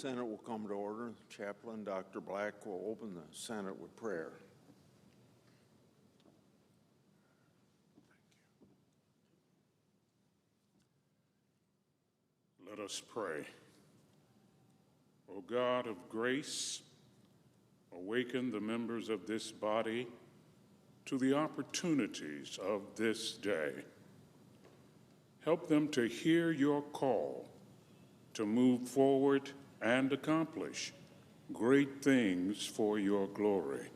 Senate will come to order. Chaplain Dr. Black will open the Senate with prayer. Let us pray. O God of grace, awaken the members of this body to the opportunities of this day. Help them to hear your call to move forward and accomplish great things for your glory.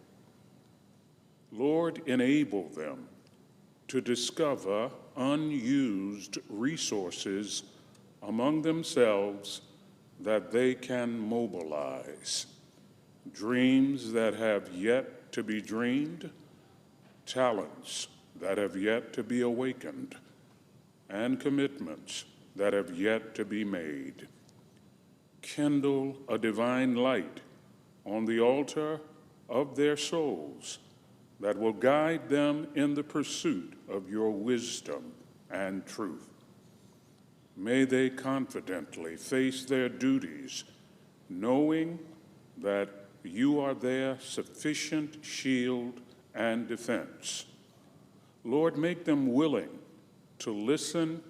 Lord, enable them to discover unused resources among themselves that they can mobilize, dreams that have yet to be dreamed, talents that have yet to be awakened, and commitments that have yet to be made. Kindle a divine light on the altar of their souls that will guide them in the pursuit of your wisdom and truth. May they confidently face their duties, knowing that you are their sufficient shield and defense. Lord, make them willing to listen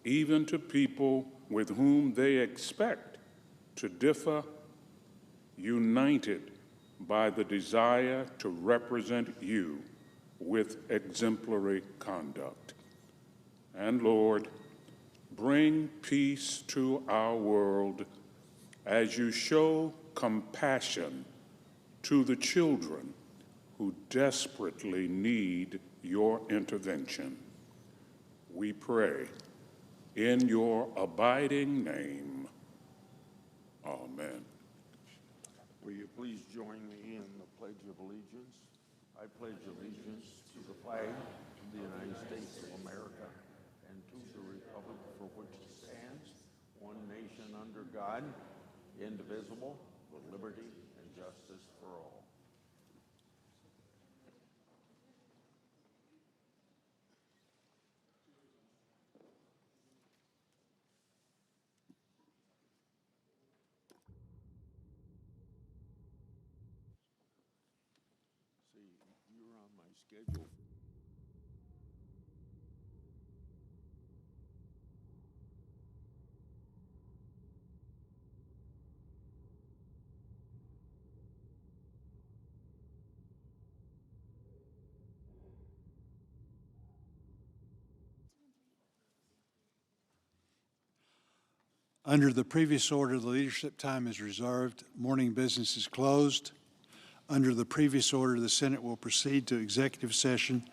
even to people with whom they expect to differ, united by the desire to represent you with exemplary conduct. And Lord, bring peace to our world as you show compassion to the children who desperately need your intervention. We pray in your abiding name. Amen. Will you please join me in the Pledge of Allegiance? I pledge allegiance to the flag of the United States of America and to the republic for which it stands, one nation under God, indivisible, with liberty and justice for all. See, you're on my schedule. Under the previous order, the leadership time is reserved. Morning business is closed. Under the previous order, the Senate will proceed to executive session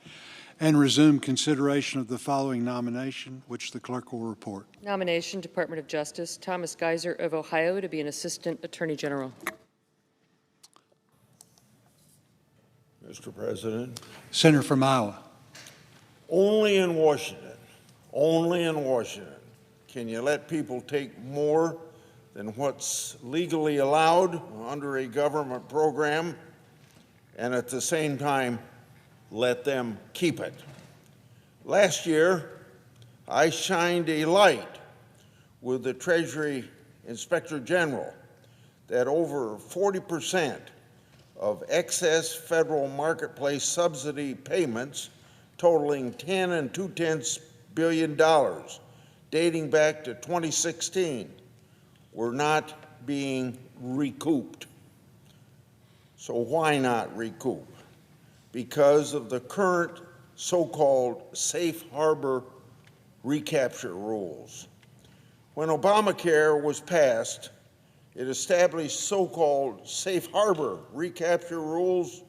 and resume consideration of the following nomination, which the clerk will report. Nomination, Department of Justice, Thomas Geiser of Ohio to be an Assistant Attorney General. Mr. President. Senator from Iowa. Only in Washington can you let people take more than what's legally allowed under a government program and at the same time let them keep it. Last year, I shined a light with the Treasury Inspector General that over 40% of excess federal marketplace subsidy payments totaling $10.2 billion dating back to 2016 were not being recouped. So why not recoup? Because of the current so-called safe harbor recapture rules. When Obamacare was passed, it established so-called safe harbor recapture rules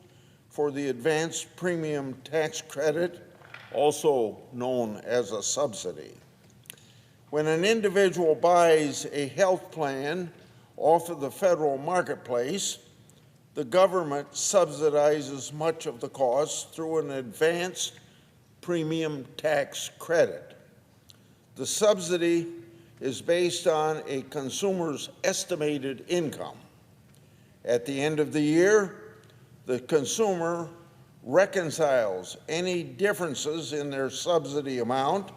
for the advanced premium tax credit, also known as a subsidy. When an individual buys a health plan off of the federal marketplace, the government subsidizes much of the cost through an advanced premium tax credit. The subsidy is based on a consumer's estimated income. At the end of the year, the consumer reconciles any differences in their subsidy amount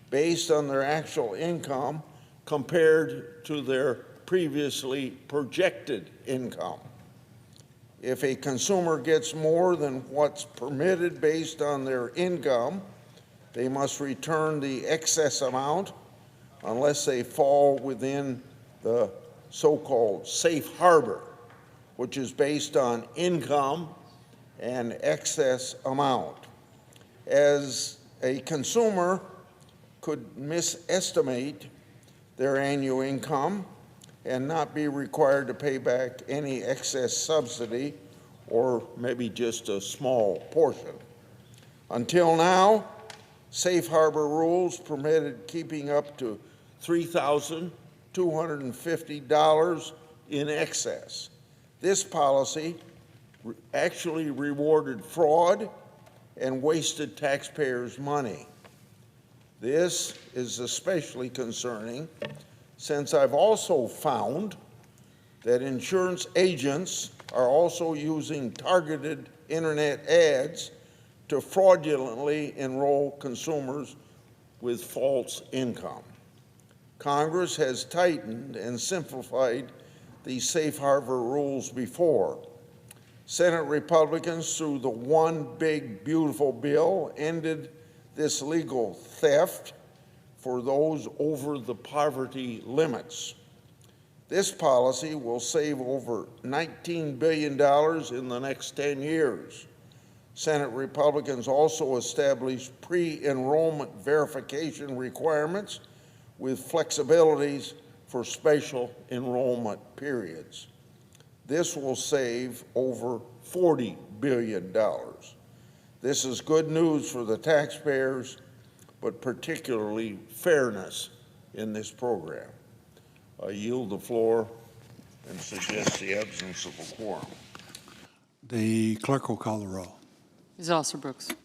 based on their actual income compared to their previously projected income. If a consumer gets more than what's permitted based on their income, they must return the excess amount unless they fall within the so-called safe harbor, which is based on income and excess amount. As a consumer could misestimate their annual income and not be required to pay back any excess subsidy or maybe just a small portion. Until now, safe harbor rules permitted keeping up to $3,250 in excess. This policy actually rewarded fraud and wasted taxpayers' money. This is especially concerning since I've also found that insurance agents are also using targeted internet ads to fraudulently enroll consumers with false income. Congress has tightened and simplified these safe harbor rules before. Senate Republicans, through the One Big Beautiful Bill, ended this legal theft for those over the poverty limits. This policy will save over $19 billion in the next 10 years. Senate Republicans also established pre-enrollment verification requirements with flexibilities for special enrollment periods. This will save over $40 billion. This is good news for the taxpayers, but particularly fairness in this program. I yield the floor and suggest the absence of a quorum. The clerk will call the roll. Ms. Alsobrooks.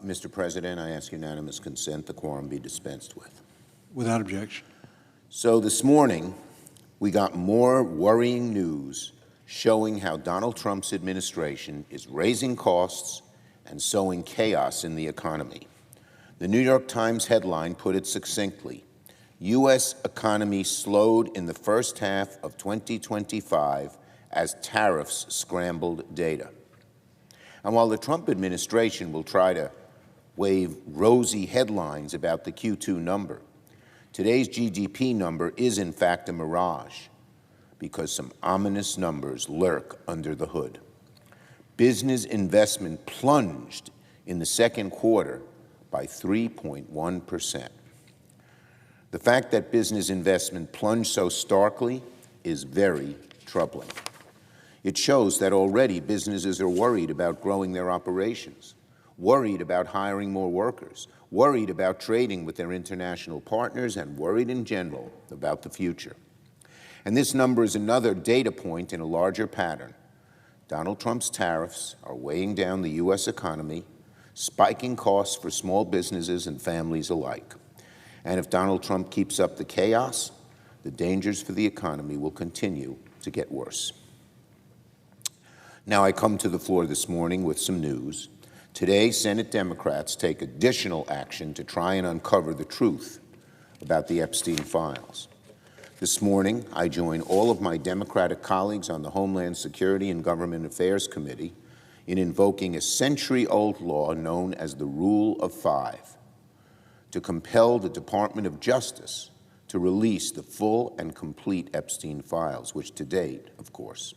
Mr. President, I ask unanimous consent the quorum be dispensed with. Without objection. So this morning, we got more worrying news showing how Donald Trump's administration is raising costs and sowing chaos in the economy. The New York Times headline put it succinctly: U.S. economy slowed in the first half of 2025 as tariffs scrambled data. And while the Trump administration will try to wave rosy headlines about the Q2 number, today's GDP number is in fact a mirage because some ominous numbers lurk under the hood. Business investment plunged in the second quarter by 3.1%. The fact that business investment plunged so starkly is very troubling. It shows that already businesses are worried about growing their operations, worried about hiring more workers, worried about trading with their international partners, and worried in general about the future. And this number is another data point in a larger pattern. Donald Trump's tariffs are weighing down the U.S. economy, spiking costs for small businesses and families alike. And if Donald Trump keeps up the chaos, the dangers for the economy will continue to get worse. Now I come to the floor this morning with some news. Today, Senate Democrats take additional action to try and uncover the truth about the Epstein files. This morning, I join all of my Democratic colleagues on the Homeland Security and Government Affairs Committee in invoking a century-old law known as the Rule of Five to compel the Department of Justice to release the full and complete Epstein files, which to date, of course,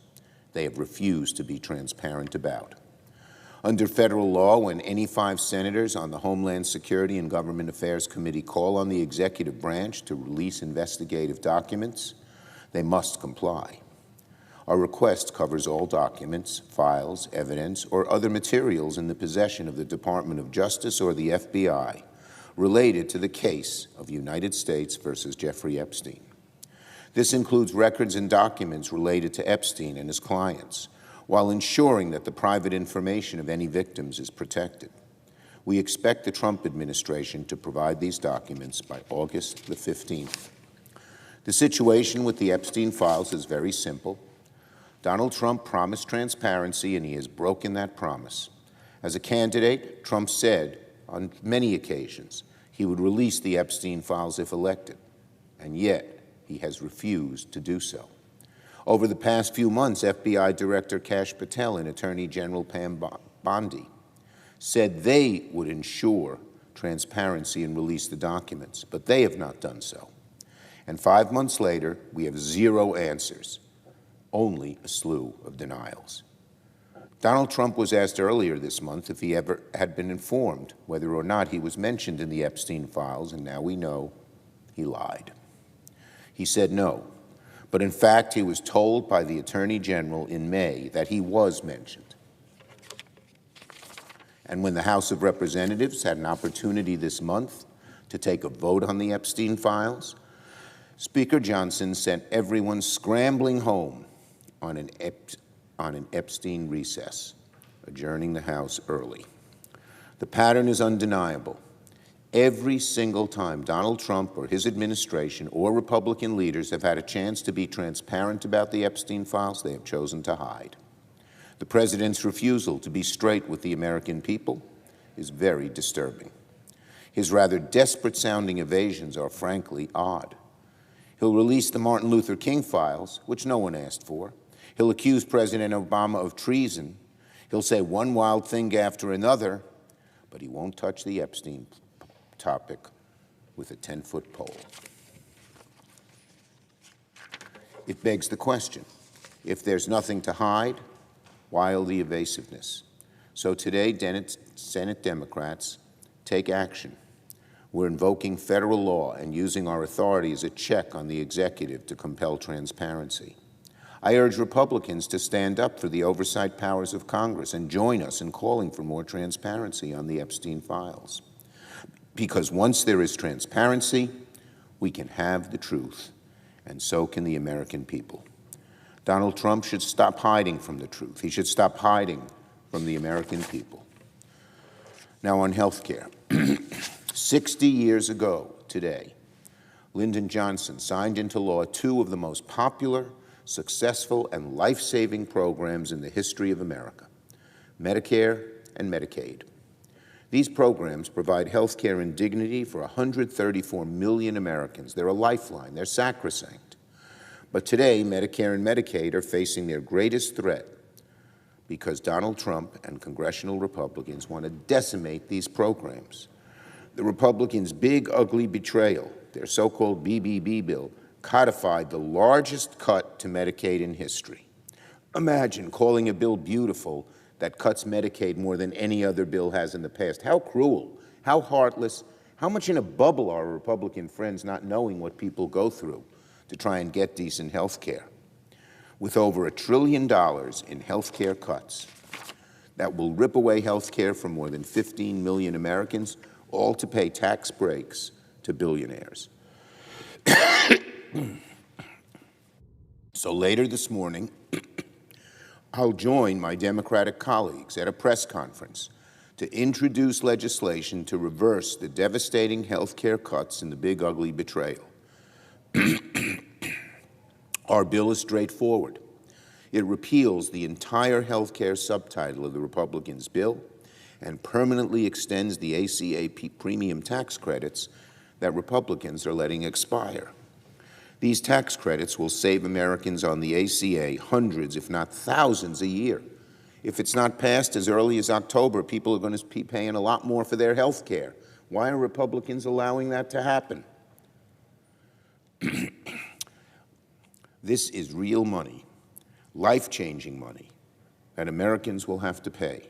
they have refused to be transparent about. Under federal law, when any 5 senators on the Homeland Security and Government Affairs Committee call on the executive branch to release investigative documents, they must comply. Our request covers all documents, files, evidence, or other materials in the possession of the Department of Justice or the FBI related to the case of United States versus Jeffrey Epstein. This includes records and documents related to Epstein and his clients, while ensuring that the private information of any victims is protected. We expect the Trump administration to provide these documents by August the 15th. The situation with the Epstein files is very simple. Donald Trump promised transparency, and he has broken that promise. As a candidate, Trump said on many occasions he would release the Epstein files if elected, and yet he has refused to do so. Over the past few months, FBI Director Kash Patel and Attorney General Pam Bondi said they would ensure transparency and release the documents, but they have not done so. And 5 months later, we have 0 answers, only a slew of denials. Donald Trump was asked earlier this month if he ever had been informed whether or not he was mentioned in the Epstein files, and now we know he lied. He said no, but in fact he was told by the Attorney General in May that he was mentioned. And when the House of Representatives had an opportunity this month to take a vote on the Epstein files, Speaker Johnson sent everyone scrambling home on an Epstein recess, adjourning the House early. The pattern is undeniable. Every single time Donald Trump or his administration or Republican leaders have had a chance to be transparent about the Epstein files, they have chosen to hide. The president's refusal to be straight with the American people is very disturbing. His rather desperate-sounding evasions are frankly odd. He'll release the Martin Luther King files, which no one asked for. He'll accuse President Obama of treason. He'll say one wild thing after another, but he won't touch the Epstein topic with a 10-foot pole. It begs the question, if there's nothing to hide, why all the evasiveness? So today, Senate Democrats take action. We're invoking federal law and using our authority as a check on the executive to compel transparency. I urge Republicans to stand up for the oversight powers of Congress and join us in calling for more transparency on the Epstein files. Because once there is transparency, we can have the truth, and so can the American people. Donald Trump should stop hiding from the truth. He should stop hiding from the American people. Now on health care. 60 years ago today, Lyndon Johnson signed into law two of the most popular, successful, and life-saving programs in the history of America, Medicare and Medicaid. These programs provide health care and dignity for 134 million Americans. They're a lifeline. They're sacrosanct. But today, Medicare and Medicaid are facing their greatest threat because Donald Trump and congressional Republicans want to decimate these programs. The Republicans' big, ugly betrayal, their so-called BBB bill, codified the largest cut to Medicaid in history. Imagine calling a bill beautiful that cuts Medicaid more than any other bill has in the past. How cruel, how heartless, how much in a bubble are Republican friends not knowing what people go through to try and get decent health care? With over $1 trillion in health care cuts that will rip away health care from more than 15 million Americans, all to pay tax breaks to billionaires. So later this morning, I'll join my Democratic colleagues at a press conference to introduce legislation to reverse the devastating health care cuts in the big, ugly betrayal. Our bill is straightforward. It repeals the entire health care subtitle of the Republicans' bill and permanently extends the ACA premium tax credits that Republicans are letting expire. These tax credits will save Americans on the ACA hundreds, if not thousands, a year. If it's not passed as early as October, people are going to be paying a lot more for their health care. Why are Republicans allowing that to happen? This is real money, life-changing money that Americans will have to pay,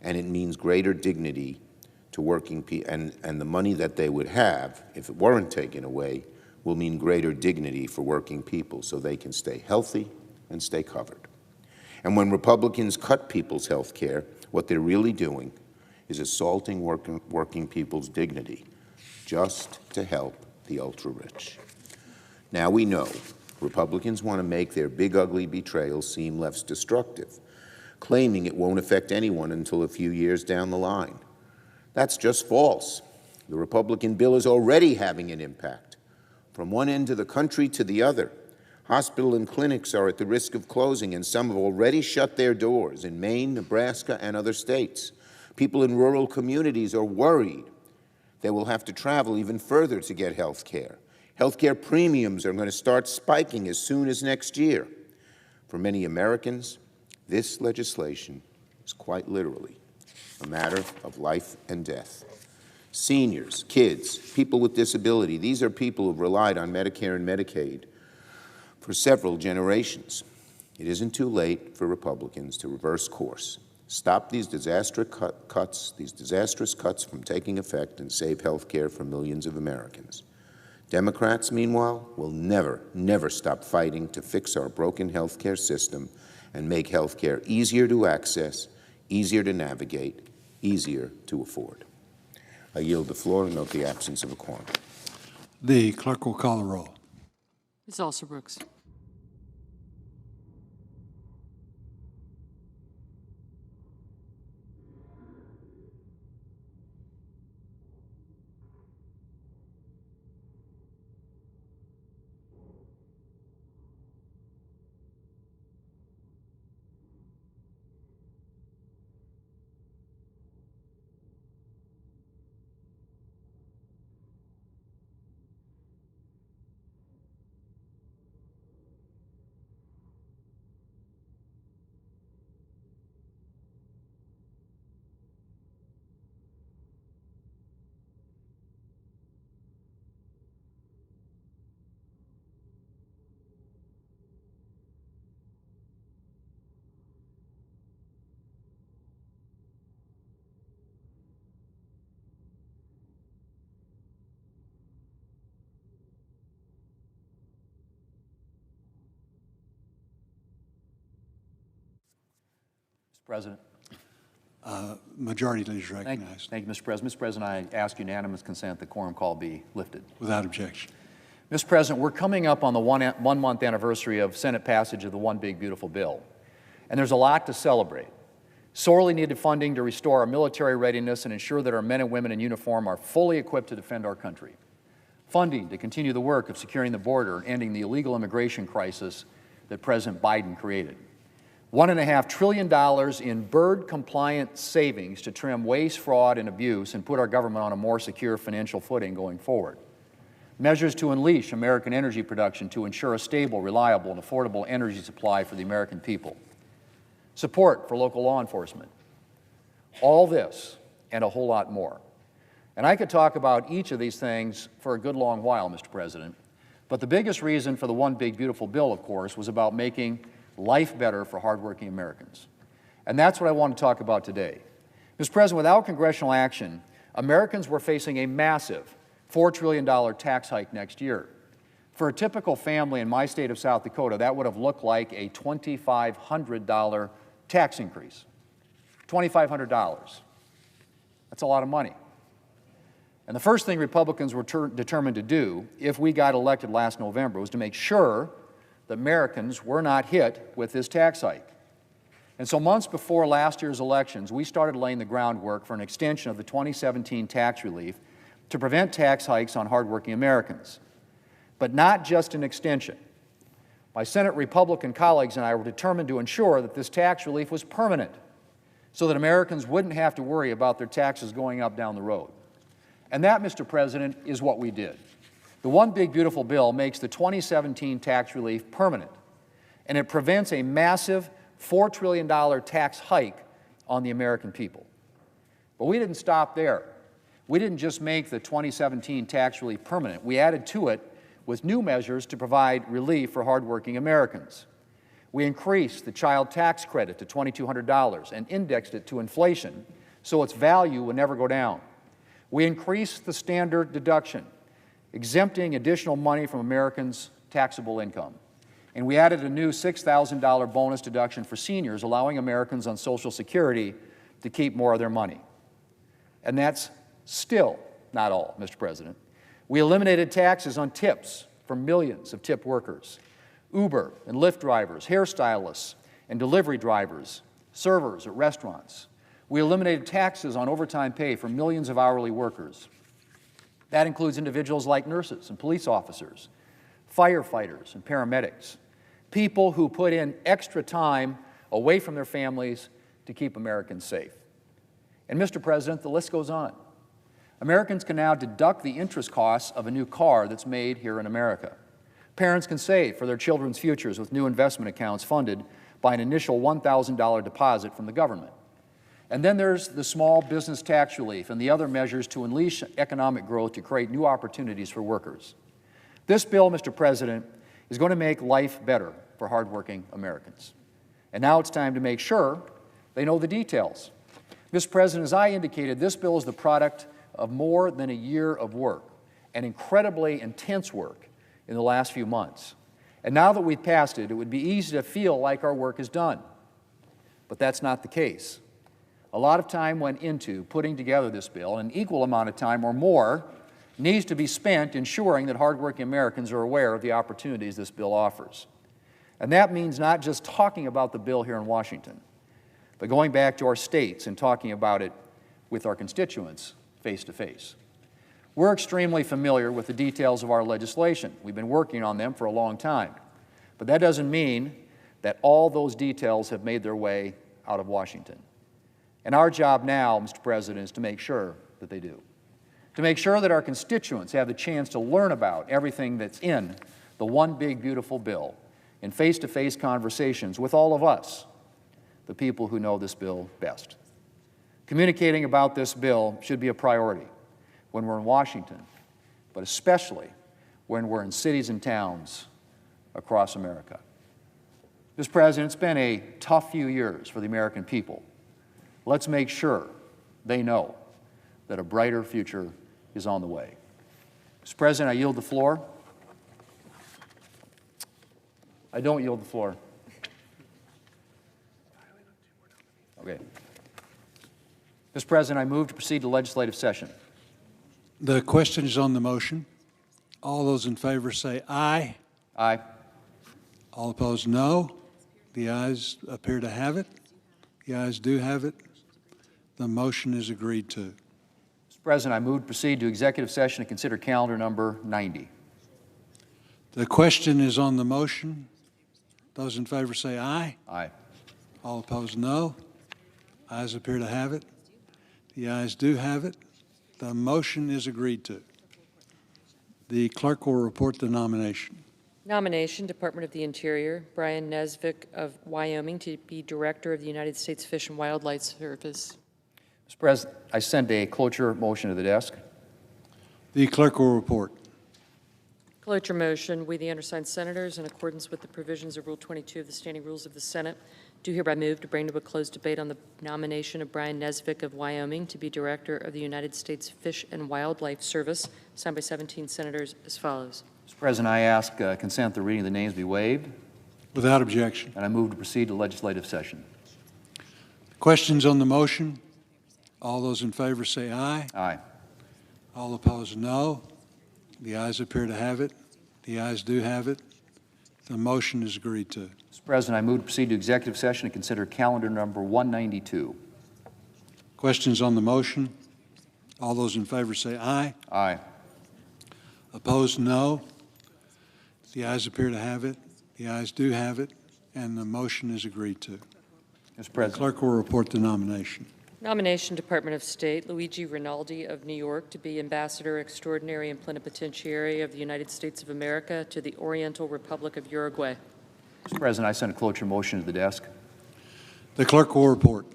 and it means greater dignity to working people, and the money that they would have, if it weren't taken away, will mean greater dignity for working people so they can stay healthy and stay covered. And when Republicans cut people's health care, what they're really doing is assaulting working people's dignity just to help the ultra-rich. Now we know Republicans want to make their big, ugly betrayal seem less destructive, claiming it won't affect anyone until a few years down the line. That's just false. The Republican bill is already having an impact. From one end of the country to the other, hospitals and clinics are at the risk of closing, and some have already shut their doors in Maine, Nebraska, and other states. People in rural communities are worried they will have to travel even further to get health care. Health care premiums are going to start spiking as soon as next year. For many Americans, this legislation is quite literally a matter of life and death. Seniors, kids, people with disability, these are people who've relied on Medicare and Medicaid for several generations. It isn't too late for Republicans to reverse course, stop these disastrous cuts from taking effect, and save health care for millions of Americans. Democrats, meanwhile, will never, never stop fighting to fix our broken health care system and make health care easier to access, easier to navigate, easier to afford. I yield the floor and note the absence of a quorum. The clerk will call the roll. Ms. Alsobrooks. President. Majority Leader is recognized. Thank you, Mr. President. Mr. President, I ask unanimous consent that quorum call be lifted. Without objection. Mr. President, we're coming up on the one-month anniversary of Senate passage of the One Big Beautiful Bill, and there's a lot to celebrate. sorely needed funding to restore our military readiness and ensure that our men and women in uniform are fully equipped to defend our country. Funding to continue the work of securing the border and ending the illegal immigration crisis that President Biden created. $1.5 trillion in bird-compliant savings to trim waste, fraud, and abuse and put our government on a more secure financial footing going forward. Measures to unleash American energy production to ensure a stable, reliable, and affordable energy supply for the American people. Support for local law enforcement. All this and a whole lot more. And I could talk about each of these things for a good long while, Mr. President, but the biggest reason for the One Big Beautiful Bill, of course, was about making life better for hardworking Americans. And that's what I want to talk about today. Mr. President, without congressional action, Americans were facing a massive $4 trillion tax hike next year. For a typical family in my state of South Dakota, that would have looked like a $2,500 tax increase. $2,500. That's a lot of money. And the first thing Republicans were determined to do, if we got elected last November, was to make sure that Americans were not hit with this tax hike. And so months before last year's elections, we started laying the groundwork for an extension of the 2017 tax relief to prevent tax hikes on hardworking Americans. But not just an extension. My Senate Republican colleagues and I were determined to ensure that this tax relief was permanent so that Americans wouldn't have to worry about their taxes going up down the road. And that, Mr. President, is what we did. The One Big Beautiful Bill makes the 2017 tax relief permanent, and it prevents a massive $4 trillion tax hike on the American people. But we didn't stop there. We didn't just make the 2017 tax relief permanent. We added to it with new measures to provide relief for hardworking Americans. We increased the child tax credit to $2,200 and indexed it to inflation so its value would never go down. We increased the standard deduction, exempting additional money from Americans' taxable income. And we added a new $6,000 bonus deduction for seniors, allowing Americans on Social Security to keep more of their money. And that's still not all, Mr. President. We eliminated taxes on tips for millions of tip workers, Uber and Lyft drivers, hairstylists and delivery drivers, servers at restaurants. We eliminated taxes on overtime pay for millions of hourly workers. That includes individuals like nurses and police officers, firefighters and paramedics, people who put in extra time away from their families to keep Americans safe. And Mr. President, the list goes on. Americans can now deduct the interest costs of a new car that's made here in America. Parents can save for their children's futures with new investment accounts funded by an initial $1,000 deposit from the government. And then there's the small business tax relief and the other measures to unleash economic growth to create new opportunities for workers. This bill, Mr. President, is going to make life better for hardworking Americans. And now it's time to make sure they know the details. Mr. President, as I indicated, this bill is the product of more than a year of work, and incredibly intense work in the last few months. And now that we've passed it, it would be easy to feel like our work is done. But that's not the case. A lot of time went into putting together this bill, and an equal amount of time or more needs to be spent ensuring that hardworking Americans are aware of the opportunities this bill offers. And that means not just talking about the bill here in Washington, but going back to our states and talking about it with our constituents face to face. We're extremely familiar with the details of our legislation. We've been working on them for a long time. But that doesn't mean that all those details have made their way out of Washington. And our job now, Mr. President, is to make sure that they do. To make sure that our constituents have the chance to learn about everything that's in the One Big Beautiful Bill in face-to-face conversations with all of us, the people who know this bill best. Communicating about this bill should be a priority when we're in Washington, but especially when we're in cities and towns across America. Mr. President, it's been a tough few years for the American people. Let's make sure they know that a brighter future is on the way. Mr. President, I yield the floor. I don't yield the floor. Okay. Mr. President, I move to proceed to legislative session. The question is on the motion. All those in favor say aye. Aye. All opposed, no. The ayes appear to have it. The ayes do have it. The motion is agreed to. Mr. President, I move to proceed to executive session to consider calendar number 90. The question is on the motion. Those in favor say aye. Aye. All opposed, no. Ayes appear to have it. The ayes do have it. The motion is agreed to. The clerk will report the nomination. Nomination, Department of the Interior, Brian Nesvik of Wyoming to be Director of the United States Fish and Wildlife Service. Mr. President, I send a cloture motion to the desk. The clerk will report. Cloture motion, we, the undersigned senators, in accordance with the provisions of Rule 22 of the Standing Rules of the Senate, do hereby move to bring to a closed debate on the nomination of Brian Nesvik of Wyoming to be Director of the United States Fish and Wildlife Service, signed by 17 senators as follows. Mr. President, I ask consent the reading of the names be waived, Without objection. and I move to proceed to legislative session. Questions on the motion? All those in favor say aye. Aye. All opposed, no. The ayes appear to have it. The ayes do have it. The motion is agreed to. Mr. President, I move to proceed to executive session to consider calendar number 192. Questions on the motion? All those in favor say aye. Aye. Opposed, no. The ayes appear to have it. The ayes do have it, and the motion is agreed to. Mr. President, Clerk will report the nomination. Nomination, Department of State, Luigi Rinaldi of New York to be Ambassador Extraordinary and Plenipotentiary of the United States of America to the Oriental Republic of Uruguay. Mr. President, I send a cloture motion to the desk. The clerk will report.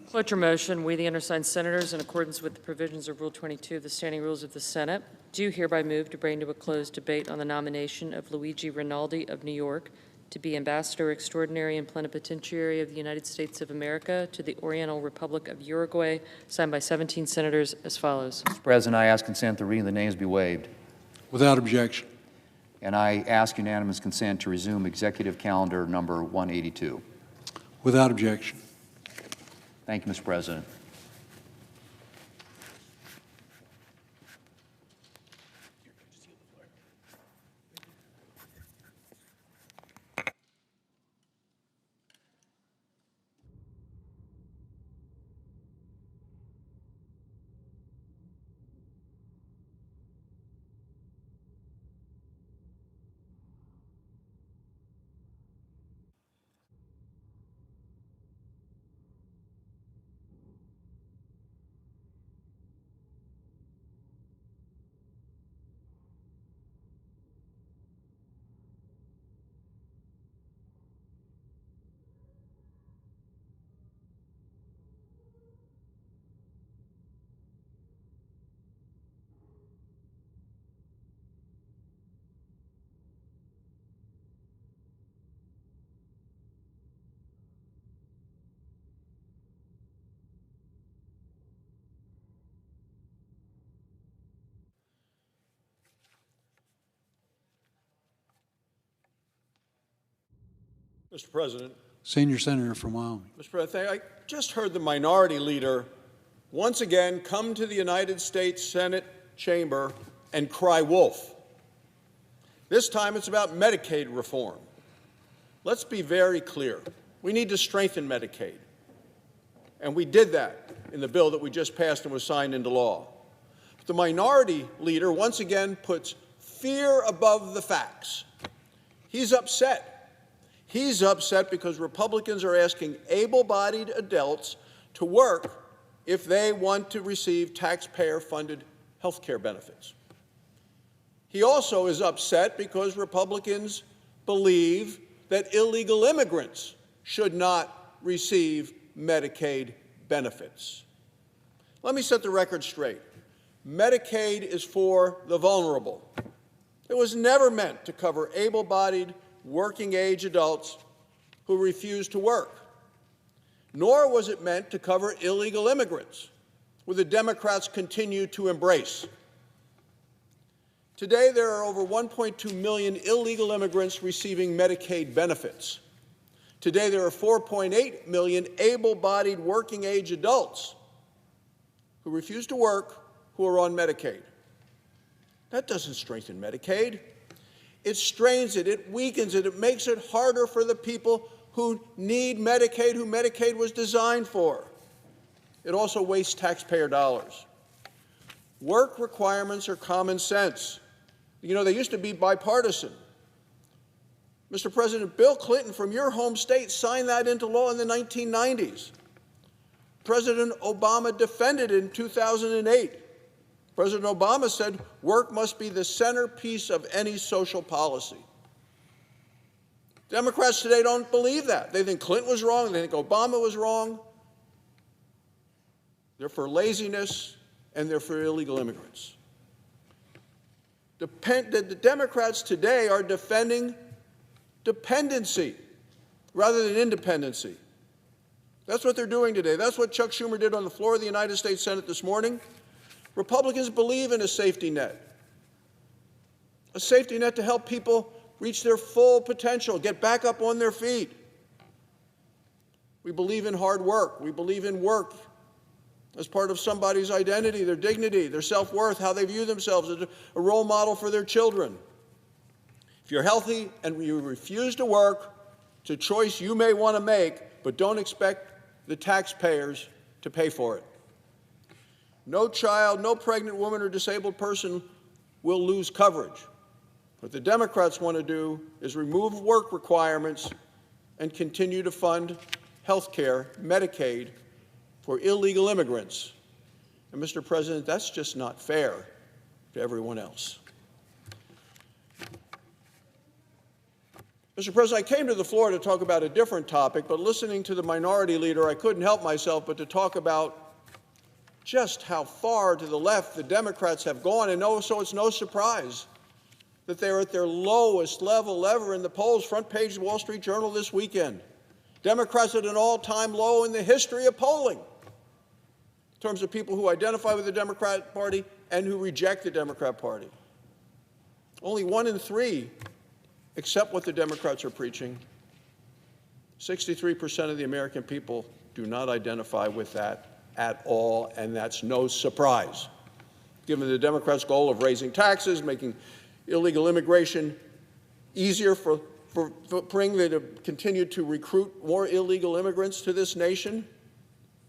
Cloture motion, we, the undersigned senators, in accordance with the provisions of Rule 22 of the Standing Rules of the Senate, do hereby move to bring to a closed debate on the nomination of Luigi Rinaldi of New York to be Ambassador Extraordinary and Plenipotentiary of the United States of America to the Oriental Republic of Uruguay, signed by 17 senators as follows. Mr. President, I ask consent the reading of the names be waived, Without objection. and I ask unanimous consent to resume executive calendar number 182. Without objection. Thank you, Mr. President. Mr. President, Senior Senator from Wyoming. Mr. President, I just heard the minority leader once again come to the United States Senate chamber and cry wolf. This time it's about Medicaid reform. Let's be very clear. We need to strengthen Medicaid. And we did that in the bill that we just passed and was signed into law. But the minority leader once again puts fear above the facts. He's upset. He's upset because Republicans are asking able-bodied adults to work if they want to receive taxpayer-funded health care benefits. He also is upset because Republicans believe that illegal immigrants should not receive Medicaid benefits. Let me set the record straight. Medicaid is for the vulnerable. It was never meant to cover able-bodied, working-age adults who refuse to work. Nor was it meant to cover illegal immigrants, who the Democrats continue to embrace. Today, there are over 1.2 million illegal immigrants receiving Medicaid benefits. Today, there are 4.8 million able-bodied working-age adults who refuse to work who are on Medicaid. That doesn't strengthen Medicaid. It strains it, it weakens it, it makes it harder for the people who need Medicaid, who Medicaid was designed for. It also wastes taxpayer dollars. Work requirements are common sense. You know, they used to be bipartisan. Mr. President, Bill Clinton from your home state signed that into law in the 1990s. President Obama defended it in 2008. President Obama said work must be the centerpiece of any social policy. Democrats today don't believe that. They think Clinton was wrong. They think Obama was wrong. They're for laziness, and they're for illegal immigrants. The Democrats today are defending dependency rather than independency. That's what they're doing today. That's what Chuck Schumer did on the floor of the United States Senate this morning. Republicans believe in a safety net to help people reach their full potential, get back up on their feet. We believe in hard work. We believe in work as part of somebody's identity, their dignity, their self-worth, how they view themselves as a role model for their children. If you're healthy and you refuse to work, it's a choice you may want to make, but don't expect the taxpayers to pay for it. No child, no pregnant woman or disabled person will lose coverage. What the Democrats want to do is remove work requirements and continue to fund health care, Medicaid, for illegal immigrants. And, Mr. President, that's just not fair to everyone else. Mr. President, I came to the floor to talk about a different topic, but listening to the minority leader, I couldn't help myself but to talk about just how far to the left the Democrats have gone, and so it's no surprise that they're at their lowest level ever in the polls. Front page of the Wall Street Journal this weekend. Democrats at an all-time low in the history of polling in terms of people who identify with the Democrat Party and who reject the Democrat Party. Only 1 in 3 accept what the Democrats are preaching. 63% of the American people do not identify with that at all, and that's no surprise, given the Democrats' goal of raising taxes, making illegal immigration easier for England to continue to recruit more illegal immigrants to this nation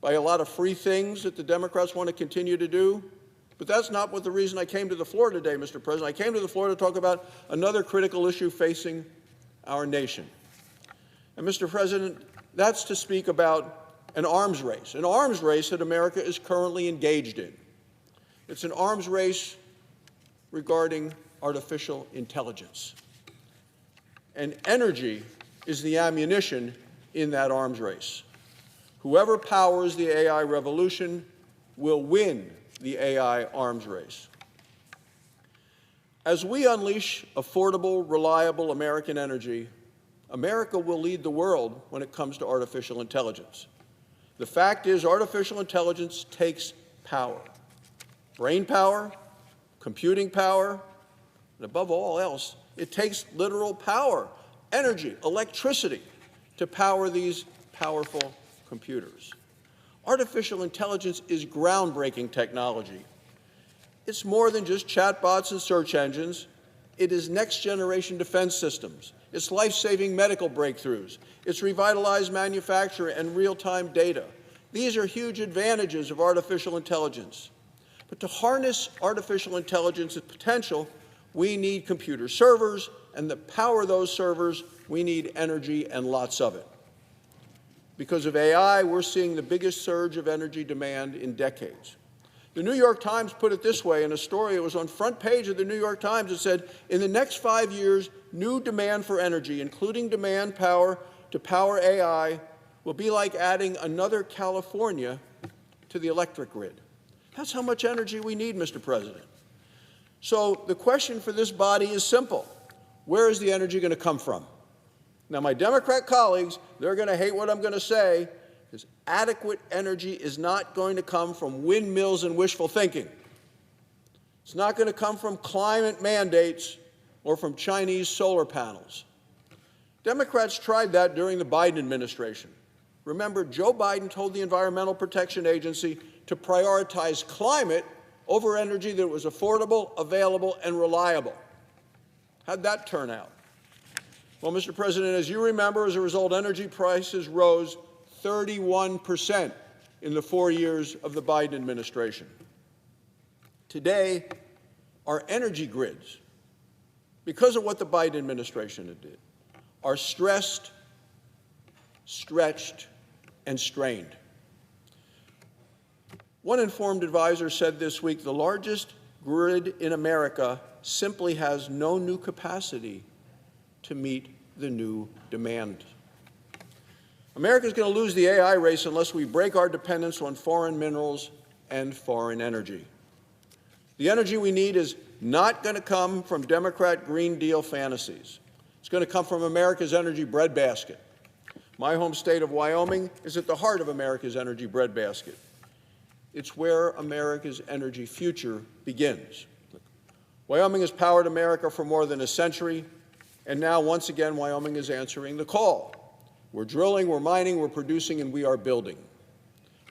by a lot of free things that the Democrats want to continue to do. But that's not what the reason I came to the floor today, Mr. President. I came to the floor to talk about another critical issue facing our nation. And, Mr. President, that's to speak about an arms race that America is currently engaged in. It's an arms race regarding artificial intelligence. And energy is the ammunition in that arms race. Whoever powers the AI revolution will win the AI arms race. As we unleash affordable, reliable American energy, America will lead the world when it comes to artificial intelligence. The fact is, artificial intelligence takes power, brain power, computing power, and above all else, it takes literal power, energy, electricity to power these powerful computers. Artificial intelligence is groundbreaking technology. It's more than just chatbots and search engines. It is next-generation defense systems. It's life-saving medical breakthroughs. It's revitalized manufacturing and real-time data. These are huge advantages of artificial intelligence. But to harness artificial intelligence's potential, we need computer servers, and to power those servers, we need energy and lots of it. Because of AI, we're seeing the biggest surge of energy demand in decades. The New York Times put it this way in a story. It was on front page of the New York Times. It said, in the next 5 years, new demand for energy, including demand power to power AI, will be like adding another California to the electric grid. That's how much energy we need, Mr. President. So the question for this body is simple. Where is the energy going to come from? Now, my Democrat colleagues, they're going to hate what I'm going to say, because adequate energy is not going to come from windmills and wishful thinking. It's not going to come from climate mandates or from Chinese solar panels. Democrats tried that during the Biden administration. Remember, Joe Biden told the Environmental Protection Agency to prioritize climate over energy that was affordable, available, and reliable. How'd that turn out? Well, Mr. President, as you remember, as a result, energy prices rose 31% in the 4 years of the Biden administration. Today, our energy grids, because of what the Biden administration did, are stressed, stretched, and strained. One informed advisor said this week the largest grid in America simply has no new capacity to meet the new demand. America is going to lose the AI race unless we break our dependence on foreign minerals and foreign energy. The energy we need is not going to come from Democrat Green Deal fantasies. It's going to come from America's energy breadbasket. My home state of Wyoming is at the heart of America's energy breadbasket. It's where America's energy future begins. Wyoming has powered America for more than a century, and now, once again, Wyoming is answering the call. We're drilling, we're mining, we're producing, and we are building.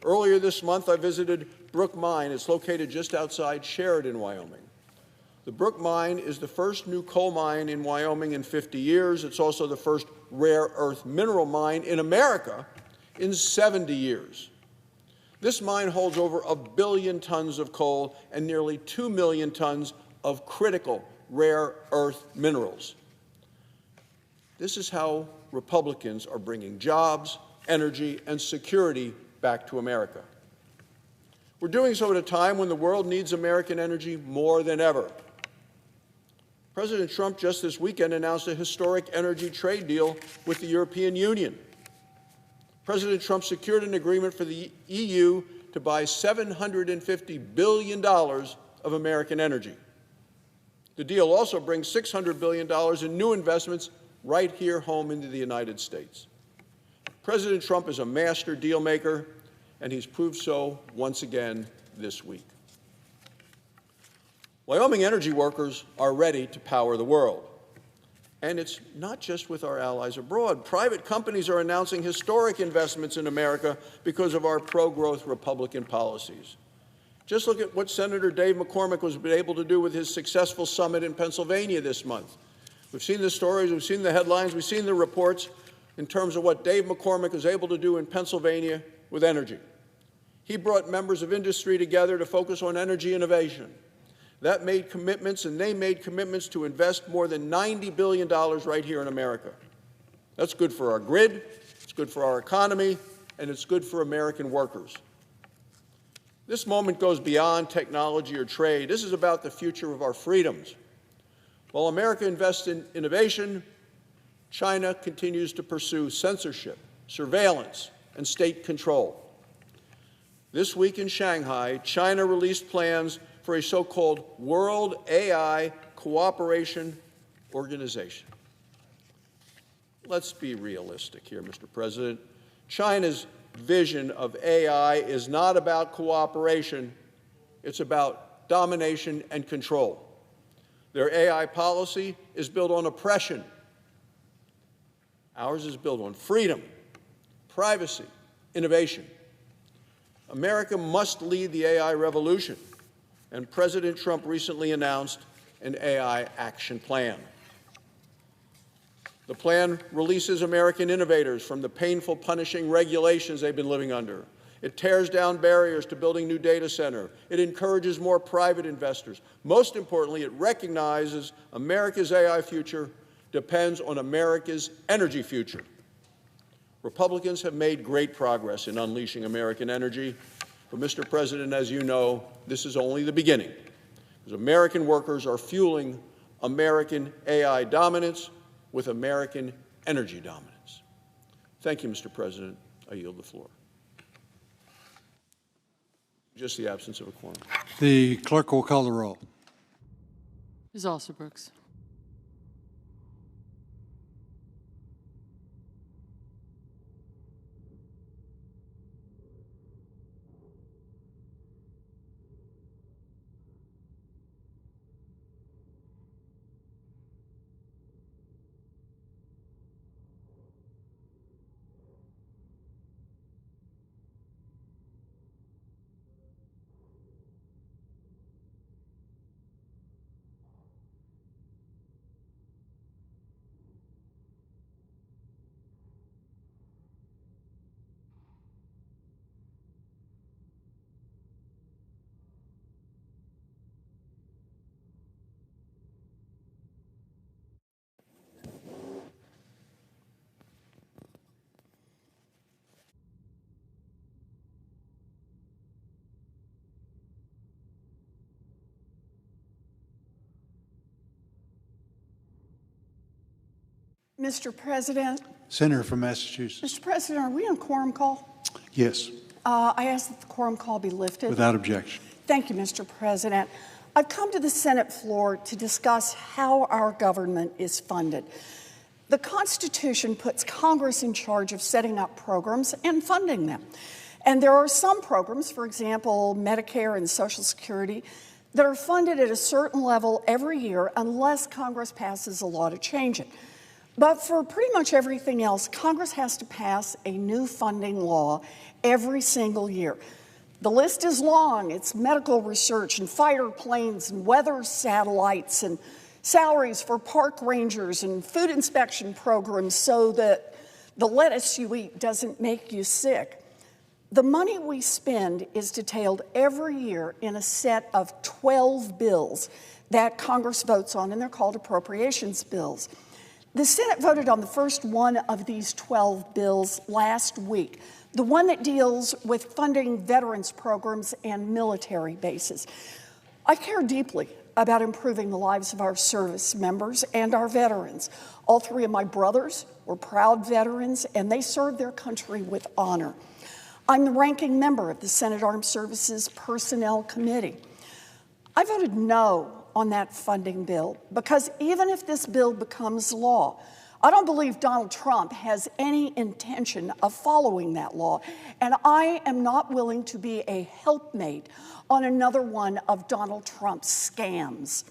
Earlier this month, I visited Brook Mine. It's located just outside Sheridan, Wyoming. The Brook Mine is the first new coal mine in Wyoming in 50 years. It's also the first rare earth mineral mine in America in 70 years. This mine holds over 1 billion tons of coal and nearly 2 million tons of critical rare earth minerals. This is how Republicans are bringing jobs, energy, and security back to America. We're doing so at a time when the world needs American energy more than ever. President Trump just this weekend announced a historic energy trade deal with the European Union. President Trump secured an agreement for the EU to buy $750 billion of American energy. The deal also brings $600 billion in new investments right here home into the United States. President Trump is a master deal maker, and he's proved so once again this week. Wyoming energy workers are ready to power the world. And it's not just with our allies abroad. Private companies are announcing historic investments in America because of our pro-growth Republican policies. Just look at what Senator Dave McCormick was able to do with his successful summit in Pennsylvania this month. We've seen the stories, we've seen the headlines, we've seen the reports in terms of what Dave McCormick was able to do in Pennsylvania with energy. He brought members of industry together to focus on energy innovation. That made commitments, and they made commitments to invest more than $90 billion right here in America. That's good for our grid, it's good for our economy, and it's good for American workers. This moment goes beyond technology or trade. This is about the future of our freedoms. While America invests in innovation, China continues to pursue censorship, surveillance, and state control. This week in Shanghai, China released plans for a so-called World AI Cooperation Organization. Let's be realistic here, Mr. President. China's vision of AI is not about cooperation, it's about domination and control. Their AI policy is built on oppression. Ours is built on freedom, privacy, innovation. America must lead the AI revolution, and President Trump recently announced an AI action plan. The plan releases American innovators from the painful, punishing regulations they've been living under. It tears down barriers to building new data centers. It encourages more private investors. Most importantly, it recognizes America's AI future depends on America's energy future. Republicans have made great progress in unleashing American energy. But, Mr. President, as you know, this is only the beginning, because American workers are fueling American AI dominance with American energy dominance. Thank you, Mr. President. I yield the floor. Just the absence of a quorum. The clerk will call the roll. Ms. Alsobrooks. Mr. President. Senator from Massachusetts. Mr. President, are we on quorum call? Yes, I ask that the quorum call be lifted. without objection. Thank you, Mr. President. I've come to the Senate floor to discuss how our government is funded. The Constitution puts Congress in charge of setting up programs and funding them. And there are some programs, for example, Medicare and Social Security, that are funded at a certain level every year unless Congress passes a law to change it. But for pretty much everything else, Congress has to pass a new funding law every single year. The list is long. It's medical research and fighter planes and weather satellites and salaries for park rangers and food inspection programs so that the lettuce you eat doesn't make you sick. The money we spend is detailed every year in a set of 12 bills that Congress votes on, and they're called appropriations bills. The Senate voted on the first one of these 12 bills last week, the one that deals with funding veterans programs and military bases. I care deeply about improving the lives of our service members and our veterans. All three of my brothers were proud veterans, and they served their country with honor. I'm the ranking member of the Senate Armed Services Personnel Committee. I voted no on that funding bill because even if this bill becomes law, I don't believe Donald Trump has any intention of following that law, and I am not willing to be a helpmate on another one of Donald Trump's scams.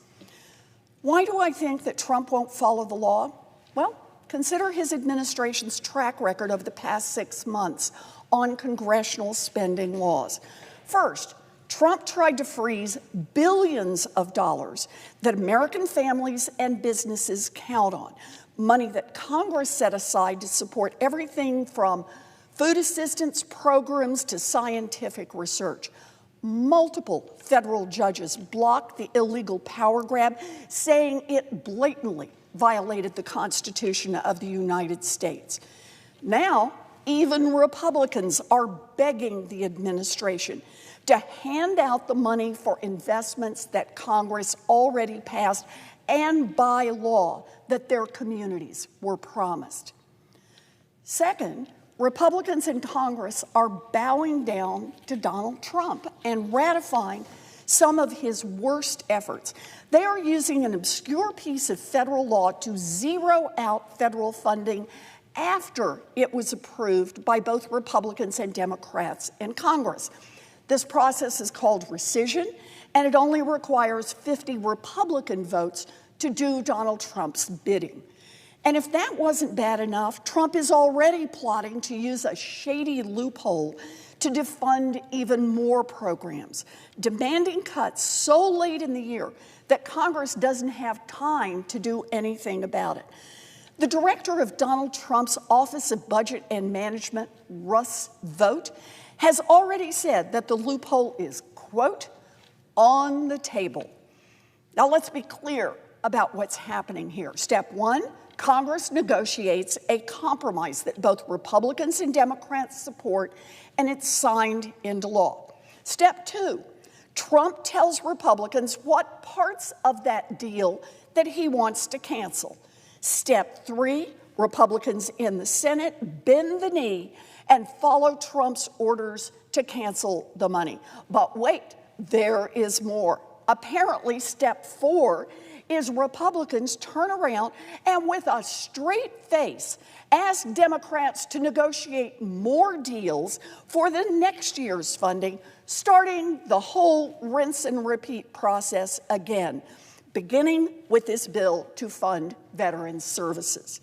Why do I think that Trump won't follow the law? Well, consider his administration's track record over the past 6 months on congressional spending laws. First, Trump tried to freeze billions of dollars that American families and businesses count on, money that Congress set aside to support everything from food assistance programs to scientific research. Multiple federal judges blocked the illegal power grab, saying it blatantly violated the Constitution of the United States. Now, even Republicans are begging the administration to hand out the money for investments that Congress already passed and by law that their communities were promised. Second, Republicans in Congress are bowing down to Donald Trump and ratifying some of his worst efforts. They are using an obscure piece of federal law to zero out federal funding after it was approved by both Republicans and Democrats in Congress. This process is called rescission, and it only requires 50 Republican votes to do Donald Trump's bidding. And if that wasn't bad enough, Trump is already plotting to use a shady loophole to defund even more programs, demanding cuts so late in the year that Congress doesn't have time to do anything about it. The director of Donald Trump's Office of Budget and Management, Russ Vought, has already said that the loophole is, quote, on the table. Now let's be clear about what's happening here. Step one, Congress negotiates a compromise that both Republicans and Democrats support, and it's signed into law. Step two, Trump tells Republicans what parts of that deal that he wants to cancel. Step three, Republicans in the Senate bend the knee and follow Trump's orders to cancel the money. But wait, there is more. Apparently, step four is Republicans turn around and with a straight face ask Democrats to negotiate more deals for the next year's funding, starting the whole rinse and repeat process again, beginning with this bill to fund veterans services.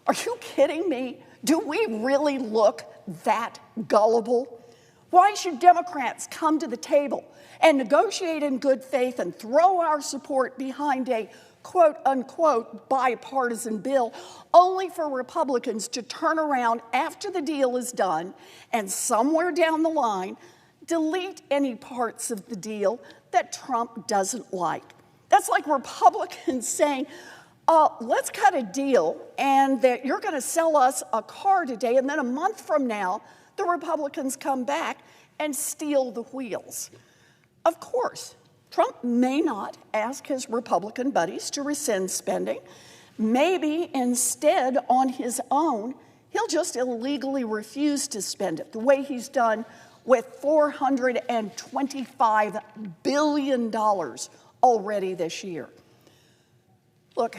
Are you kidding me? Do we really look that gullible? Why should Democrats come to the table and negotiate in good faith and throw our support behind a quote-unquote bipartisan bill only for Republicans to turn around after the deal is done and somewhere down the line delete any parts of the deal that Trump doesn't like? That's like Republicans saying, let's cut a deal and that you're going to sell us a car today, and then a month from now, the Republicans come back and steal the wheels. Of course, Trump may not ask his Republican buddies to rescind spending, Maybe instead, on his own, he'll just illegally refuse to spend it, the way he's done with $425 billion already this year. Look,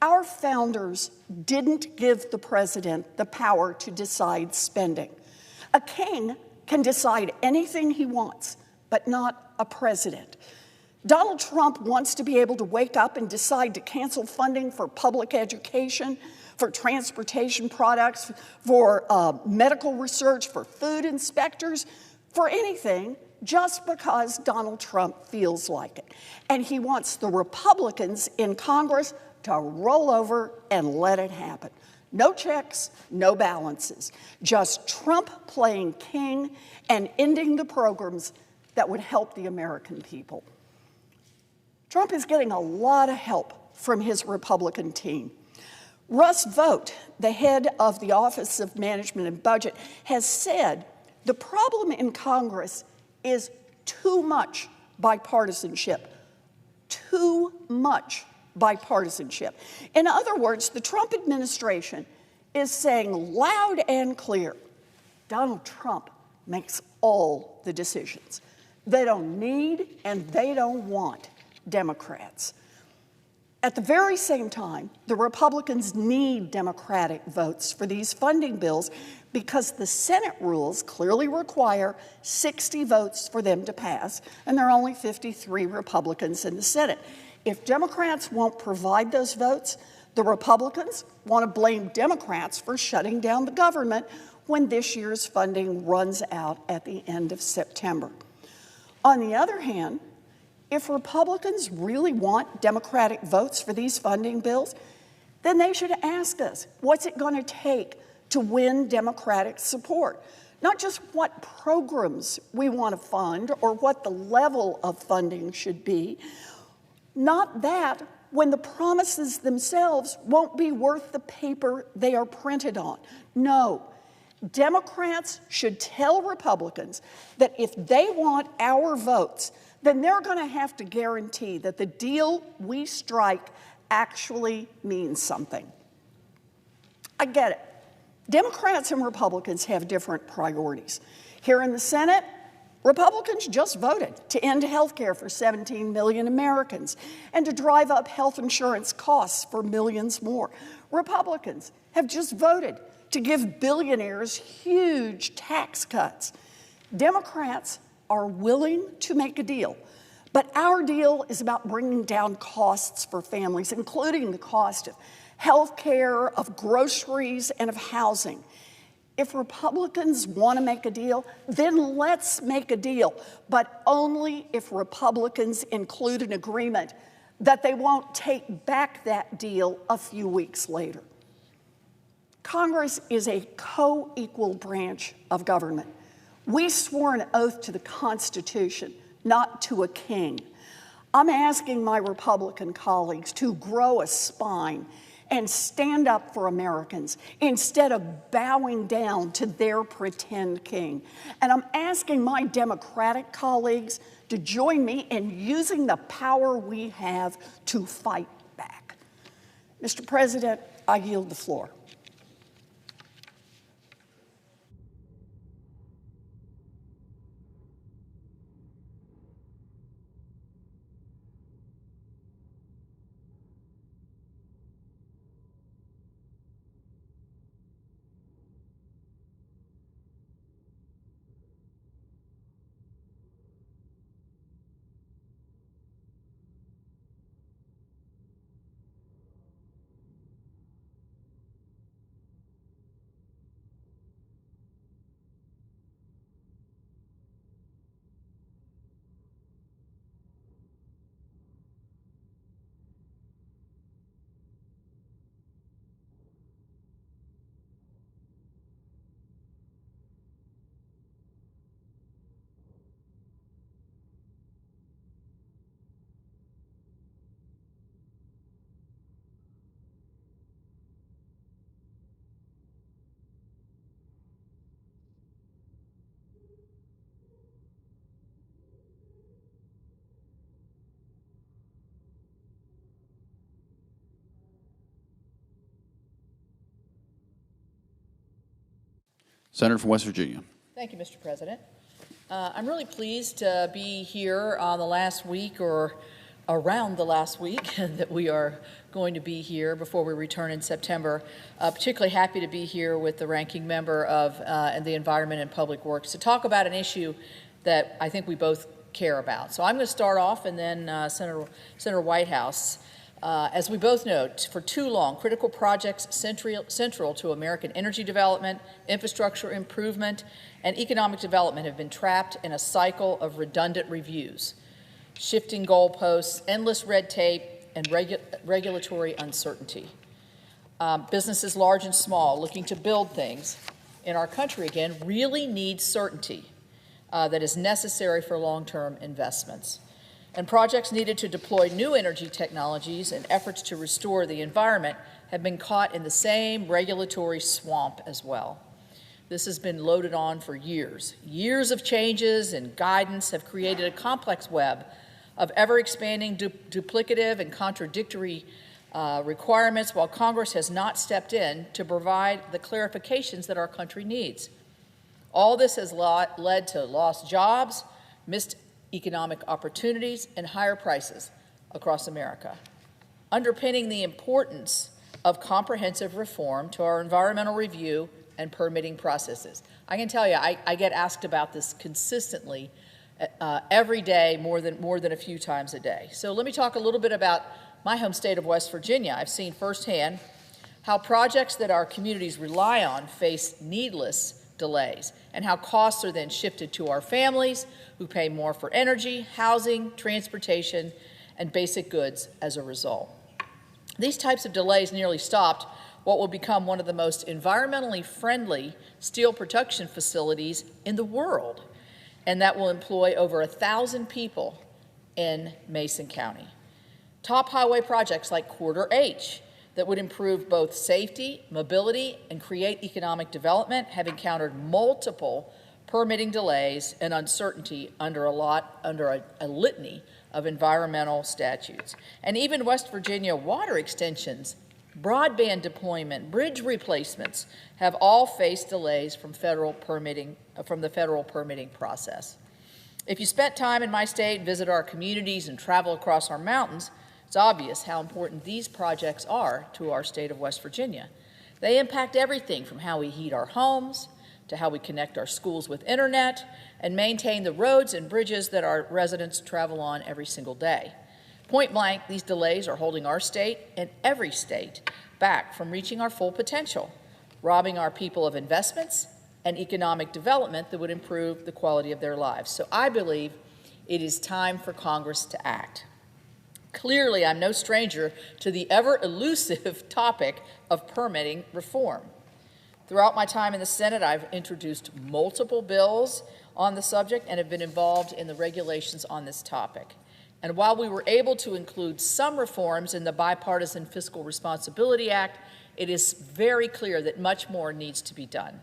our founders didn't give the president the power to decide spending. A king can decide anything he wants, but not a president. Donald Trump wants to be able to wake up and decide to cancel funding for public education, for transportation products, for medical research, for food inspectors, for anything, just because Donald Trump feels like it. And he wants the Republicans in Congress to roll over and let it happen. No checks, no balances. Just Trump playing king and ending the programs that would help the American people. Trump is getting a lot of help from his Republican team. Russ Vought, the head of the Office of Management and Budget, has said the problem in Congress is too much bipartisanship. Too much bipartisanship. In other words, the Trump administration is saying loud and clear, Donald Trump makes all the decisions. They don't need and they don't want Democrats. At the very same time, the Republicans need Democratic votes for these funding bills because the Senate rules clearly require 60 votes for them to pass, and there are only 53 Republicans in the Senate. If Democrats won't provide those votes, the Republicans want to blame Democrats for shutting down the government when this year's funding runs out at the end of September. On the other hand, if Republicans really want Democratic votes for these funding bills, then they should ask us, what's it going to take to win Democratic support? Not just what programs we want to fund or what the level of funding should be. Not that when the promises themselves won't be worth the paper they are printed on. No, Democrats should tell Republicans that if they want our votes, then they're going to have to guarantee that the deal we strike actually means something. I get it. Democrats and Republicans have different priorities. Here in the Senate, Republicans just voted to end health care for 17 million Americans and to drive up health insurance costs for millions more. Republicans have just voted to give billionaires huge tax cuts. Democrats are willing to make a deal, but our deal is about bringing down costs for families, including the cost of health care, of groceries, and of housing. If Republicans want to make a deal, then let's make a deal, but only if Republicans include an agreement that they won't take back that deal a few weeks later. Congress is a co-equal branch of government. We swore an oath to the Constitution, not to a king. I'm asking my Republican colleagues to grow a spine and stand up for Americans instead of bowing down to their pretend king. And I'm asking my Democratic colleagues to join me in using the power we have to fight back. Mr. President, I yield the floor. Senator from West Virginia. Thank you, Mr. President. I'm really pleased to be here on the last week or around the last week that we are going to be here before we return in September. Particularly happy to be here with the ranking member of the Environment and Public Works to talk about an issue that I think we both care about. So I'm going to start off, and then Senator Whitehouse. As we both know, for too long, critical projects central to American energy development, infrastructure improvement, and economic development have been trapped in a cycle of redundant reviews, shifting goalposts, endless red tape, and regulatory uncertainty. Businesses large and small looking to build things in our country again really need certainty that is necessary for long-term investments. And projects needed to deploy new energy technologies and efforts to restore the environment have been caught in the same regulatory swamp as well. This has been loaded on for years. Years of changes and guidance have created a complex web of ever-expanding, duplicative, and contradictory requirements, while Congress has not stepped in to provide the clarifications that our country needs. All this has led to lost jobs, missed economic opportunities, and higher prices across America. Underpinning the importance of comprehensive reform to our environmental review and permitting processes. I can tell you, I get asked about this consistently every day, more than a few times a day. So let me talk a little bit about my home state of West Virginia. I've seen firsthand how projects that our communities rely on face needless delays, and how costs are then shifted to our families who pay more for energy, housing, transportation, and basic goods as a result. These types of delays nearly stopped what will become one of the most environmentally friendly steel production facilities in the world, and that will employ over 1,000 people in Mason County. Top highway projects like Corridor H that would improve both safety, mobility, and create economic development have encountered multiple permitting delays and uncertainty under a litany of environmental statutes. And even West Virginia water extensions, broadband deployment, bridge replacements have all faced delays from the federal permitting process. If you spent time in my state, visit our communities, and travel across our mountains, it's obvious how important these projects are to our state of West Virginia. They impact everything from how we heat our homes to how we connect our schools with internet and maintain the roads and bridges that our residents travel on every single day. Point blank, these delays are holding our state and every state back from reaching our full potential, robbing our people of investments and economic development that would improve the quality of their lives. So I believe it is time for Congress to act. Clearly, I'm no stranger to the ever-elusive topic of permitting reform. Throughout my time in the Senate, I've introduced multiple bills on the subject and have been involved in the regulations on this topic. And while we were able to include some reforms in the Bipartisan Fiscal Responsibility Act, it is very clear that much more needs to be done.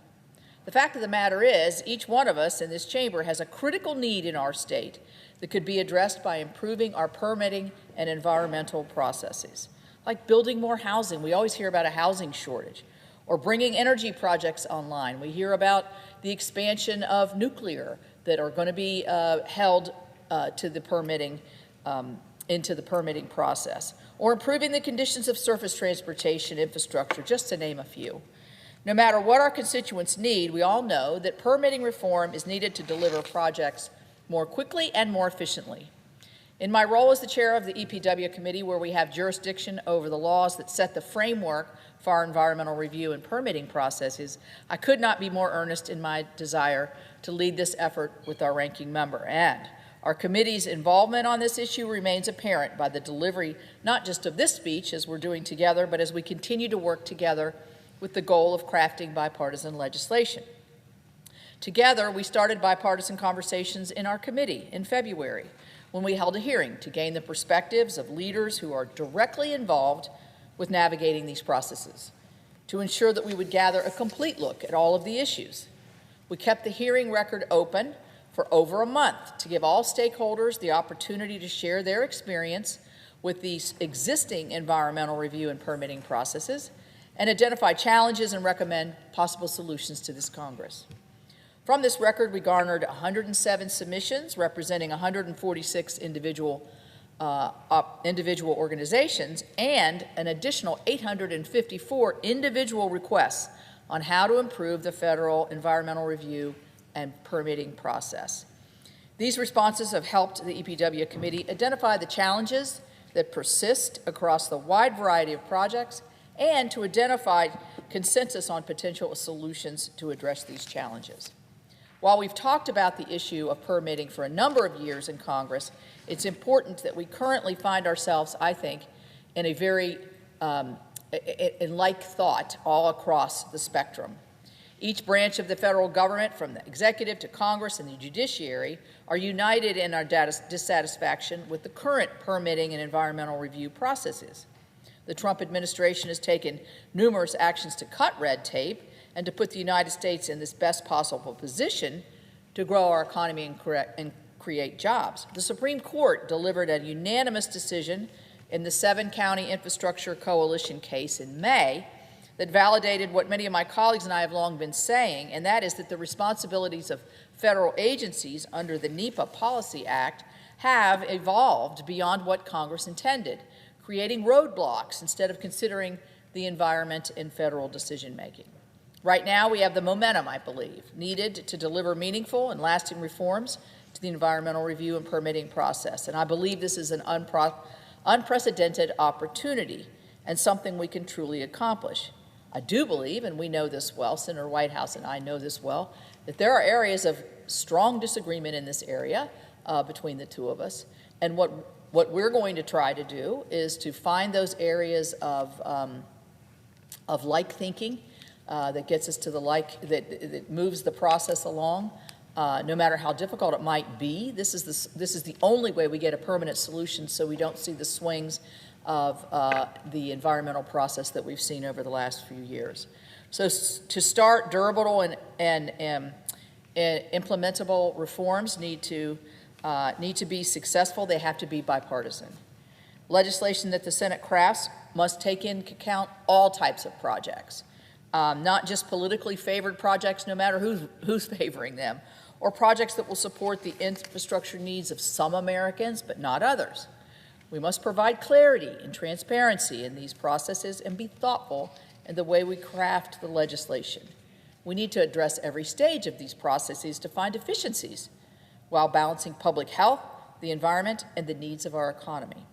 The fact of the matter is, each one of us in this chamber has a critical need in our state that could be addressed by improving our permitting and environmental processes, like building more housing. We always hear about a housing shortage, or bringing energy projects online. We hear about the expansion of nuclear that are going to be held to the permitting, into the permitting process, or improving the conditions of surface transportation infrastructure, just to name a few. No matter what our constituents need, we all know that permitting reform is needed to deliver projects more quickly and more efficiently. In my role as the chair of the EPW committee, where we have jurisdiction over the laws that set the framework for our environmental review and permitting processes, I could not be more earnest in my desire to lead this effort with our ranking member. And our committee's involvement on this issue remains apparent by the delivery not just of this speech, as we're doing together, but as we continue to work together with the goal of crafting bipartisan legislation. Together, we started bipartisan conversations in our committee in February when we held a hearing to gain the perspectives of leaders who are directly involved with navigating these processes, to ensure that we would gather a complete look at all of the issues. We kept the hearing record open for over a month to give all stakeholders the opportunity to share their experience with these existing environmental review and permitting processes, and identify challenges and recommend possible solutions to this Congress. From this record, we garnered 107 submissions representing 146 individual organizations and an additional 854 individual requests on how to improve the federal environmental review and permitting process. These responses have helped the EPW committee identify the challenges that persist across the wide variety of projects and to identify consensus on potential solutions to address these challenges. While we've talked about the issue of permitting for a number of years in Congress, it's important that we currently find ourselves, I think, in a very in like thought all across the spectrum. Each branch of the federal government, from the executive to Congress and the judiciary, are united in our dissatisfaction with the current permitting and environmental review processes. The Trump administration has taken numerous actions to cut red tape and to put the United States in this best possible position to grow our economy and create jobs. The Supreme Court delivered a unanimous decision in the 7-county infrastructure coalition case in May that validated what many of my colleagues and I have long been saying, and that is that the responsibilities of federal agencies under the NEPA Policy Act have evolved beyond what Congress intended, creating roadblocks instead of considering the environment in federal decision-making. Right now, we have the momentum, I believe, needed to deliver meaningful and lasting reforms to the environmental review and permitting process, and I believe this is an unprecedented opportunity and something we can truly accomplish. I do believe, and we know this well, Senator Whitehouse and I know this well, that there are areas of strong disagreement in this area between the two of us. And what we're going to try to do is to find those areas of like thinking that gets us to the like, that moves the process along, no matter how difficult it might be. This is the only way we get a permanent solution so we don't see the swings of the environmental process that we've seen over the last few years. So to start, durable and implementable reforms need to be successful. They have to be bipartisan. Legislation that the Senate crafts must take into account all types of projects, not just politically favored projects, no matter who's favoring them, or projects that will support the infrastructure needs of some Americans, but not others. We must provide clarity and transparency in these processes and be thoughtful in the way we craft the legislation. We need to address every stage of these processes to find efficiencies while balancing public health, the environment, and the needs of our economy.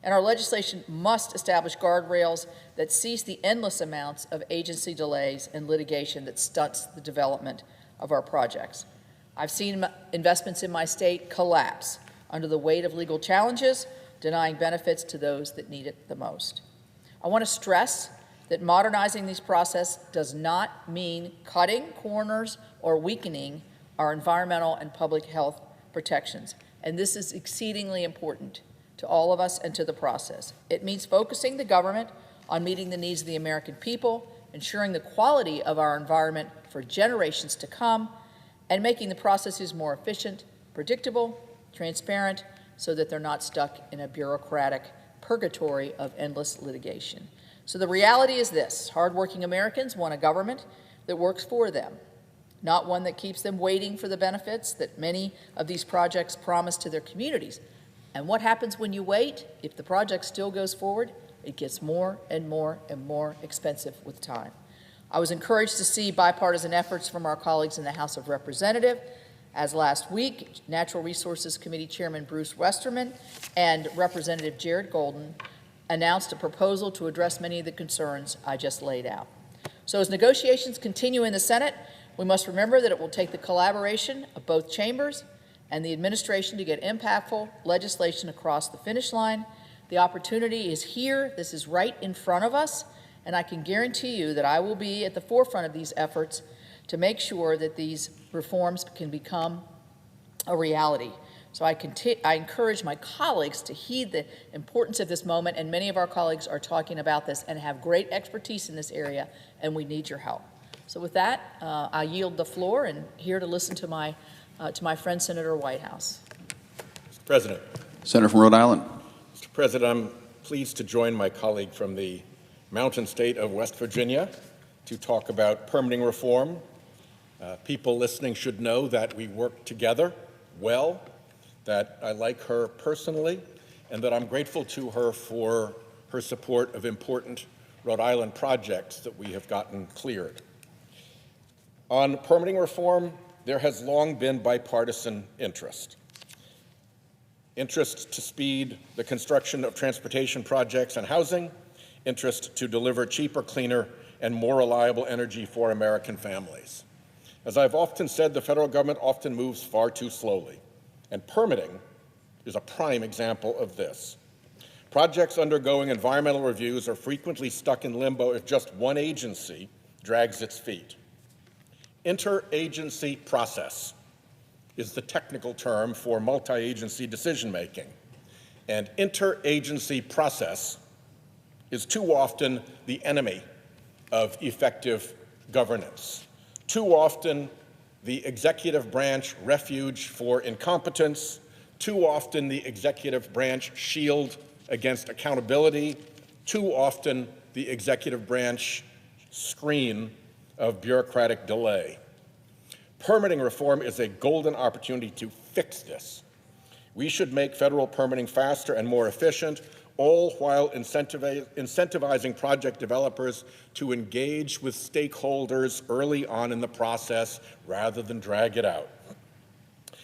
And our legislation must establish guardrails that cease the endless amounts of agency delays and litigation that stunts the development of our projects. I've seen investments in my state collapse under the weight of legal challenges, denying benefits to those that need it the most. I want to stress that modernizing these processes does not mean cutting corners or weakening our environmental and public health protections. And this is exceedingly important to all of us and to the process. It means focusing the government on meeting the needs of the American people, ensuring the quality of our environment for generations to come, and making the processes more efficient, predictable, transparent, so that they're not stuck in a bureaucratic purgatory of endless litigation. So the reality is this: hardworking Americans want a government that works for them, not one that keeps them waiting for the benefits that many of these projects promise to their communities. And what happens when you wait? If the project still goes forward, it gets more and more and more expensive with time. I was encouraged to see bipartisan efforts from our colleagues in the House of Representatives, as last week, Natural Resources Committee Chairman Bruce Westerman and Representative Jared Golden announced a proposal to address many of the concerns I just laid out. So as negotiations continue in the Senate, we must remember that it will take the collaboration of both chambers and the administration to get impactful legislation across the finish line. The opportunity is here. This is right in front of us, and I can guarantee you that I will be at the forefront of these efforts to make sure that these reforms can become a reality. So I encourage my colleagues to heed the importance of this moment, and many of our colleagues are talking about this and have great expertise in this area, and we need your help. So with that, I yield the floor and here to listen to my friend, Senator Whitehouse. Mr. President. Senator from Rhode Island. Mr. President, I'm pleased to join my colleague from the mountain state of West Virginia to talk about permitting reform. People listening should know that we work together well, that I like her personally, and that I'm grateful to her for her support of important Rhode Island projects that we have gotten cleared. On permitting reform, there has long been bipartisan interest. Interest to speed the construction of transportation projects and housing, interest to deliver cheaper, cleaner, and more reliable energy for American families. As I've often said, the federal government often moves far too slowly, and permitting is a prime example of this. Projects undergoing environmental reviews are frequently stuck in limbo if just one agency drags its feet. Interagency process is the technical term for multi-agency decision-making, and interagency process is too often the enemy of effective governance. Too often, the executive branch refuge for incompetence. Too often, the executive branch shield against accountability. Too often, the executive branch screen of bureaucratic delay. Permitting reform is a golden opportunity to fix this. We should make federal permitting faster and more efficient, all while incentivizing project developers to engage with stakeholders early on in the process rather than drag it out.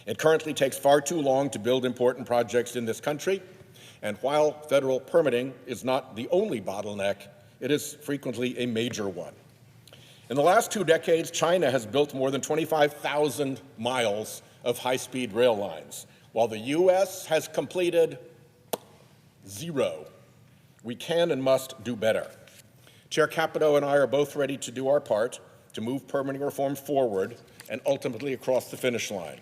It currently takes far too long to build important projects in this country, and while federal permitting is not the only bottleneck, it is frequently a major one. In the last 2 decades, China has built more than 25,000 miles of high-speed rail lines, while the U.S. has completed 0. We can and must do better. Chair Capito and I are both ready to do our part to move permitting reform forward and ultimately across the finish line.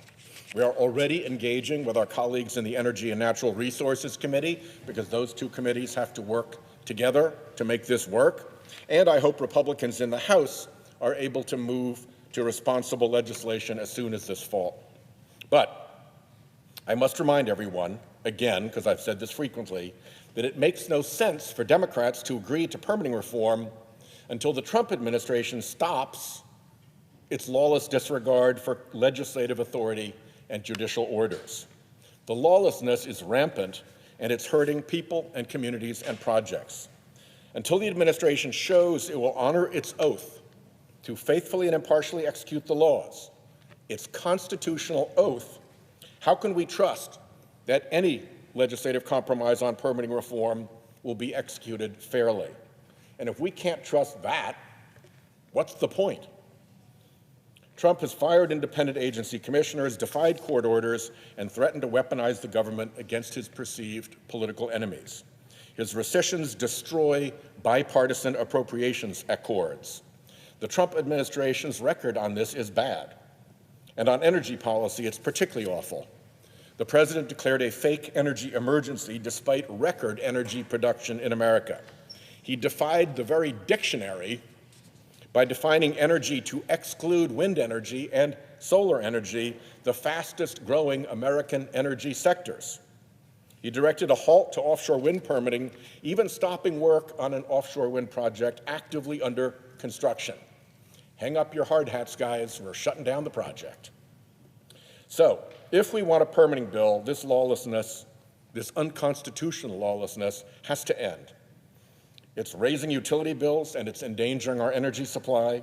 We are already engaging with our colleagues in the Energy and Natural Resources Committee because those two committees have to work together to make this work. And I hope Republicans in the House are able to move to responsible legislation as soon as this fall. But I must remind everyone, again, because I've said this frequently, that it makes no sense for Democrats to agree to permitting reform until the Trump administration stops its lawless disregard for legislative authority and judicial orders. The lawlessness is rampant, and it's hurting people and communities and projects. Until the administration shows it will honor its oath to faithfully and impartially execute the laws, its constitutional oath, how can we trust that any legislative compromise on permitting reform will be executed fairly? And if we can't trust that, what's the point? Trump has fired independent agency commissioners, defied court orders, and threatened to weaponize the government against his perceived political enemies. His rescissions destroy bipartisan appropriations accords. The Trump administration's record on this is bad. And on energy policy, it's particularly awful. The president declared a fake energy emergency despite record energy production in America. He defied the very dictionary by defining energy to exclude wind energy and solar energy, the fastest growing American energy sectors. He directed a halt to offshore wind permitting, even stopping work on an offshore wind project actively under construction. Hang up your hard hats, guys. We're shutting down the project. So, if we want a permitting bill, this lawlessness, this unconstitutional lawlessness, has to end. It's raising utility bills and it's endangering our energy supply.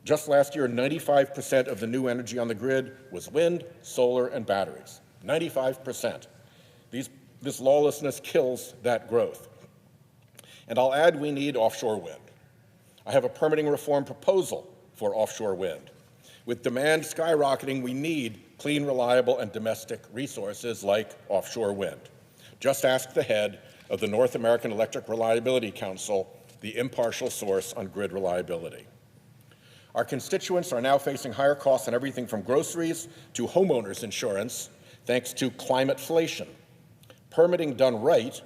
Just last year, 95% of the new energy on the grid was wind, solar, and batteries. 95%. This lawlessness kills that growth. And I'll add, we need offshore wind. I have a permitting reform proposal for offshore wind. With demand skyrocketing, we need clean, reliable, and domestic resources like offshore wind. Just ask the head of the North American Electric Reliability Council, the impartial source on grid reliability. Our constituents are now facing higher costs on everything from groceries to homeowners insurance, thanks to climateflation. Permitting done right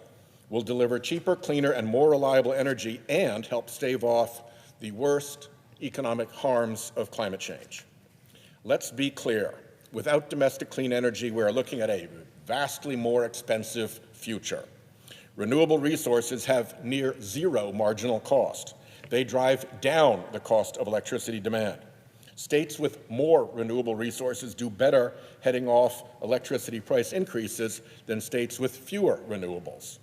will deliver cheaper, cleaner, and more reliable energy and help stave off the worst economic harms of climate change. Let's be clear. Without domestic clean energy, we are looking at a vastly more expensive future. Renewable resources have near zero marginal cost. They drive down the cost of electricity demand. States with more renewable resources do better heading off electricity price increases than states with fewer renewables.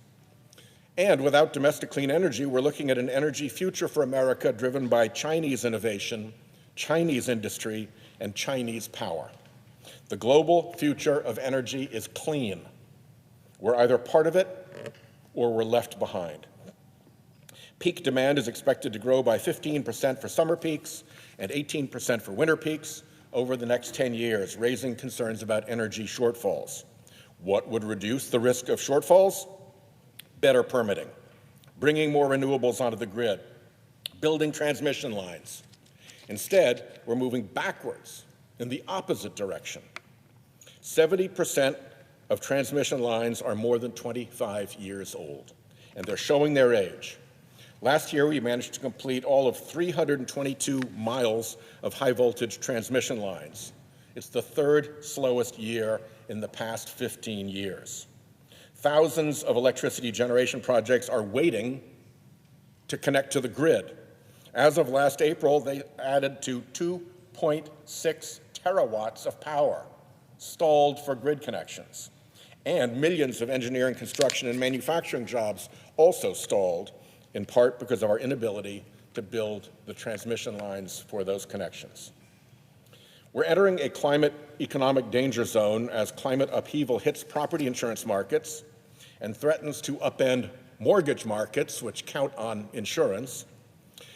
And without domestic clean energy, we're looking at an energy future for America driven by Chinese innovation, Chinese industry, and Chinese power. The global future of energy is clean. We're either part of it or we're left behind. Peak demand is expected to grow by 15% for summer peaks and 18% for winter peaks over the next 10 years, raising concerns about energy shortfalls. What would reduce the risk of shortfalls? Better permitting, bringing more renewables onto the grid, building transmission lines. Instead, we're moving backwards in the opposite direction. 70% of transmission lines are more than 25 years old, and they're showing their age. Last year, we managed to complete all of 322 miles of high-voltage transmission lines. It's the third slowest year in the past 15 years. Thousands of electricity generation projects are waiting to connect to the grid. As of last April, they added to 2.6 terawatts of power stalled for grid connections. And millions of engineering, construction, and manufacturing jobs also stalled, in part because of our inability to build the transmission lines for those connections. We're entering a climate economic danger zone as climate upheaval hits property insurance markets and threatens to upend mortgage markets, which count on insurance,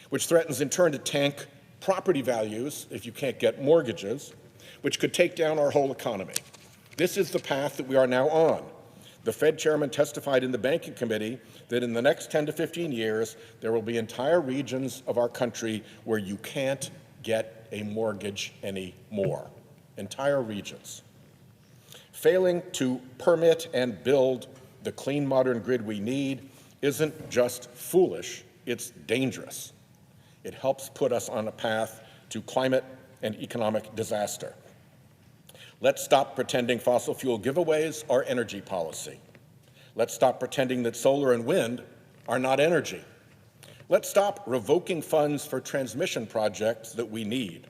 which threatens in turn to tank property values if you can't get mortgages, which could take down our whole economy. This is the path that we are now on. The Fed chairman testified in the Banking Committee that in the next 10 to 15 years, there will be entire regions of our country where you can't get a mortgage anymore. Entire regions. Failing to permit and build the clean, modern grid we need isn't just foolish, it's dangerous. It helps put us on a path to climate and economic disaster. Let's stop pretending fossil fuel giveaways are energy policy. Let's stop pretending that solar and wind are not energy. Let's stop revoking funds for transmission projects that we need.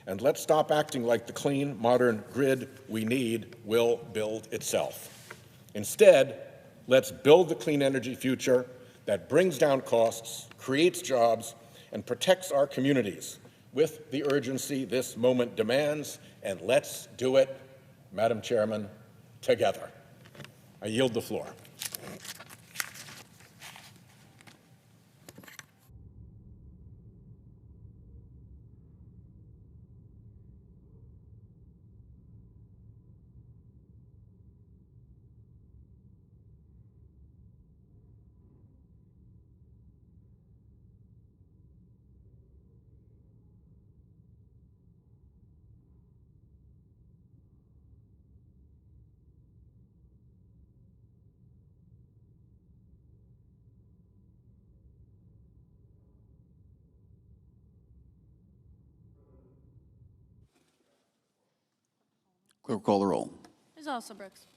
And let's stop acting like the clean, modern grid we need will build itself. Instead, let's build the clean energy future that brings down costs, creates jobs, and protects our communities with the urgency this moment demands, and let's do it, Madam Chairman, together. I yield the floor. Clerk, call the roll. Ms. Alsobrooks.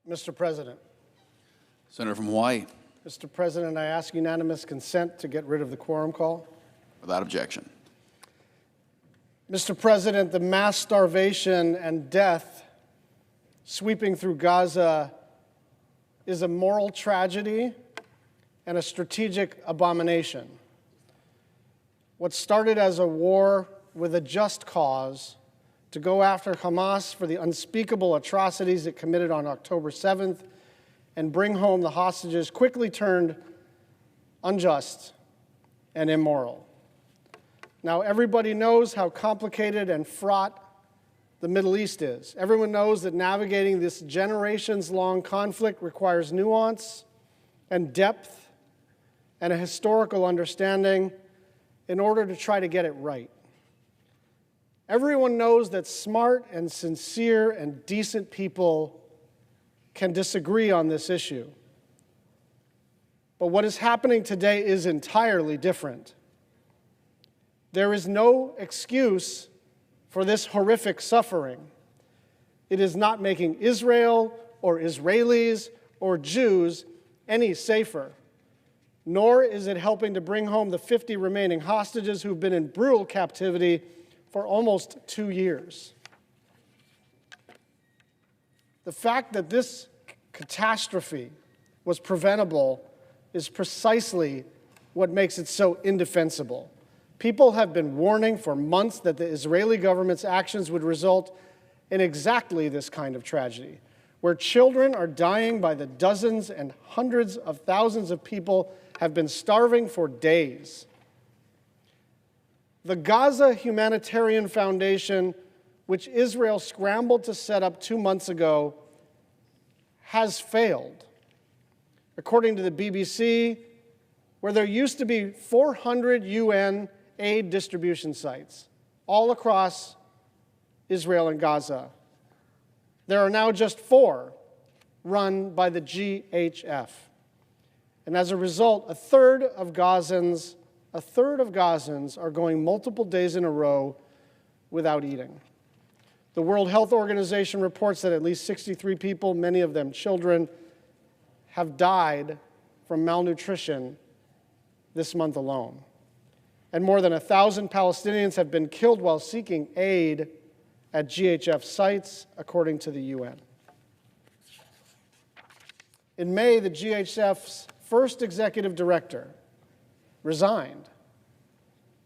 Mr. President. Senator from Hawaii, Mr. President, I ask unanimous consent to get rid of the quorum call. without objection. Mr. President, the mass starvation and death sweeping through Gaza is a moral tragedy and a strategic abomination. What started as a war with a just cause to go after Hamas for the unspeakable atrocities it committed on October 7th and bring home the hostages quickly turned unjust and immoral. Now, everybody knows how complicated and fraught the Middle East is. Everyone knows that navigating this generations-long conflict requires nuance and depth and a historical understanding in order to try to get it right. Everyone knows that smart and sincere and decent people can disagree on this issue. But what is happening today is entirely different. There is no excuse for this horrific suffering. It is not making Israel or Israelis or Jews any safer, nor is it helping to bring home the 50 remaining hostages who've been in brutal captivity for almost 2 years. The fact that this catastrophe was preventable is precisely what makes it so indefensible. People have been warning for months that the Israeli government's actions would result in exactly this kind of tragedy, where children are dying by the dozens and hundreds of thousands of people have been starving for days. The Gaza Humanitarian Foundation, which Israel scrambled to set up 2 months ago, has failed. According to the BBC, where there used to be 400 UN aid distribution sites all across Israel and Gaza, there are now just 4 run by the GHF. And as a result, a third of Gazans are going multiple days in a row without eating. The World Health Organization reports that at least 63 people, many of them children, have died from malnutrition this month alone. And more than 1,000 Palestinians have been killed while seeking aid at GHF sites, according to the UN. In May, the GHF's first executive director resigned,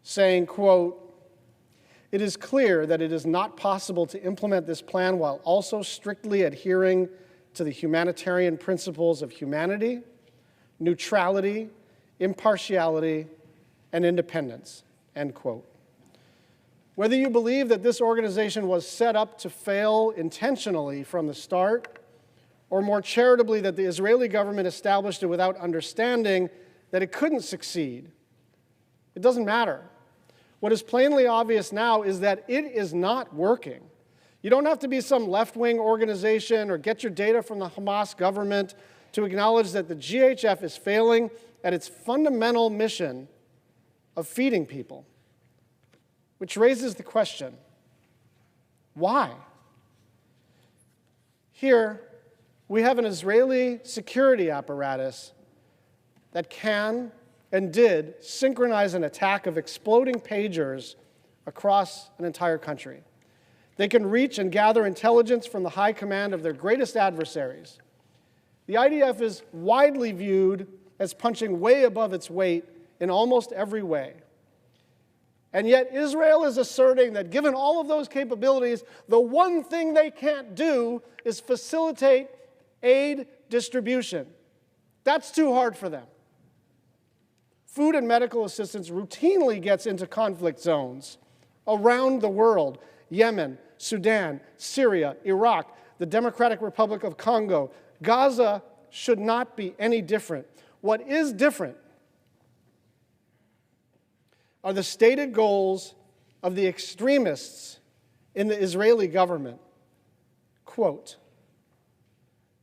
saying, quote, "It is clear that it is not possible to implement this plan while also strictly adhering to the humanitarian principles of humanity, neutrality, impartiality, and independence," end quote. Whether you believe that this organization was set up to fail intentionally from the start, or more charitably that the Israeli government established it without understanding that it couldn't succeed, it doesn't matter. What is plainly obvious now is that it is not working. You don't have to be some left-wing organization or get your data from the Hamas government to acknowledge that the GHF is failing at its fundamental mission of feeding people. Which raises the question, why? Here, we have an Israeli security apparatus that can and did synchronize an attack of exploding pagers across an entire country. They can reach and gather intelligence from the high command of their greatest adversaries. The IDF is widely viewed as punching way above its weight in almost every way. And yet Israel is asserting that given all of those capabilities, the one thing they can't do is facilitate aid distribution. That's too hard for them. Food and medical assistance routinely gets into conflict zones around the world: Yemen, Sudan, Syria, Iraq, the Democratic Republic of Congo. Gaza should not be any different. What is different are the stated goals of the extremists in the Israeli government. Quote,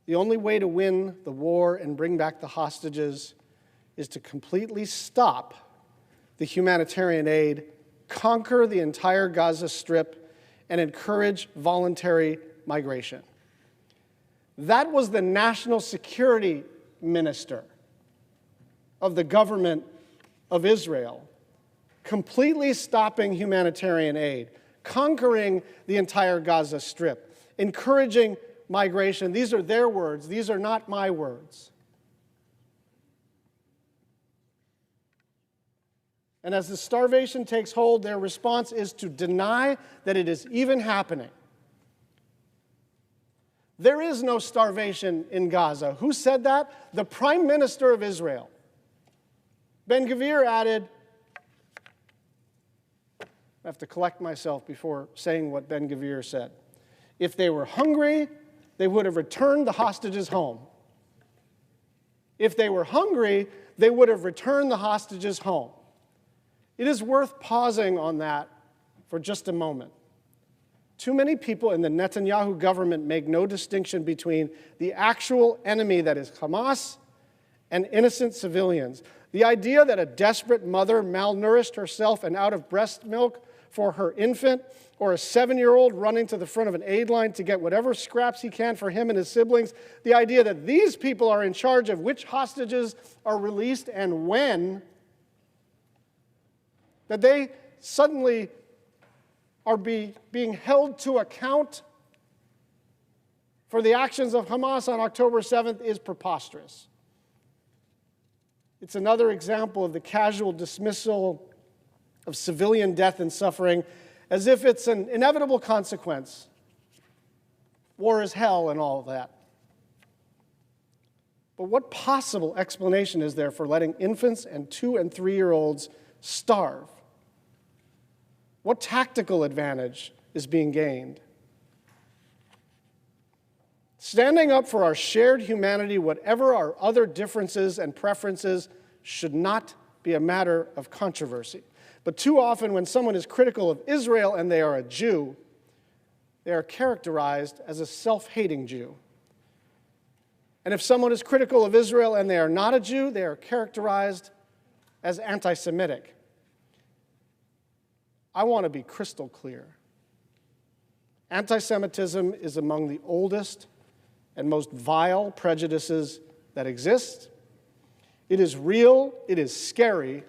"The only way to win the war and bring back the hostages is to completely stop the humanitarian aid, conquer the entire Gaza Strip, and encourage voluntary migration." That was the national security minister of the government of Israel, completely stopping humanitarian aid, conquering the entire Gaza Strip, encouraging migration. These are their words. These are not my words. And as the starvation takes hold, their response is to deny that it is even happening. There is no starvation in Gaza. Who said that? The Prime Minister of Israel. Ben-Gvir added, I have to collect myself before saying what Ben-Gvir said. If they were hungry, they would have returned the hostages home. If they were hungry, they would have returned the hostages home. It is worth pausing on that for just a moment. Too many people in the Netanyahu government make no distinction between the actual enemy that is Hamas and innocent civilians. The idea that a desperate mother malnourished herself and out of breast milk for her infant, or a 7-year-old running to the front of an aid line to get whatever scraps he can for him and his siblings, the idea that these people are in charge of which hostages are released and when, that they suddenly are being held to account for the actions of Hamas on October 7th is preposterous. It's another example of the casual dismissal of civilian death and suffering as if it's an inevitable consequence. War is hell and all of that. But what possible explanation is there for letting infants and 2- and 3-year-olds starve? What tactical advantage is being gained? Standing up for our shared humanity, whatever our other differences and preferences, should not be a matter of controversy. But too often when someone is critical of Israel and they are a Jew, they are characterized as a self-hating Jew. And if someone is critical of Israel and they are not a Jew, they are characterized as anti-Semitic. I want to be crystal clear. Anti-Semitism is among the oldest and most vile prejudices that exist. It is real, it is scary,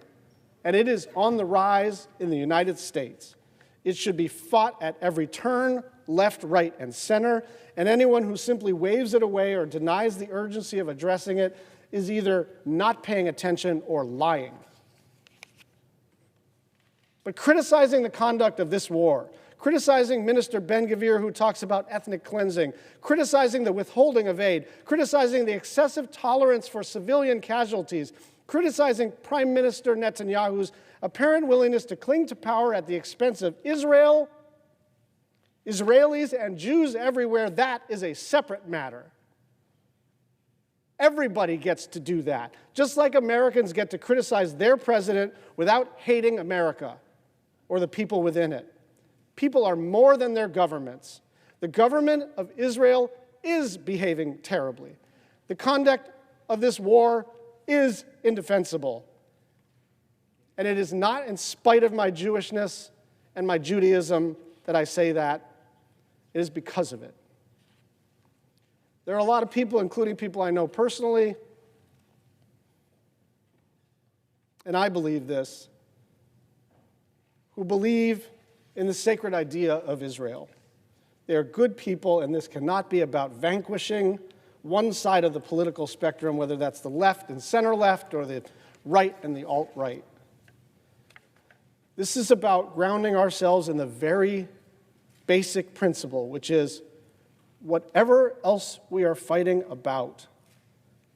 and it is on the rise in the United States. It should be fought at every turn, left, right, and center, and anyone who simply waves it away or denies the urgency of addressing it is either not paying attention or lying. But criticizing the conduct of this war, criticizing Minister Ben-Gvir who talks about ethnic cleansing, criticizing the withholding of aid, criticizing the excessive tolerance for civilian casualties, criticizing Prime Minister Netanyahu's apparent willingness to cling to power at the expense of Israel, Israelis, and Jews everywhere, that is a separate matter. Everybody gets to do that, just like Americans get to criticize their president without hating America or the people within it. People are more than their governments. The government of Israel is behaving terribly. The conduct of this war is indefensible. And it is not in spite of my Jewishness and my Judaism that I say that. It is because of it. There are a lot of people, including people I know personally, and I believe this, who believe in the sacred idea of Israel. They are good people, and this cannot be about vanquishing one side of the political spectrum, whether that's the left and center left or the right and the alt-right. This is about grounding ourselves in the very basic principle, which is whatever else we are fighting about,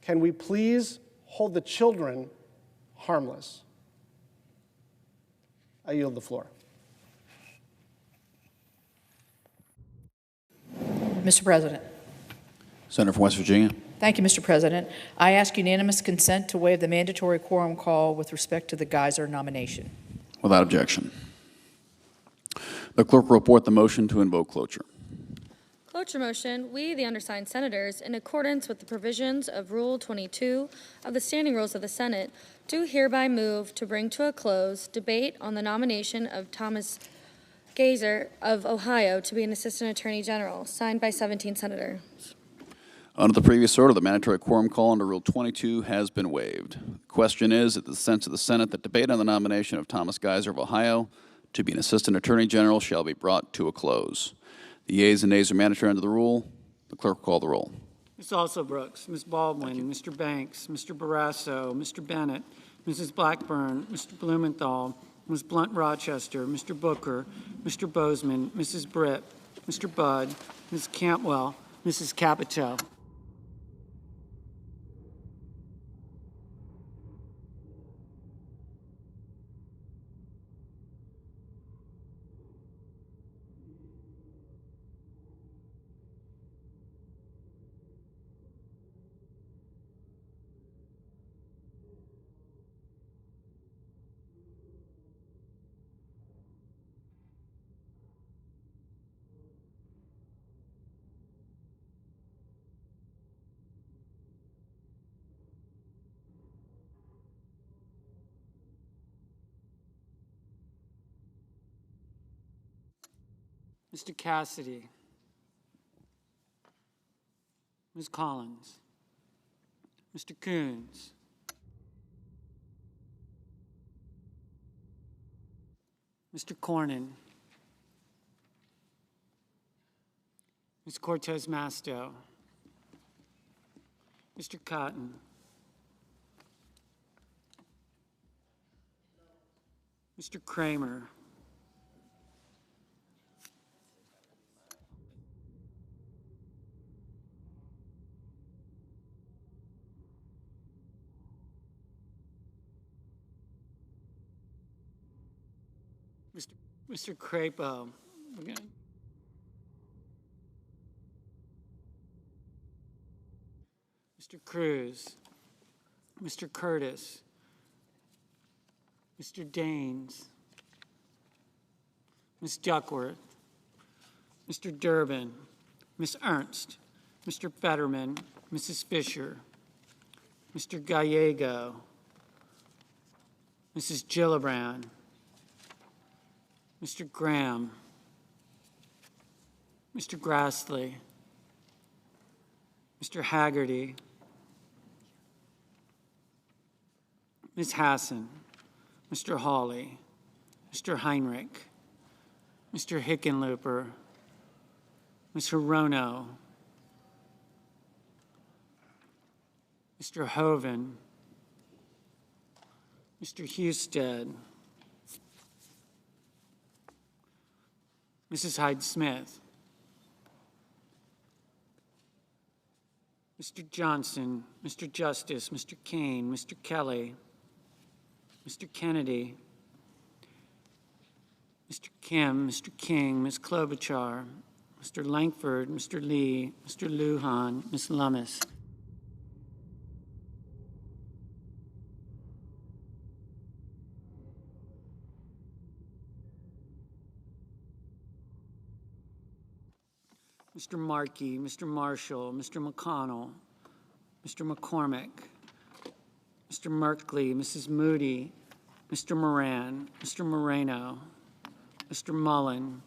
can we please hold the children harmless? I yield the floor. Mr. President. Senator from West Virginia. Thank you, Mr. President. I ask unanimous consent to waive the mandatory quorum call with respect to the Geyser nomination. Without objection. The clerk will report the motion to invoke cloture. Cloture motion, we, the undersigned senators, in accordance with the provisions of Rule 22 of the Standing Rules of the Senate, do hereby move to bring to a close debate on the nomination of Thomas Geyser of Ohio to be an Assistant Attorney General, signed by 17 senators. Under the previous order, the mandatory quorum call under Rule 22 has been waived. The question is that the sense of the Senate that debate on the nomination of Thomas Geiser of Ohio to be an Assistant Attorney General shall be brought to a close. The yeas and nays are mandatory under the rule. The clerk will call the roll. Ms. Alsobrooks, Ms. Baldwin, Mr. Banks, Mr. Barrasso, Mr. Bennett, Mrs. Blackburn, Mr. Blumenthal, Ms. Blunt Rochester, Mr. Booker, Mr. Bozeman, Mrs. Britt, Mr. Budd, Ms. Cantwell, Mrs. Capito. Mr. Cassidy, Ms. Collins, Mr. Coons, Mr. Cornyn, Ms. Cortez Masto, Mr. Cotton, Mr. Kramer, Mr. Crapo, Mr. Cruz, Mr. Curtis, Mr. Daines, Ms. Duckworth, Mr. Durbin, Ms. Ernst, Mr. Fetterman, Mrs. Fisher, Mr. Gallego, Mrs. Gillibrand, Mr. Graham, Mr. Grassley, Mr. Haggerty, Ms. Hassan, Mr. Hawley, Mr. Heinrich, Mr. Hickenlooper, Ms. Hirono, Mr. Hoven, Mr. Husted, Mrs. Hyde-Smith, Mr. Johnson, Mr. Justice, Mr. Kane, Mr. Kelly, Mr. Kennedy, Mr. Kim, Mr. King, Ms. Klobuchar, Mr. Langford, Mr. Lee, Mr. Lujan, Ms. Lummis. Mr. Markey, Mr. Marshall, Mr. McConnell, Mr. McCormick, Mr. Merkley, Mrs. Moody, Mr. Moran, Mr. Moreno, Mr. Mullen,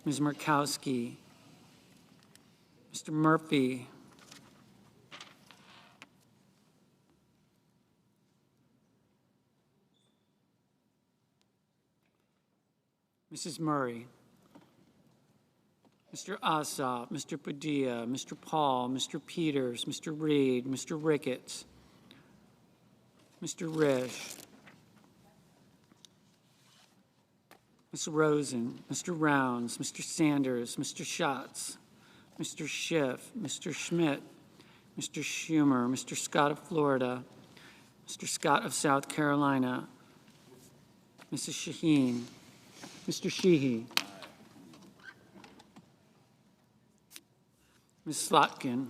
Ms. Murkowski, Mr. Murphy, Mrs. Murray, Mr. Ossoff, Mr. Padilla, Mr. Paul, Mr. Peters, Mr. Reed, Mr. Ricketts, Mr. Risch, Ms. Rosen, Mr. Rounds, Mr. Sanders, Mr. Schatz, Mr. Schiff, Mr. Schmidt, Mr. Schumer, Mr. Scott of Florida, Mr. Scott of South Carolina, Mrs. Shaheen, Mr. Sheehy, Ms. Slotkin,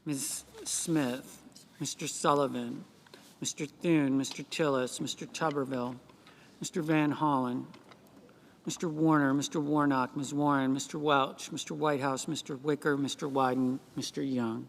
Ms. Smith, Mr. Sullivan, Mr. Thune, Mr. Tillis, Mr. Tuberville, Mr. Van Hollen, Mr. Warner, Mr. Warnock, Ms. Warren, Mr. Welch, Mr. Whitehouse, Mr. Wicker, Mr. Wyden, Mr. Young.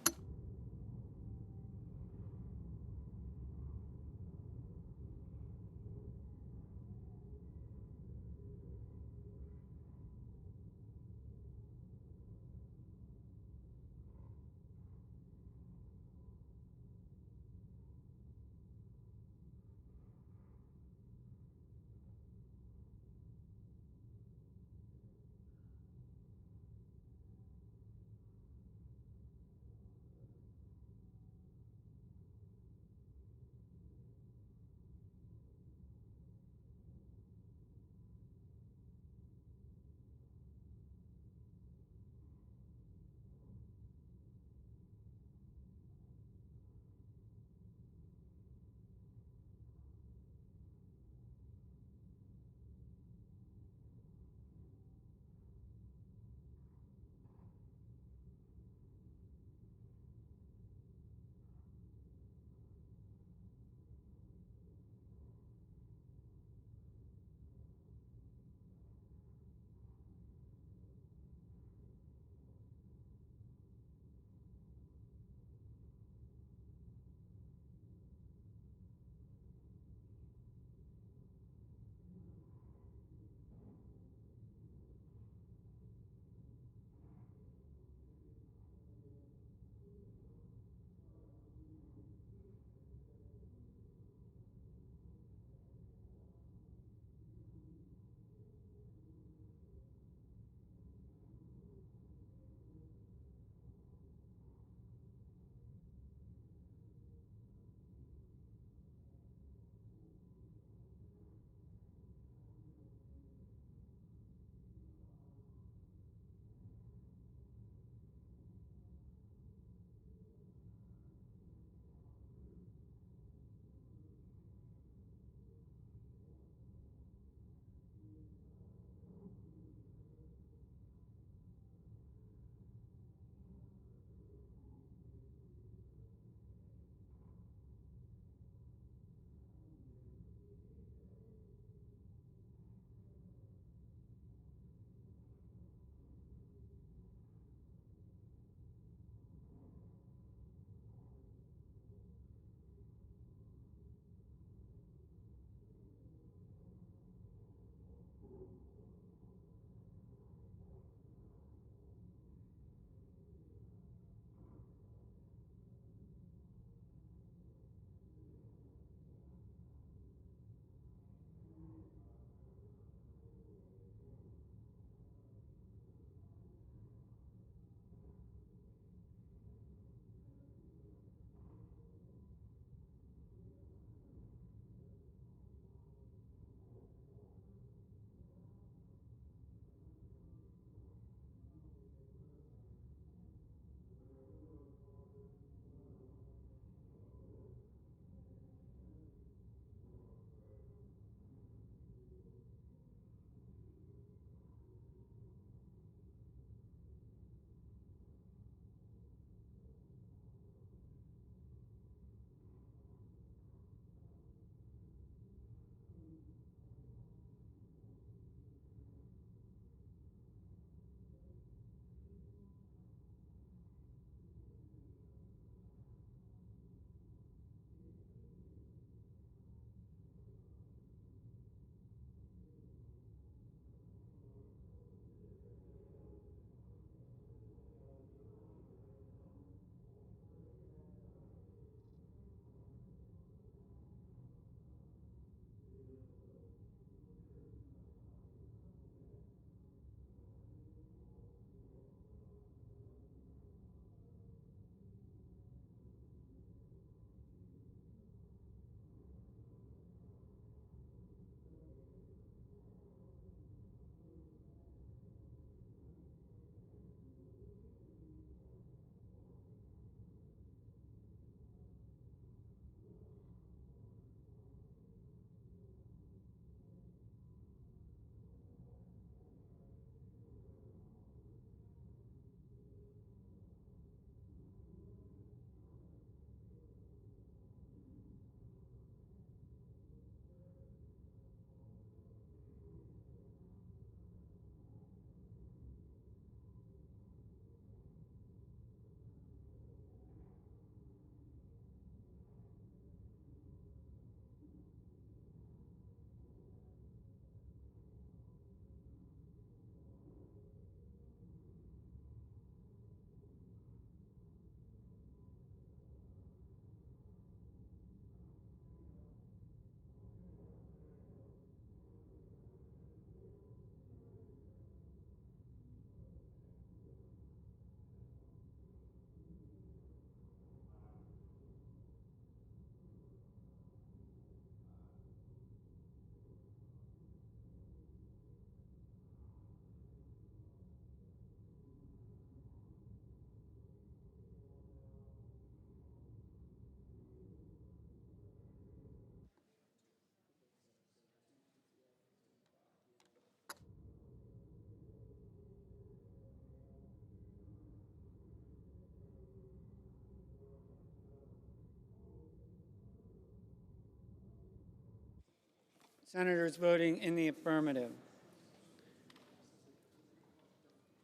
Senators voting in the affirmative: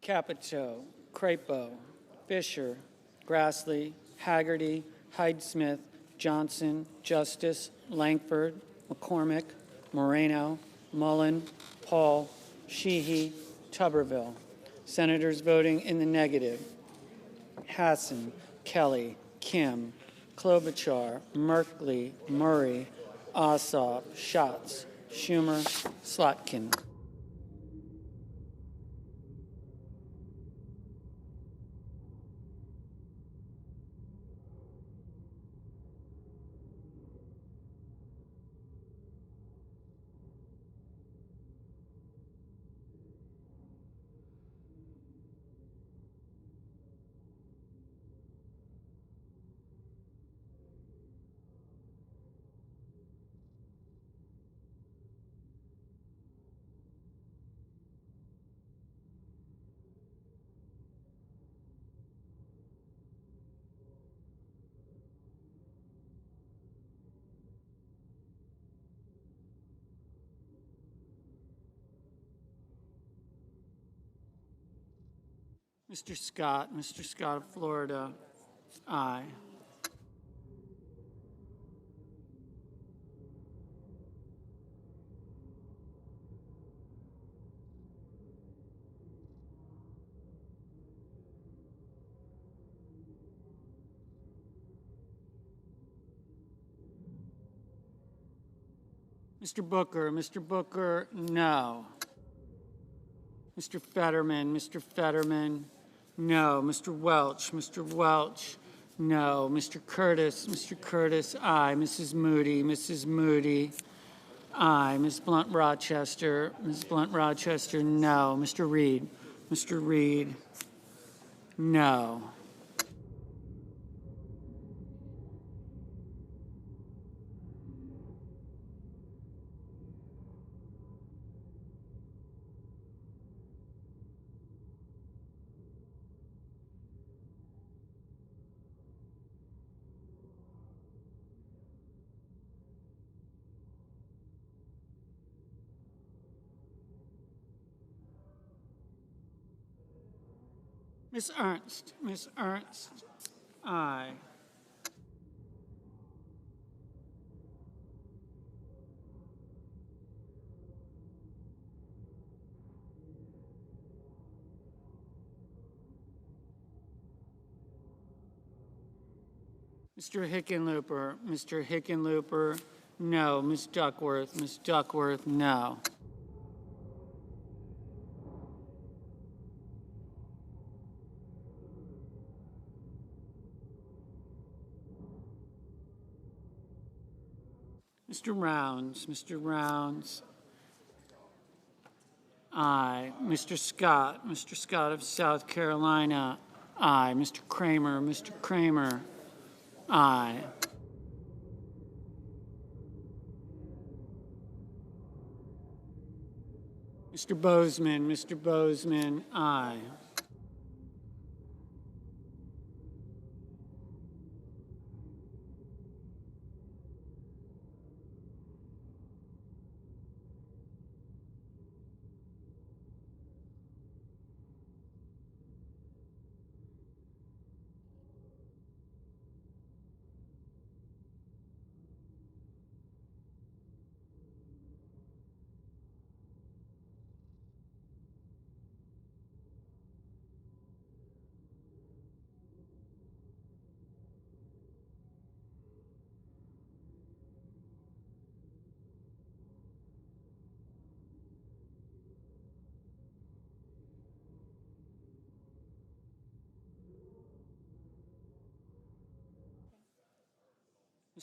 Capito, Crapo, Fisher, Grassley, Haggerty, Hyde-Smith, Johnson, Justice, Langford, McCormick, Moreno, Mullen, Paul, Sheehy, Tuberville. Senators voting in the negative: Hassan, Kelly, Kim, Klobuchar, Merkley, Murray, Ossoff, Schatz, Schumer, Slotkin. Mr. Scott of Florida, aye. Mr. Booker, no. Mr. Fetterman, no. Mr. Welch, no. Mr. Curtis, aye. Mrs. Moody, aye. Ms. Blunt Rochester, no. Mr. Reed, no. Miss Ernst, aye. Mr. Hickenlooper, no. Ms. Duckworth, no. Mr. Rounds, aye. Mr. Scott of South Carolina, aye. Mr. Kramer, aye. Mr. Bozeman, aye.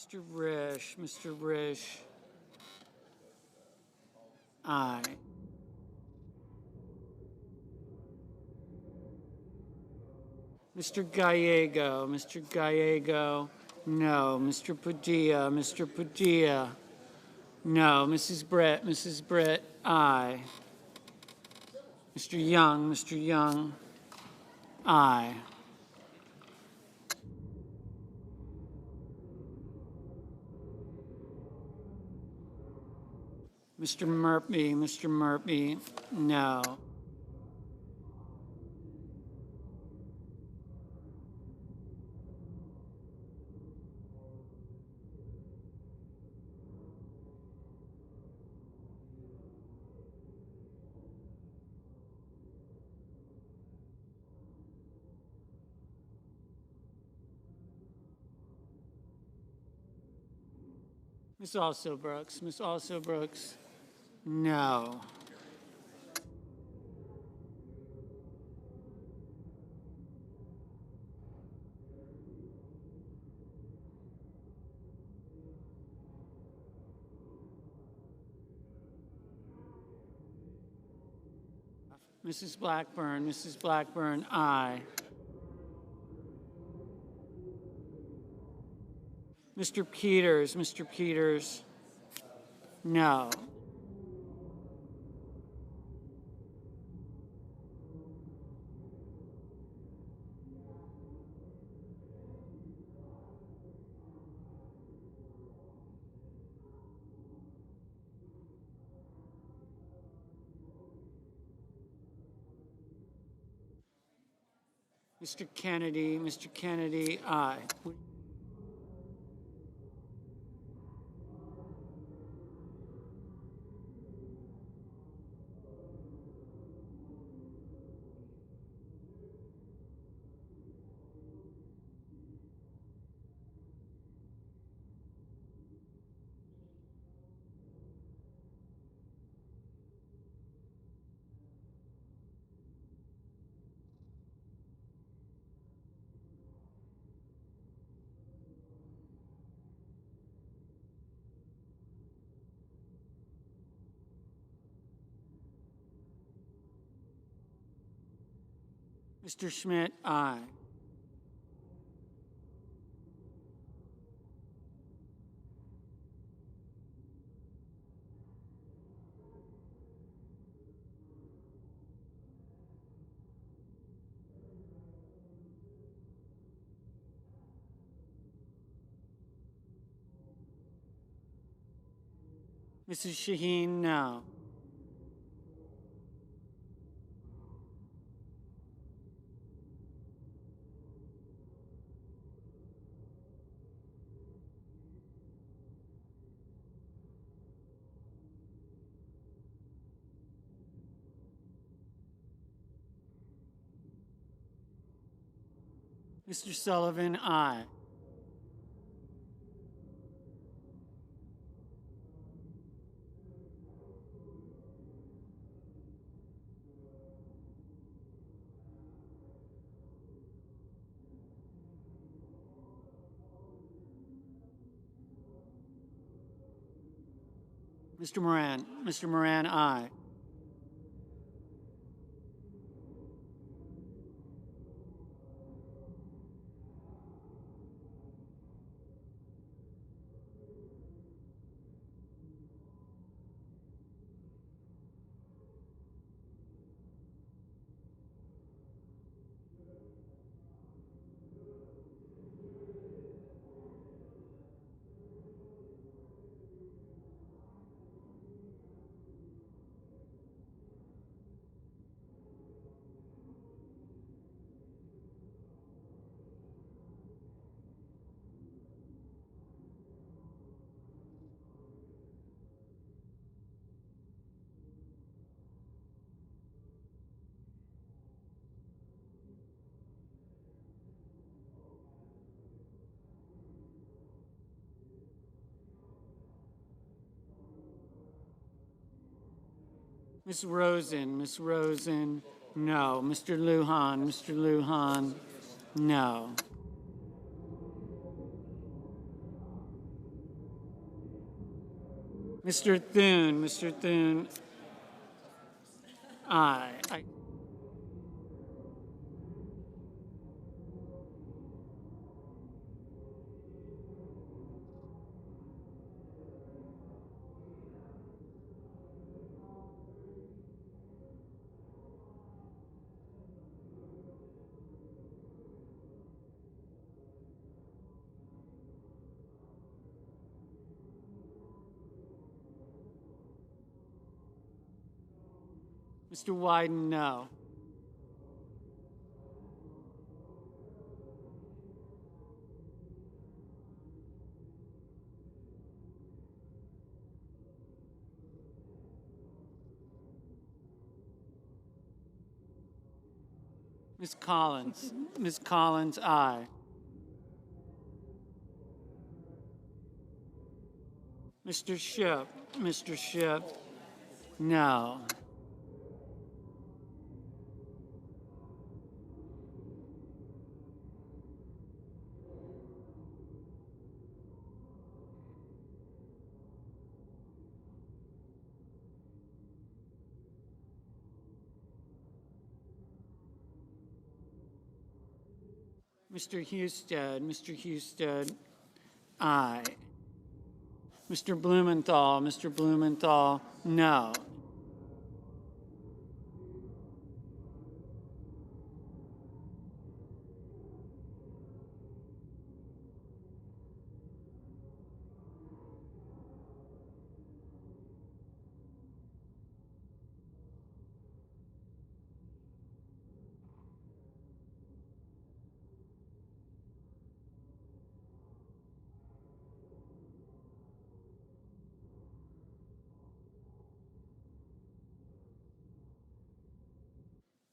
Mr. Risch, aye. Mr. Gallego, no. Mr. Padilla, no. Mrs. Brett, aye. Mr. Young, aye. Mr. Murphy, no. Ms. Alsobrooks, no. Mrs. Blackburn, aye. Mr. Peters, no. Mr. Kennedy, aye. Mr. Schmidt, aye. Mrs. Shaheen, no. Mr. Sullivan, aye. Mr. Moran, aye. Ms. Rosen, no. Mr. Lujan, no. Mr. Thune, aye. Mr. Wyden, no. Ms. Collins. Ms. Collins, aye. Mr. Schiff. Mr. Schiff, no. Mr. Husted. Mr. Husted, aye. Mr. Blumenthal. Mr. Blumenthal, no.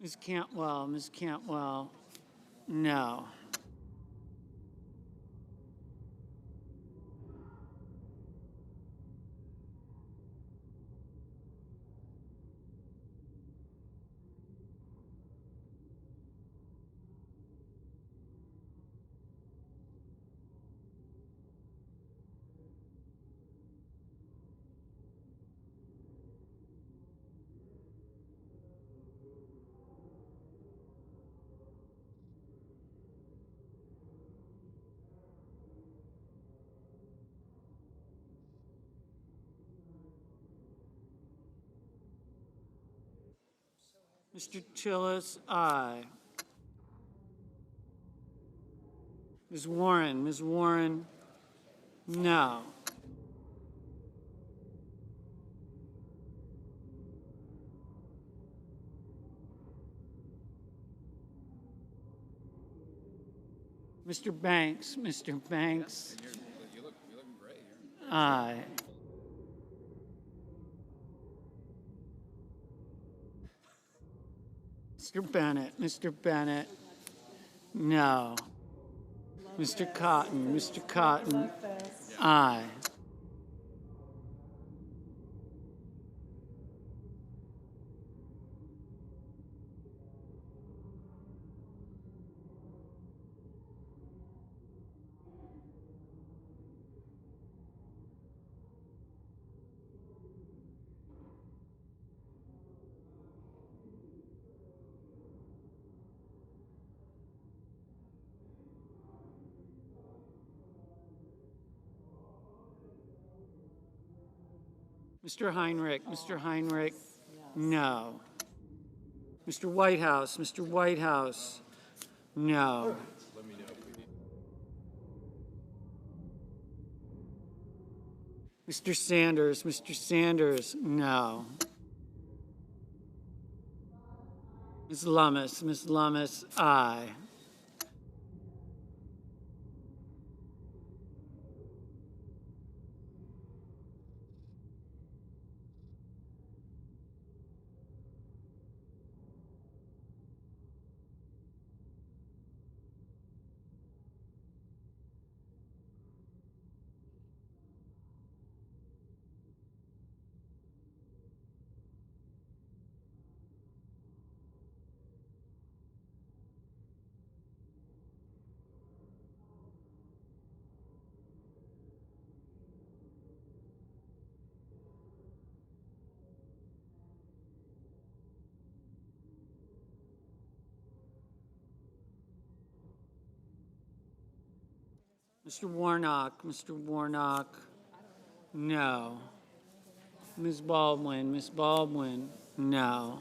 Ms. Cantwell. Ms. Cantwell, no. Mr. Tillis, aye. Ms. Warren. Ms. Warren, no. Mr. Banks. Mr. Banks, You're looking great here. aye. Mr. Bennett. Mr. Bennett, no. Mr. Cotton. Mr. Cotton, aye. Mr. Heinrich. Mr. Heinrich, no. Mr. Whitehouse. Mr. Whitehouse, no. Mr. Sanders. Mr. Sanders, no. Ms. Lummis. Ms. Lummis, aye. Mr. Warnock. Mr. Warnock, no. Ms. Baldwin. Ms. Baldwin, no.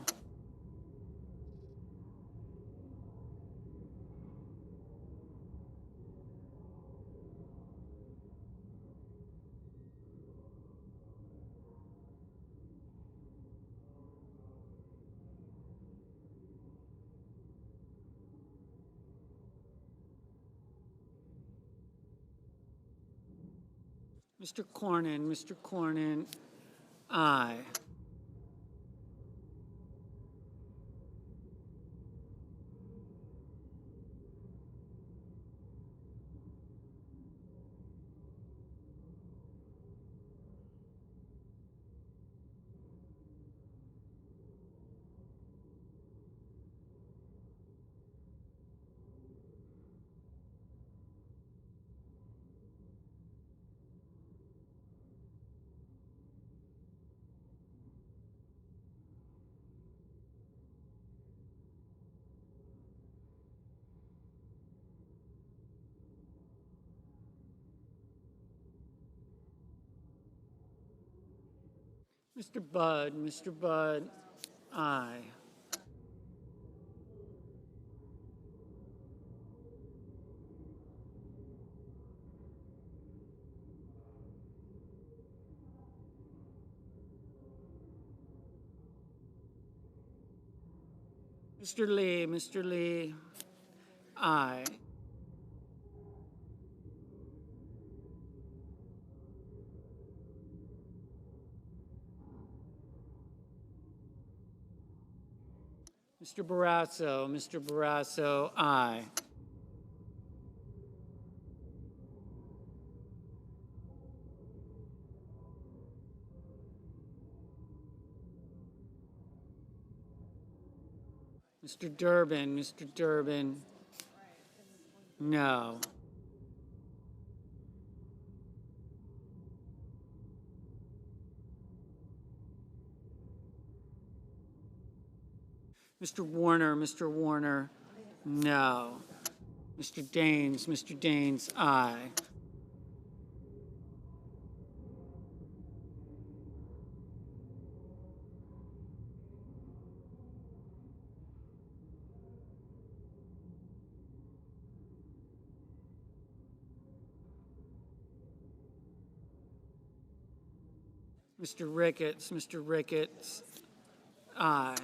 Mr. Cornyn, aye. Mr. Budd, aye. Mr. Lee, aye. Mr. Barrasso, aye. Mr. Durbin, no. Mr. Warner, no. Mr. Daines, aye. Mr. Ricketts, aye.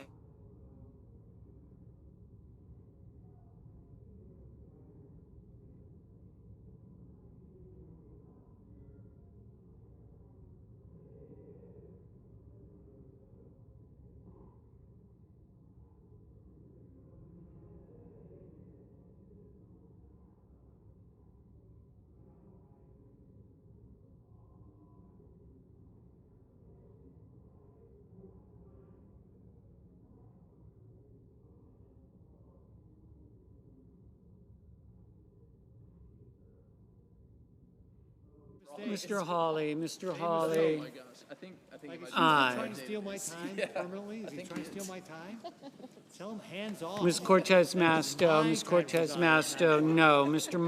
Mr. Hawley, Oh my gosh, I think aye. Trying to steal my time permanently? Is he trying to steal my time? Tell him hands off. Ms. Cortez Masto, no. Mr.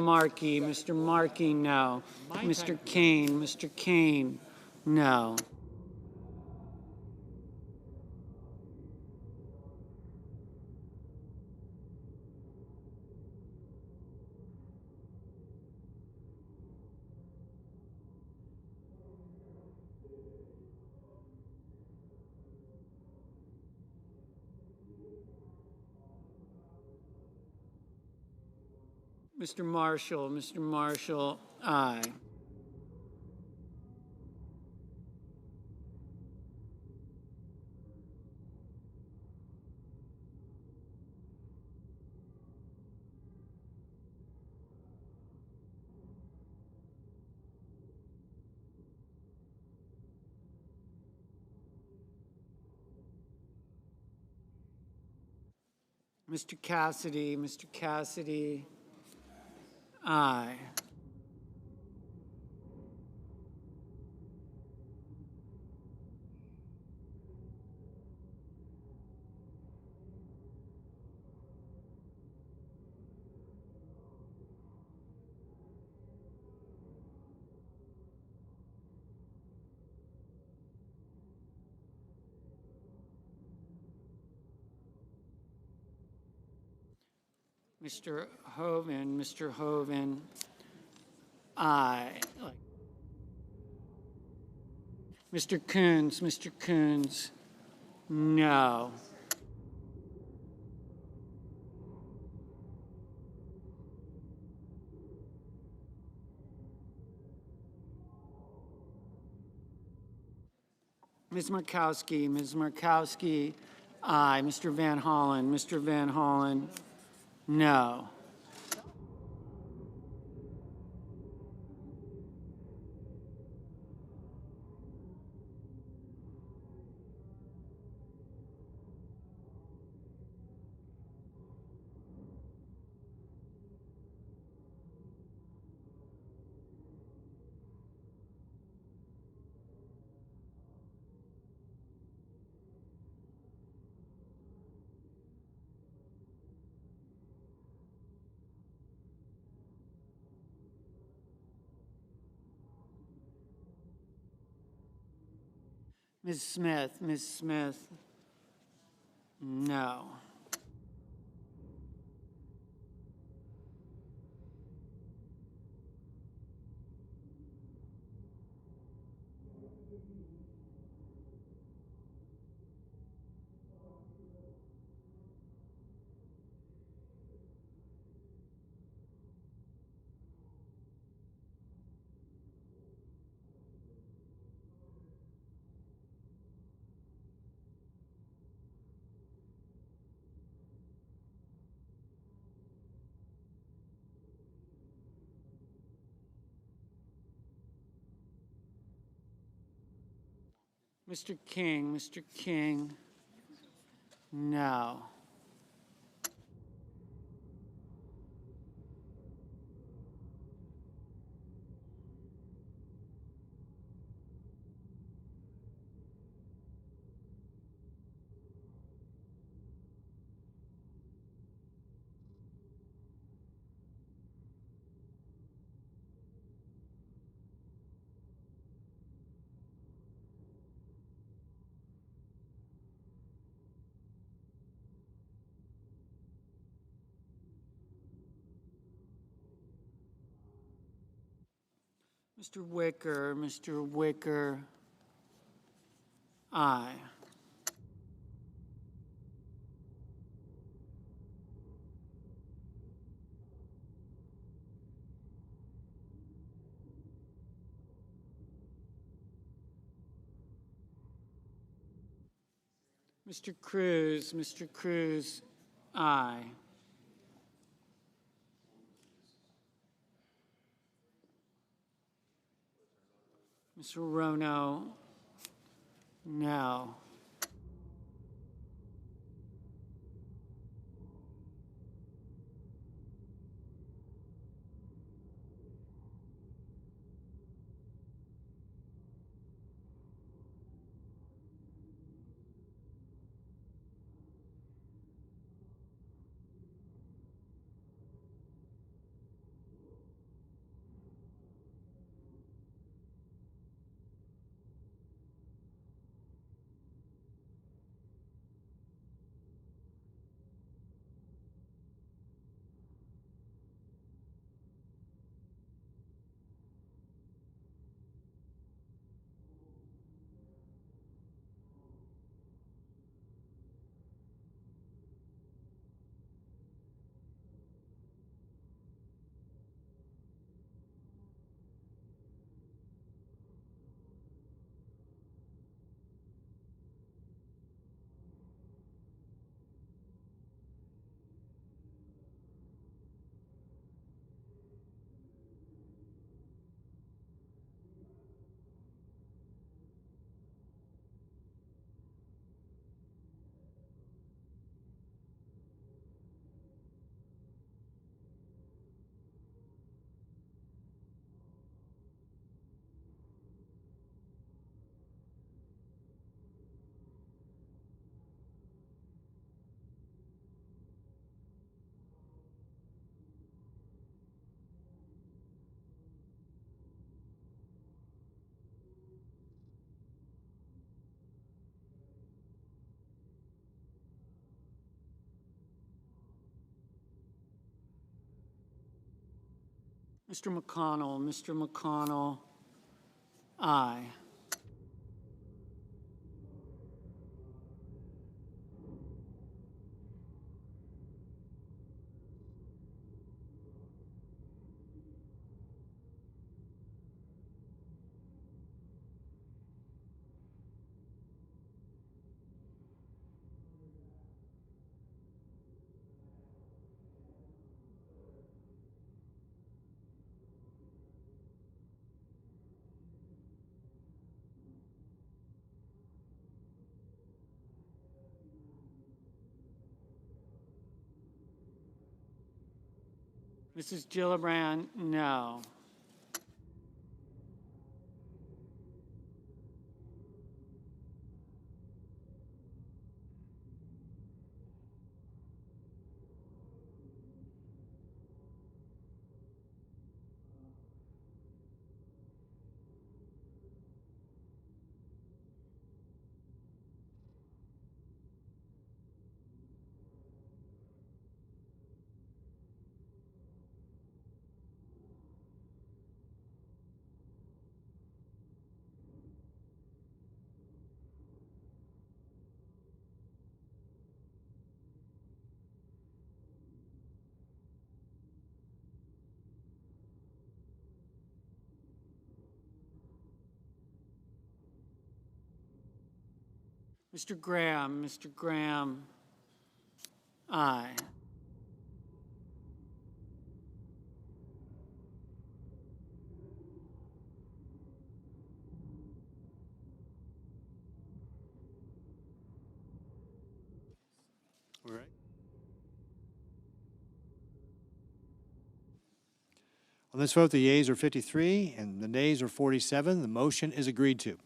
Markey, no. Mr. Kane, no. Mr. Marshall, aye. Mr. Cassidy, aye. Mr. Hoven, aye. Mr. Coons, no. Ms. Markowski, aye. Mr. Van Hollen, no. Ms. Smith, no. Mr. King, no. Mr. Wicker, aye. Mr. Cruz, aye. Mr. Rono, no. Mr. McConnell, aye. Mrs. Gillibrand, no. Mr. Graham, aye. All right. On this vote, the yeas are 53 and the nays are 47. The motion is agreed to.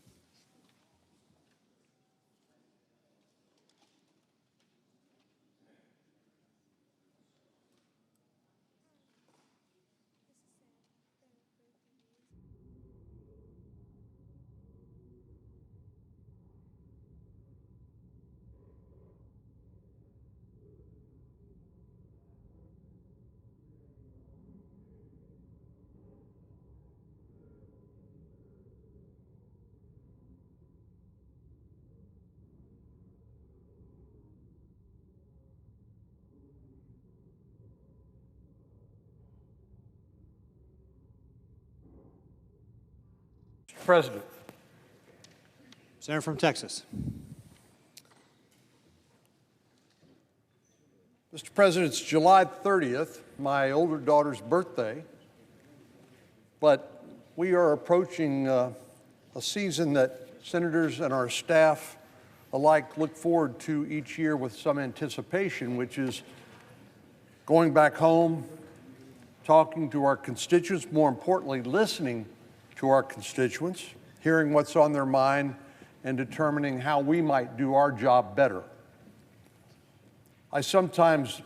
Mr. President. Senator from Texas. Mr. President, it's July 30th, my older daughter's birthday, but we are approaching a season that senators and our staff alike look forward to each year with some anticipation, which is going back home, talking to our constituents, more importantly, listening to our constituents, hearing what's on their mind, and determining how we might do our job better. I sometimes,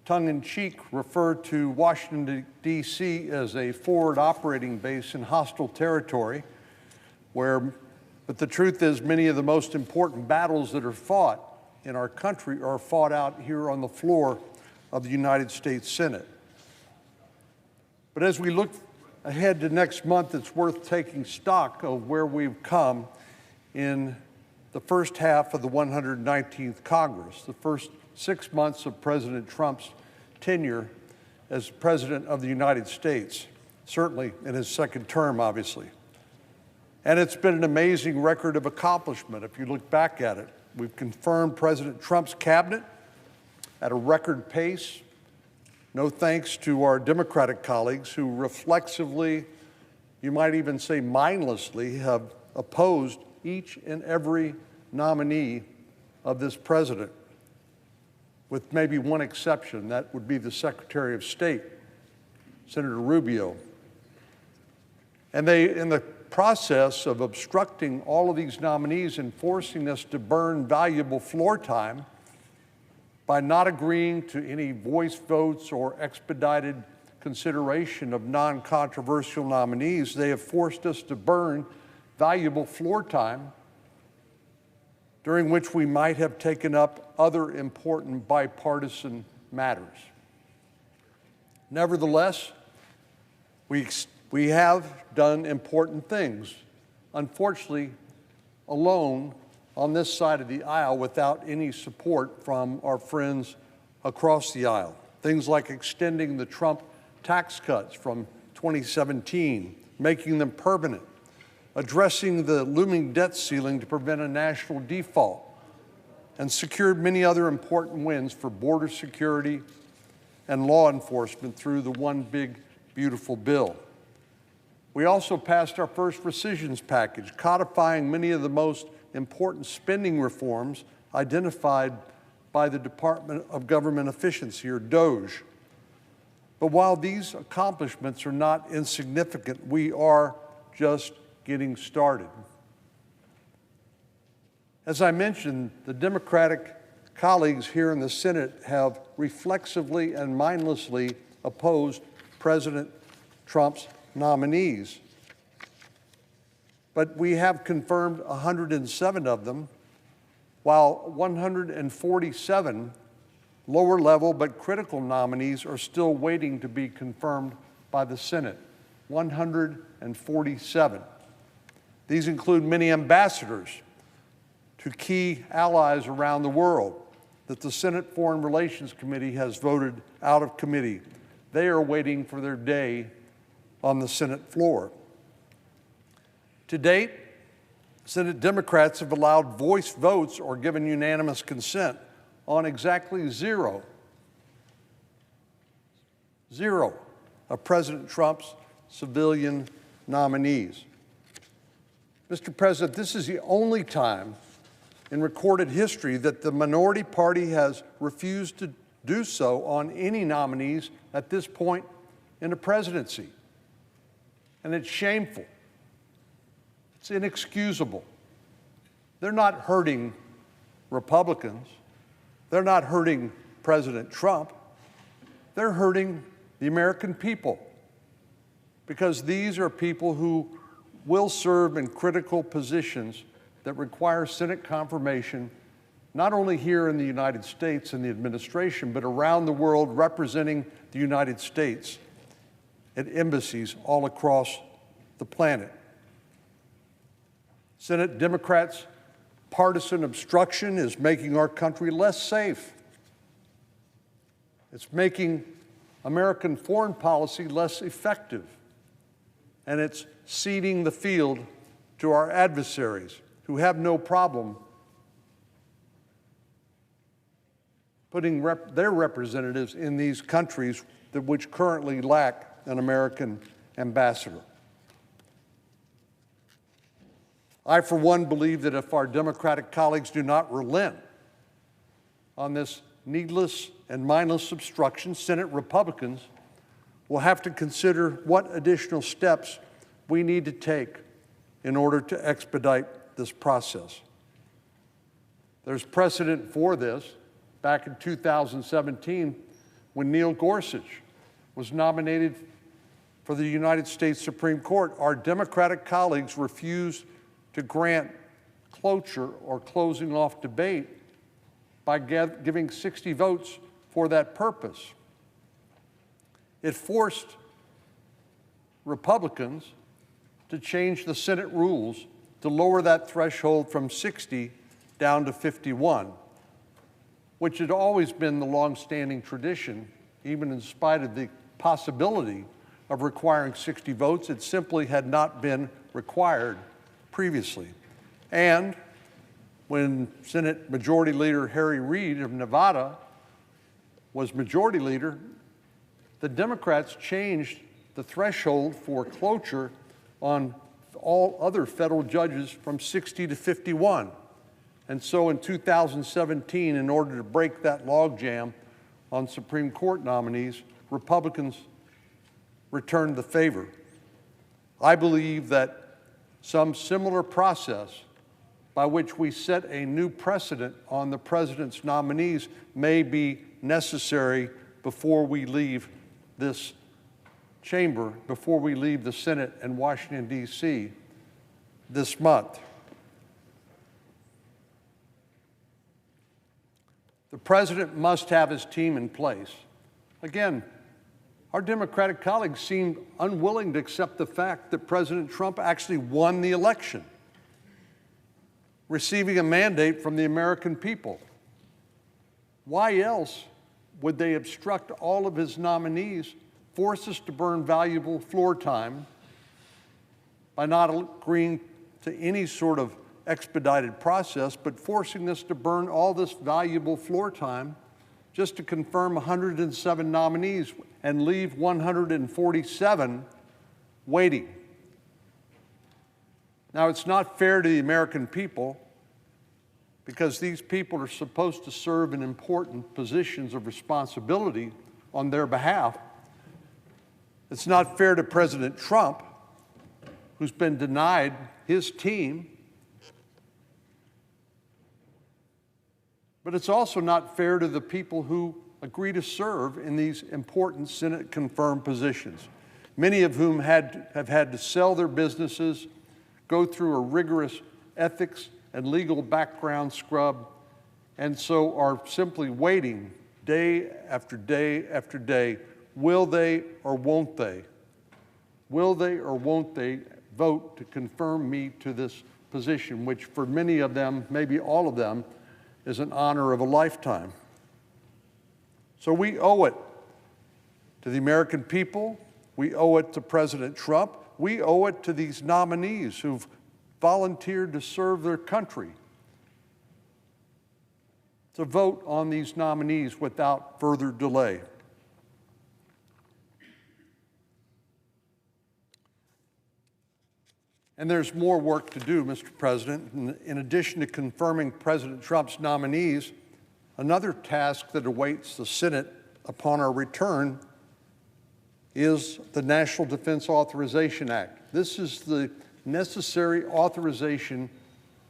tongue-in-cheek, refer to Washington, D.C. as a forward operating base in hostile territory, but the truth is many of the most important battles that are fought in our country are fought out here on the floor of the United States Senate. But as we look ahead to next month, it's worth taking stock of where we've come in the first half of the 119th Congress, the first 6 months of President Trump's tenure as President of the United States, certainly in his second term, obviously. And it's been an amazing record of accomplishment if you look back at it. We've confirmed President Trump's cabinet at a record pace, no thanks to our Democratic colleagues who reflexively, you might even say mindlessly, have opposed each and every nominee of this president, with maybe one exception. That would be the Secretary of State, Senator Rubio. And they, in the process of obstructing all of these nominees and forcing us to burn valuable floor time by not agreeing to any voice votes or expedited consideration of non-controversial nominees, they have forced us to burn valuable floor time during which we might have taken up other important bipartisan matters. Nevertheless, we have done important things, unfortunately, alone on this side of the aisle without any support from our friends across the aisle. Things like extending the Trump tax cuts from 2017, making them permanent, addressing the looming debt ceiling to prevent a national default, and secured many other important wins for border security and law enforcement through the One Big Beautiful Bill. We also passed our first rescissions package, codifying many of the most important spending reforms identified by the Department of Government Efficiency, or DOGE. But while these accomplishments are not insignificant, we are just getting started. As I mentioned, the Democratic colleagues here in the Senate have reflexively and mindlessly opposed President Trump's nominees. But we have confirmed 107 of them, while 147 lower-level but critical nominees are still waiting to be confirmed by the Senate. 147. These include many ambassadors to key allies around the world that the Senate Foreign Relations Committee has voted out of committee. They are waiting for their day on the Senate floor. To date, Senate Democrats have allowed voice votes or given unanimous consent on exactly zero of President Trump's civilian nominees. Mr. President, this is the only time in recorded history that the minority party has refused to do so on any nominees at this point in the presidency. And it's shameful. It's inexcusable. They're not hurting Republicans. They're not hurting President Trump. They're hurting the American people, because these are people who will serve in critical positions that require Senate confirmation, not only here in the United States in the administration, but around the world, representing the United States at embassies all across the planet. Senate Democrats' partisan obstruction is making our country less safe. It's making American foreign policy less effective. And it's ceding the field to our adversaries, who have no problem putting their representatives in these countries which currently lack an American ambassador. I, for one, believe that if our Democratic colleagues do not relent on this needless and mindless obstruction, Senate Republicans will have to consider what additional steps we need to take in order to expedite this process. There's precedent for this. Back in 2017, when Neil Gorsuch was nominated for the United States Supreme Court, our Democratic colleagues refused to grant cloture or closing off debate by giving 60 votes for that purpose. It forced Republicans to change the Senate rules to lower that threshold from 60 down to 51, which had always been the longstanding tradition, even in spite of the possibility of requiring 60 votes. It simply had not been required previously. And when Senate Majority Leader Harry Reid of Nevada was Majority Leader, the Democrats changed the threshold for cloture on all other federal judges from 60 to 51. And so in 2017, in order to break that logjam on Supreme Court nominees, Republicans returned the favor. I believe that some similar process by which we set a new precedent on the president's nominees may be necessary before we leave this chamber, before we leave the Senate in Washington, D.C. this month. The president must have his team in place. Again, our Democratic colleagues seemed unwilling to accept the fact that President Trump actually won the election, receiving a mandate from the American people. Why else would they obstruct all of his nominees, force us to burn valuable floor time by not agreeing to any sort of expedited process, but forcing us to burn all this valuable floor time just to confirm 107 nominees and leave 147 waiting? Now, it's not fair to the American people, because these people are supposed to serve in important positions of responsibility on their behalf, It's not fair to President Trump, who's been denied his team. But it's also not fair to the people who agree to serve in these important Senate-confirmed positions, many of whom have had to sell their businesses, go through a rigorous ethics and legal background scrub, and so are simply waiting day after day after day. Will they or won't they? Will they or won't they vote to confirm me to this position, which for many of them, maybe all of them, is an honor of a lifetime? So we owe it to the American people. We owe it to President Trump. We owe it to these nominees who've volunteered to serve their country to vote on these nominees without further delay. And there's more work to do, Mr. President. In addition to confirming President Trump's nominees, another task that awaits the Senate upon our return is the National Defense Authorization Act. This is the necessary authorization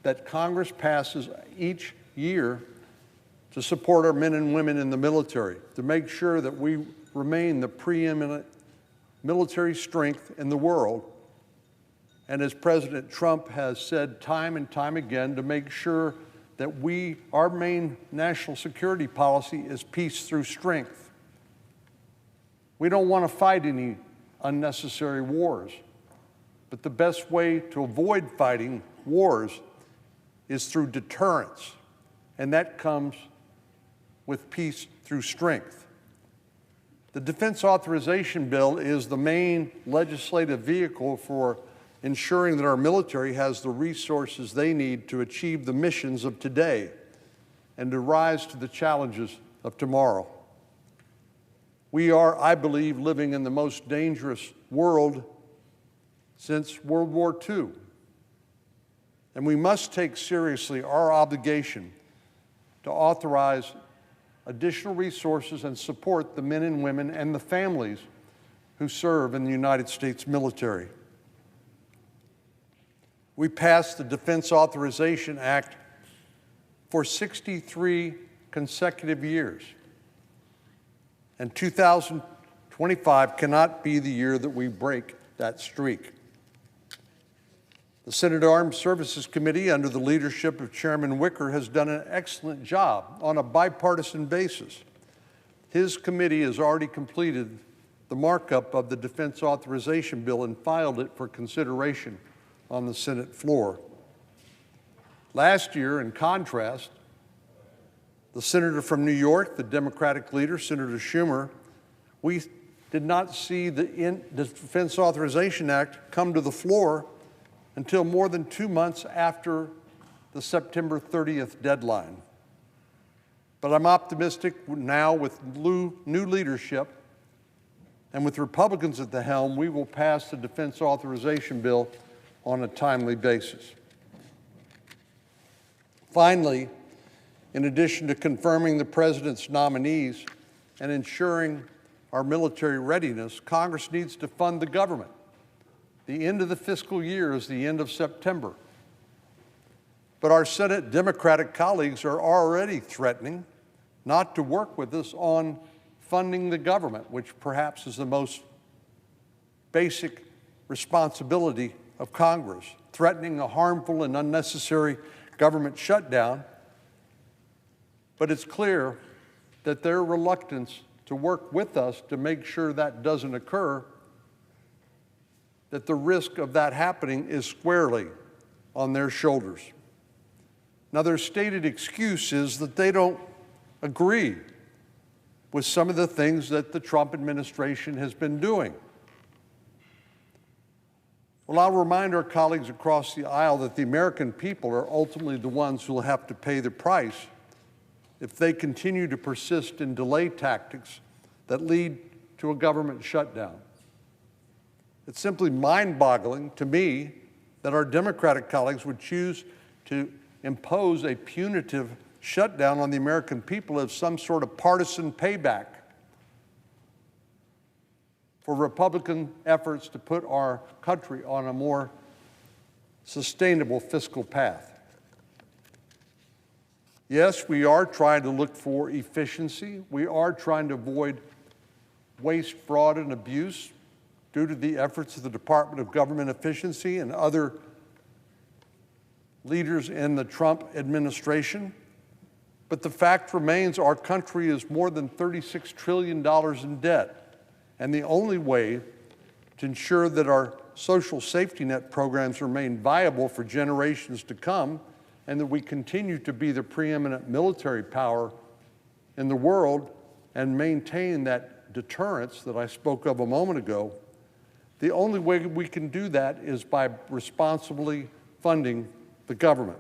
that Congress passes each year to support our men and women in the military, to make sure that we remain the preeminent military strength in the world. And as President Trump has said time and time again, to make sure that our main national security policy is peace through strength. We don't want to fight any unnecessary wars, but the best way to avoid fighting wars is through deterrence, and that comes with peace through strength. The Defense Authorization Bill is the main legislative vehicle for ensuring that our military has the resources they need to achieve the missions of today and to rise to the challenges of tomorrow. We are, I believe, living in the most dangerous world since World War II. And we must take seriously our obligation to authorize additional resources and support the men and women and the families who serve in the United States military. We passed the Defense Authorization Act for 63 consecutive years. And 2025 cannot be the year that we break that streak. The Senate Armed Services Committee, under the leadership of Chairman Wicker, has done an excellent job on a bipartisan basis. His committee has already completed the markup of the Defense Authorization Bill and filed it for consideration on the Senate floor. Last year, in contrast, the senator from New York, the Democratic leader, Senator Schumer, we did not see the Defense Authorization Act come to the floor until more than 2 months after the September 30th deadline. But I'm optimistic now with new leadership and with Republicans at the helm, we will pass the Defense Authorization Bill on a timely basis. Finally, in addition to confirming the President's nominees and ensuring our military readiness, Congress needs to fund the government. The end of the fiscal year is the end of September. But our Senate Democratic colleagues are already threatening not to work with us on funding the government, which perhaps is the most basic responsibility of Congress, threatening a harmful and unnecessary government shutdown. But it's clear that their reluctance to work with us to make sure that doesn't occur, that the risk of that happening is squarely on their shoulders. Now, their stated excuse is that they don't agree with some of the things that the Trump administration has been doing. Well, I'll remind our colleagues across the aisle that the American people are ultimately the ones who will have to pay the price if they continue to persist in delay tactics that lead to a government shutdown. It's simply mind-boggling to me that our Democratic colleagues would choose to impose a punitive shutdown on the American people as some sort of partisan payback. for Republican efforts to put our country on a more sustainable fiscal path. Yes, we are trying to look for efficiency. We are trying to avoid waste, fraud, and abuse due to the efforts of the Department of Government Efficiency and other leaders in the Trump administration. But the fact remains our country is more than $36 trillion in debt. And the only way to ensure that our social safety net programs remain viable for generations to come and that we continue to be the preeminent military power in the world and maintain that deterrence that I spoke of a moment ago, the only way we can do that is by responsibly funding the government.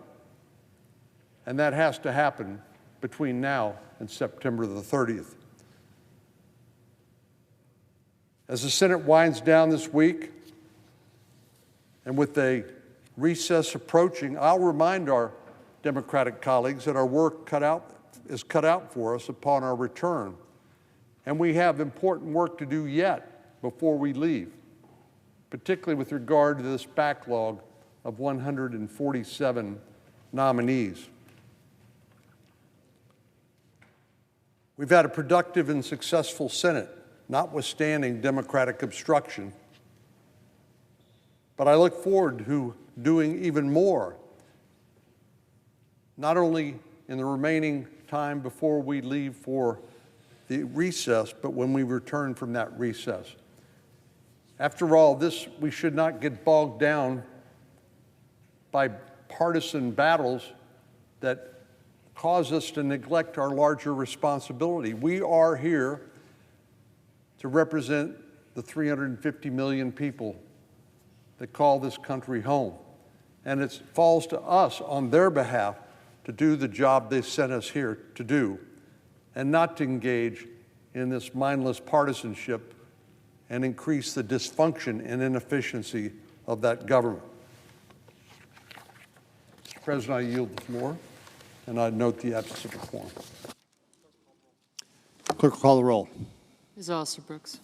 And that has to happen between now and September the 30th. As the Senate winds down this week, and with a recess approaching, I'll remind our Democratic colleagues that our work is cut out for us upon our return. And we have important work to do yet before we leave, particularly with regard to this backlog of 147 nominees. We've had a productive and successful Senate, notwithstanding Democratic obstruction. But I look forward to doing even more, not only in the remaining time before we leave for the recess, but when we return from that recess. After all, we should not get bogged down by partisan battles that cause us to neglect our larger responsibility. We are here to represent the 350 million people that call this country home. And it falls to us on their behalf to do the job they sent us here to do and not to engage in this mindless partisanship and increase the dysfunction and inefficiency of that government. Mr. President, I yield the floor, and I note the absence of a quorum. Clerk will call the roll. Ms. Osterbrooks.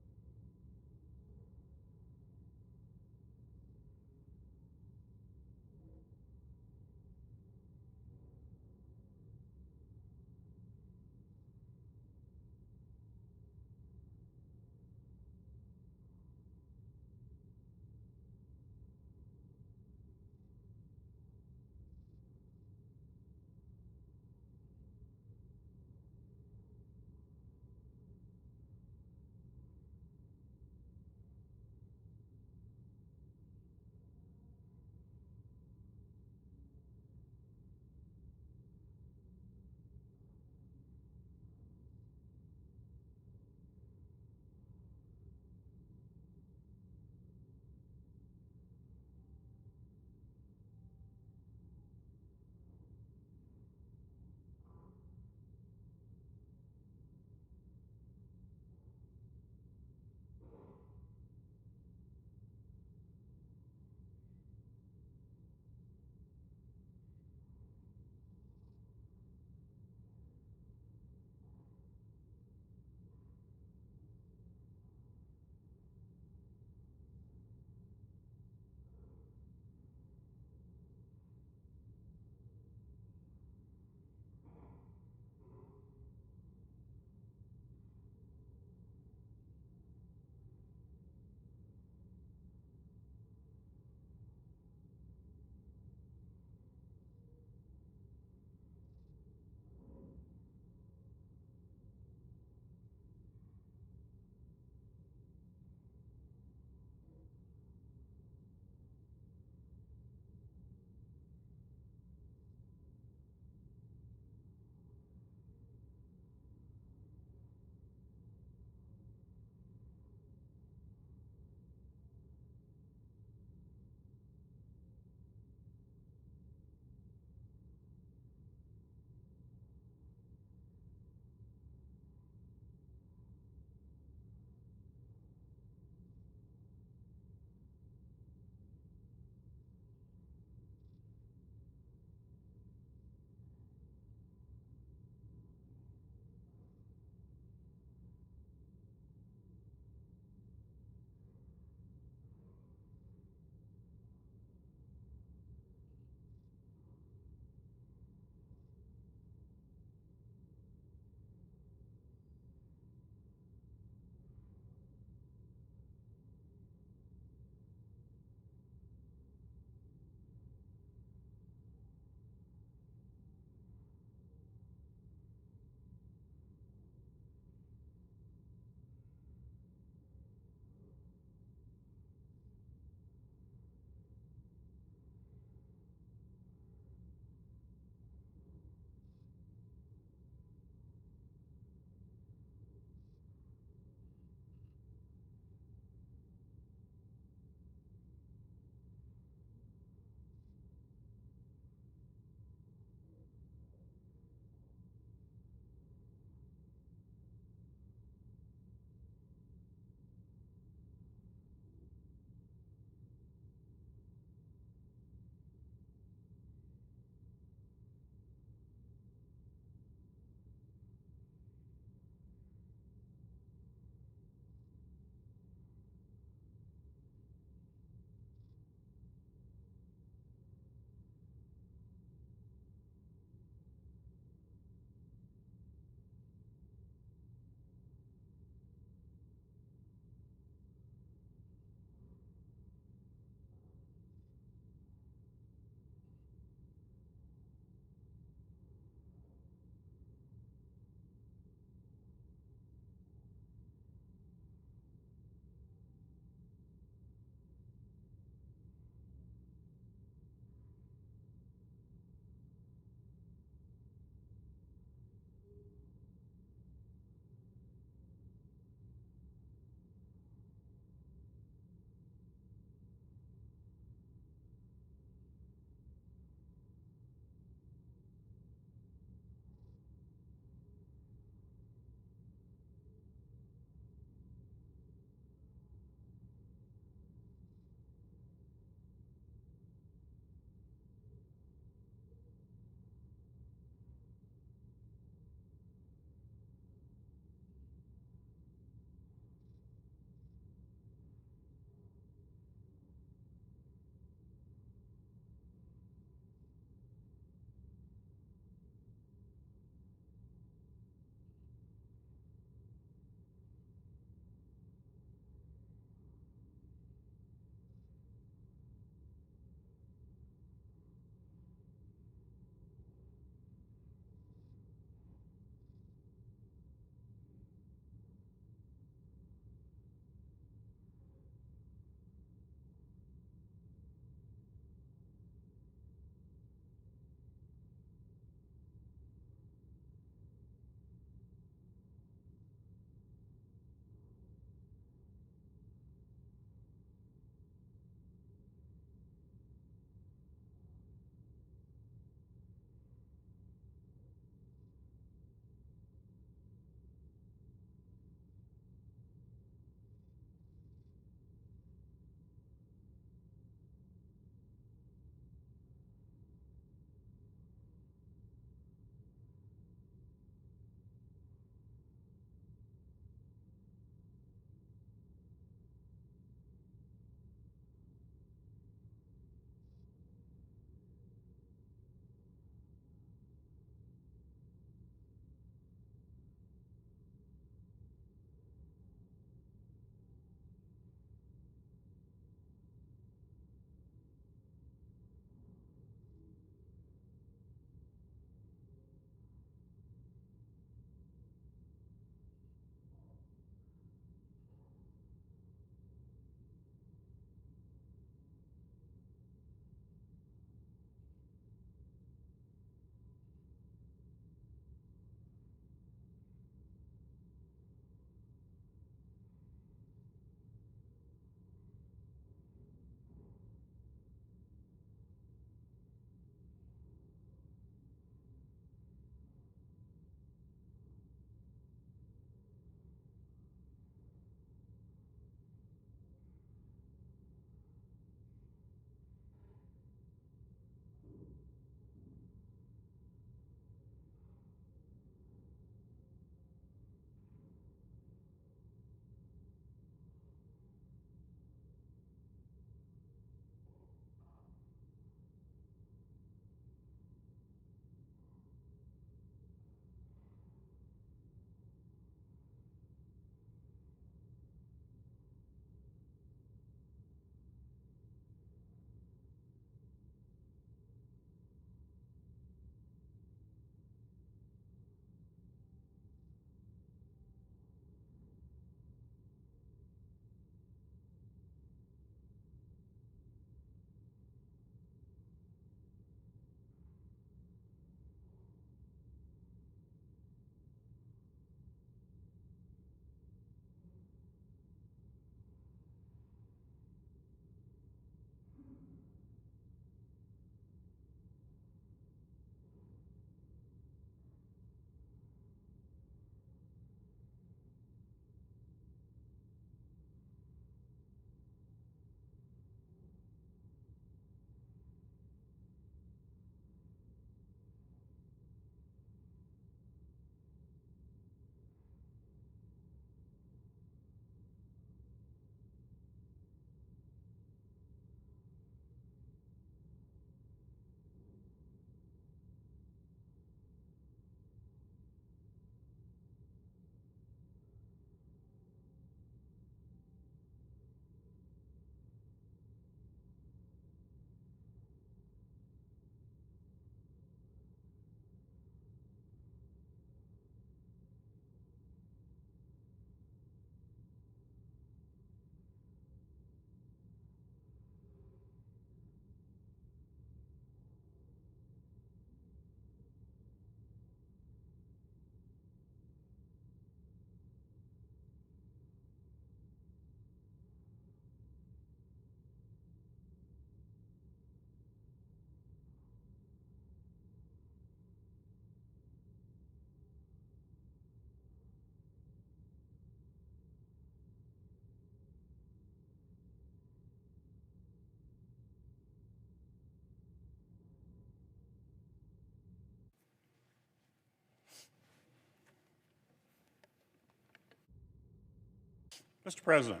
Mr. President.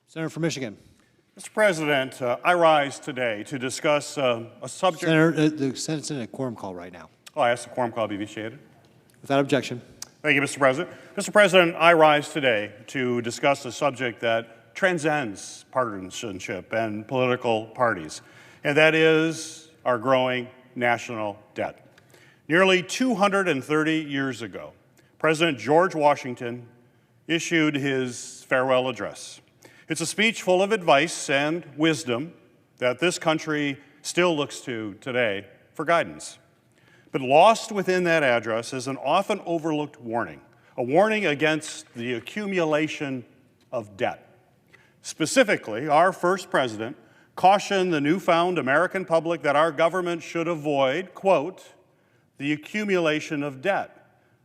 Senator from Michigan. Mr. President, I rise today to discuss a subject. Senator, the Senate's in a quorum call right now. Oh, I ask the quorum call be initiated. Without objection. Thank you, Mr. President. Mr. President, I rise today to discuss a subject that transcends partisanship and political parties, and that is our growing national debt. Nearly 230 years ago, President George Washington issued his farewell address. It's a speech full of advice and wisdom that this country still looks to today for guidance. But lost within that address is an often overlooked warning, a warning against the accumulation of debt. Specifically, our first president cautioned the newfound American public that our government should avoid, quote, the accumulation of debt,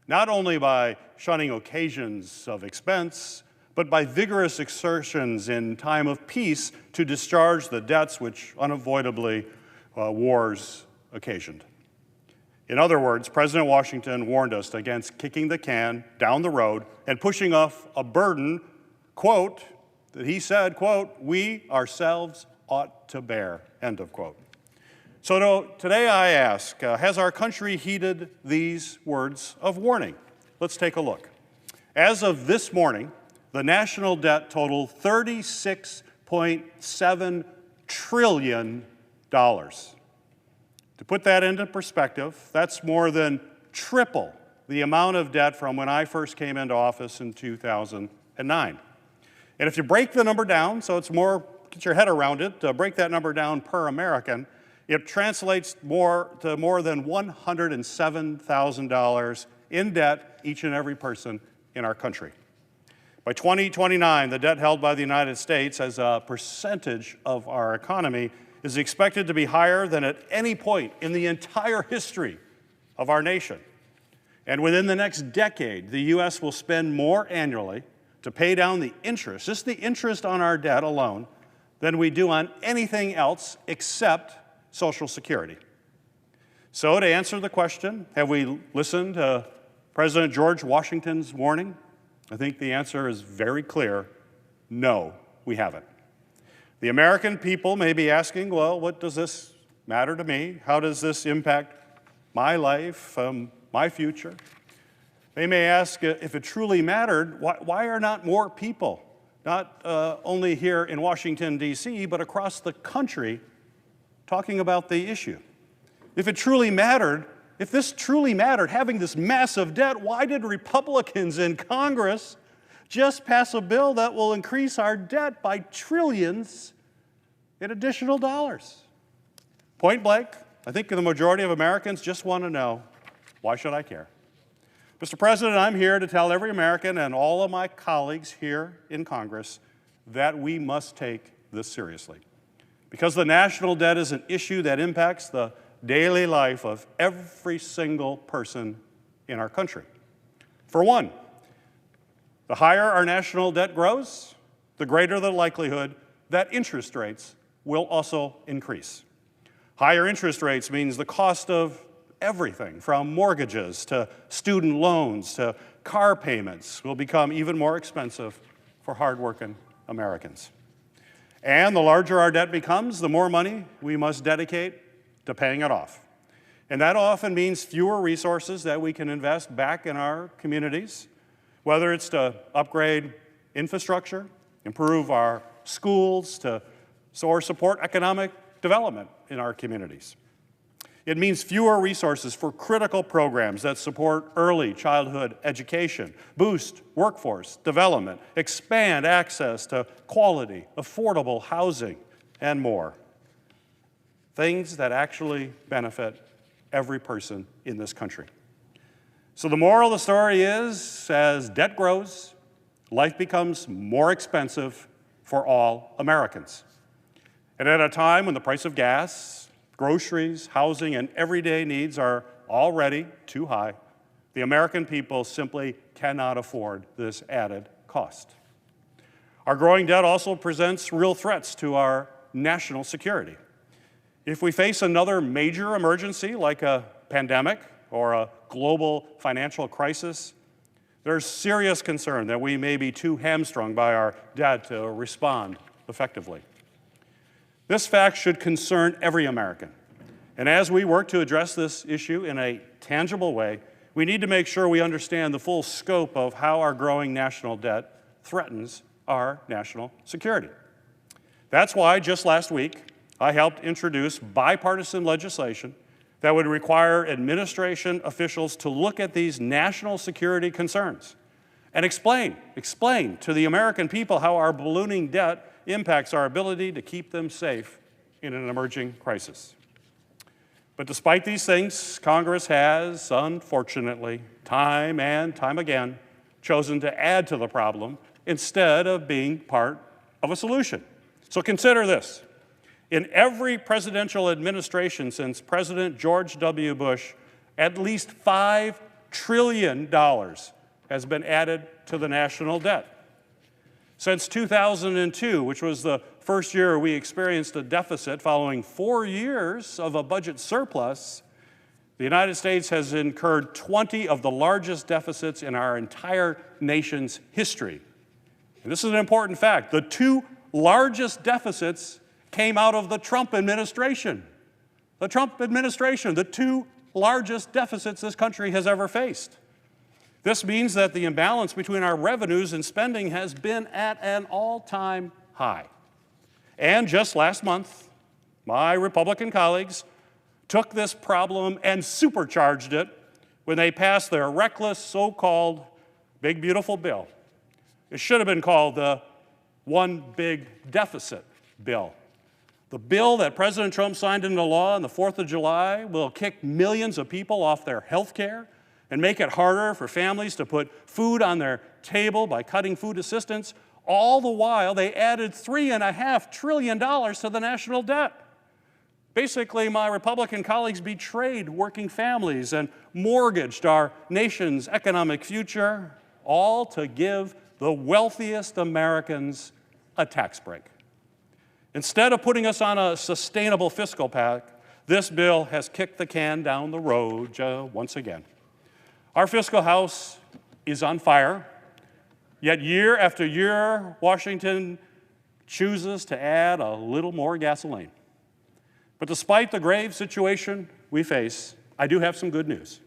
not only by shunning occasions of expense, but by vigorous exertions in time of peace to discharge the debts which unavoidably wars occasioned. In other words, President Washington warned us against kicking the can down the road and pushing off a burden, quote, that he said, quote, we ourselves ought to bear, end of quote. So today I ask, has our country heeded these words of warning? Let's take a look. As of this morning, the national debt totaled $36.7 trillion. To put that into perspective, that's more than triple the amount of debt from when I first came into office in 2009. And if you break the number down, so it's more, get your head around it, break that number down per American, it translates to more than $107,000 in debt each and every person in our country. By 2029, the debt held by the United States as a percentage of our economy is expected to be higher than at any point in the entire history of our nation. And within the next decade, the U.S. will spend more annually to pay down the interest, just the interest on our debt alone, than we do on anything else except Social Security. So to answer the question, have we listened to President George Washington's warning? I think the answer is very clear. No, we haven't. The American people may be asking, well, what does this matter to me? How does this impact my life, my future? They may ask, if it truly mattered, why are not more people, not only here in Washington, D.C., but across the country, talking about the issue? If it truly mattered, if this truly mattered, having this massive debt, why did Republicans in Congress just pass a bill that will increase our debt by trillions in additional dollars? Point blank, I think the majority of Americans just want to know, why should I care? Mr. President, I'm here to tell every American and all of my colleagues here in Congress that we must take this seriously. Because the national debt is an issue that impacts the daily life of every single person in our country. For one, the higher our national debt grows, the greater the likelihood that interest rates will also increase. Higher interest rates means the cost of everything from mortgages to student loans to car payments will become even more expensive for hardworking Americans. And the larger our debt becomes, the more money we must dedicate to paying it off. And that often means fewer resources that we can invest back in our communities, whether it's to upgrade infrastructure, improve our schools, or support economic development in our communities. It means fewer resources for critical programs that support early childhood education, boost workforce development, expand access to quality, affordable housing, and more. Things that actually benefit every person in this country. So the moral of the story is, as debt grows, life becomes more expensive for all Americans. And at a time when the price of gas, groceries, housing, and everyday needs are already too high, the American people simply cannot afford this added cost. Our growing debt also presents real threats to our national security. If we face another major emergency like a pandemic or a global financial crisis, There's serious concern that we may be too hamstrung by our debt to respond effectively. This fact should concern every American. And as we work to address this issue in a tangible way, we need to make sure we understand the full scope of how our growing national debt threatens our national security. That's why just last week, I helped introduce bipartisan legislation that would require administration officials to look at these national security concerns and explain to the American people how our ballooning debt impacts our ability to keep them safe in an emerging crisis. But despite these things, Congress has, unfortunately, time and time again, chosen to add to the problem instead of being part of a solution. So consider this. In every presidential administration since President George W. Bush, at least $5 trillion has been added to the national debt. Since 2002, which was the first year we experienced a deficit following 4 years of a budget surplus, the United States has incurred 20 of the largest deficits in our entire nation's history. And this is an important fact. The two largest deficits came out of the Trump administration. The Trump administration, the two largest deficits this country has ever faced. This means that the imbalance between our revenues and spending has been at an all-time high. And just last month, my Republican colleagues took this problem and supercharged it when they passed their reckless so-called Big Beautiful Bill. It should have been called the One Big Deficit Bill. The bill that President Trump signed into law on the 4th of July will kick millions of people off their health care and make it harder for families to put food on their table by cutting food assistance. All the while, they added $3.5 trillion to the national debt. Basically, my Republican colleagues betrayed working families and mortgaged our nation's economic future, all to give the wealthiest Americans a tax break. Instead of putting us on a sustainable fiscal path, this bill has kicked the can down the road once again. Our fiscal house is on fire, yet year after year, Washington chooses to add a little more gasoline. But despite the grave situation we face, I do have some good news.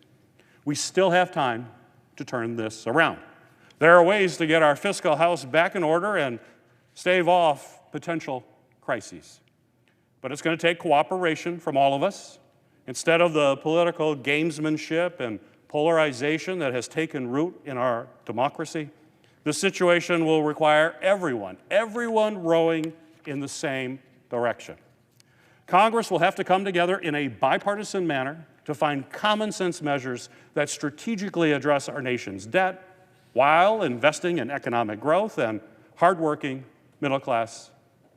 We still have time to turn this around. There are ways to get our fiscal house back in order and stave off potential crises. But it's going to take cooperation from all of us. Instead of the political gamesmanship and polarization that has taken root in our democracy, the situation will require everyone rowing in the same direction. Congress will have to come together in a bipartisan manner to find common sense measures that strategically address our nation's debt while investing in economic growth and hardworking middle-class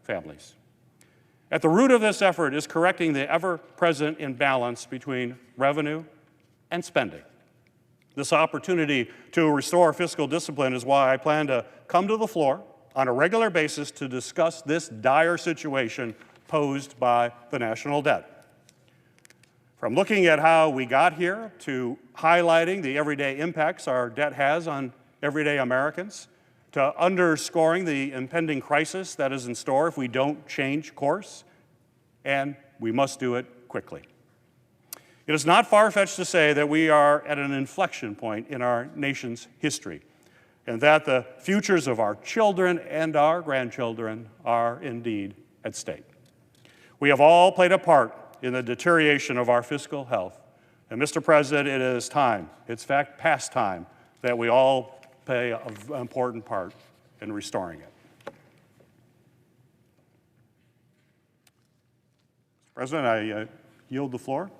families. At the root of this effort is correcting the ever-present imbalance between revenue and spending. This opportunity to restore fiscal discipline is why I plan to come to the floor on a regular basis to discuss this dire situation posed by the national debt. From looking at how we got here to highlighting the everyday impacts our debt has on everyday Americans, to underscoring the impending crisis that is in store if we don't change course, and we must do it quickly. It is not far-fetched to say that we are at an inflection point in our nation's history, and that the futures of our children and our grandchildren are indeed at stake. We have all played a part in the deterioration of our fiscal health, and Mr. President, it is time, it's past time, that we all play an important part in restoring it. Mr. President, I yield the floor.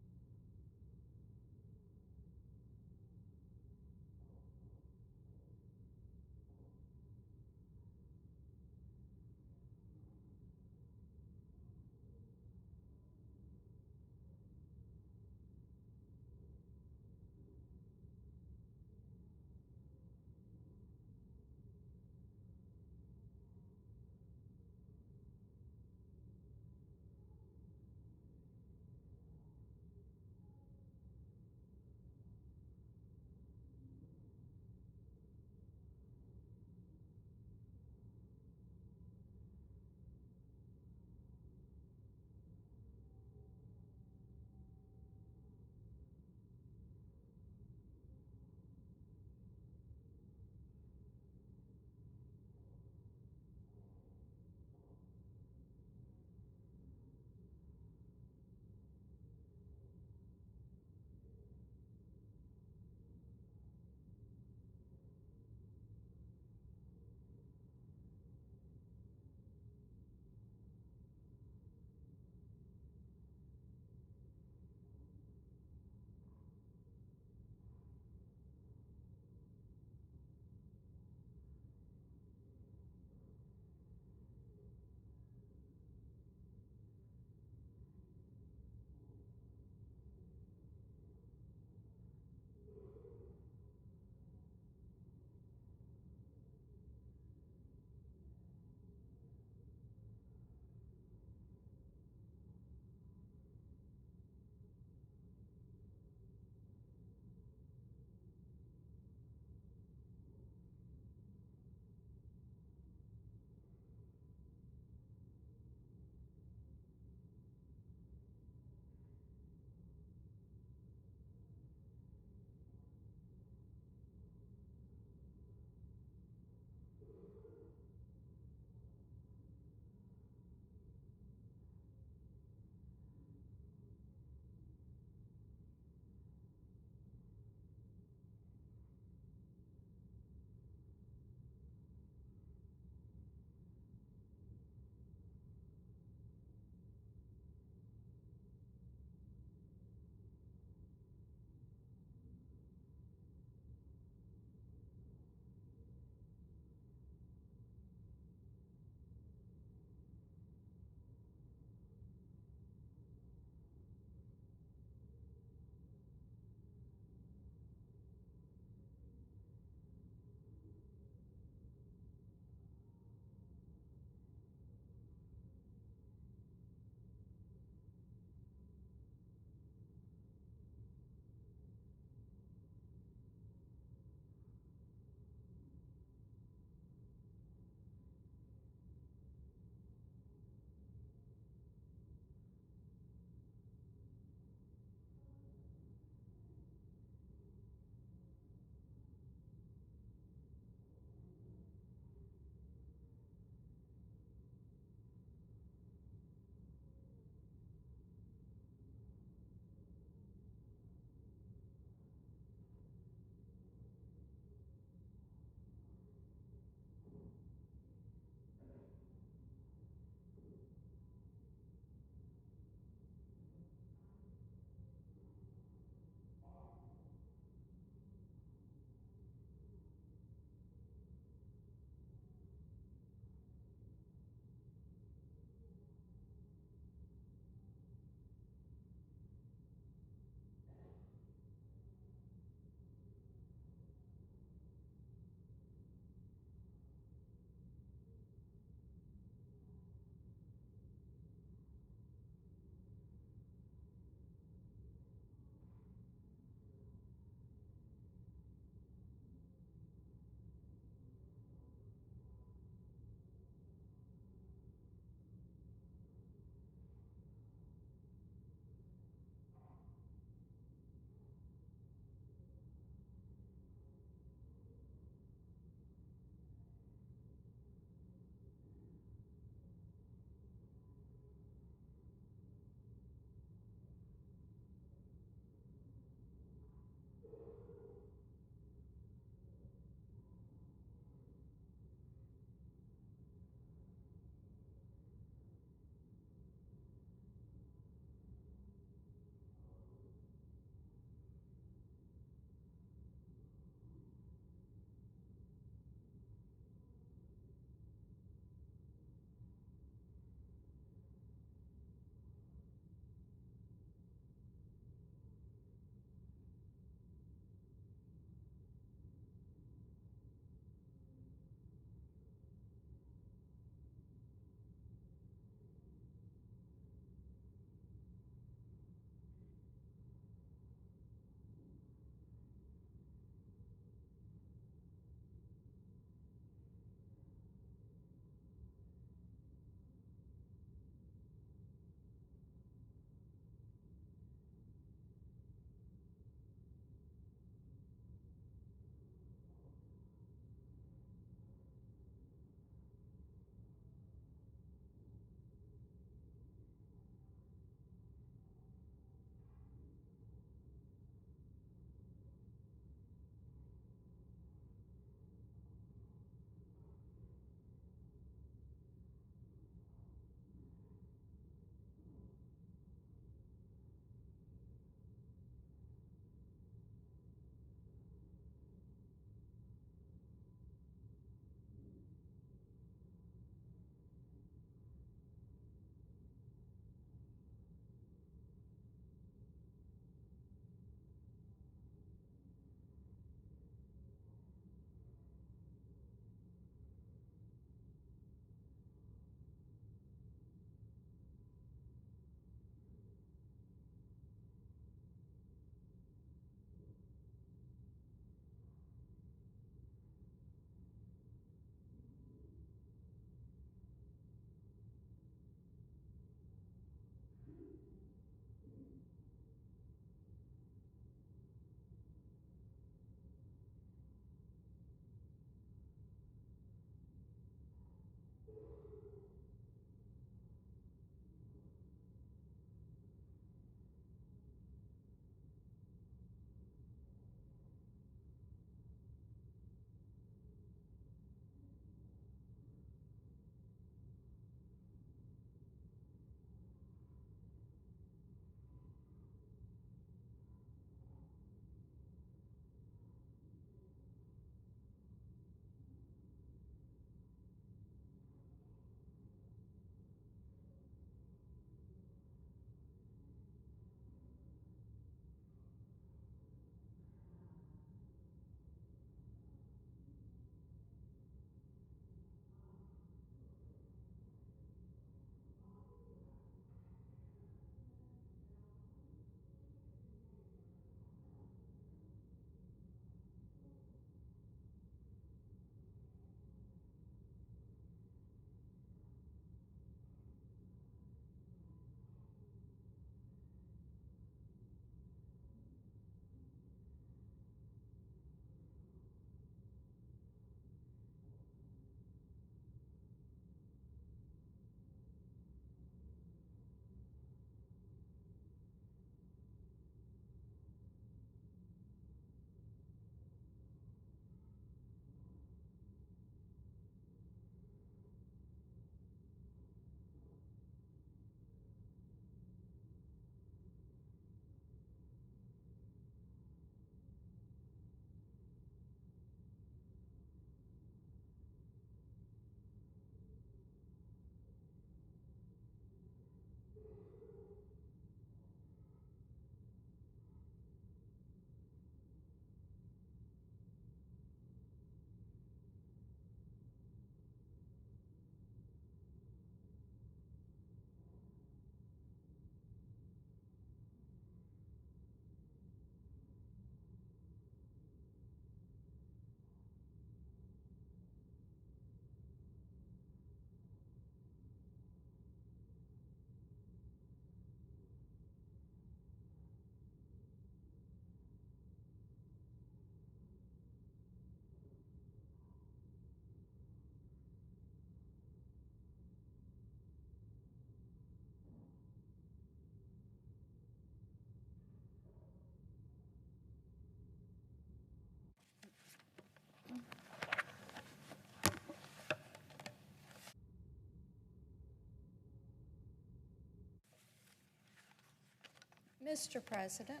Mr. President.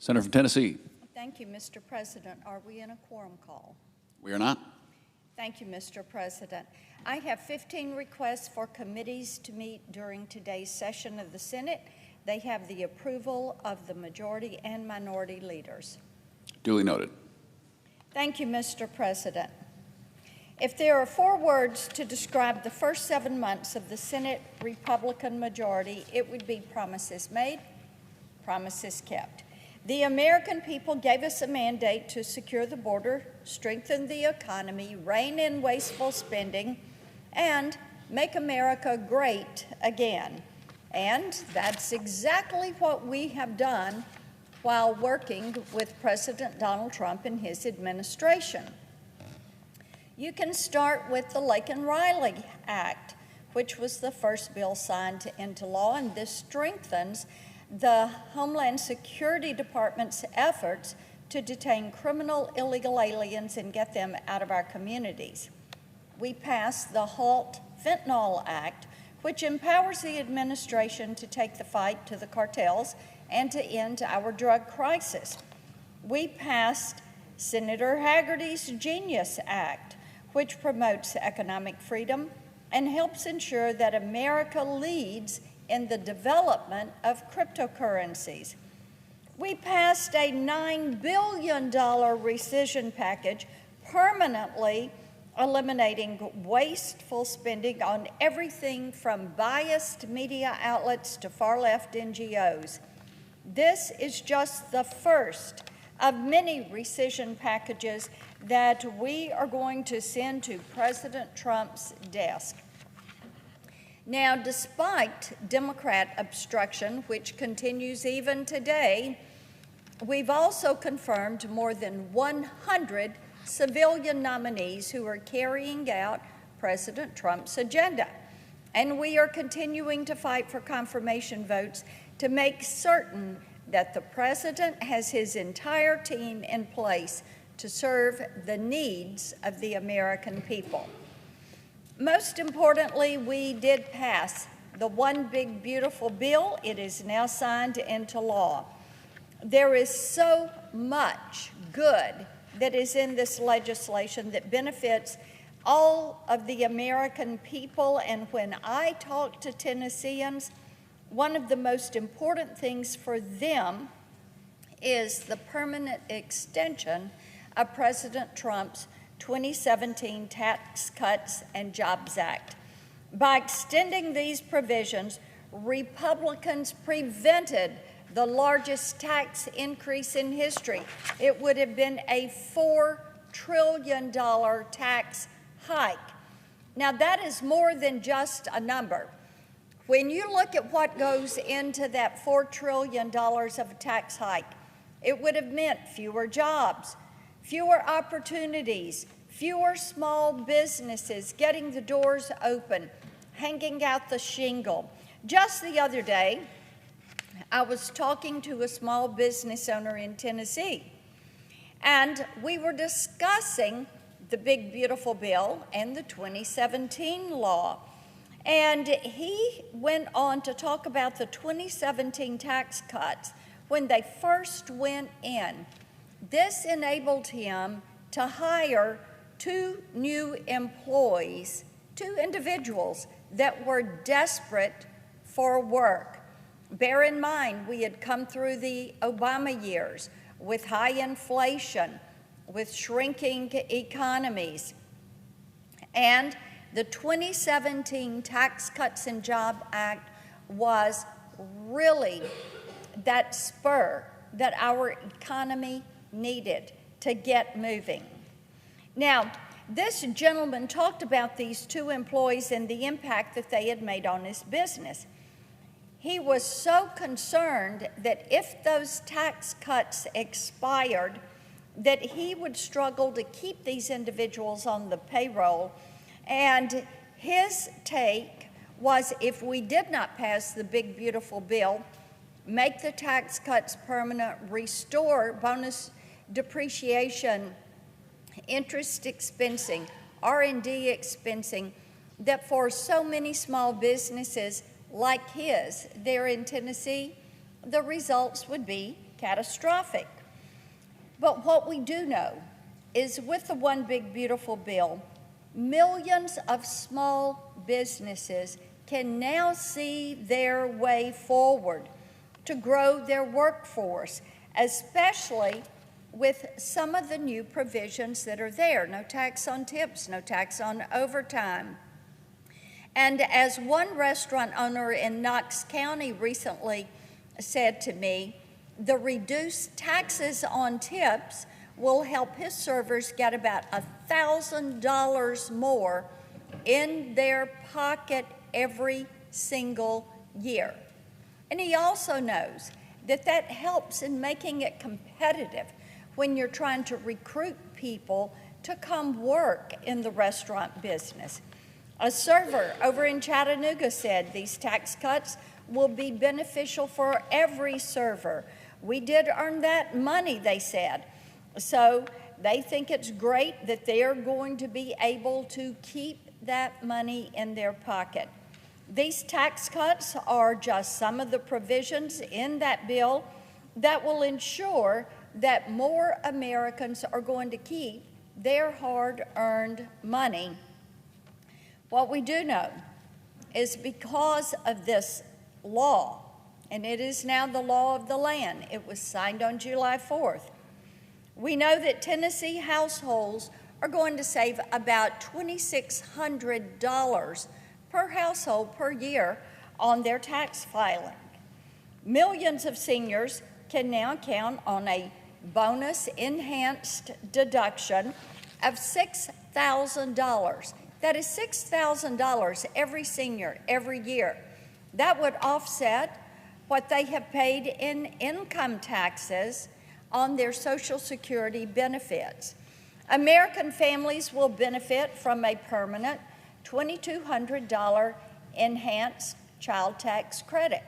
Senator from Tennessee. Thank you, Mr. President. Are we in a quorum call? We are not. Thank you, Mr. President. I have 15 requests for committees to meet during today's session of the Senate. They have the approval of the majority and minority leaders. Duly noted. Thank you, Mr. President. If there are 4 words to describe the first 7 months of the Senate Republican majority, it would be promises made, promises kept. The American people gave us a mandate to secure the border, strengthen the economy, rein in wasteful spending, and make America great again. And that's exactly what we have done while working with President Donald Trump and his administration. You can start with the Laken-Riley Act, which was the first bill signed into law, and this strengthens the Homeland Security Department's efforts to detain criminal illegal aliens and get them out of our communities. We passed the HALT Fentanyl Act, which empowers the administration to take the fight to the cartels and to end our drug crisis. We passed Senator Hagerty's Genius Act, which promotes economic freedom and helps ensure that America leads in the development of cryptocurrencies. We passed a $9 billion rescission package permanently eliminating wasteful spending on everything from biased media outlets to far-left NGOs. This is just the first of many rescission packages that we are going to send to President Trump's desk. Now, despite Democrat obstruction, which continues even today, we've also confirmed more than 100 civilian nominees who are carrying out President Trump's agenda. And we are continuing to fight for confirmation votes to make certain that the president has his entire team in place to serve the needs of the American people. Most importantly, we did pass the One Big Beautiful Bill. It is now signed into law. There is so much good that is in this legislation that benefits all of the American people, and when I talk to Tennesseans, one of the most important things for them is the permanent extension of President Trump's 2017 Tax Cuts and Jobs Act. By extending these provisions, Republicans prevented the largest tax increase in history. It would have been a $4 trillion tax hike. Now, that is more than just a number. When you look at what goes into that $4 trillion of a tax hike, it would have meant fewer jobs, fewer opportunities, fewer small businesses getting the doors open, hanging out the shingle. Just the other day, I was talking to a small business owner in Tennessee, and we were discussing the Big Beautiful Bill and the 2017 law. And he went on to talk about the 2017 tax cuts when they first went in. This enabled him to hire 2 new employees, 2 individuals that were desperate for work. Bear in mind, we had come through the Obama years with high inflation, with shrinking economies, and the 2017 Tax Cuts and Jobs Act was really that spur that our economy needed to get moving. Now, this gentleman talked about these 2 employees and the impact that they had made on his business. He was so concerned that if those tax cuts expired, that he would struggle to keep these individuals on the payroll. And his take was, if we did not pass the Big Beautiful Bill, make the tax cuts permanent, restore bonus depreciation, interest expensing, R&D expensing, that for so many small businesses like his there in Tennessee, the results would be catastrophic. But what we do know is with the One Big Beautiful Bill, millions of small businesses can now see their way forward to grow their workforce, especially with some of the new provisions that are there. No tax on tips, no tax on overtime. And as one restaurant owner in Knox County recently said to me, the reduced taxes on tips will help his servers get about $1,000 more in their pocket every single year. And he also knows that that helps in making it competitive when you're trying to recruit people to come work in the restaurant business. A server over in Chattanooga said these tax cuts will be beneficial for every server. We did earn that money, they said. So they think it's great that they are going to be able to keep that money in their pocket. These tax cuts are just some of the provisions in that bill that will ensure that more Americans are going to keep their hard-earned money. What we do know is because of this law, and it is now the law of the land, it was signed on July 4th, we know that Tennessee households are going to save about $2,600 per household per year on their tax filing. Millions of seniors can now count on a bonus enhanced deduction of $6,000. That is $6,000 every senior every year. That would offset what they have paid in income taxes on their Social Security benefits. American families will benefit from a permanent $2,200 enhanced child tax credit.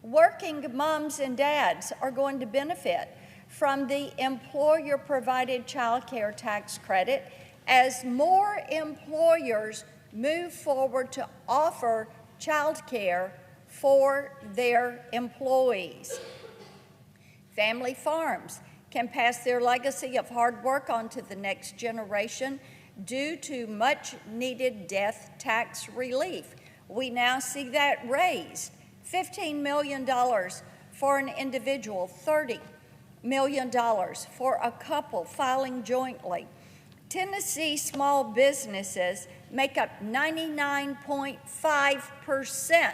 Working moms and dads are going to benefit from the employer-provided child care tax credit as more employers move forward to offer child care for their employees. Family farms can pass their legacy of hard work on to the next generation due to much-needed death tax relief. We now see that raised, $15 million for an individual, $30 million for a couple filing jointly. Tennessee small businesses make up 99.5%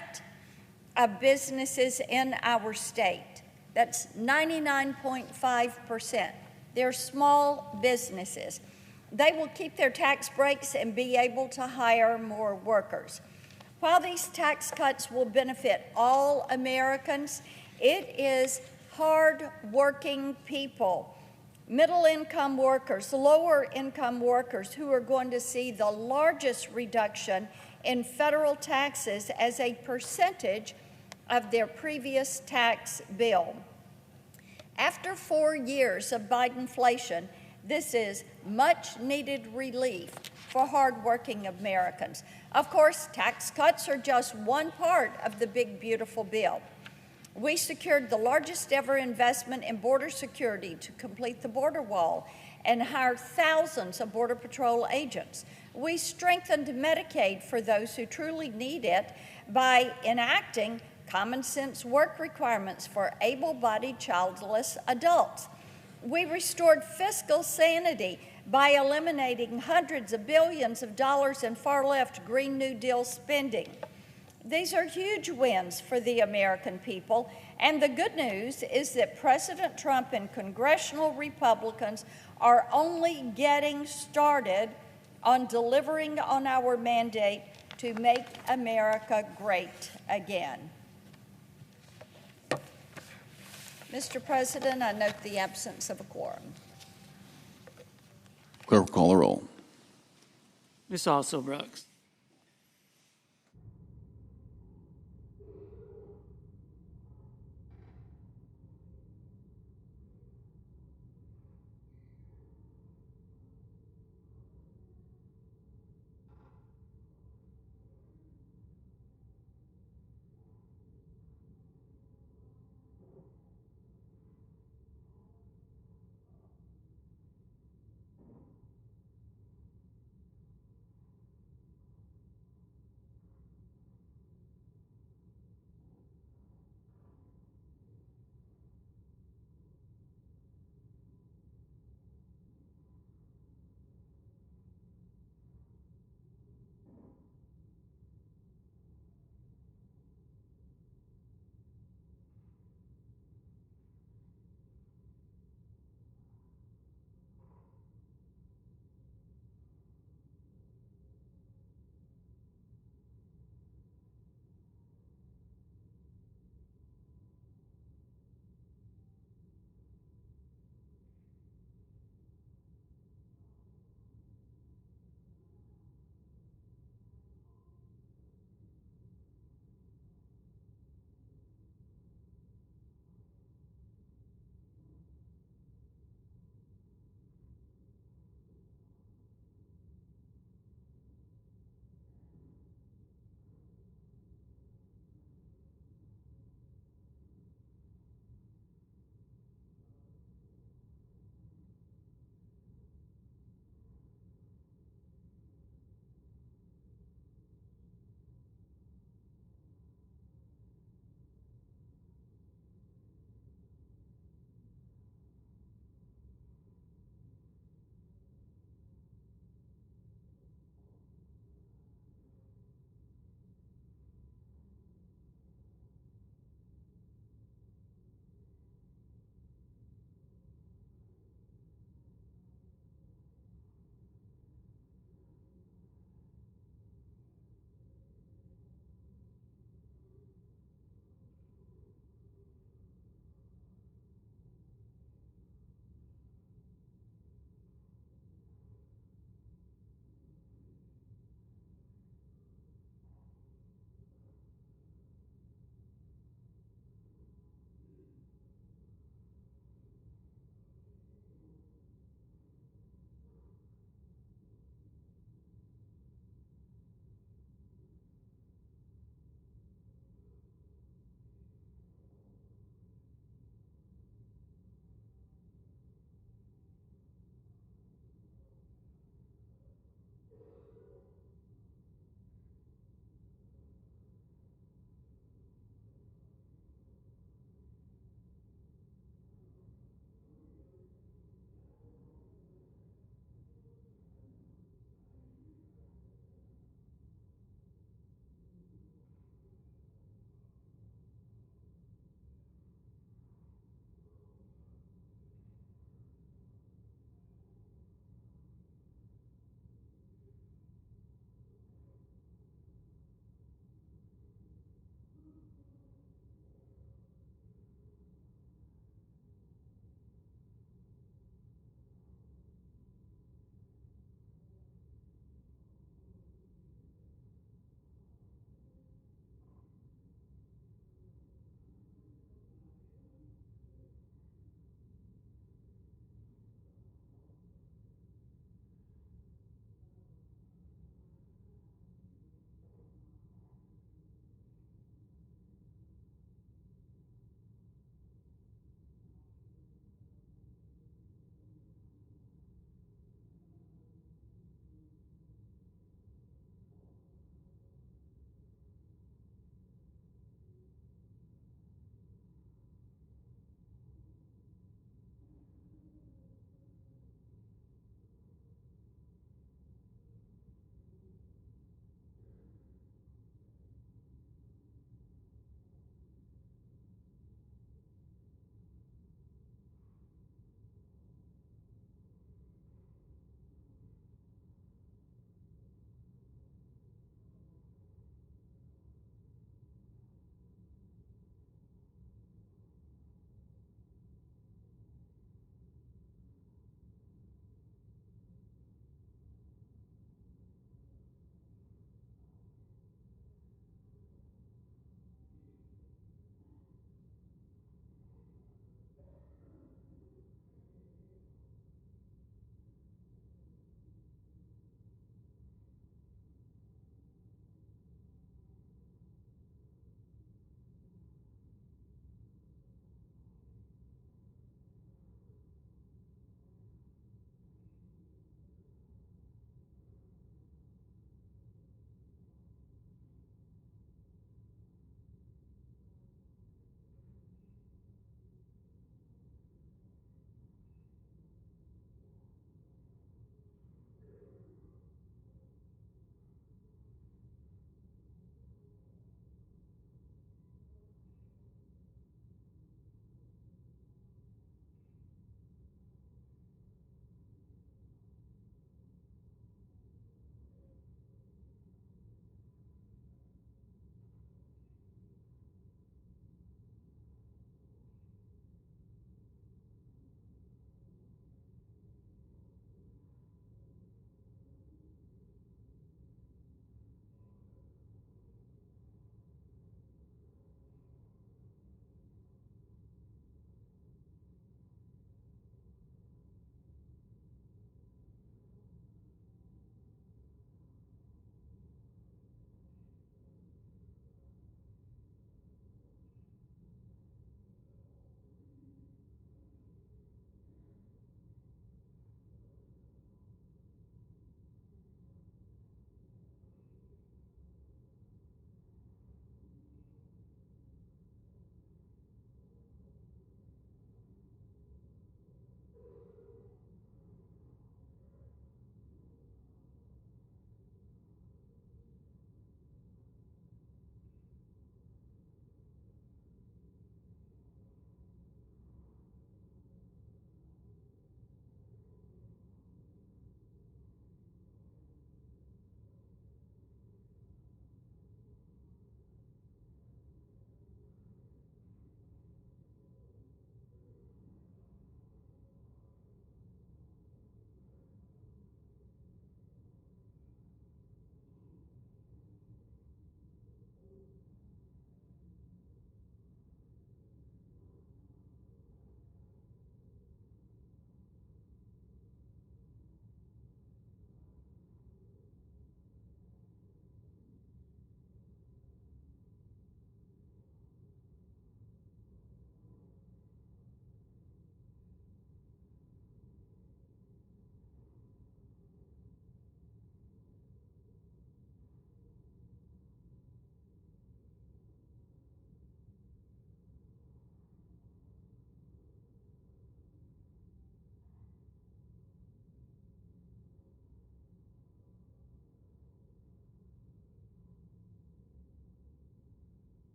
of businesses in our state. That's 99.5%. They're small businesses. They will keep their tax breaks and be able to hire more workers. While these tax cuts will benefit all Americans, it is hard-working people, middle-income workers, lower-income workers who are going to see the largest reduction in federal taxes as a percentage of their previous tax bill. After 4 years of Bidenflation, this is much-needed relief for hardworking Americans. Of course, tax cuts are just one part of the big, beautiful bill. We secured the largest ever investment in border security to complete the border wall and hire thousands of Border Patrol agents. We strengthened Medicaid for those who truly need it by enacting common sense work requirements for able-bodied childless adults. We restored fiscal sanity by eliminating hundreds of billions of dollars in far-left Green New Deal spending. These are huge wins for the American people, and the good news is that President Trump and congressional Republicans are only getting started on delivering on our mandate to make America great again. Mr. President, I note the absence of a quorum. Clerk will call the roll. Ms. Also-Brooks.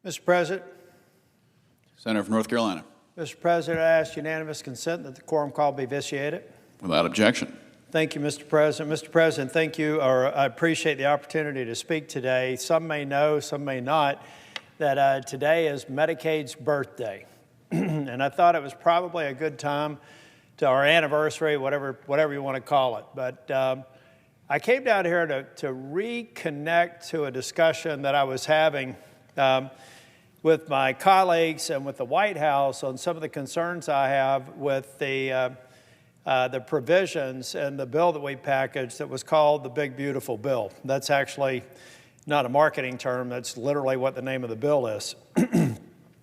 Mr. President. Senator from North Carolina. Mr. President, I ask unanimous consent that the quorum call be vitiated. Without objection. Thank you, Mr. President. Mr. President, thank you, I appreciate the opportunity to speak today. Some may know, some may not, that today is Medicaid's birthday. And I thought it was probably a good time to our anniversary, whatever you want to call it. But I came down here to reconnect to a discussion that I was having with my colleagues and with the White House on some of the concerns I have with the provisions in the bill that we packaged that was called the Big Beautiful Bill. That's actually not a marketing term. That's literally what the name of the bill is.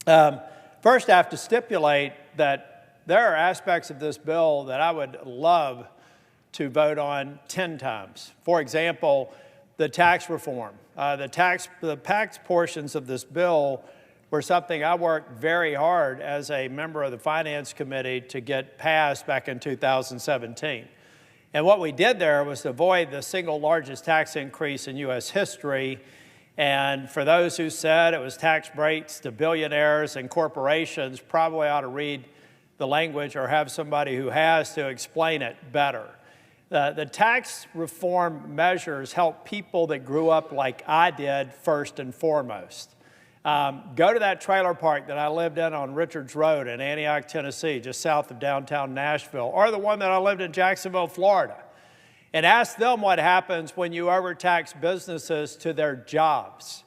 First, I have to stipulate that there are aspects of this bill that I would love to vote on 10 times. For example, the tax reform. The tax portions of this bill were something I worked very hard as a member of the Finance Committee to get passed back in 2017. And what we did there was to avoid the single largest tax increase in U.S. history. And for those who said it was tax breaks to billionaires and corporations, probably ought to read the language or have somebody who has to explain it better. The tax reform measures help people that grew up like I did first and foremost. Go to that trailer park that I lived in on Richards Road in Antioch, Tennessee, just south of downtown Nashville, or the one that I lived in Jacksonville, Florida, and ask them what happens when you overtax businesses to their jobs.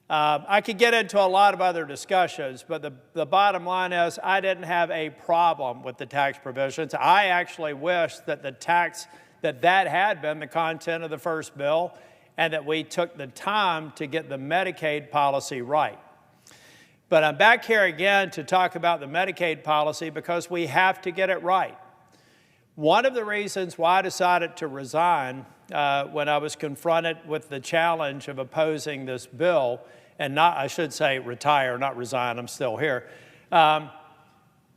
I could get into a lot of other discussions, but the bottom line is I didn't have a problem with the tax provisions. I actually wish that that had been the content of the first bill, and that we took the time to get the Medicaid policy right. But I'm back here again to talk about the Medicaid policy because we have to get it right. One of the reasons why I decided to resign when I was confronted with the challenge of opposing this bill, and I should say retire, not resign, I'm still here,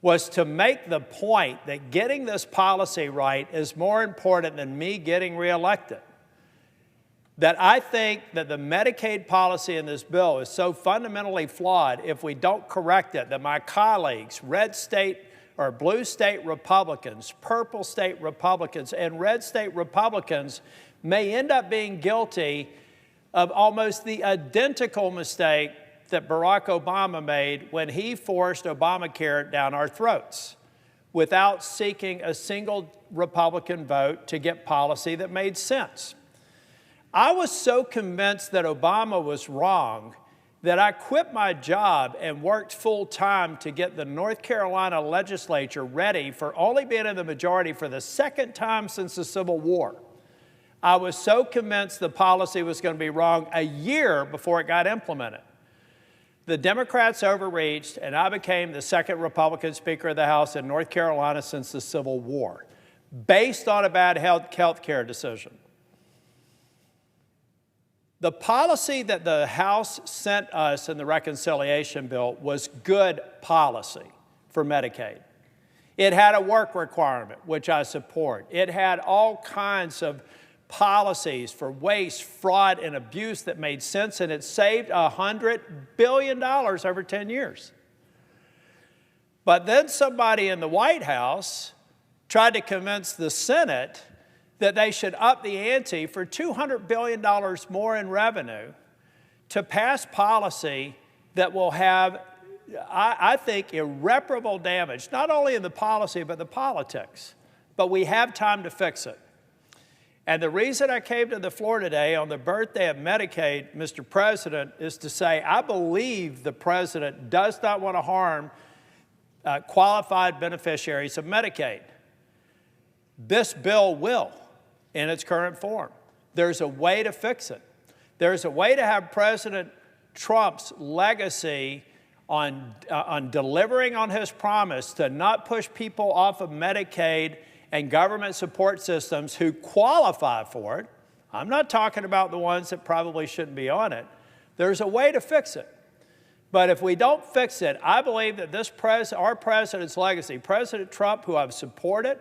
was to make the point that getting this policy right is more important than me getting reelected. That I think that the Medicaid policy in this bill is so fundamentally flawed if we don't correct it, that my colleagues, red state or blue state Republicans, purple state Republicans, and red state Republicans may end up being guilty of almost the identical mistake that Barack Obama made when he forced Obamacare down our throats without seeking a single Republican vote to get policy that made sense. I was so convinced that Obama was wrong that I quit my job and worked full-time to get the North Carolina legislature ready for only being in the majority for the second time since the Civil War. I was so convinced the policy was going to be wrong a year before it got implemented. The Democrats overreached, and I became the second Republican Speaker of the House in North Carolina since the Civil War, based on a bad health care decision. The policy that the House sent us in the reconciliation bill was good policy for Medicaid. It had a work requirement, which I support. It had all kinds of policies for waste, fraud, and abuse that made sense, and it saved $100 billion over 10 years. But then somebody in the White House tried to convince the Senate that they should up the ante for $200 billion more in revenue to pass policy that will have, I think, irreparable damage, not only in the policy, but the politics. But we have time to fix it. And the reason I came to the floor today on the birthday of Medicaid, Mr. President, is to say I believe the President does not want to harm qualified beneficiaries of Medicaid. This bill will, in its current form. There's a way to fix it. There's a way to have President Trump's legacy on delivering on his promise to not push people off of Medicaid and government support systems who qualify for it. I'm not talking about the ones that probably shouldn't be on it. There's a way to fix it. But if we don't fix it, I believe that our president's legacy, President Trump, who I've supported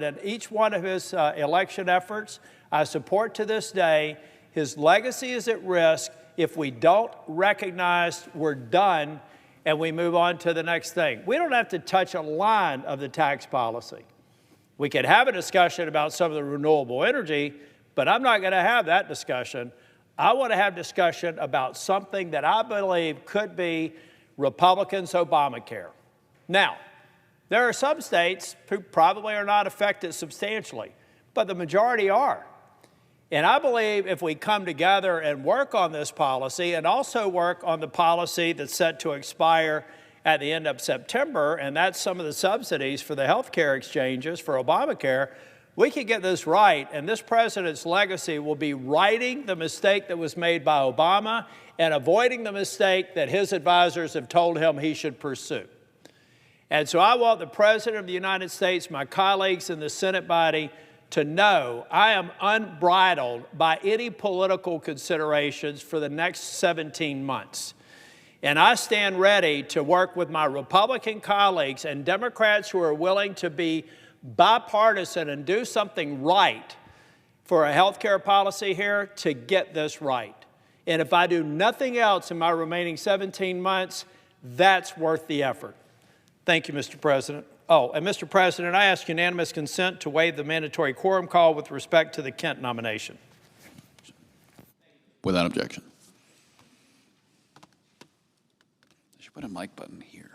in each one of his election efforts, I support to this day, his legacy is at risk if we don't recognize we're done and we move on to the next thing. We don't have to touch a line of the tax policy. We could have a discussion about some of the renewable energy, but I'm not going to have that discussion. I want to have discussion about something that I believe could be Republicans' Obamacare. Now, there are some states who probably are not affected substantially, but the majority are. And I believe if we come together and work on this policy and also work on the policy that's set to expire at the end of September, and that's some of the subsidies for the health care exchanges for Obamacare, we can get this right, and this president's legacy will be righting the mistake that was made by Obama and avoiding the mistake that his advisors have told him he should pursue. And so I want the President of the United States, my colleagues in the Senate body, to know I am unbridled by any political considerations for the next 17 months. And I stand ready to work with my Republican colleagues and Democrats who are willing to be bipartisan and do something right for a health care policy here to get this right. And if I do nothing else in my remaining 17 months, that's worth the effort. Thank you, Mr. President. Oh, and Mr. President, I ask unanimous consent to waive the mandatory quorum call with respect to the Kent nomination. Without objection. I should put a mic button here.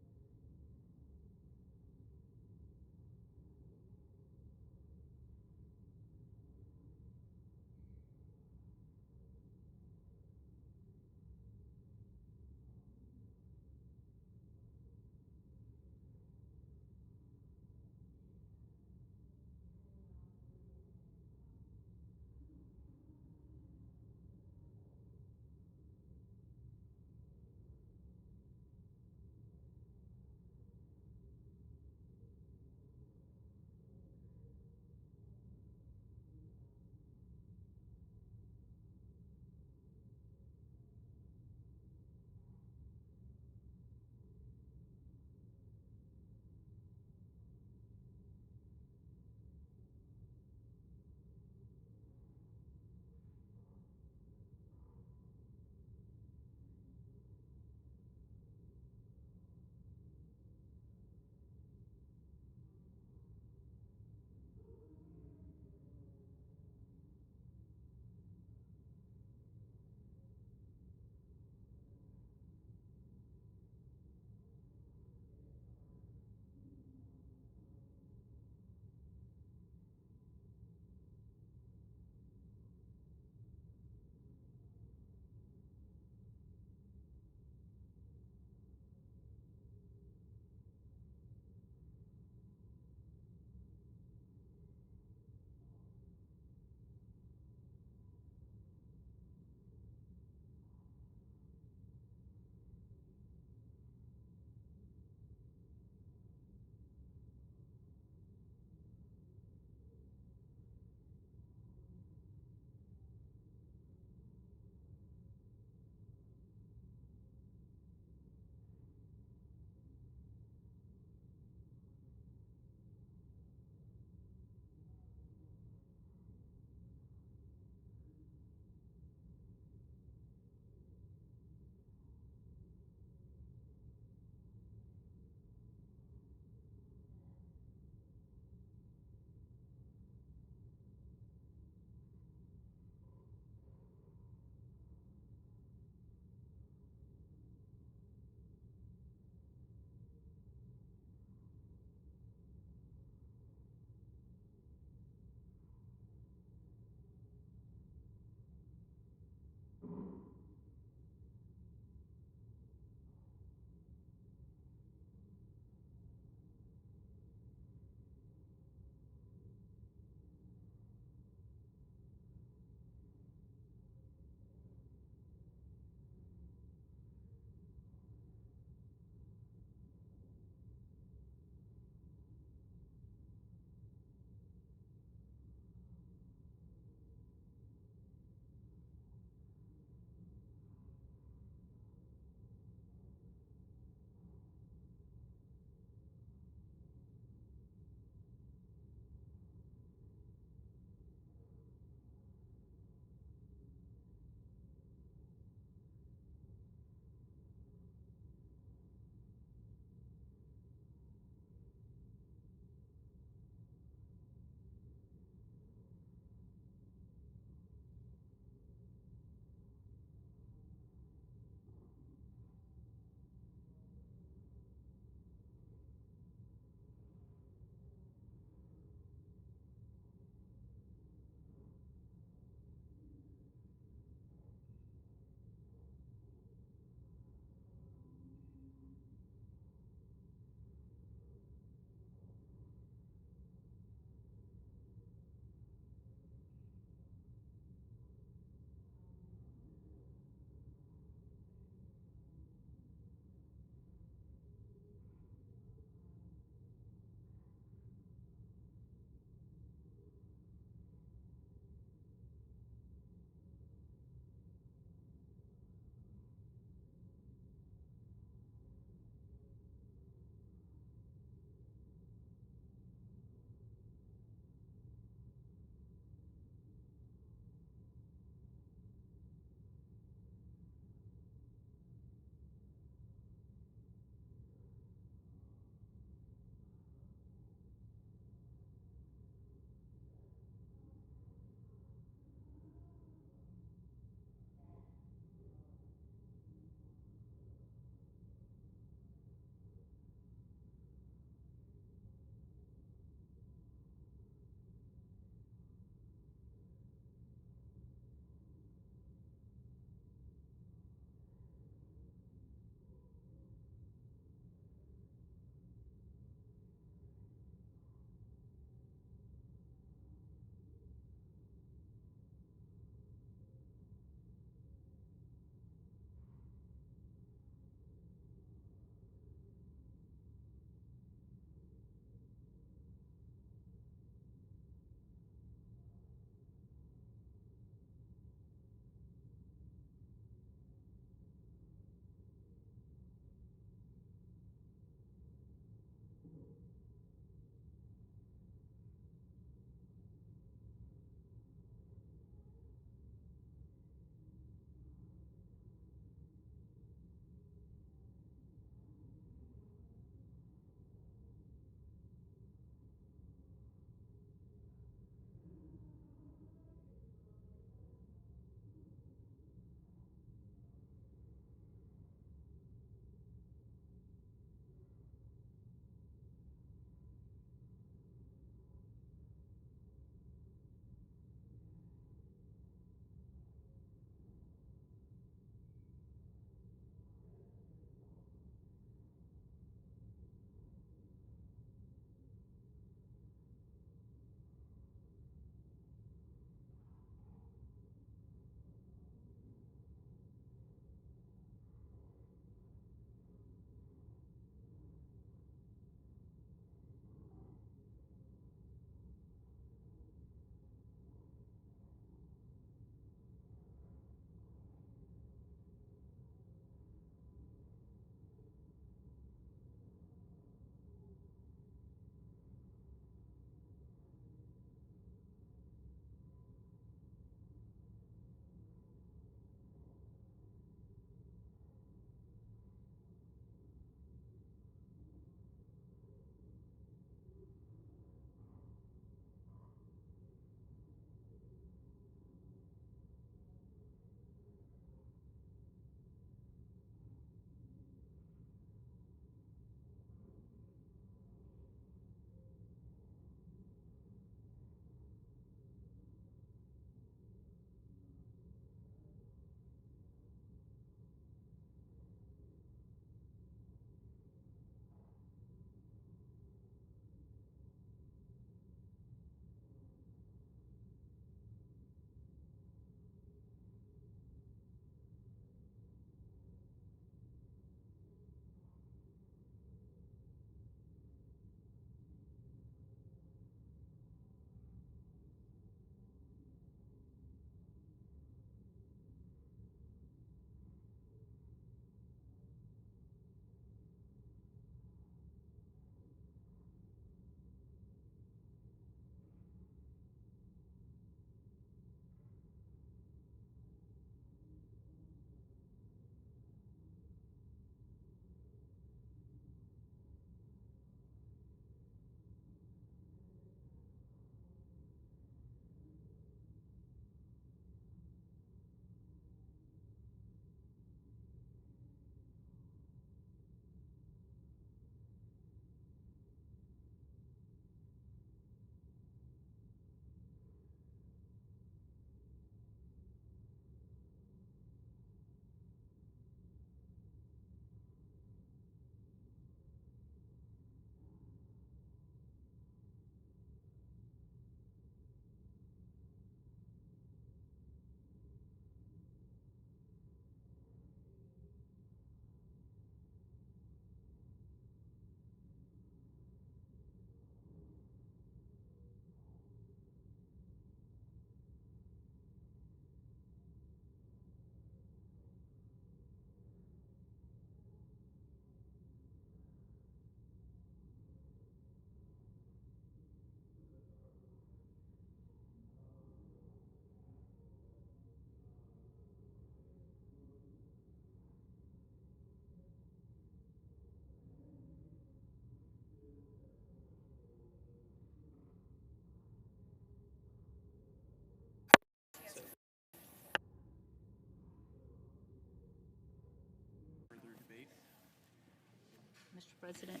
Mr. President,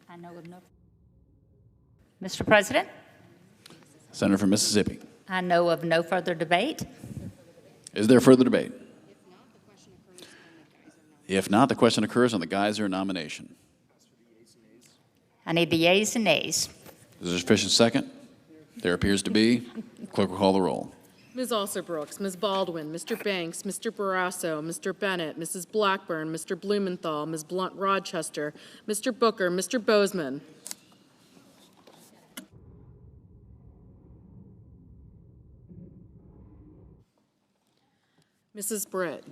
I know of no. Mr. President, Senator from Mississippi. I know of no further debate. Is there further debate? If not, the question occurs on the Geyser nomination. I need the yeas and nays. Is there sufficient second? There appears to be. Clerk will call the roll. Ms. Alsobrooks, Ms. Baldwin, Mr. Banks, Mr. Barrasso, Mr. Bennett, Mrs. Blackburn, Mr. Blumenthal, Ms. Blunt-Rochester, Mr. Booker, Mr. Bozeman. Mrs. Britt.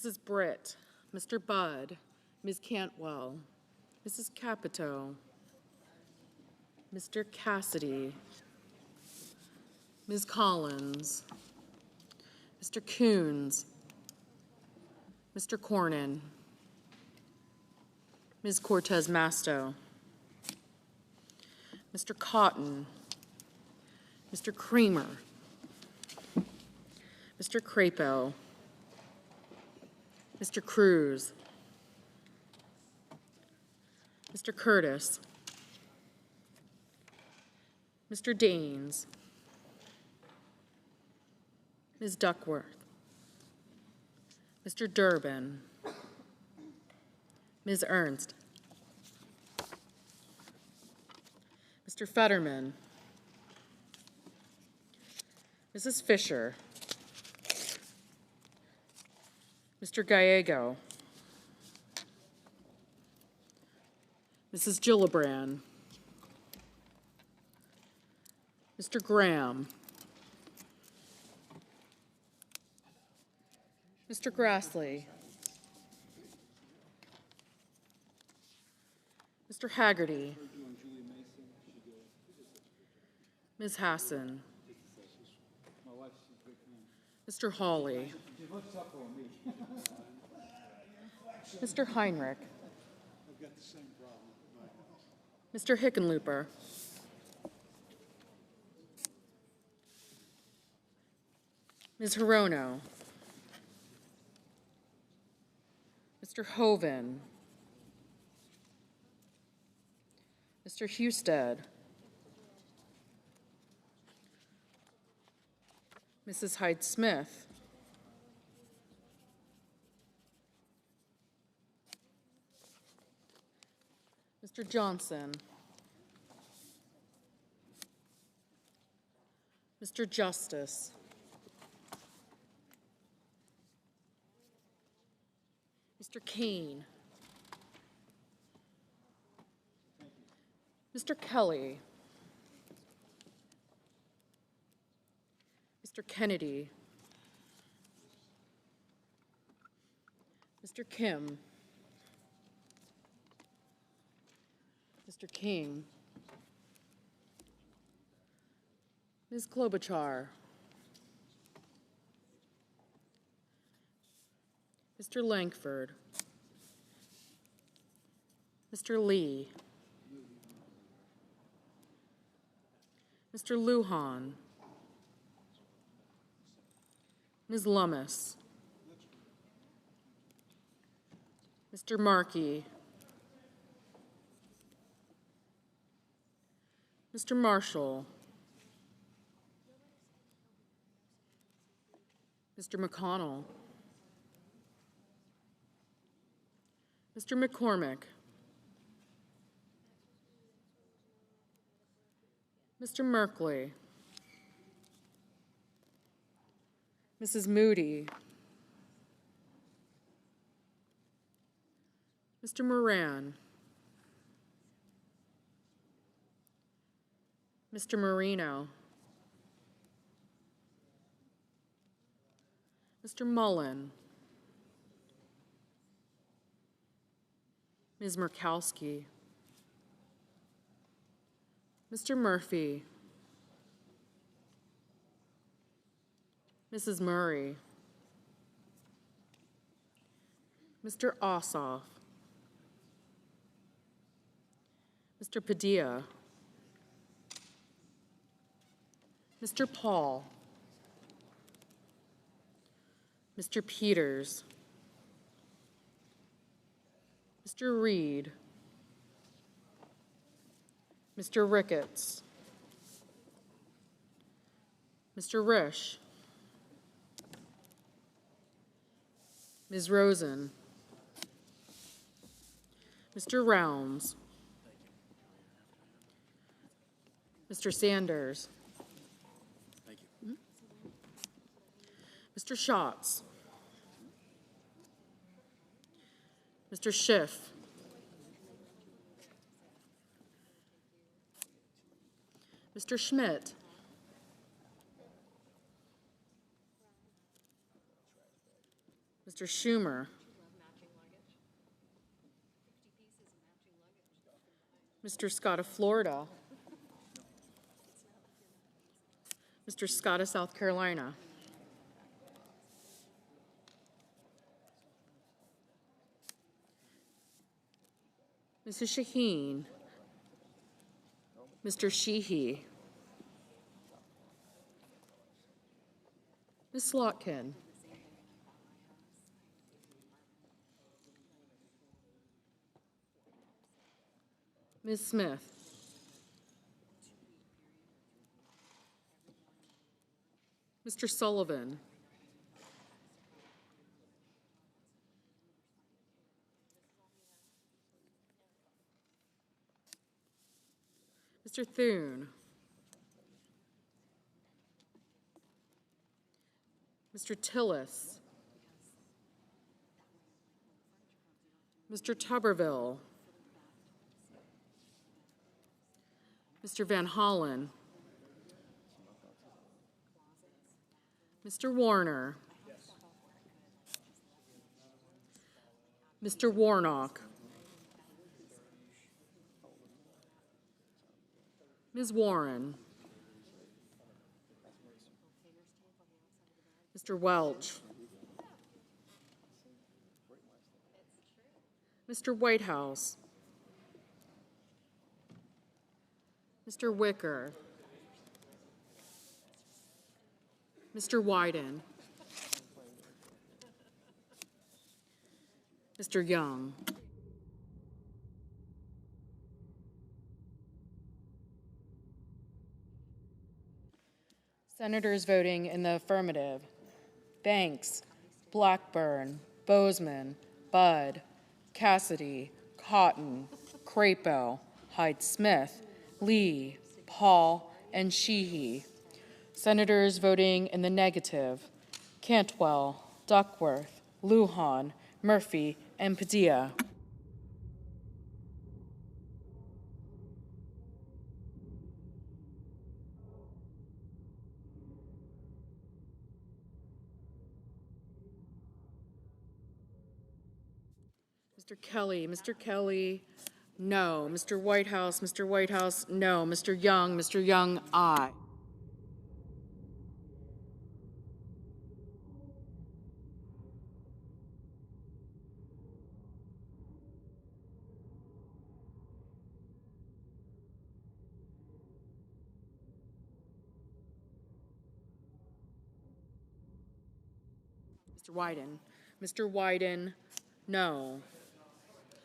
Mrs. Britt, Mr. Budd, Ms. Cantwell, Mrs. Capito, Mr. Cassidy, Ms. Collins, Mr. Coons, Mr. Cornyn, Ms. Cortez Masto, Mr. Cotton, Mr. Creamer, Mr. Crapo, Mr. Cruz, Mr. Curtis, Mr. Daines, Ms. Duckworth, Mr. Durbin, Ms. Ernst, Mr. Fetterman, Mrs. Fisher, Mr. Gallego, Mrs. Gillibrand, Mr. Graham, Mr. Grassley, Mr. Haggerty, Ms. Hassan, Mr. Hawley, Mr. Heinrich, Mr. Hickenlooper, Ms. Hirono, Mr. Hoven, Mr. Husted, Mrs. Hyde-Smith, Mr. Johnson, Mr. Justice, Mr. Kane, Mr. Kelly, Mr. Kennedy, Mr. Kim, Mr. King, Ms. Klobuchar, Mr. Lankford, Mr. Lee, Mr. Lujan, Ms. Lummis, Mr. Markey, Mr. Marshall, Mr. McConnell, Mr. McCormick, Mr. Merkley, Mrs. Moody, Mr. Moran, Mr. Marino, Mr. Mullen, Ms. Murkowski, Mr. Murphy, Mrs. Murray, Mr. Ossoff, Mr. Padilla, Mr. Paul, Mr. Peters, Mr. Reed, Mr. Ricketts, Mr. Risch, Ms. Rosen, Mr. Rounds, Mr. Sanders, Mr. Schatz, Mr. Schiff, Mr. Schmidt, Mr. Schumer, Mr. Scott of Florida, Mr. Scott of South Carolina, Mrs. Shaheen, Mr. Sheehy, Ms. Slotkin, Ms. Smith, Mr. Sullivan, Mr. Thune, Mr. Tillis, Mr. Tuberville, Mr. Van Hollen, Mr. Warner, Mr. Warnock, Ms. Warren, Mr. Welch, Mr. Whitehouse, Mr. Wicker, Mr. Wyden, Mr. Young, Senators voting in the affirmative: Banks, Blackburn, Bozeman, Budd, Cassidy, Cotton, Crapo, Hyde-Smith, Lee, Paul, and Sheehy. Senators voting in the negative: Cantwell, Duckworth, Lujan, Murphy, and Padilla. Mr. Kelly, no. Mr. Whitehouse, no. Mr. Young, aye. Mr. Wyden, no.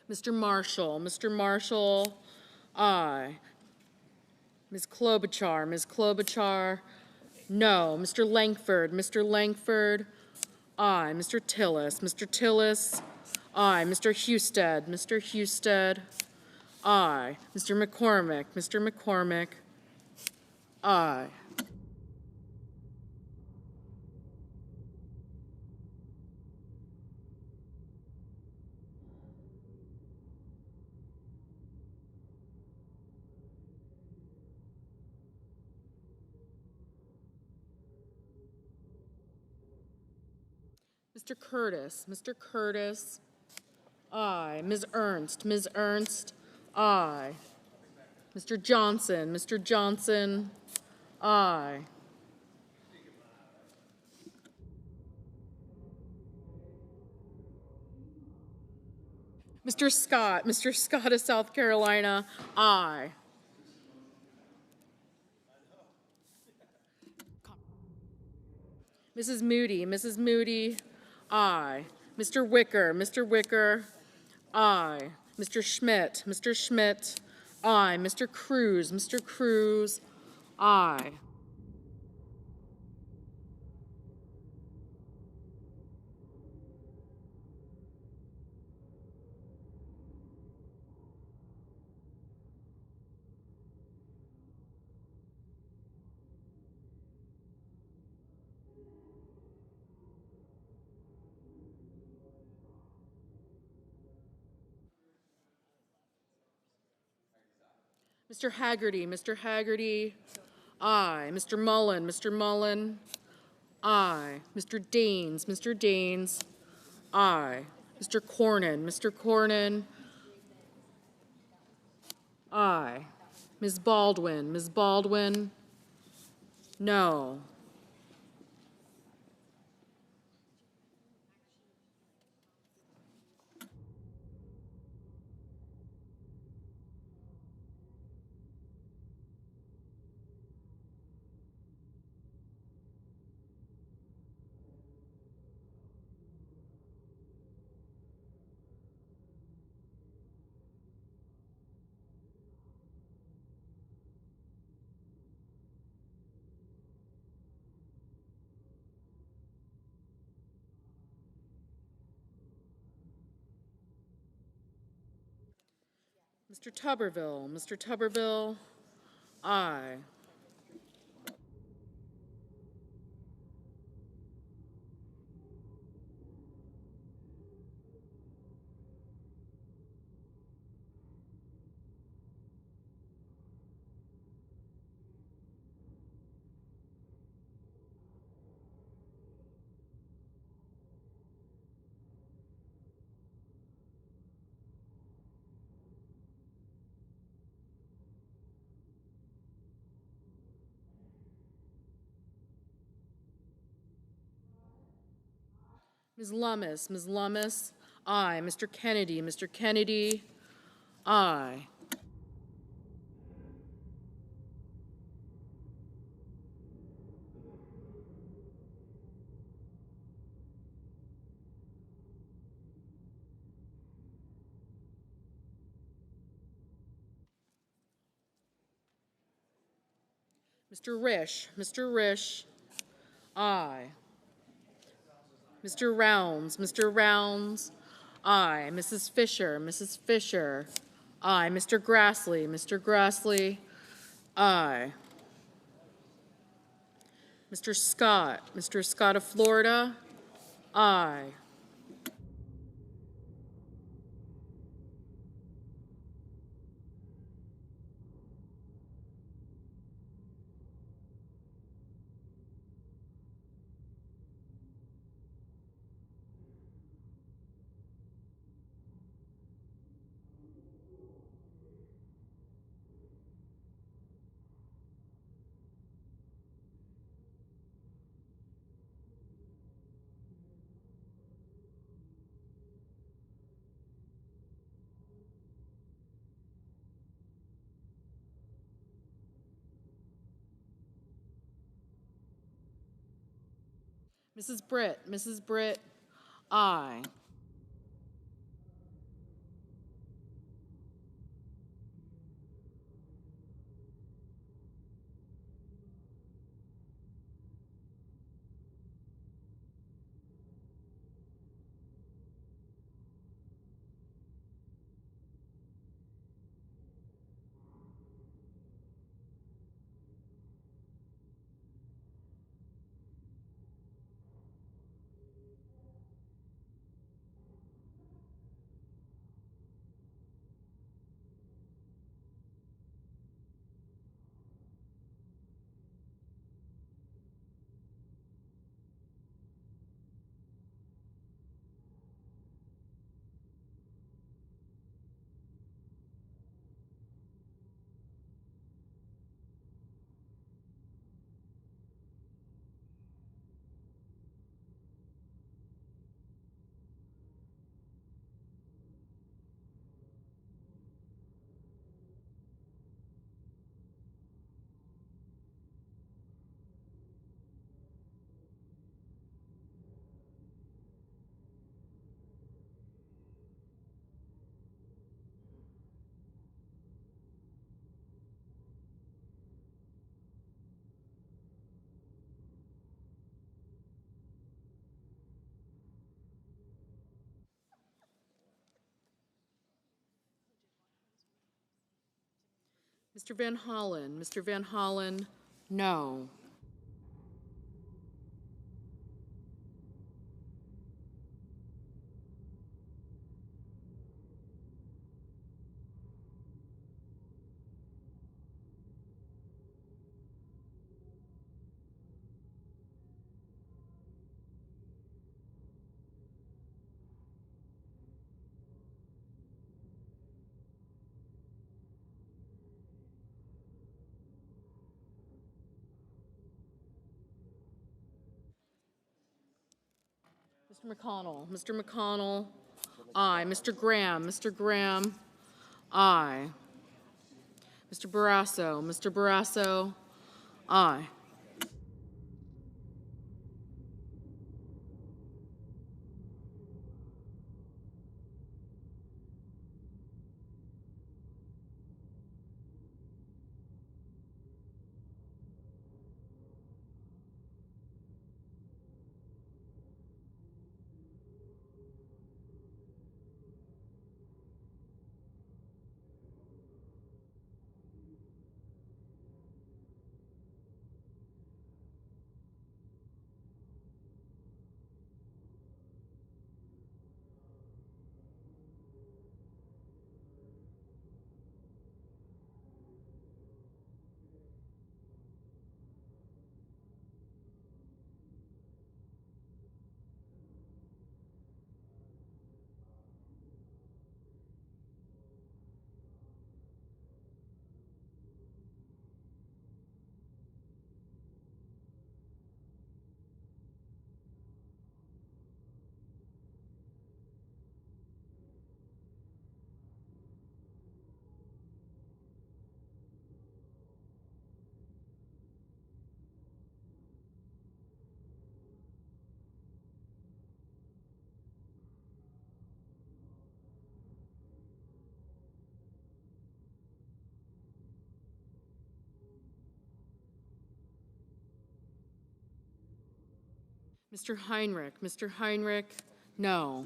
Mr. Marshall, aye. Ms. Klobuchar, no. Mr. Langford, aye. Mr. Tillis, aye. Mr. Husted, aye. Mr. McCormick, aye. Mr. Curtis, aye. Ms. Ernst, aye. Mr. Johnson, aye. Mr. Scott of South Carolina, aye. Mrs. Moody, aye. Mr. Wicker, aye. Mr. Schmidt, aye. Mr. Cruz, aye. Mr. Haggerty, aye. Mr. Mullen, aye. Mr. Daines, aye. Mr. Cornyn, aye. Ms. Baldwin, no. Mr. Tuberville, aye. Ms. Lummis, aye. Mr. Kennedy, aye. Mr. Risch, aye. Mr. Rounds, aye. Mrs. Fisher, aye. Mr. Grassley, aye. Mr. Scott of Florida, aye. Mrs. Britt, aye. Mr. Van Hollen. Mr. Van Hollen, no. Mr. McConnell. Mr. McConnell, aye. Mr. Graham. Mr. Graham, aye. Mr. Barrasso. Mr. Barrasso, aye. Mr. Heinrich. Mr. Heinrich, no.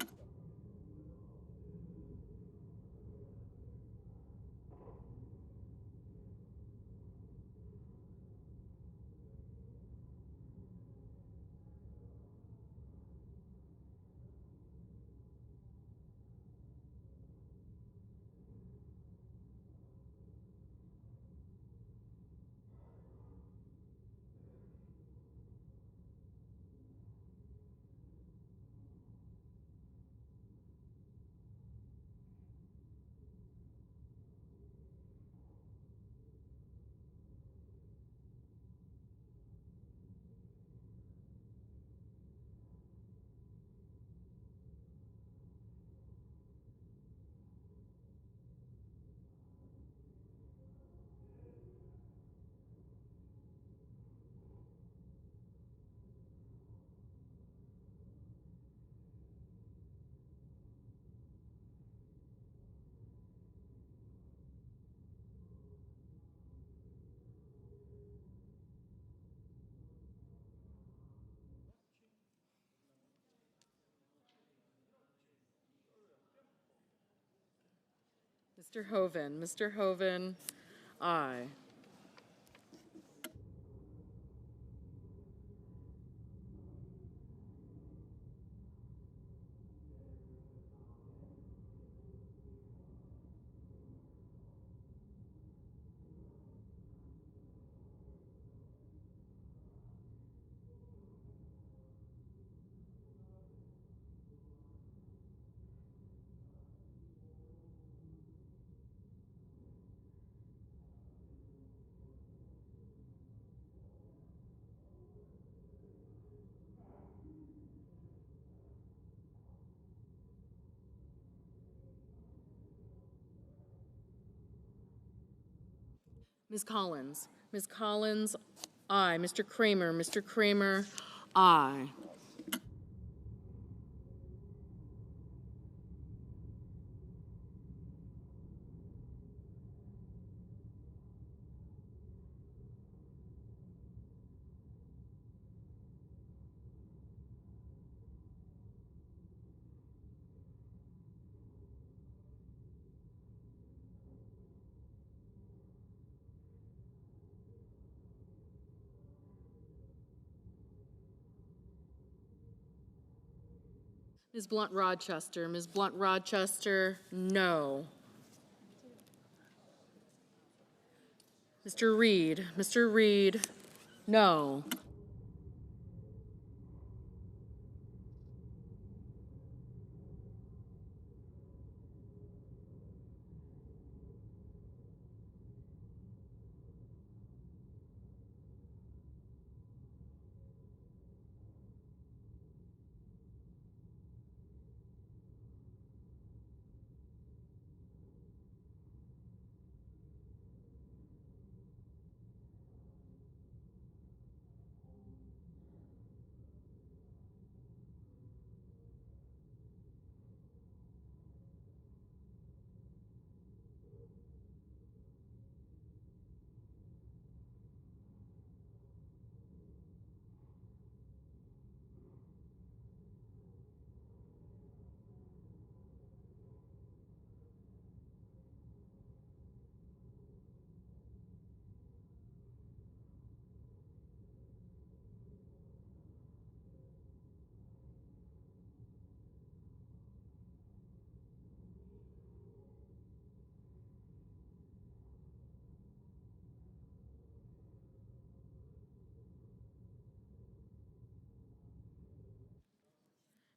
Mr. Hoven. Mr. Hoven, aye. Ms. Collins. Ms. Collins, aye. Mr. Kramer. Mr. Kramer, aye. Ms. Blunt Rochester, Ms. Blunt Rochester, no. Mr. Reed, no.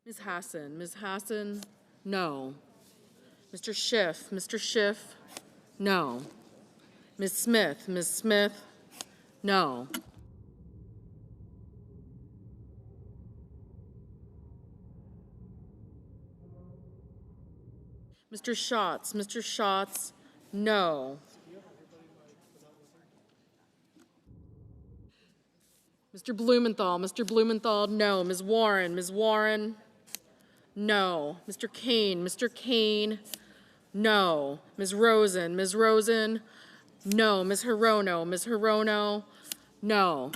Ms. Hassan, no. Mr. Schiff, no. Ms. Smith, no. Mr. Schatz, no. Mr. Blumenthal, no. Ms. Warren, no. Mr. Kane, no. Ms. Rosen, no. Ms. Hirono, no.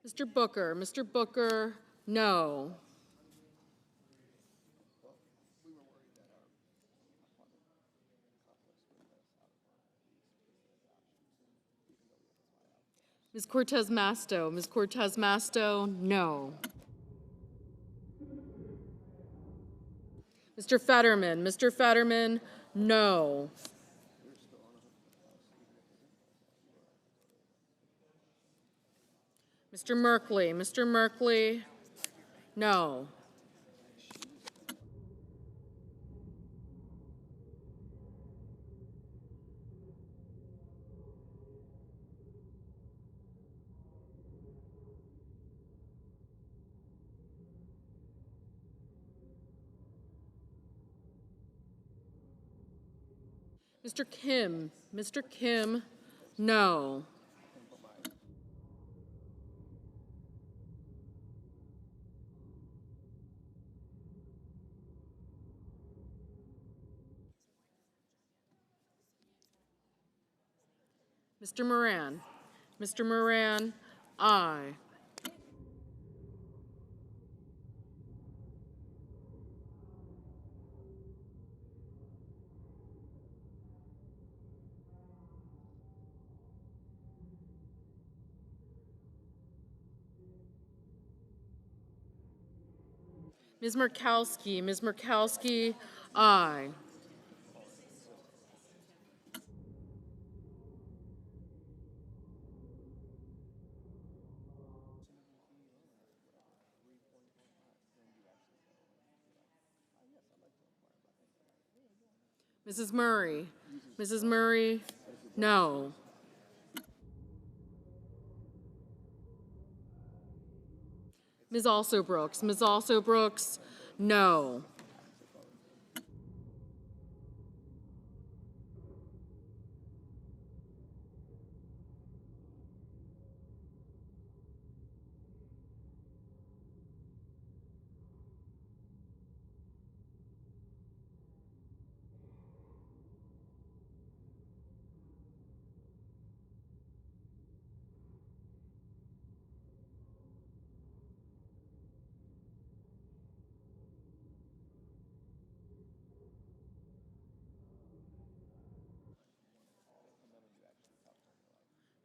Mr. Booker, no. Ms. Cortez Masto, no. Mr. Fetterman, no. Mr. Merkley, no. Mr. Kim, no. Mr. Moran, aye. Ms. Murkowski, aye. Mrs. Murray, no. Ms. Also Brooks, no.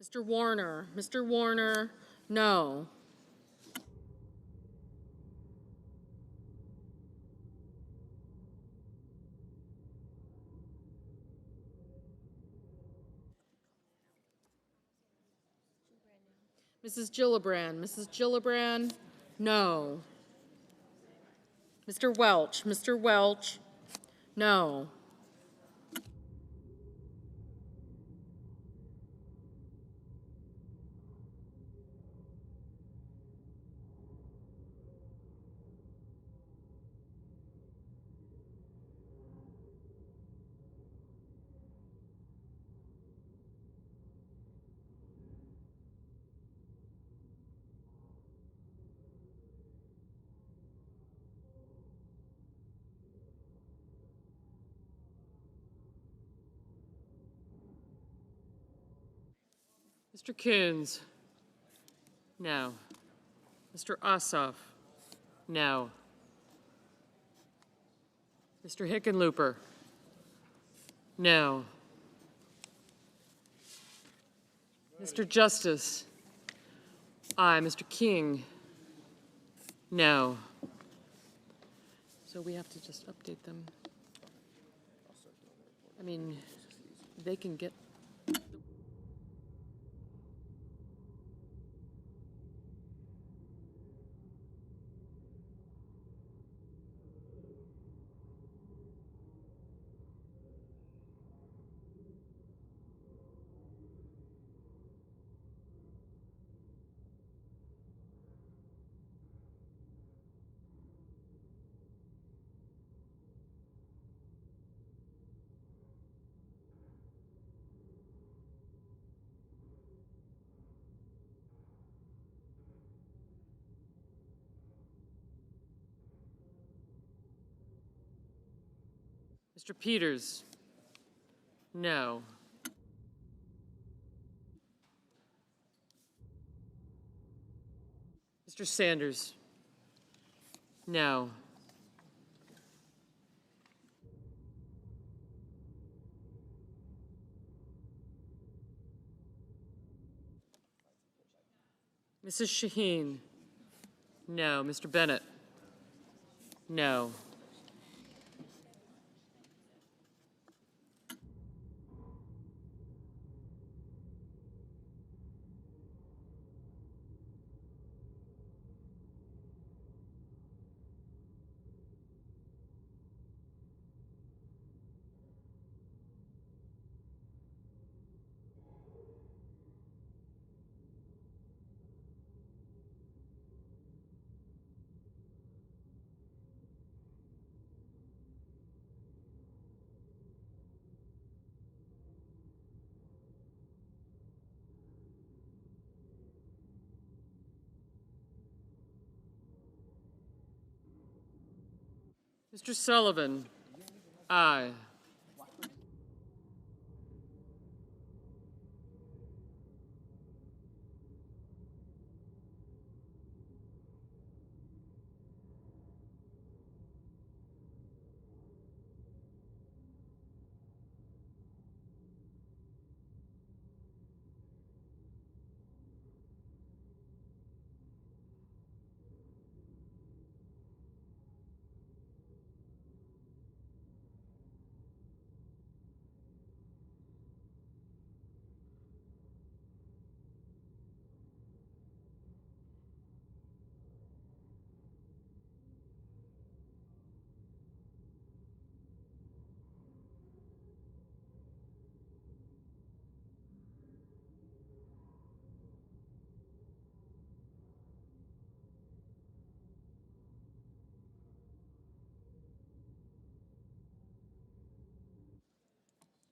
Mr. Warner. Mr. Warner, no. Mrs. Gillibrand. Mrs. Gillibrand, no. Mr. Welch. Mr. Welch, no. Mr. Coons, no. Mr. Ossoff, no. Mr. Hickenlooper, no. Mr. Justice, aye. Mr. King, no. So we have to just update them. I mean, they can get. Mr. Peters, no. Mr. Sanders, no. Mrs. Shaheen, no. Mr. Bennett, no. Mr. Sullivan, aye.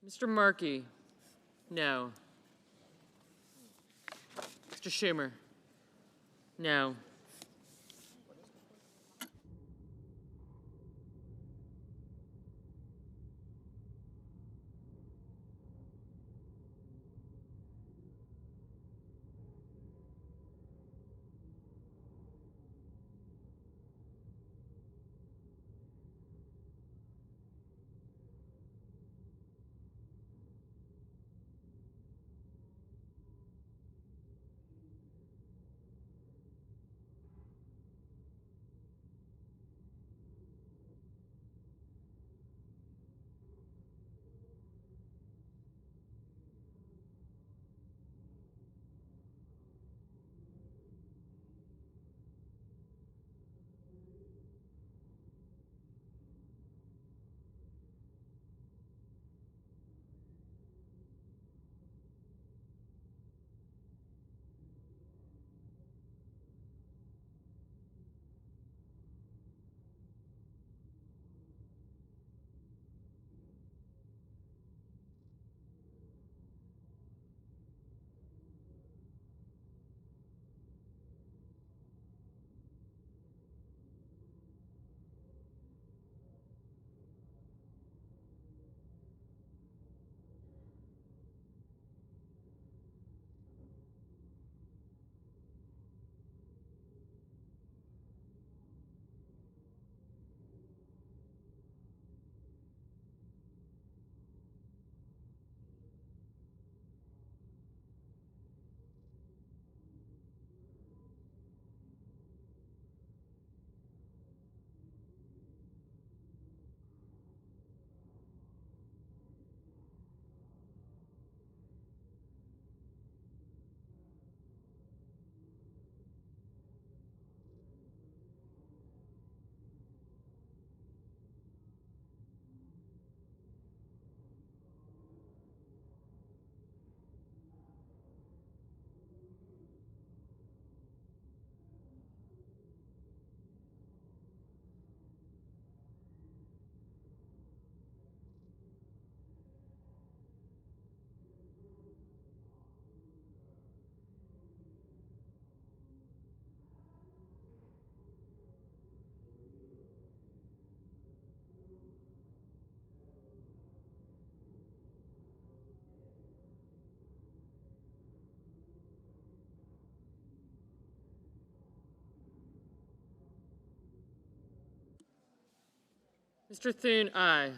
Mr. Markey, no. Mr. Schumer, no. Mr. Thune, aye.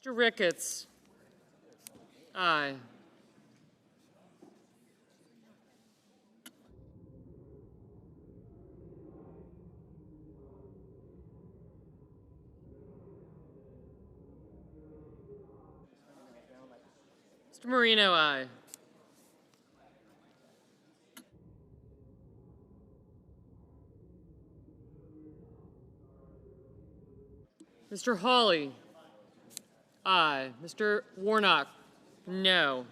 Mr. Ricketts, aye. Mr. Marino, aye. Mr. Hawley, aye. Mr. Warnock, no.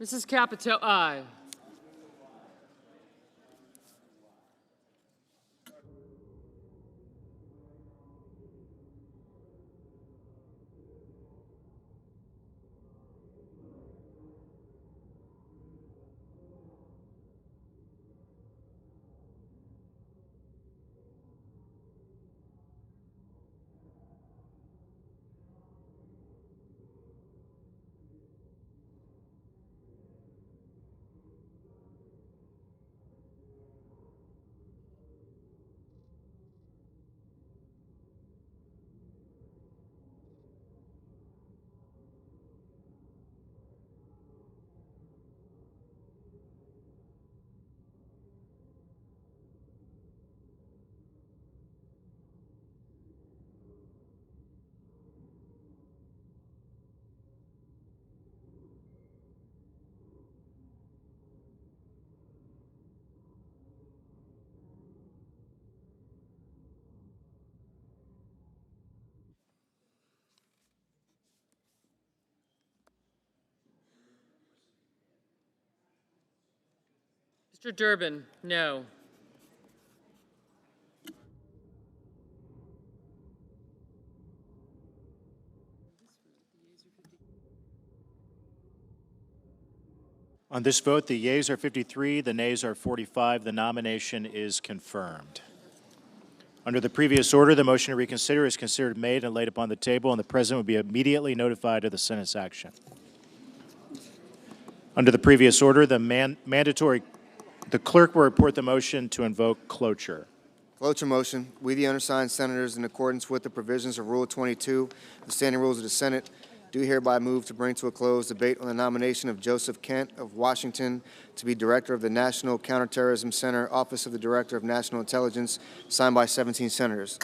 Mrs. Capito, aye. Mr. Durbin, no. On this vote, the yeas are 53, the nays are 45. The nomination is confirmed. Under the previous order, the motion to reconsider is considered made and laid upon the table, and the President will be immediately notified of the Senate's action. Under the previous order, the clerk will report the motion to invoke cloture. Cloture motion. We, the undersigned senators, in accordance with the provisions of Rule 22 of the Standing Rules of the Senate, do hereby move to bring to a close debate on the nomination of Joseph Kent of Washington to be Director of the National Counterterrorism Center, Office of the Director of National Intelligence, signed by 17 senators.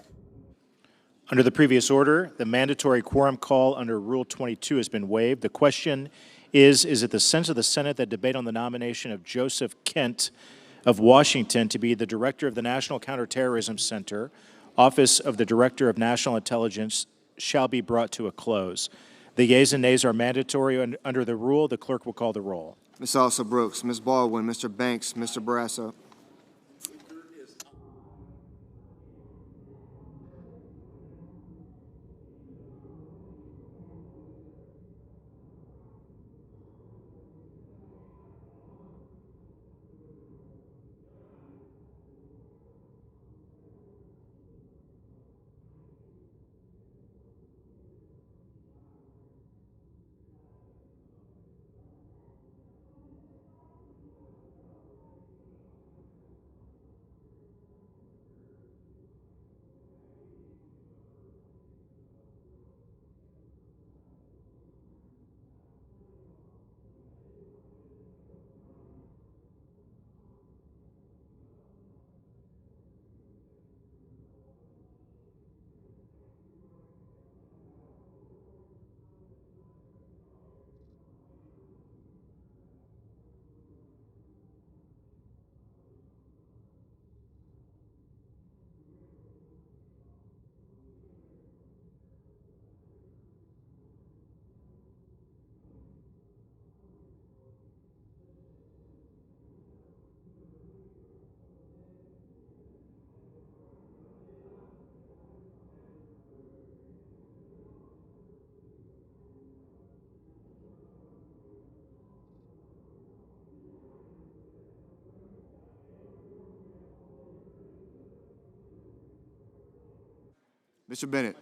Under the previous order, the mandatory quorum call under Rule 22 has been waived. The question is it the sense of the Senate that debate on the nomination of Joseph Kent of Washington to be the Director of the National Counterterrorism Center, Office of the Director of National Intelligence, shall be brought to a close? The yeas and nays are mandatory under the rule. The clerk will call the roll. Ms. Alsa Brooks, Ms. Baldwin, Mr. Banks, Mr. Barrasso. Mr. Bennett.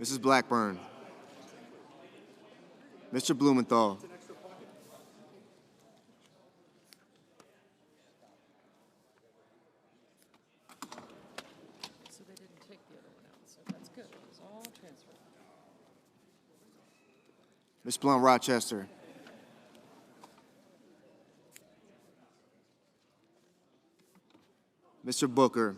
Mrs. Blackburn. Mr. Blumenthal. So they didn't take the other one out, so that's good. It was all transferred. Ms. Blunt Rochester. Mr. Booker.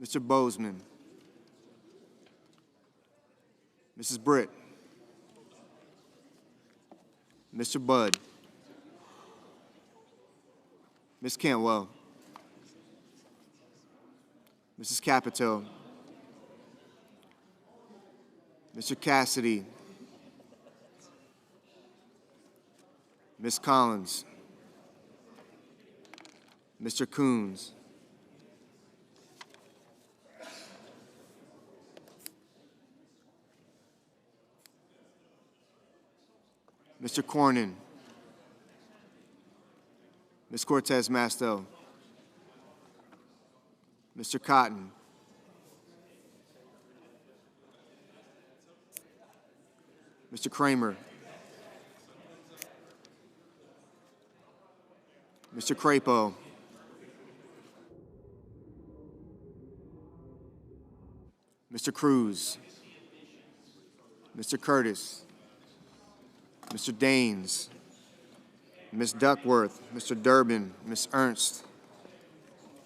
Mr. Bozeman. Mrs. Britt. Mr. Budd. Ms. Cantwell. Mrs. Capito. Mr. Cassidy. Ms. Collins. Mr. Coons. Mr. Cornyn. Ms. Cortez Masto. Mr. Cotton. Mr. Kramer. Mr. Crapo. Mr. Cruz. Mr. Curtis. Mr. Daines. Ms. Duckworth. Mr. Durbin. Ms. Ernst.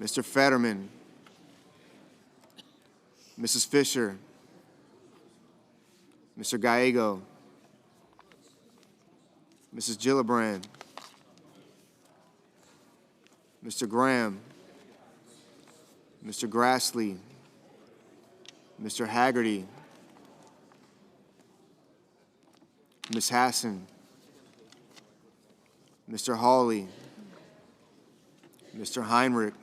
Mr. Fetterman. Mrs. Fisher. Mr. Gallego. Mrs. Gillibrand. Mr. Graham. Mr. Grassley, Mr. Haggerty, Ms. Hassan, Mr. Hawley, Mr. Heinrich,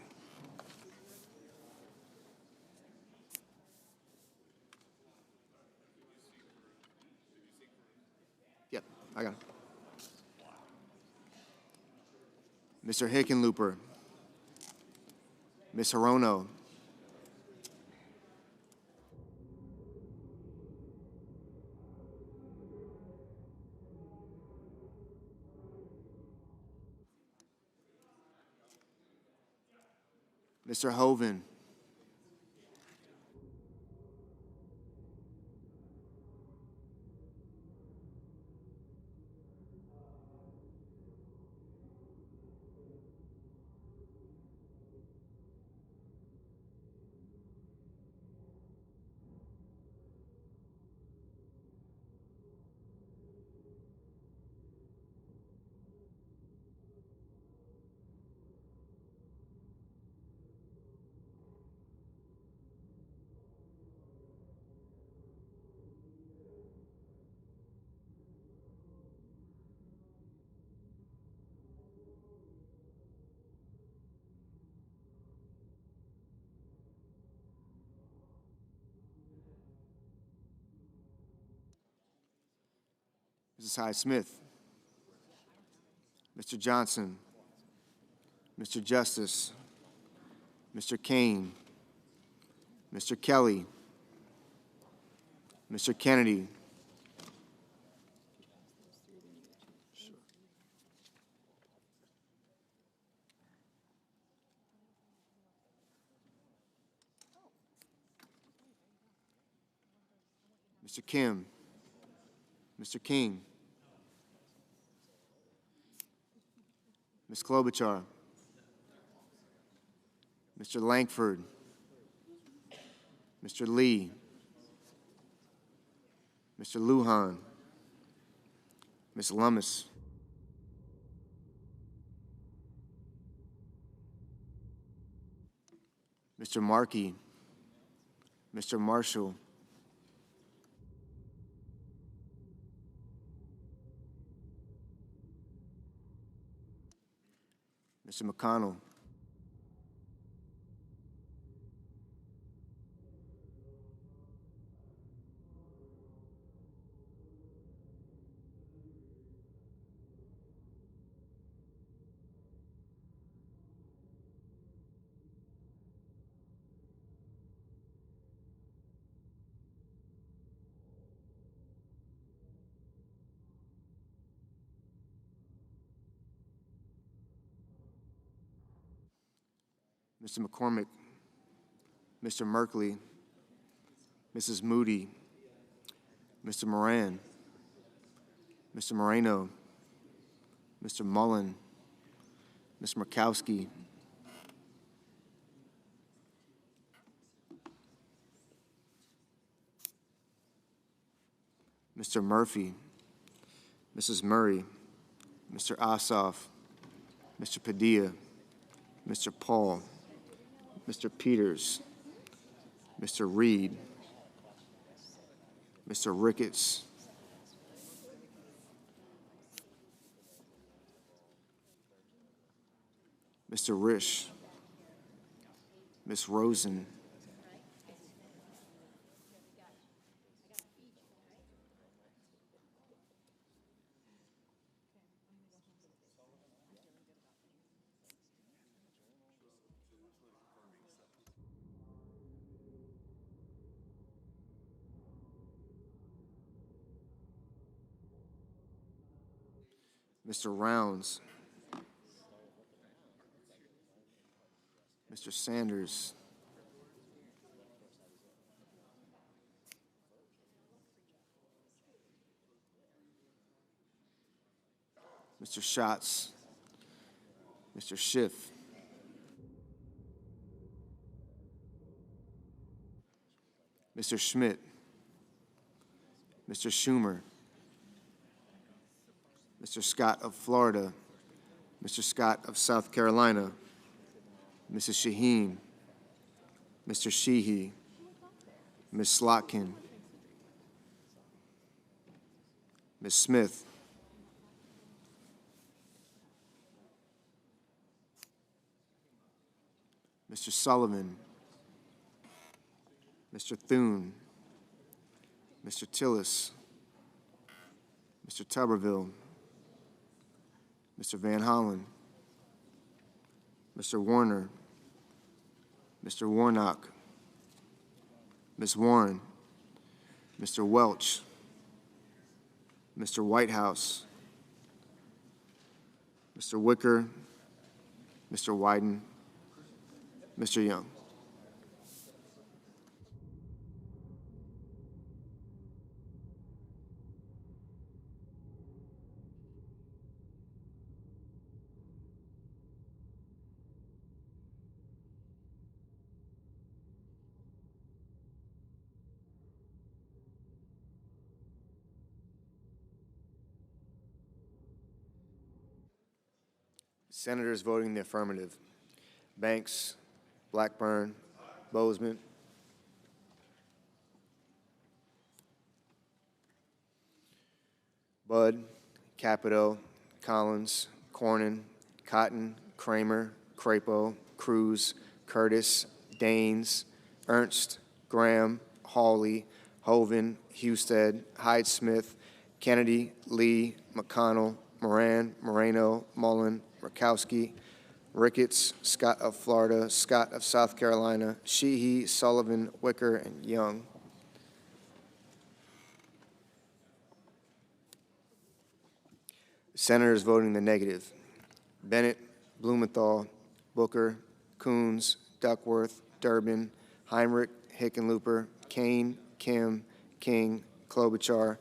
yep, I got it. Mr. Hickenlooper, Ms. Hirono, Mr. Hoven, Mrs. Hyde-Smith, Mr. Johnson, Mr. Justice, Mr. Kane, Mr. Kelly, Mr. Kennedy, Mr. Kim, Mr. King, Ms. Klobuchar, Mr. Lankford, Mr. Lee, Mr. Lujan, Ms. Lummis, Mr. Markey, Mr. Marshall, Mr. McConnell, Mr. McCormick, Mr. Merkley, Mrs. Moody, Mr. Moran, Mr. Moreno, Mr. Mullen, Ms. Murkowski, Mr. Murphy, Mrs. Murray, Mr. Ossoff, Mr. Padilla, Mr. Paul, Mr. Peters, Mr. Reed, Mr. Ricketts, Mr. Risch, Ms. Rosen, Mr. Rounds, Mr. Sanders, Mr. Schatz, Mr. Schiff, Mr. Schmidt, Mr. Schumer, Mr. Scott of Florida, Mr. Scott of South Carolina, Mrs. Shaheen, Mr. Sheehy, Ms. Slotkin, Ms. Smith, Mr. Sullivan, Mr. Thune, Mr. Tillis, Mr. Tuberville, Mr. Van Hollen, Mr. Warner, Mr. Warnock, Ms. Warren, Mr. Welch, Mr. Whitehouse, Mr. Wicker, Mr. Wyden, Mr. Young. Senators voting in the affirmative: Banks, Blackburn, Bozeman, Budd, Capito, Collins, Cornyn, Cotton, Kramer, Crapo, Cruz, Curtis, Daines, Ernst, Graham, Hawley, Hoven, Husted, Hyde-Smith, Kennedy, Lee, McConnell, Moran, Moreno, Mullen, Murkowski, Ricketts, Scott of Florida, Scott of South Carolina, Sheehy, Sullivan, Wicker, and Young. Senators voting the negative: Bennett, Blumenthal, Booker, Coons, Duckworth, Durbin, Heinrich, Hickenlooper, Kane, Kim, King, Klobuchar,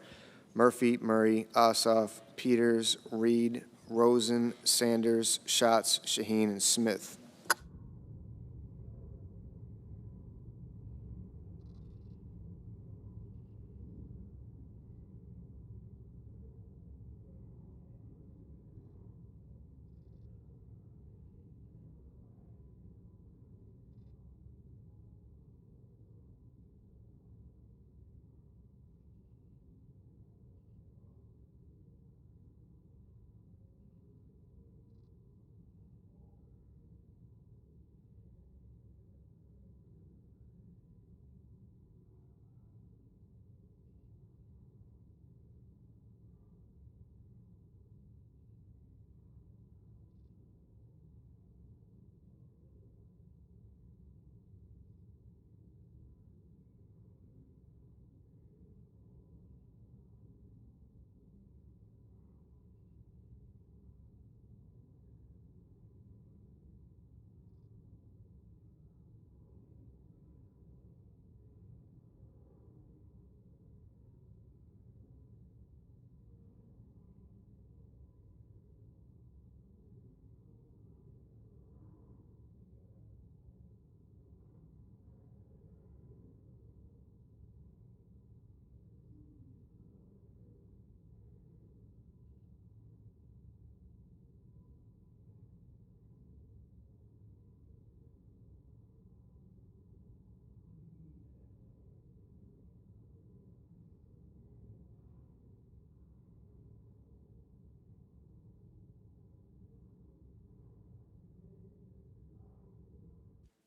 Murphy, Murray, Ossoff, Peters, Reed, Rosen, Sanders, Schatz, Shaheen, and Smith.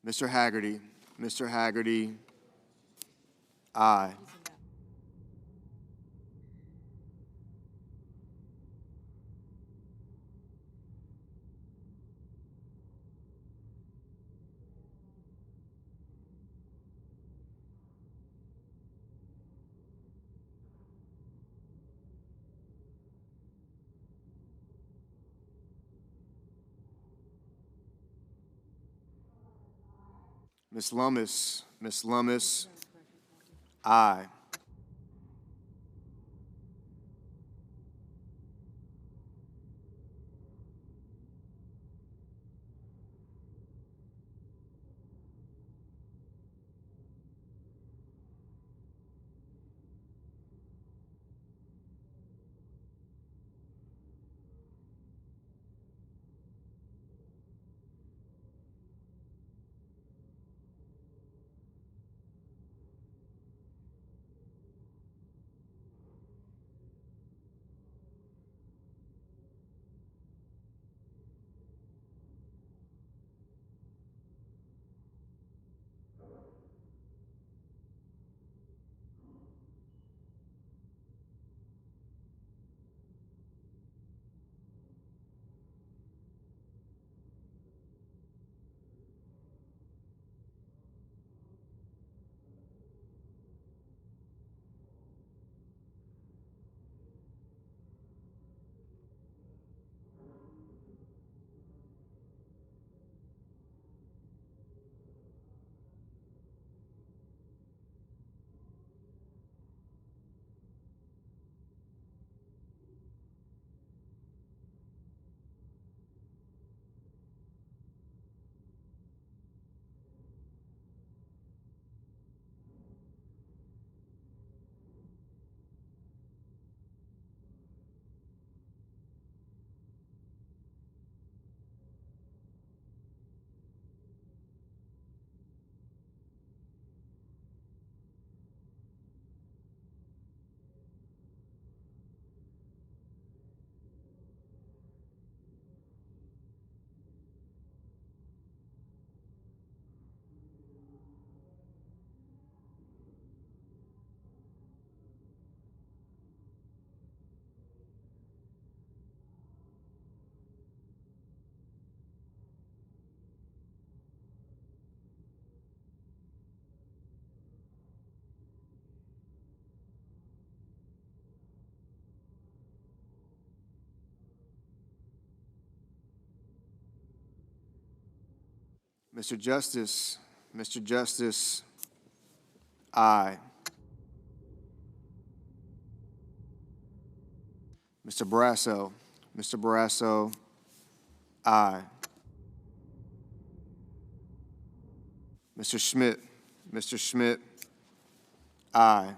Mr. Hagerty, Mr. Hagerty, aye. Ms. Lummis, aye. Mr. Justice, Mr. Justice, aye. Mr. Barrasso, Mr. Barrasso, aye. Mr. Schmidt, Mr. Schmidt, aye.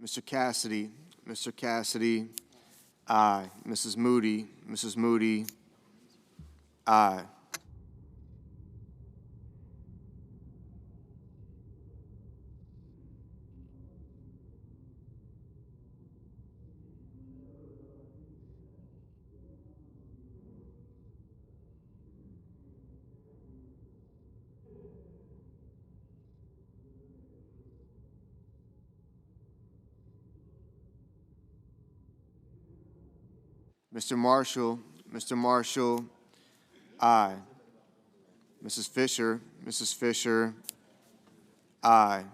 Mr. Cassidy, Mr. Cassidy, aye. Mrs. Moody, Mrs. Moody, aye. Mr. Marshall, aye. Mrs. Fisher, aye.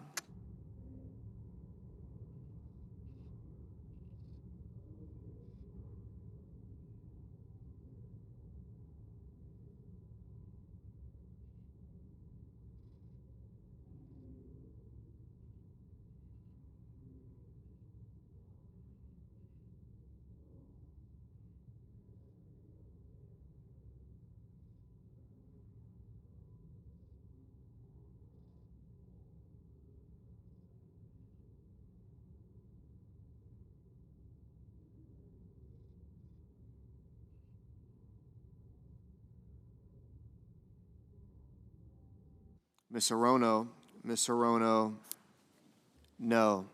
Miss Hirono, no.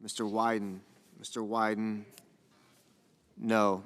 Mr. Wyden, no.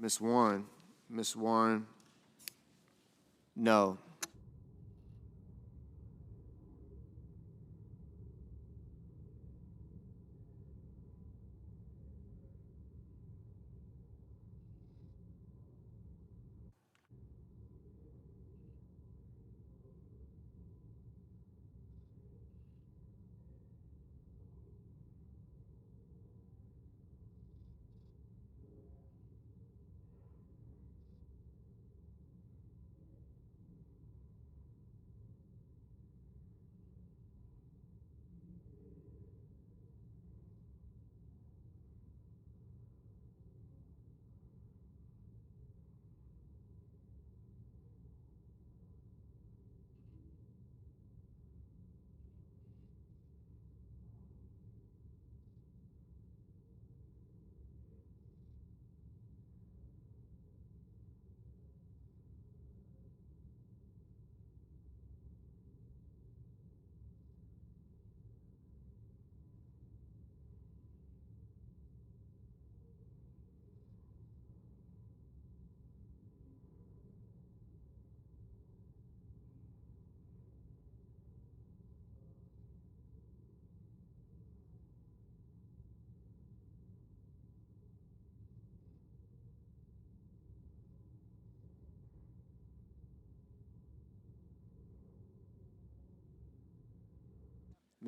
Ms. Warren. Ms. Warren, no.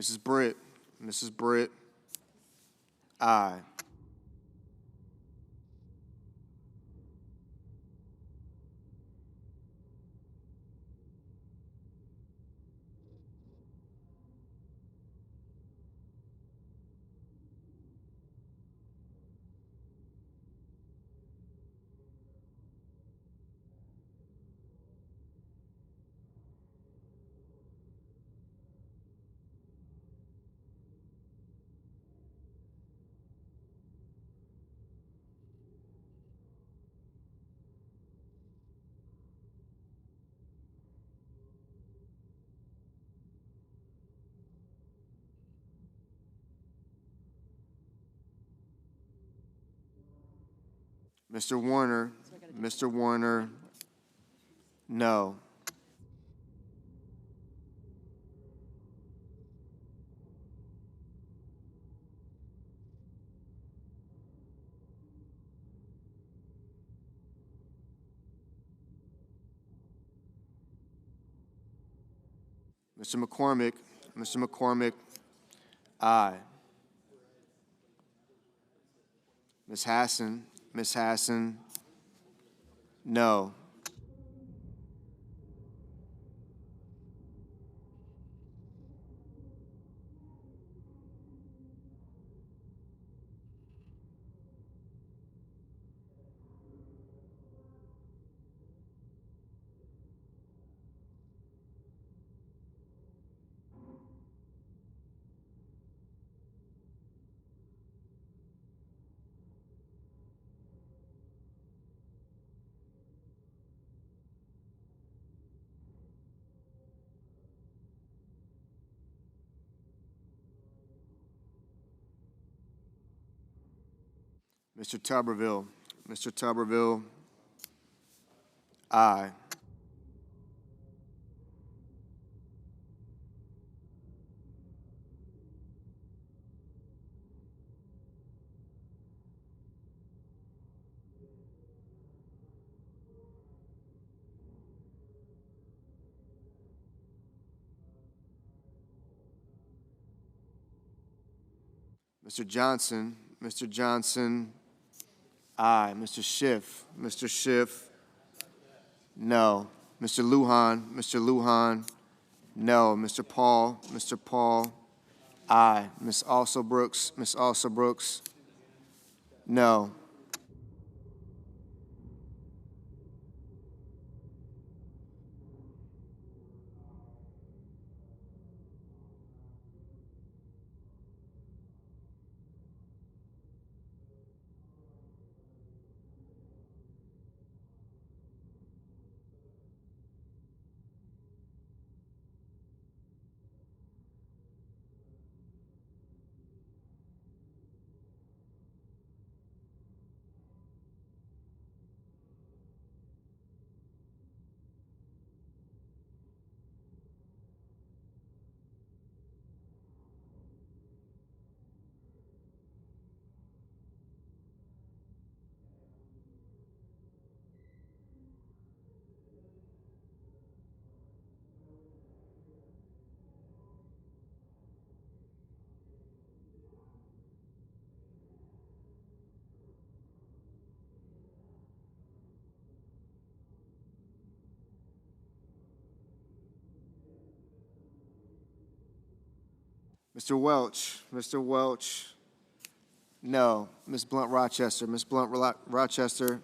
Mrs. Britt. Mrs. Britt, aye. Mr. Warner. Mr. Warner, no. Mr. McCormick. Mr. McCormick, aye. Ms. Hassan. Ms. Hassan, no. Mr. Tuberville. Mr. Tuberville, aye. Mr. Johnson. Mr. Johnson, aye. Mr. Schiff. Mr. Schiff, no. Mr. Lujan. Mr. Lujan, no. Mr. Paul. Mr. Paul, aye. Ms. Alsobrooks. Ms. Alsobrooks, no. Mr. Welch. Mr. Welch. No. Ms. Blunt Rochester. Ms. Blunt Rochester.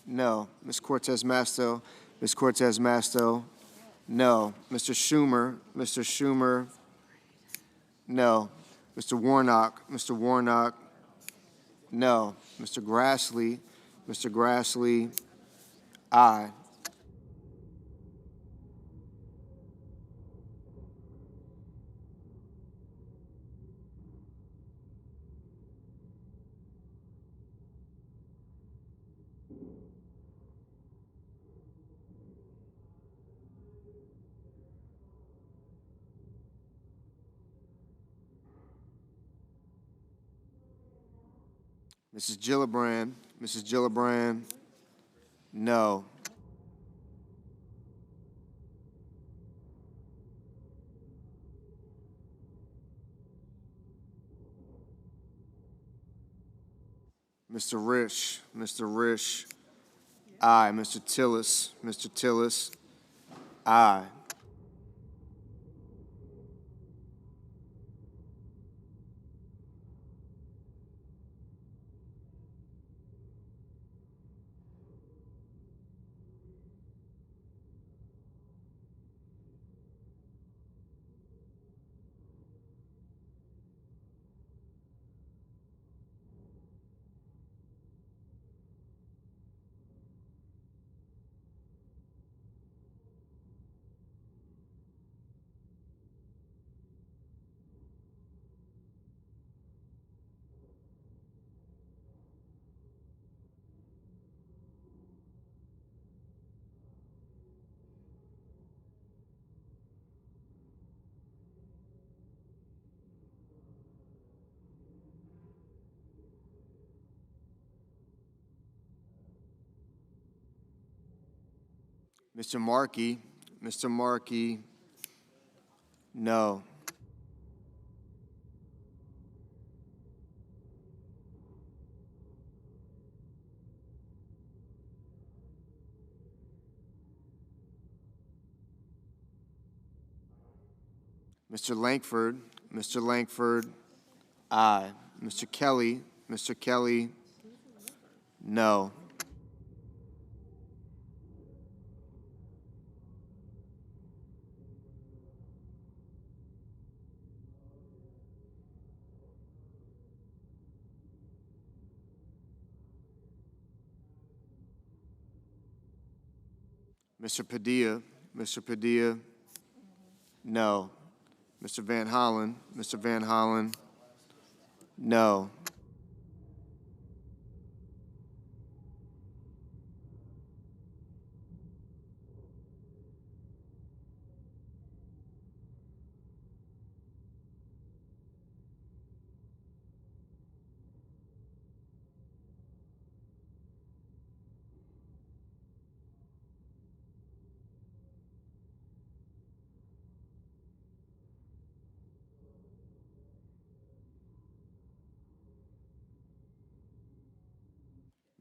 No. Ms. Cortez Masto. Ms. Cortez Masto. No. Mr. Schumer. Mr. Schumer. No. Mr. Warnock. Mr. Warnock. No. Mr. Grassley. Mr. Grassley. Aye. Mrs. Gillibrand. Mrs. Gillibrand. No. Mr. Risch. Mr. Risch. Aye. Mr. Tillis. Mr. Tillis. Aye. Mr. Markey. Mr. Markey. No. Mr. Lankford. Mr. Lankford. Aye. Mr. Kelly. Mr. Kelly. No. Mr. Padilla. Mr. Padilla. No. Mr. Van Hollen. Mr. Van Hollen. No.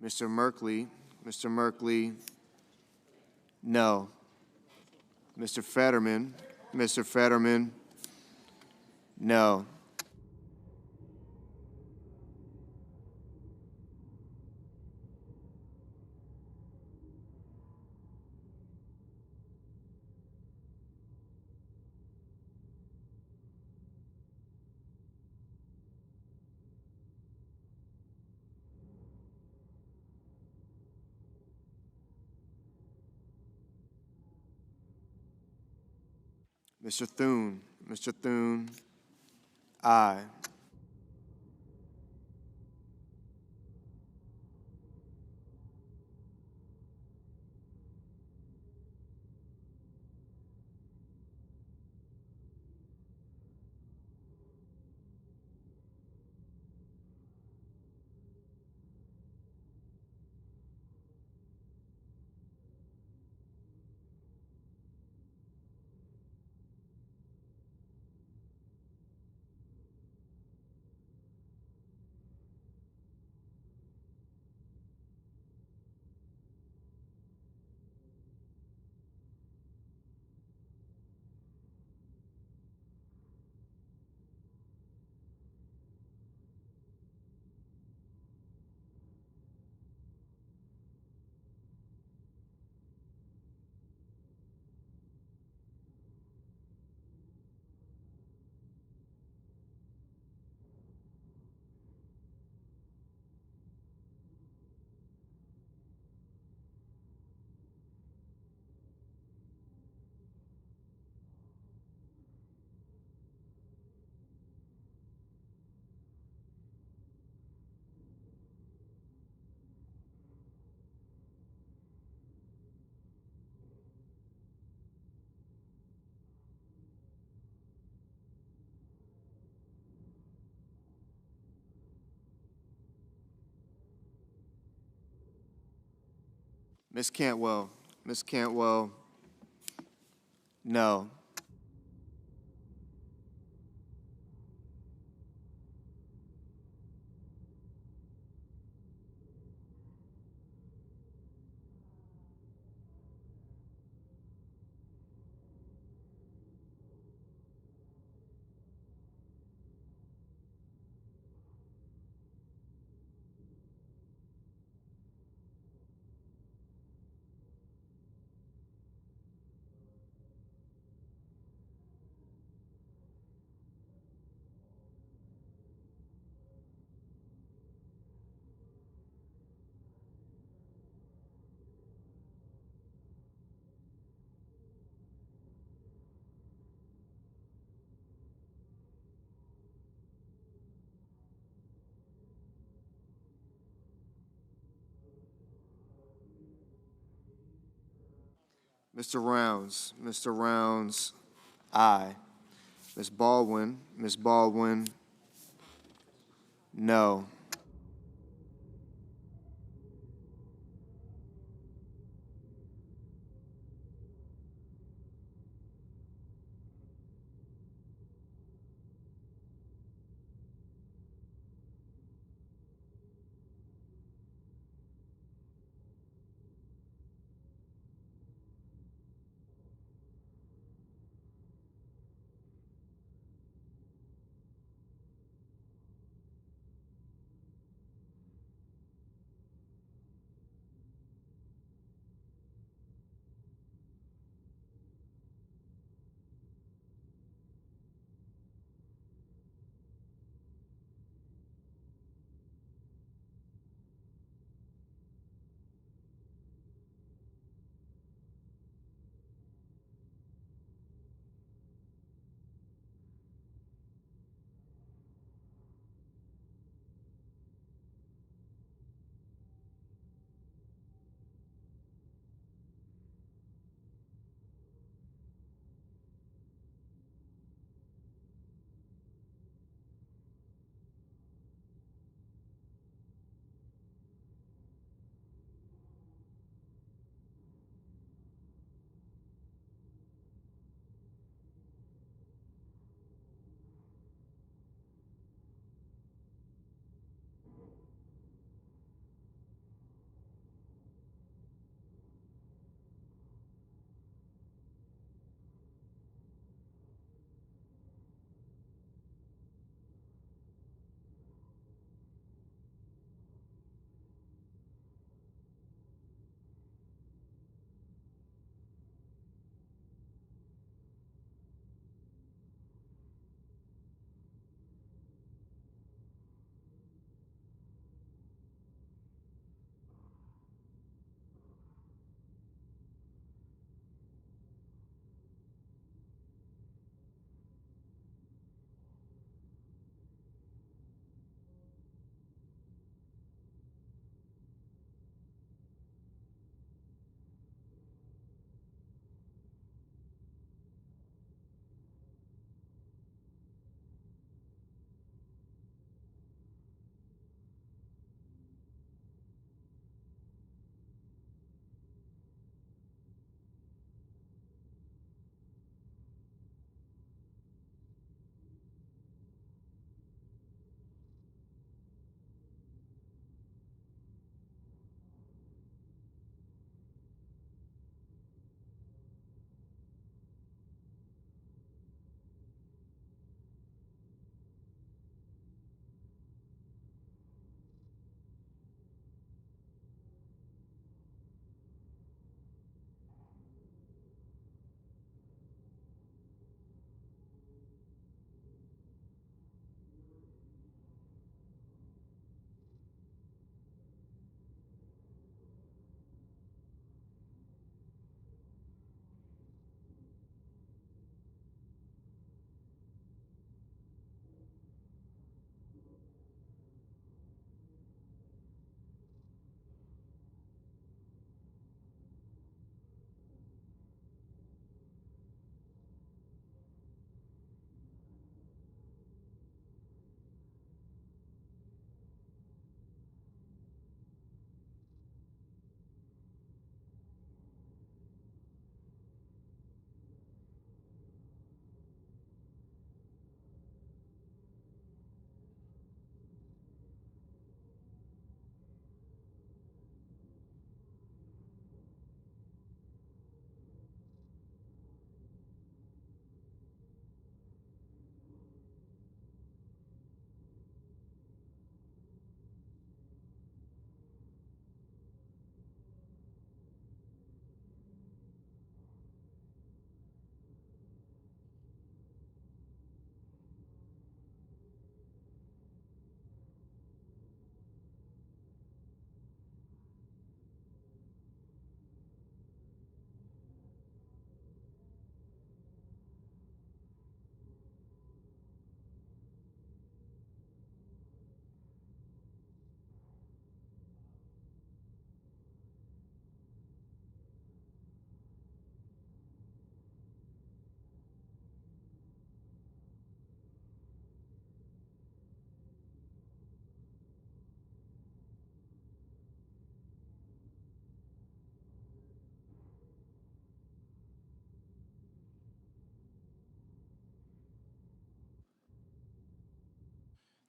Mr. Merkley. Mr. Merkley. No. Mr. Fetterman. Mr. Fetterman. No. Mr. Thune. Mr. Thune. Aye. Ms. Cantwell. Ms. Cantwell, no. Mr. Rounds. Mr. Rounds, aye. Ms. Baldwin. Ms. Baldwin, no.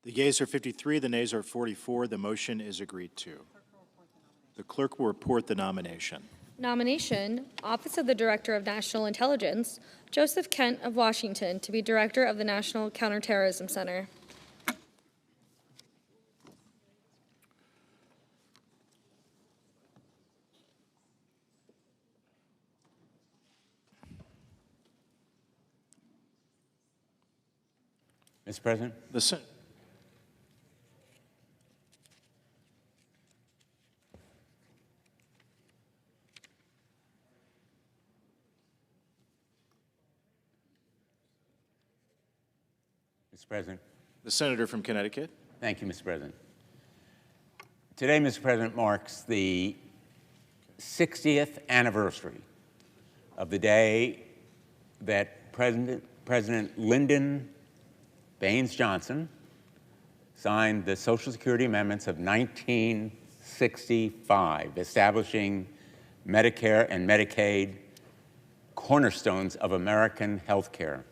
The yeas are 53, the nays are 44. The motion is agreed to. The clerk will report the nomination. Nomination, Office of the Director of National Intelligence, Joseph Kent of Washington, to be Director of the National Counterterrorism Center. Mr. President? Mr. President. The senator from Connecticut. Thank you, Mr. President. Today, Mr. President, marks the 60th anniversary of the day that President Lyndon Baines Johnson signed the Social Security Amendments of 1965, establishing Medicare and Medicaid, cornerstones of American health care.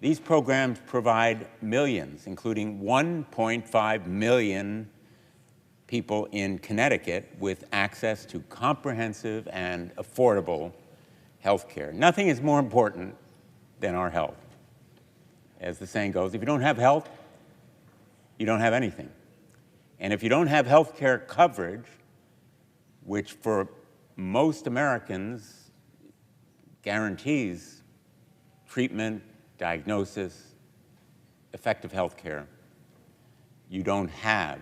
These programs provide millions, including 1.5 million people in Connecticut, with access to comprehensive and affordable health care. Nothing is more important than our health. As the saying goes, if you don't have health, you don't have anything. And if you don't have health care coverage, which for most Americans guarantees treatment, diagnosis, effective health care, you don't have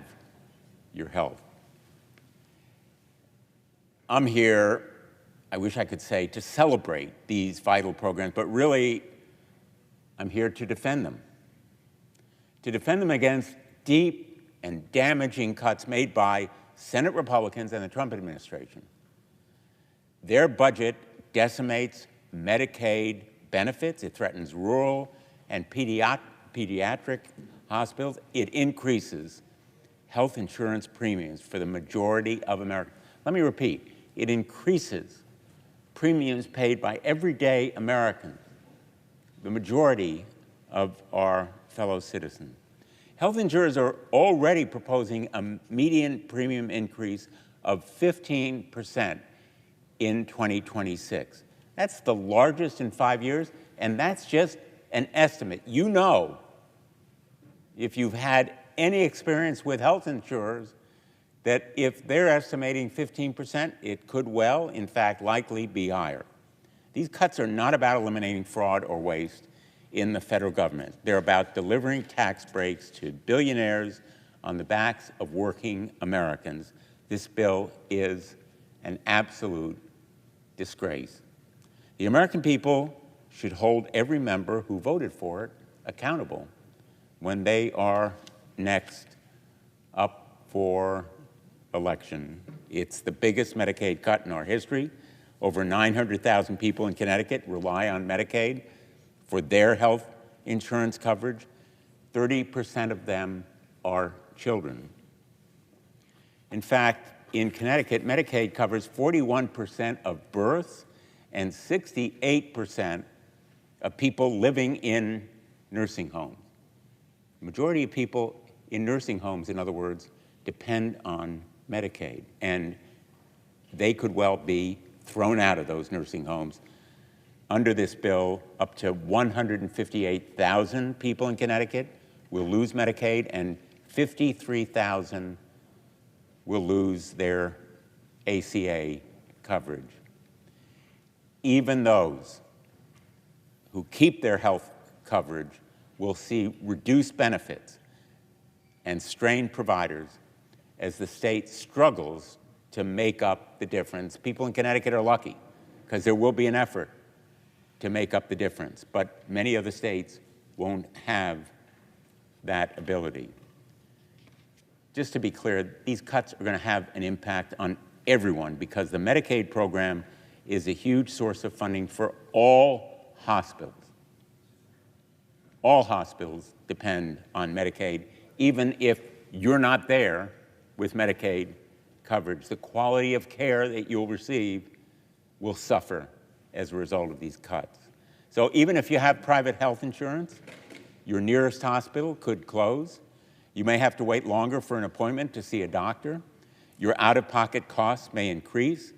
your health. I'm here, I wish I could say, to celebrate these vital programs, but really, I'm here to defend them. To defend them against deep and damaging cuts made by Senate Republicans and the Trump administration. Their budget decimates Medicaid benefits. It threatens rural and pediatric hospitals. It increases health insurance premiums for the majority of Americans. Let me repeat, it increases premiums paid by everyday Americans, the majority of our fellow citizens. Health insurers are already proposing a median premium increase of 15% in 2026. That's the largest in 5 years, and that's just an estimate. You know, if you've had any experience with health insurers, that if they're estimating 15%, it could well, in fact, likely be higher. These cuts are not about eliminating fraud or waste in the federal government. They're about delivering tax breaks to billionaires on the backs of working Americans. This bill is an absolute disgrace. The American people should hold every member who voted for it accountable when they are next up for election. It's the biggest Medicaid cut in our history. Over 900,000 people in Connecticut rely on Medicaid for their health insurance coverage. 30% of them are children. In fact, in Connecticut, Medicaid covers 41% of births and 68% of people living in nursing homes. The majority of people in nursing homes, in other words, depend on Medicaid, and they could well be thrown out of those nursing homes. Under this bill, up to 158,000 people in Connecticut will lose Medicaid, and 53,000 will lose their ACA coverage. Even those who keep their health coverage will see reduced benefits and strained providers as the state struggles to make up the difference. People in Connecticut are lucky because there will be an effort to make up the difference, but many other states won't have that ability. Just to be clear, these cuts are going to have an impact on everyone because the Medicaid program is a huge source of funding for all hospitals. All hospitals depend on Medicaid, even if you're not there with Medicaid coverage. The quality of care that you'll receive will suffer as a result of these cuts. So even if you have private health insurance, Your nearest hospital could close. You may have to wait longer for an appointment to see a doctor. Your out-of-pocket costs may increase.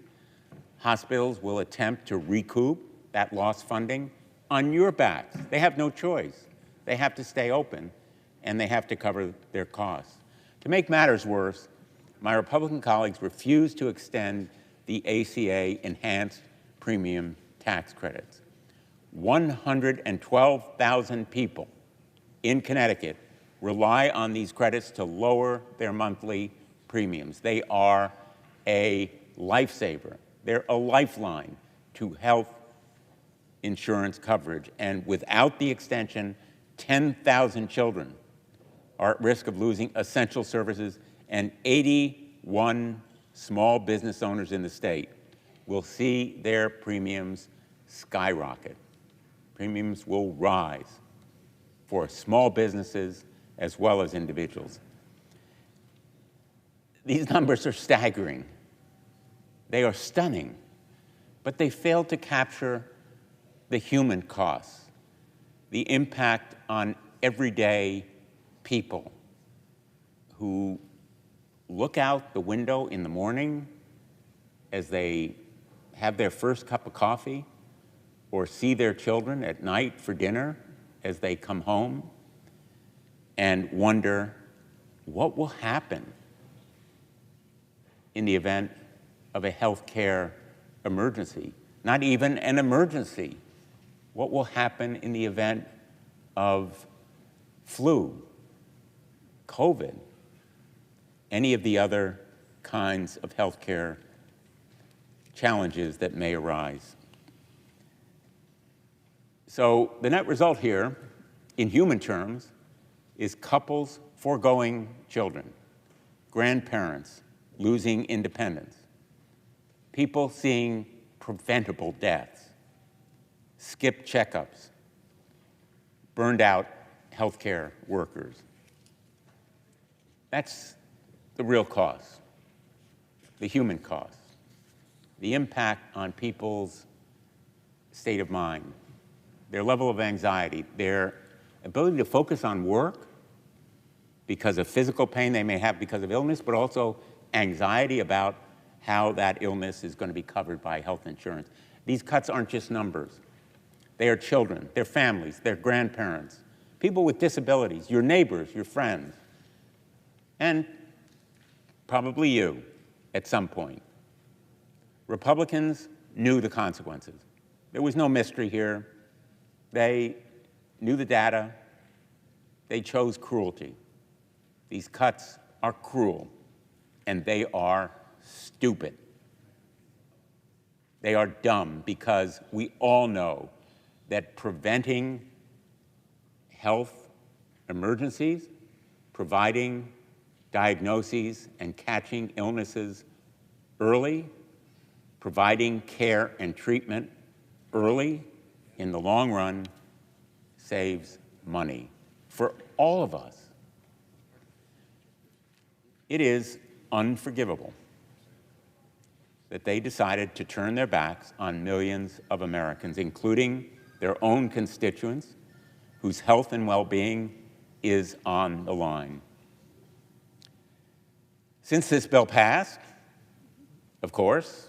Hospitals will attempt to recoup that lost funding on your backs. They have no choice. They have to stay open, and they have to cover their costs. To make matters worse, my Republican colleagues refuse to extend the ACA enhanced premium tax credits. 112,000 people in Connecticut rely on these credits to lower their monthly premiums. They are a lifesaver. They're a lifeline to health insurance coverage. And without the extension, 10,000 children are at risk of losing essential services, and 81 small business owners in the state will see their premiums skyrocket. Premiums will rise for small businesses as well as individuals. These numbers are staggering. They are stunning, but they fail to capture the human costs, the impact on everyday people who look out the window in the morning as they have their first cup of coffee, or see their children at night for dinner as they come home, and wonder what will happen in the event of a health care emergency. Not even an emergency. What will happen in the event of flu, COVID, any of the other kinds of health care challenges that may arise? So the net result here, in human terms, is couples foregoing children, grandparents losing independence, people seeing preventable deaths, skipped checkups, burned out healthcare workers. That's the real cost, the human cost, the impact on people's state of mind, their level of anxiety, their ability to focus on work because of physical pain they may have because of illness, but also anxiety about how that illness is going to be covered by health insurance. These cuts aren't just numbers. They are children, their families, their grandparents, people with disabilities, your neighbors, your friends, and probably you at some point. Republicans knew the consequences. There was no mystery here. They knew the data. They chose cruelty. These cuts are cruel, and they are stupid. They are dumb because we all know that preventing health emergencies, providing diagnoses and catching illnesses early, providing care and treatment early, in the long run, saves money for all of us. It is unforgivable that they decided to turn their backs on millions of Americans, including their own constituents, whose health and well-being is on the line. Since this bill passed, of course,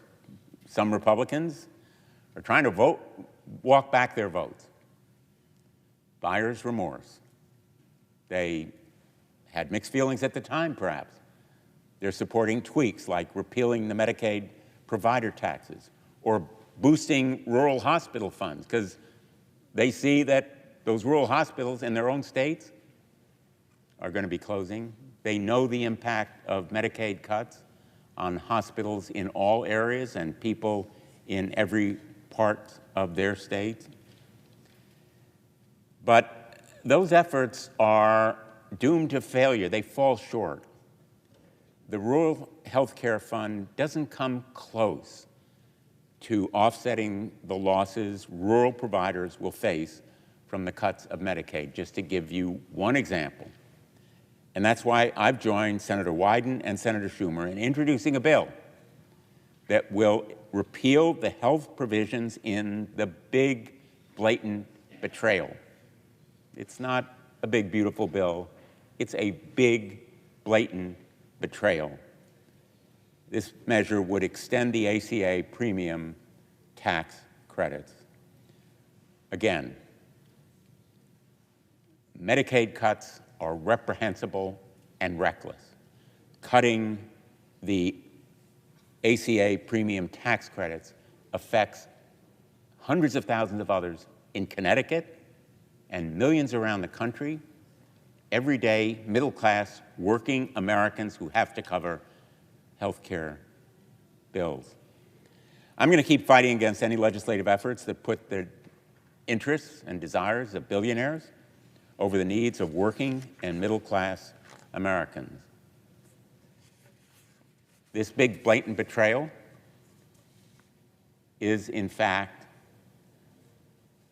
some Republicans are trying to walk back their votes. Buyer's remorse. They had mixed feelings at the time, perhaps. They're supporting tweaks like repealing the Medicaid provider taxes or boosting rural hospital funds because they see that those rural hospitals in their own states are going to be closing. They know the impact of Medicaid cuts on hospitals in all areas and people in every part of their state. But those efforts are doomed to failure. They fall short. The Rural Health Care Fund doesn't come close to offsetting the losses rural providers will face from the cuts of Medicaid, just to give you one example. And that's why I've joined Senator Wyden and Senator Schumer in introducing a bill that will repeal the health provisions in the big, blatant betrayal. It's not a big, beautiful bill. It's a big, blatant betrayal. This measure would extend the ACA premium tax credits. Again, Medicaid cuts are reprehensible and reckless. Cutting the ACA premium tax credits affects hundreds of thousands of others in Connecticut and millions around the country, everyday, middle-class, working Americans who have to cover health care bills. I'm going to keep fighting against any legislative efforts that put the interests and desires of billionaires over the needs of working and middle-class Americans. This big, blatant betrayal is, in fact,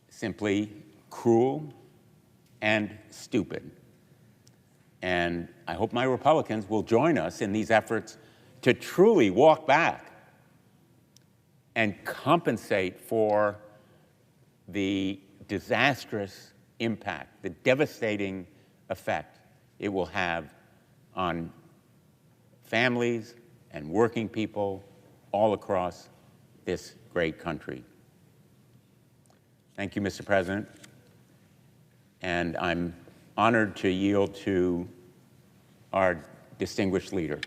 simply cruel and stupid. And I hope my Republicans will join us in these efforts to truly walk back and compensate for the disastrous impact, the devastating effect it will have on families and working people all across this great country. Thank you, Mr. President. And I'm honored to yield to our distinguished leader.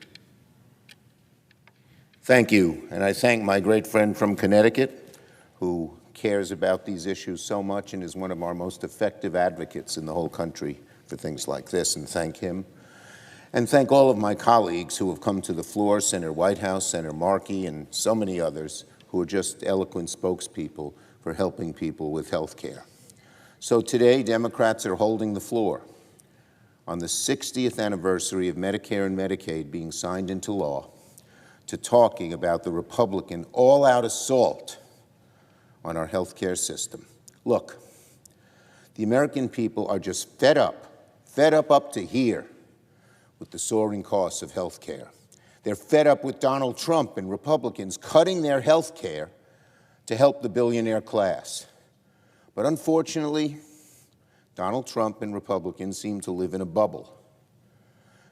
Thank you, and I thank my great friend from Connecticut who cares about these issues so much and is one of our most effective advocates in the whole country for things like this, and thank him. And thank all of my colleagues who have come to the floor, Senator Whitehouse, Senator Markey, and so many others who are just eloquent spokespeople for helping people with health care. So today, Democrats are holding the floor on the 60th anniversary of Medicare and Medicaid being signed into law to talking about the Republican all-out assault on our health care system. Look, the American people are just fed up to here with the soaring costs of health care. They're fed up with Donald Trump and Republicans cutting their health care to help the billionaire class. But unfortunately, Donald Trump and Republicans seem to live in a bubble.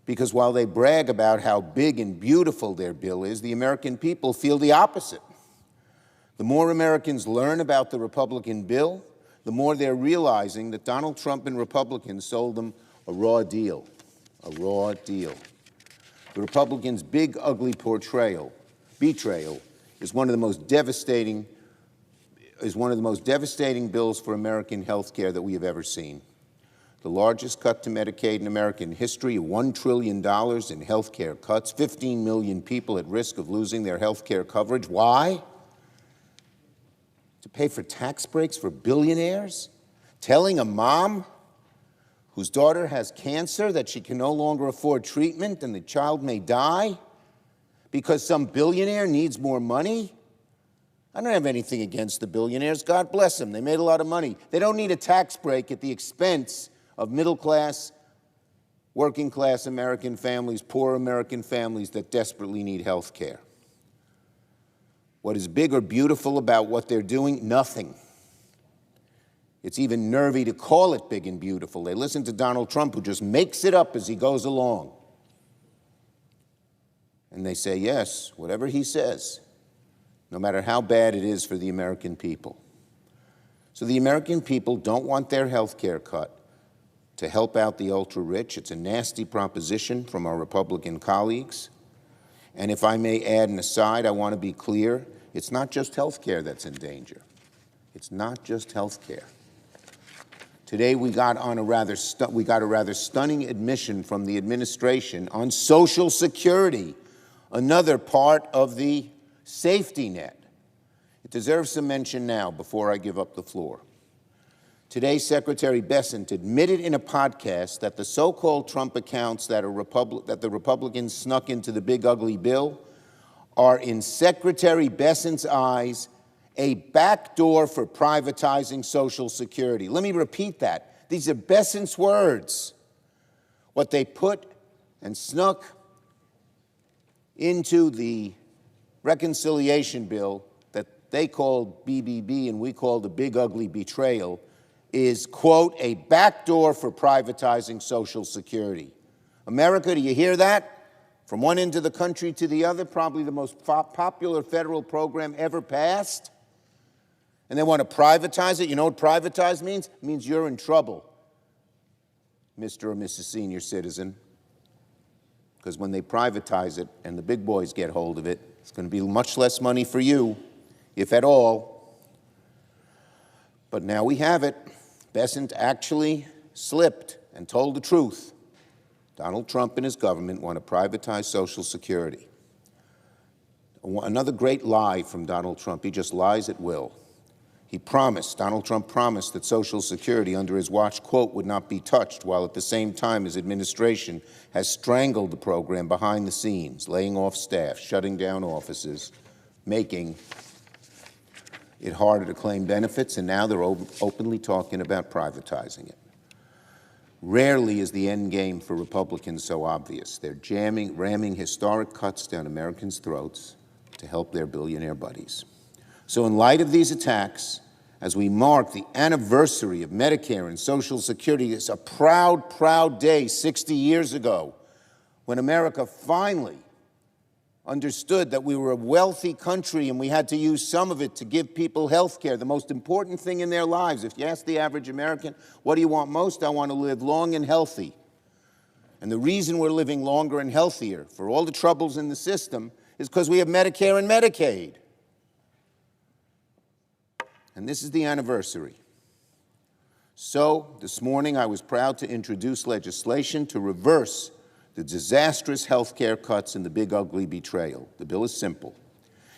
Because while they brag about how big and beautiful their bill is, the American people feel the opposite. The more Americans learn about the Republican bill, the more they're realizing that Donald Trump and Republicans sold them a raw deal, a raw deal. The Republicans' big, ugly betrayal is one of the most devastating bills for American health care that we have ever seen. The largest cut to Medicaid in American history, $1 trillion in health care cuts, 15 million people at risk of losing their health care coverage. Why? To pay for tax breaks for billionaires? Telling a mom whose daughter has cancer that she can no longer afford treatment and the child may die because some billionaire needs more money? I don't have anything against the billionaires. God bless them. They made a lot of money. They don't need a tax break at the expense of middle-class, working-class American families, poor American families that desperately need health care. What is big or beautiful about what they're doing? Nothing. It's even nervy to call it big and beautiful. They listen to Donald Trump, who just makes it up as he goes along. And they say, yes, whatever he says, no matter how bad it is for the American people. So the American people don't want their health care cut to help out the ultra-rich. It's a nasty proposition from our Republican colleagues. And if I may add an aside, I want to be clear, it's not just health care that's in danger. It's not just health care. Today we got a rather stunning admission from the administration on Social Security, another part of the safety net. It deserves some mention now before I give up the floor. Today, Secretary Bessent admitted in a podcast that the so-called Trump accounts that the Republicans snuck into the big ugly bill are, in Secretary Bessent's eyes, a backdoor for privatizing Social Security. Let me repeat that. These are Bessent's words. What they put and snuck into the reconciliation bill that they called BBB and we called the big ugly betrayal is, quote, a backdoor for privatizing Social Security. America, do you hear that? From one end of the country to the other, probably the most popular federal program ever passed. And they want to privatize it. You know what privatize means? It means you're in trouble, Mr. or Mrs. Senior Citizen. Because when they privatize it and the big boys get hold of it, it's going to be much less money for you, if at all. But now we have it. Bessent actually slipped and told the truth. Donald Trump and his government want to privatize Social Security. Another great lie from Donald Trump. He just lies at will. Donald Trump promised that Social Security under his watch, quote, would not be touched, while at the same time his administration has strangled the program behind the scenes, laying off staff, shutting down offices, making it harder to claim benefits, and now they're openly talking about privatizing it. Rarely is the end game for Republicans so obvious. They're ramming historic cuts down Americans' throats to help their billionaire buddies. So in light of these attacks, as we mark the anniversary of Medicare and Social Security, it's a proud, proud day 60 years ago when America finally understood that we were a wealthy country and we had to use some of it to give people health care, the most important thing in their lives. If you ask the average American, what do you want most? I want to live long and healthy. And the reason we're living longer and healthier for all the troubles in the system is because we have Medicare and Medicaid. And this is the anniversary. So this morning I was proud to introduce legislation to reverse the disastrous health care cuts and the big ugly betrayal. The bill is simple.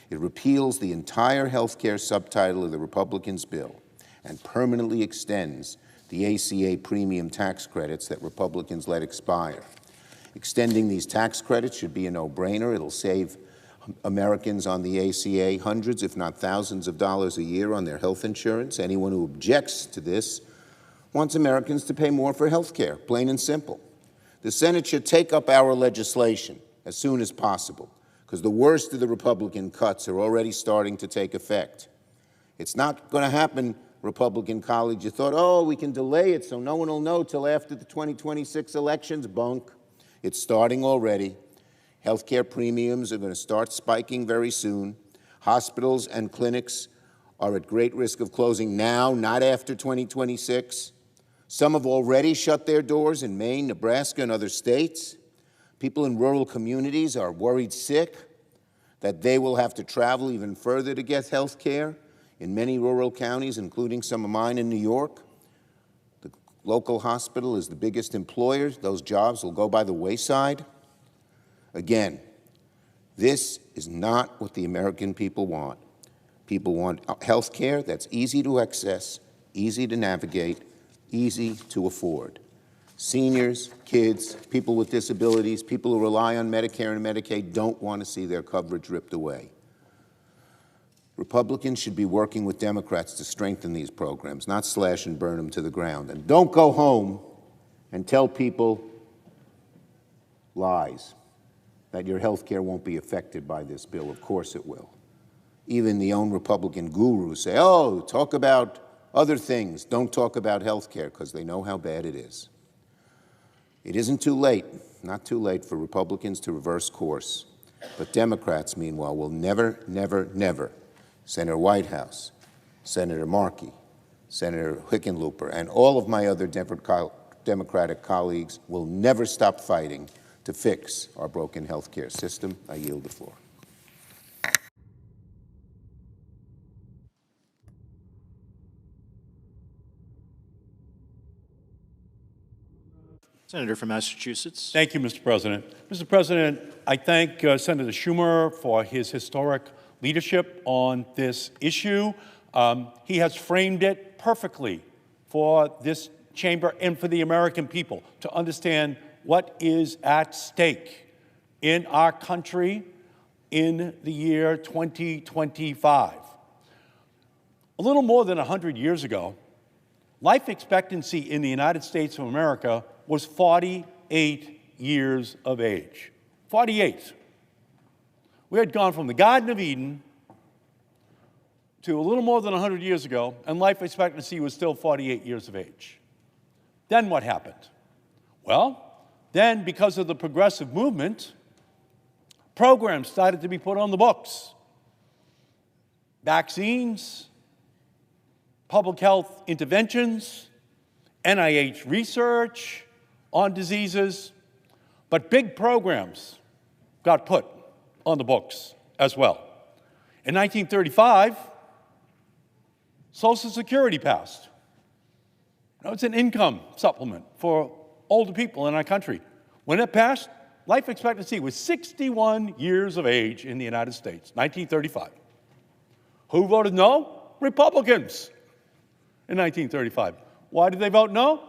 It repeals the entire health care subtitle of the Republicans' bill and permanently extends the ACA premium tax credits that Republicans let expire. Extending these tax credits should be a no-brainer. It'll save Americans on the ACA hundreds, if not thousands of dollars a year on their health insurance. Anyone who objects to this wants Americans to pay more for health care, plain and simple. The Senate should take up our legislation as soon as possible, because the worst of the Republican cuts are already starting to take effect. It's not going to happen, Republican colleagues. You thought, oh, we can delay it so no one will know till after the 2026 elections. Bunk. It's starting already. Healthcare premiums are going to start spiking very soon. Hospitals and clinics are at great risk of closing now, not after 2026. Some have already shut their doors in Maine, Nebraska, and other states. People in rural communities are worried sick that they will have to travel even further to get health care. In many rural counties, including some of mine in New York, the local hospital is the biggest employer. Those jobs will go by the wayside. Again, this is not what the American people want. People want health care that's easy to access, easy to navigate, easy to afford. Seniors, kids, people with disabilities, people who rely on Medicare and Medicaid don't want to see their coverage ripped away. Republicans should be working with Democrats to strengthen these programs, not slash and burn them to the ground. And don't go home and tell people lies, that your health care won't be affected by this bill. Of course it will. Even the own Republican gurus say, oh, talk about other things. Don't talk about health care, because they know how bad it is. It isn't too late, not too late for Republicans to reverse course. But Democrats, meanwhile, will never, never, never. Senator Whitehouse, Senator Markey, Senator Hickenlooper, and all of my other Democratic colleagues will never stop fighting to fix our broken health care system. I yield the floor. Senator from Massachusetts. Thank you, Mr. President. Mr. President, I thank Senator Schumer for his historic leadership on this issue. He has framed it perfectly for this chamber and for the American people to understand what is at stake in our country in the year 2025. A little more than 100 years ago, life expectancy in the United States of America was 48 years of age. 48. We had gone from the Garden of Eden to a little more than 100 years ago, and life expectancy was still 48 years of age. Then what happened? Well, then because of the progressive movement, programs started to be put on the books. Vaccines, public health interventions, NIH research on diseases, but big programs got put on the books as well. In 1935, Social Security passed. It's an income supplement for older people in our country. When it passed, life expectancy was 61 years of age in the United States, 1935. Who voted no? Republicans in 1935. Why did they vote no?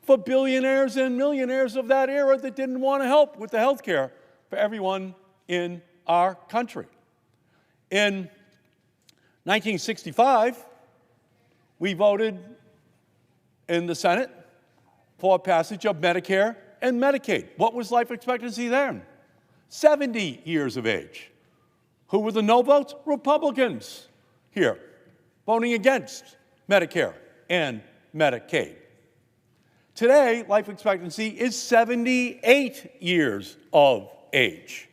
For billionaires and millionaires of that era that didn't want to help with the health care for everyone in our country. In 1965, we voted in the Senate for passage of Medicare and Medicaid. What was life expectancy then? 70 years of age. Who were the no votes? Republicans here, voting against Medicare and Medicaid. Today, life expectancy is 78 years of age.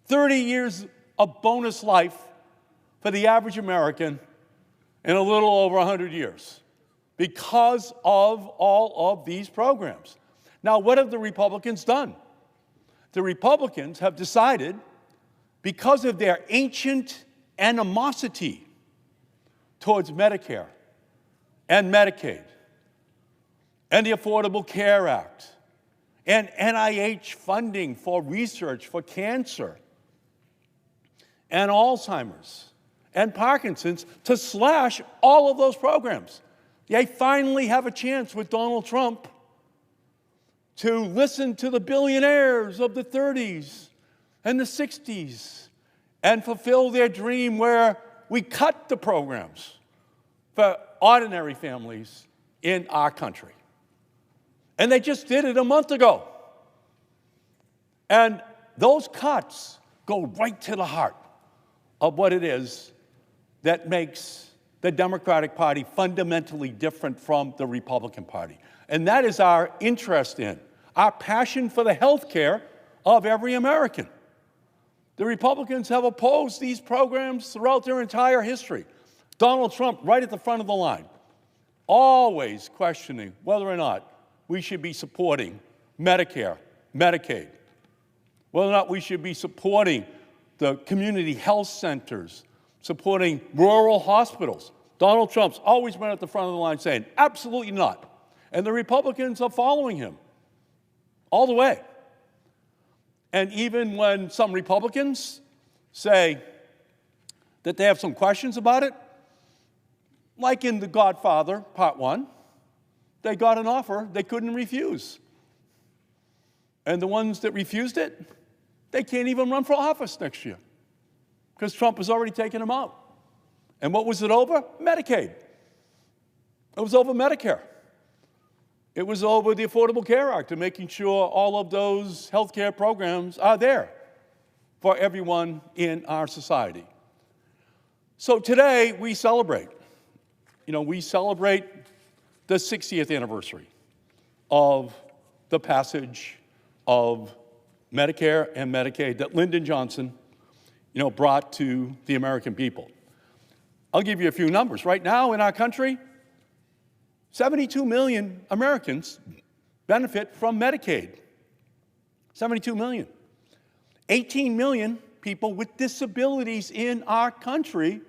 30 years of bonus life for the average American in a little over 100 years because of all of these programs. Now, what have the Republicans done? The Republicans have decided, because of their ancient animosity towards Medicare and Medicaid and the Affordable Care Act and NIH funding for research for cancer and Alzheimer's and Parkinson's, to slash all of those programs. They finally have a chance with Donald Trump to listen to the billionaires of the 30s and the 60s and fulfill their dream where we cut the programs for ordinary families in our country. And they just did it a month ago. And those cuts go right to the heart of what it is that makes the Democratic Party fundamentally different from the Republican Party. And that is our interest in, our passion for the health care of every American. The Republicans have opposed these programs throughout their entire history. Donald Trump, right at the front of the line, always questioning whether or not we should be supporting Medicare, Medicaid, whether or not we should be supporting the community health centers, supporting rural hospitals. Donald Trump's always been at the front of the line saying, absolutely not. And the Republicans are following him all the way. And even when some Republicans say that they have some questions about it, like in The Godfather, Part 1, they got an offer they couldn't refuse. And the ones that refused it, they can't even run for office next year because Trump has already taken them out. And what was it over? Medicaid. It was over Medicare. It was over the Affordable Care Act and making sure all of those health care programs are there for everyone in our society. So today we celebrate. We celebrate the 60th anniversary of the passage of Medicare and Medicaid that Lyndon Johnson, brought to the American people. I'll give you a few numbers. Right now in our country, 72 million Americans benefit from Medicaid. 72 million. 18 million people with disabilities in our country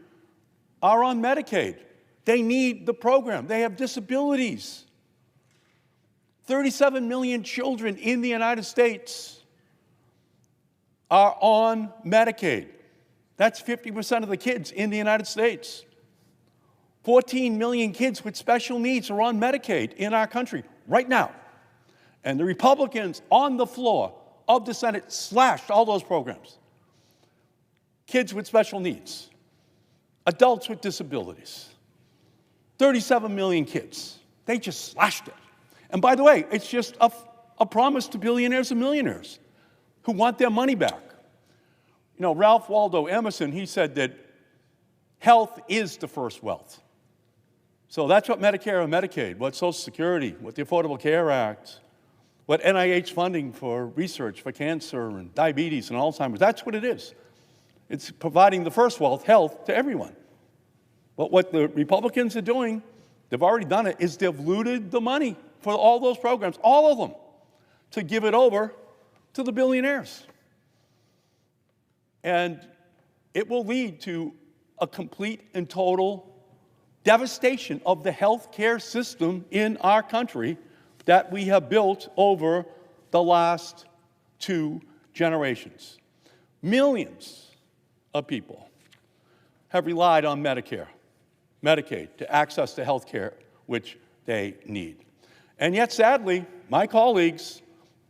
are on Medicaid. They need the program. They have disabilities. 37 million children in the United States are on Medicaid. That's 50% of the kids in the United States. 14 million kids with special needs are on Medicaid in our country right now. And the Republicans on the floor of the Senate slashed all those programs. Kids with special needs, adults with disabilities, 37 million kids. They just slashed it. And by the way, it's just a promise to billionaires and millionaires who want their money back. Ralph Waldo Emerson, he said that Health is the first wealth. So that's what Medicare and Medicaid, what Social Security, what the Affordable Care Act, what NIH funding for research for cancer and diabetes and Alzheimer's, that's what it is. It's providing the first wealth, health, to everyone. But what the Republicans are doing, they've already done it, is they've looted the money for all those programs, all of them, to give it over to the billionaires. And it will lead to a complete and total devastation of the health care system in our country that we have built over the last 2 generations. Millions of people have relied on Medicare, Medicaid to access the health care which they need. And yet, sadly, my colleagues,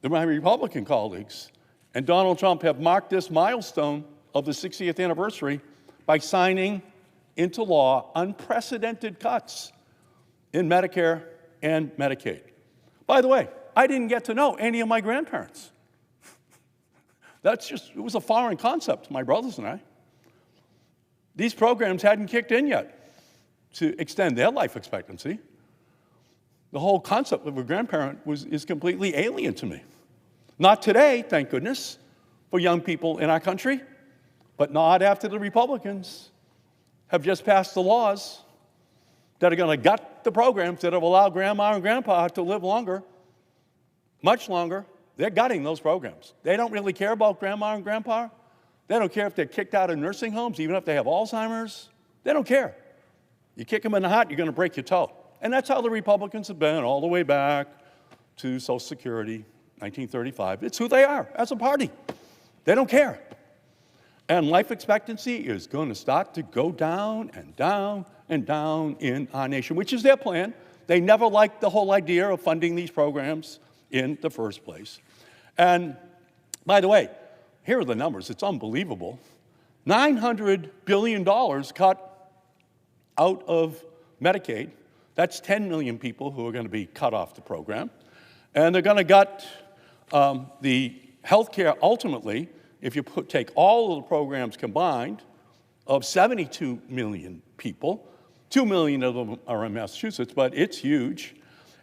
my Republican colleagues, and Donald Trump have marked this milestone of the 60th anniversary by signing into law unprecedented cuts in Medicare and Medicaid. By the way, I didn't get to know any of my grandparents. It was a foreign concept to my brothers and I. These programs hadn't kicked in yet to extend their life expectancy. The whole concept of a grandparent is completely alien to me. Not today, thank goodness, for young people in our country, but not after the Republicans have just passed the laws that are going to gut the programs that have allowed grandma and grandpa to live longer, much longer. They're gutting those programs. They don't really care about grandma and grandpa. They don't care if they're kicked out of nursing homes, even if they have Alzheimer's. They don't care. You kick them in the heart, you're going to break your toe. And that's how the Republicans have been all the way back to Social Security, 1935. It's who they are as a party. They don't care. And life expectancy is going to start to go down and down and down in our nation, which is their plan. They never liked the whole idea of funding these programs in the first place. And by the way, here are the numbers. It's unbelievable. $900 billion cut out of Medicaid. That's 10 million people who are going to be cut off the program. And they're going to gut the health care ultimately, if you take all of the programs combined, of 72 million people. 2 million of them are in Massachusetts, but it's huge.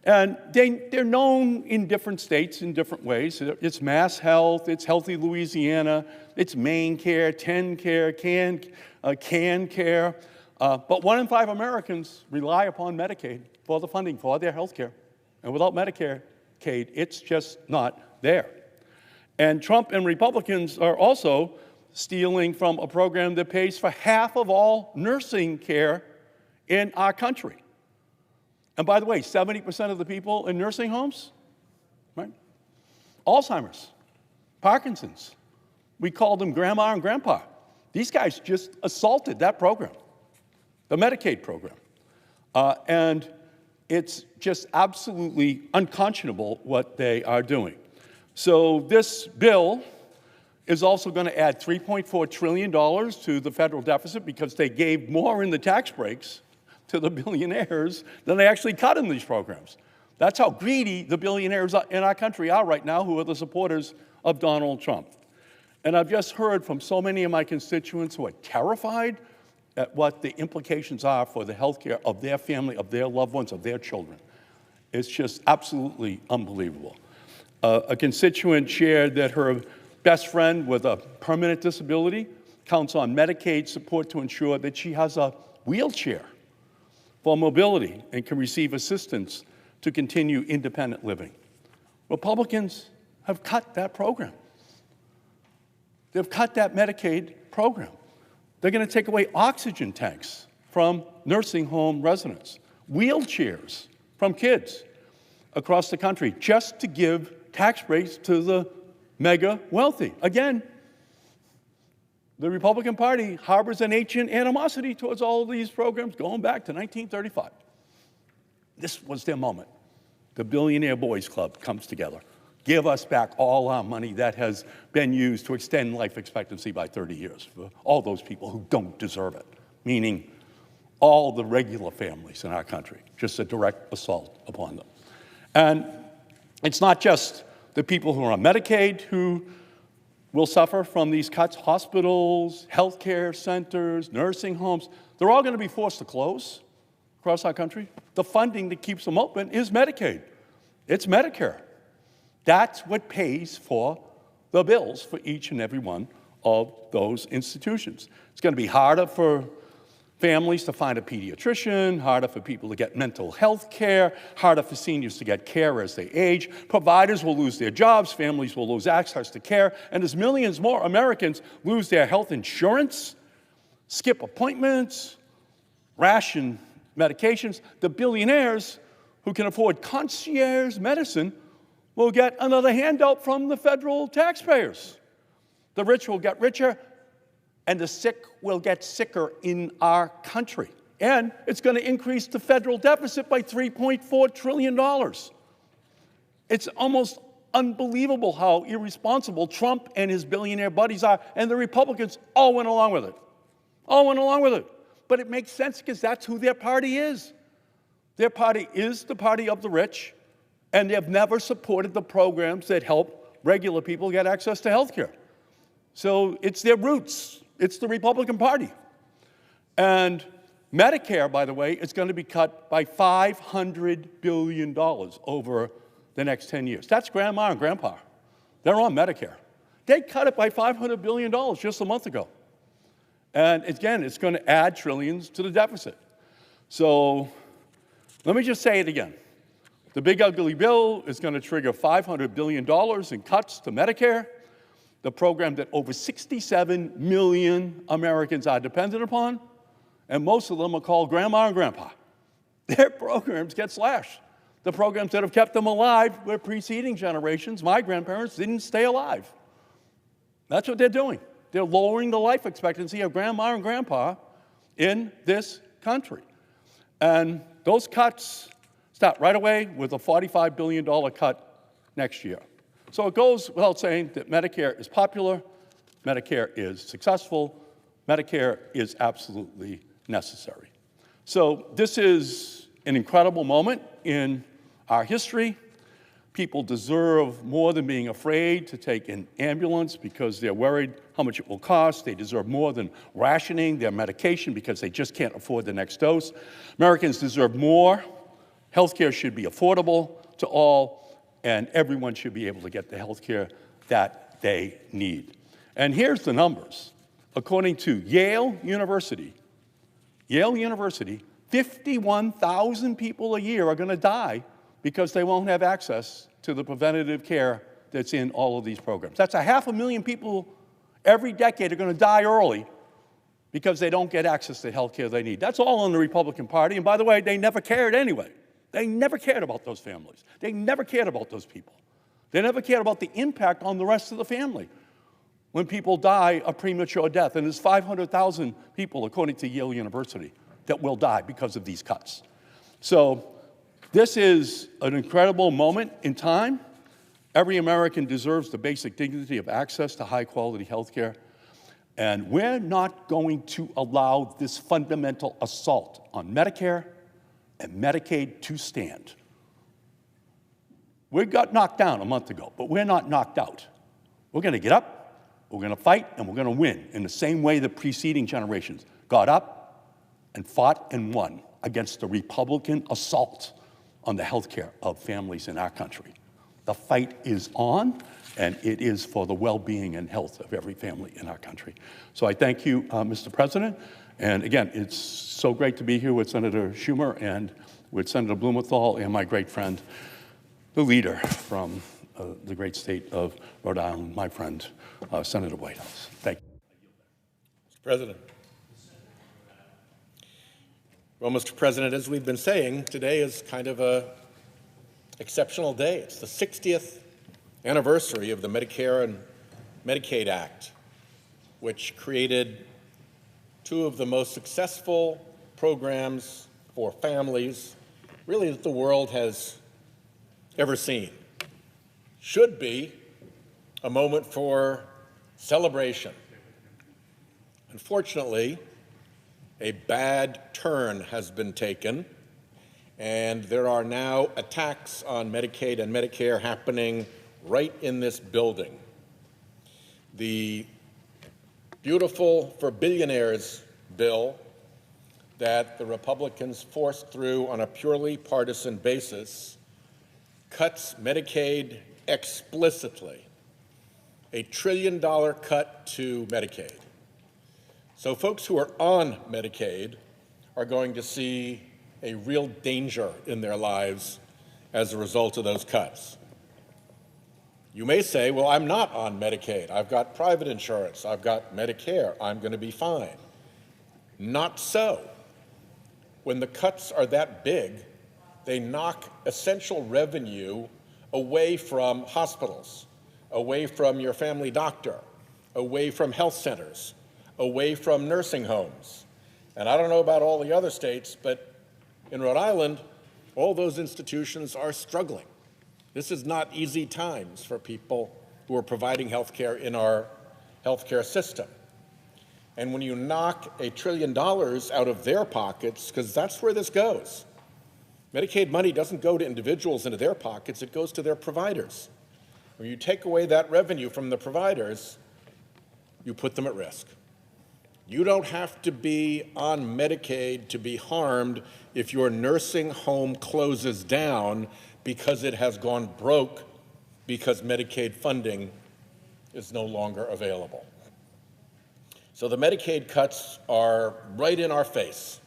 And they're known in different states in different ways. It's Mass Health, it's Healthy Louisiana, it's Maine Care, TennCare, Can Care. But 1 in 5 Americans rely upon Medicaid for the funding for their health care. And without Medicaid, it's just not there. And Trump and Republicans are also stealing from a program that pays for half of all nursing care in our country. And by the way, 70% of the people in nursing homes, right? Alzheimer's, Parkinson's. We call them grandma and grandpa. These guys just assaulted that program, the Medicaid program. And it's just absolutely unconscionable what they are doing. So this bill is also going to add $3.4 trillion to the federal deficit because they gave more in the tax breaks to the billionaires than they actually cut in these programs. That's how greedy the billionaires in our country are right now, who are the supporters of Donald Trump. And I've just heard from so many of my constituents who are terrified at what the implications are for the health care of their family, of their loved ones, of their children. It's just absolutely unbelievable. A constituent shared that her best friend with a permanent disability counts on Medicaid support to ensure that she has a wheelchair for mobility and can receive assistance to continue independent living. Republicans have cut that program. They've cut that Medicaid program. They're going to take away oxygen tanks from nursing home residents, wheelchairs from kids across the country, just to give tax breaks to the mega wealthy. Again, the Republican Party harbors an ancient animosity towards all of these programs going back to 1935. This was their moment. The Billionaire Boys Club comes together. Give us back all our money that has been used to extend life expectancy by 30 years for all those people who don't deserve it, meaning all the regular families in our country, just a direct assault upon them. And it's not just the people who are on Medicaid who will suffer from these cuts. Hospitals, healthcare centers, nursing homes, they're all going to be forced to close across our country. The funding that keeps them open is Medicaid. It's Medicare. That's what pays for the bills for each and every one of those institutions. It's going to be harder for families to find a pediatrician, harder for people to get mental health care, harder for seniors to get care as they age. Providers will lose their jobs, families will lose access to care, and as millions more Americans lose their health insurance, skip appointments, ration medications, the billionaires who can afford concierge medicine will get another handout from the federal taxpayers. The rich will get richer, and the sick will get sicker in our country. And it's going to increase the federal deficit by $3.4 trillion. It's almost unbelievable how irresponsible Trump and his billionaire buddies are, and the Republicans all went along with it. All went along with it. But it makes sense because that's who their party is. Their party is the party of the rich, and they've never supported the programs that help regular people get access to health care. So it's their roots. It's the Republican Party. And Medicare, by the way, is going to be cut by $500 billion over the next 10 years. That's grandma and grandpa. They're on Medicare. They cut it by $500 billion just a month ago. And again, it's going to add trillions to the deficit. So let me just say it again. The big ugly bill is going to trigger $500 billion in cuts to Medicare, the program that over 67 million Americans are dependent upon, and most of them are called grandma and grandpa. Their programs get slashed. The programs that have kept them alive where preceding generations, my grandparents, didn't stay alive. That's what they're doing. They're lowering the life expectancy of grandma and grandpa in this country. And those cuts start right away with a $45 billion cut next year. So it goes without saying that Medicare is popular, Medicare is successful, Medicare is absolutely necessary. So this is an incredible moment in our history. People deserve more than being afraid to take an ambulance because they're worried how much it will cost. They deserve more than rationing their medication because they just can't afford the next dose. Americans deserve more. Healthcare should be affordable to all, and everyone should be able to get the health care that they need. And here's the numbers. According to Yale University, 51,000 people a year are going to die because they won't have access to the preventative care that's in all of these programs. That's 500,000 people every decade are going to die early because they don't get access to the health care they need. That's all in the Republican Party. And by the way, they never cared anyway. They never cared about those families. They never cared about those people. They never cared about the impact on the rest of the family when people die a premature death. And there's 500,000 people, according to Yale University, that will die because of these cuts. So this is an incredible moment in time. Every American deserves the basic dignity of access to high-quality health care. And we're not going to allow this fundamental assault on Medicare and Medicaid to stand. We got knocked down a month ago, but we're not knocked out. We're going to get up, we're going to fight, and we're going to win in the same way the preceding generations got up and fought and won against the Republican assault on the health care of families in our country. The fight is on, and it is for the well-being and health of every family in our country. So I thank you, Mr. President. And again, it's so great to be here with Senator Schumer and with Senator Blumenthal and my great friend, the leader from the great state of Rhode Island, my friend, Senator Whitehouse. Thank you. Mr. President. Well, Mr. President, as we've been saying, today is kind of an exceptional day. It's the 60th anniversary of the Medicare and Medicaid Act, which created two of the most successful programs for families, really, that the world has ever seen. Should be a moment for celebration. Unfortunately, a bad turn has been taken, and there are now attacks on Medicaid and Medicare happening right in this building. The beautiful for billionaires bill that the Republicans forced through on a purely partisan basis cuts Medicaid explicitly, a $1 trillion cut to Medicaid. So folks who are on Medicaid are going to see a real danger in their lives as a result of those cuts. You may say, well, I'm not on Medicaid. I've got private insurance. I've got Medicare. I'm going to be fine. Not so. When the cuts are that big, they knock essential revenue away from hospitals, away from your family doctor, away from health centers, away from nursing homes. And I don't know about all the other states, but in Rhode Island, all those institutions are struggling. This is not easy times for people who are providing health care in our healthcare system. And when you knock $1 trillion out of their pockets, because that's where this goes. Medicaid money doesn't go to individuals into their pockets, it goes to their providers. When you take away that revenue from the providers, you put them at risk. You don't have to be on Medicaid to be harmed if your nursing home closes down because it has gone broke because Medicaid funding is no longer available. So the Medicaid cuts are right in our face.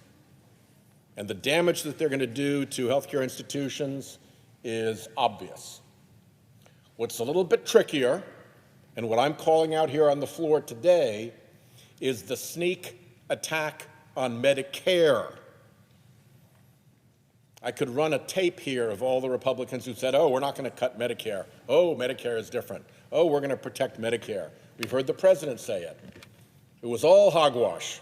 And the damage that they're going to do to healthcare institutions is obvious. What's a little bit trickier, and what I'm calling out here on the floor today, is the sneak attack on Medicare. I could run a tape here of all the Republicans who said, oh, we're not going to cut Medicare. Oh, Medicare is different. Oh, we're going to protect Medicare. We've heard the president say it. It was all hogwash.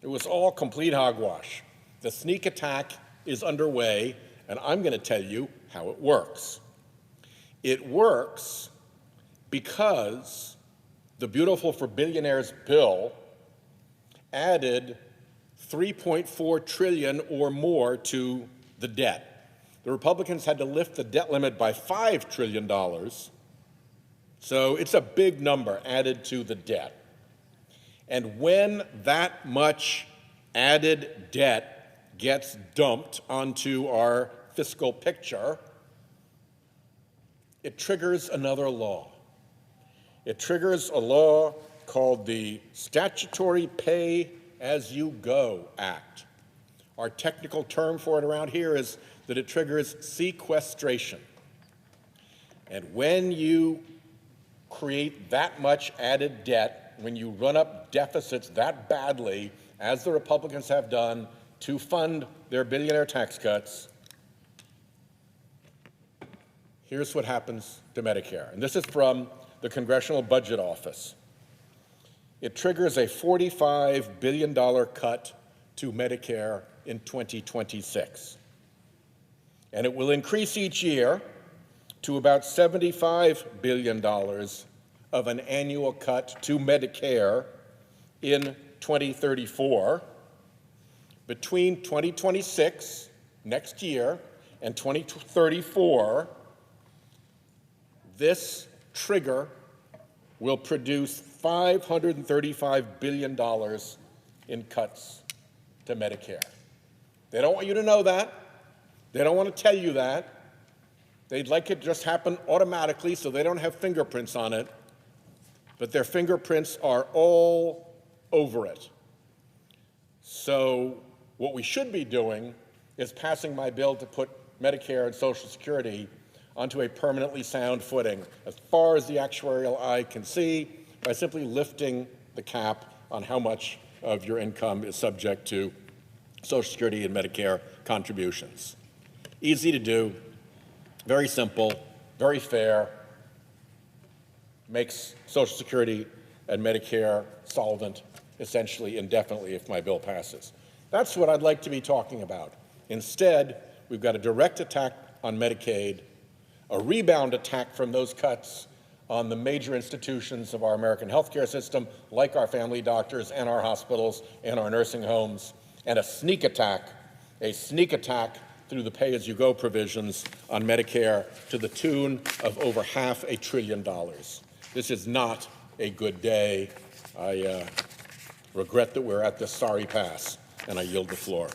It was all complete hogwash. The sneak attack is underway, and I'm going to tell you how it works. It works because the Beautiful for Billionaires bill added $3.4 trillion or more to the debt. The Republicans had to lift the debt limit by $5 trillion, so it's a big number added to the debt. And when that much added debt gets dumped onto our fiscal picture, it triggers another law. It triggers a law called the Statutory Pay-As-You-Go Act. Our technical term for it around here is that it triggers sequestration. And when you create that much added debt, when you run up deficits that badly, as the Republicans have done to fund their billionaire tax cuts, here's what happens to Medicare. And this is from the Congressional Budget Office. It triggers a $45 billion cut to Medicare in 2026. And it will increase each year to about $75 billion of an annual cut to Medicare in 2034. Between 2026, next year, and 2034, this trigger will produce $535 billion in cuts to Medicare. They don't want you to know that. They don't want to tell you that. They'd like it to just happen automatically so they don't have fingerprints on it. But their fingerprints are all over it. So what we should be doing is passing my bill to put Medicare and Social Security onto a permanently sound footing, as far as the actuarial eye can see, by simply lifting the cap on how much of your income is subject to Social Security and Medicare contributions. Easy to do, very simple, very fair, makes Social Security and Medicare solvent essentially indefinitely if my bill passes. That's what I'd like to be talking about. Instead, we've got a direct attack on Medicaid, a rebound attack from those cuts on the major institutions of our American healthcare system, like our family doctors and our hospitals and our nursing homes, and a sneak attack through the pay-as-you-go provisions on Medicare to the tune of over $500 billion. This is not a good day. I regret that we're at this sorry pass, and I yield the floor.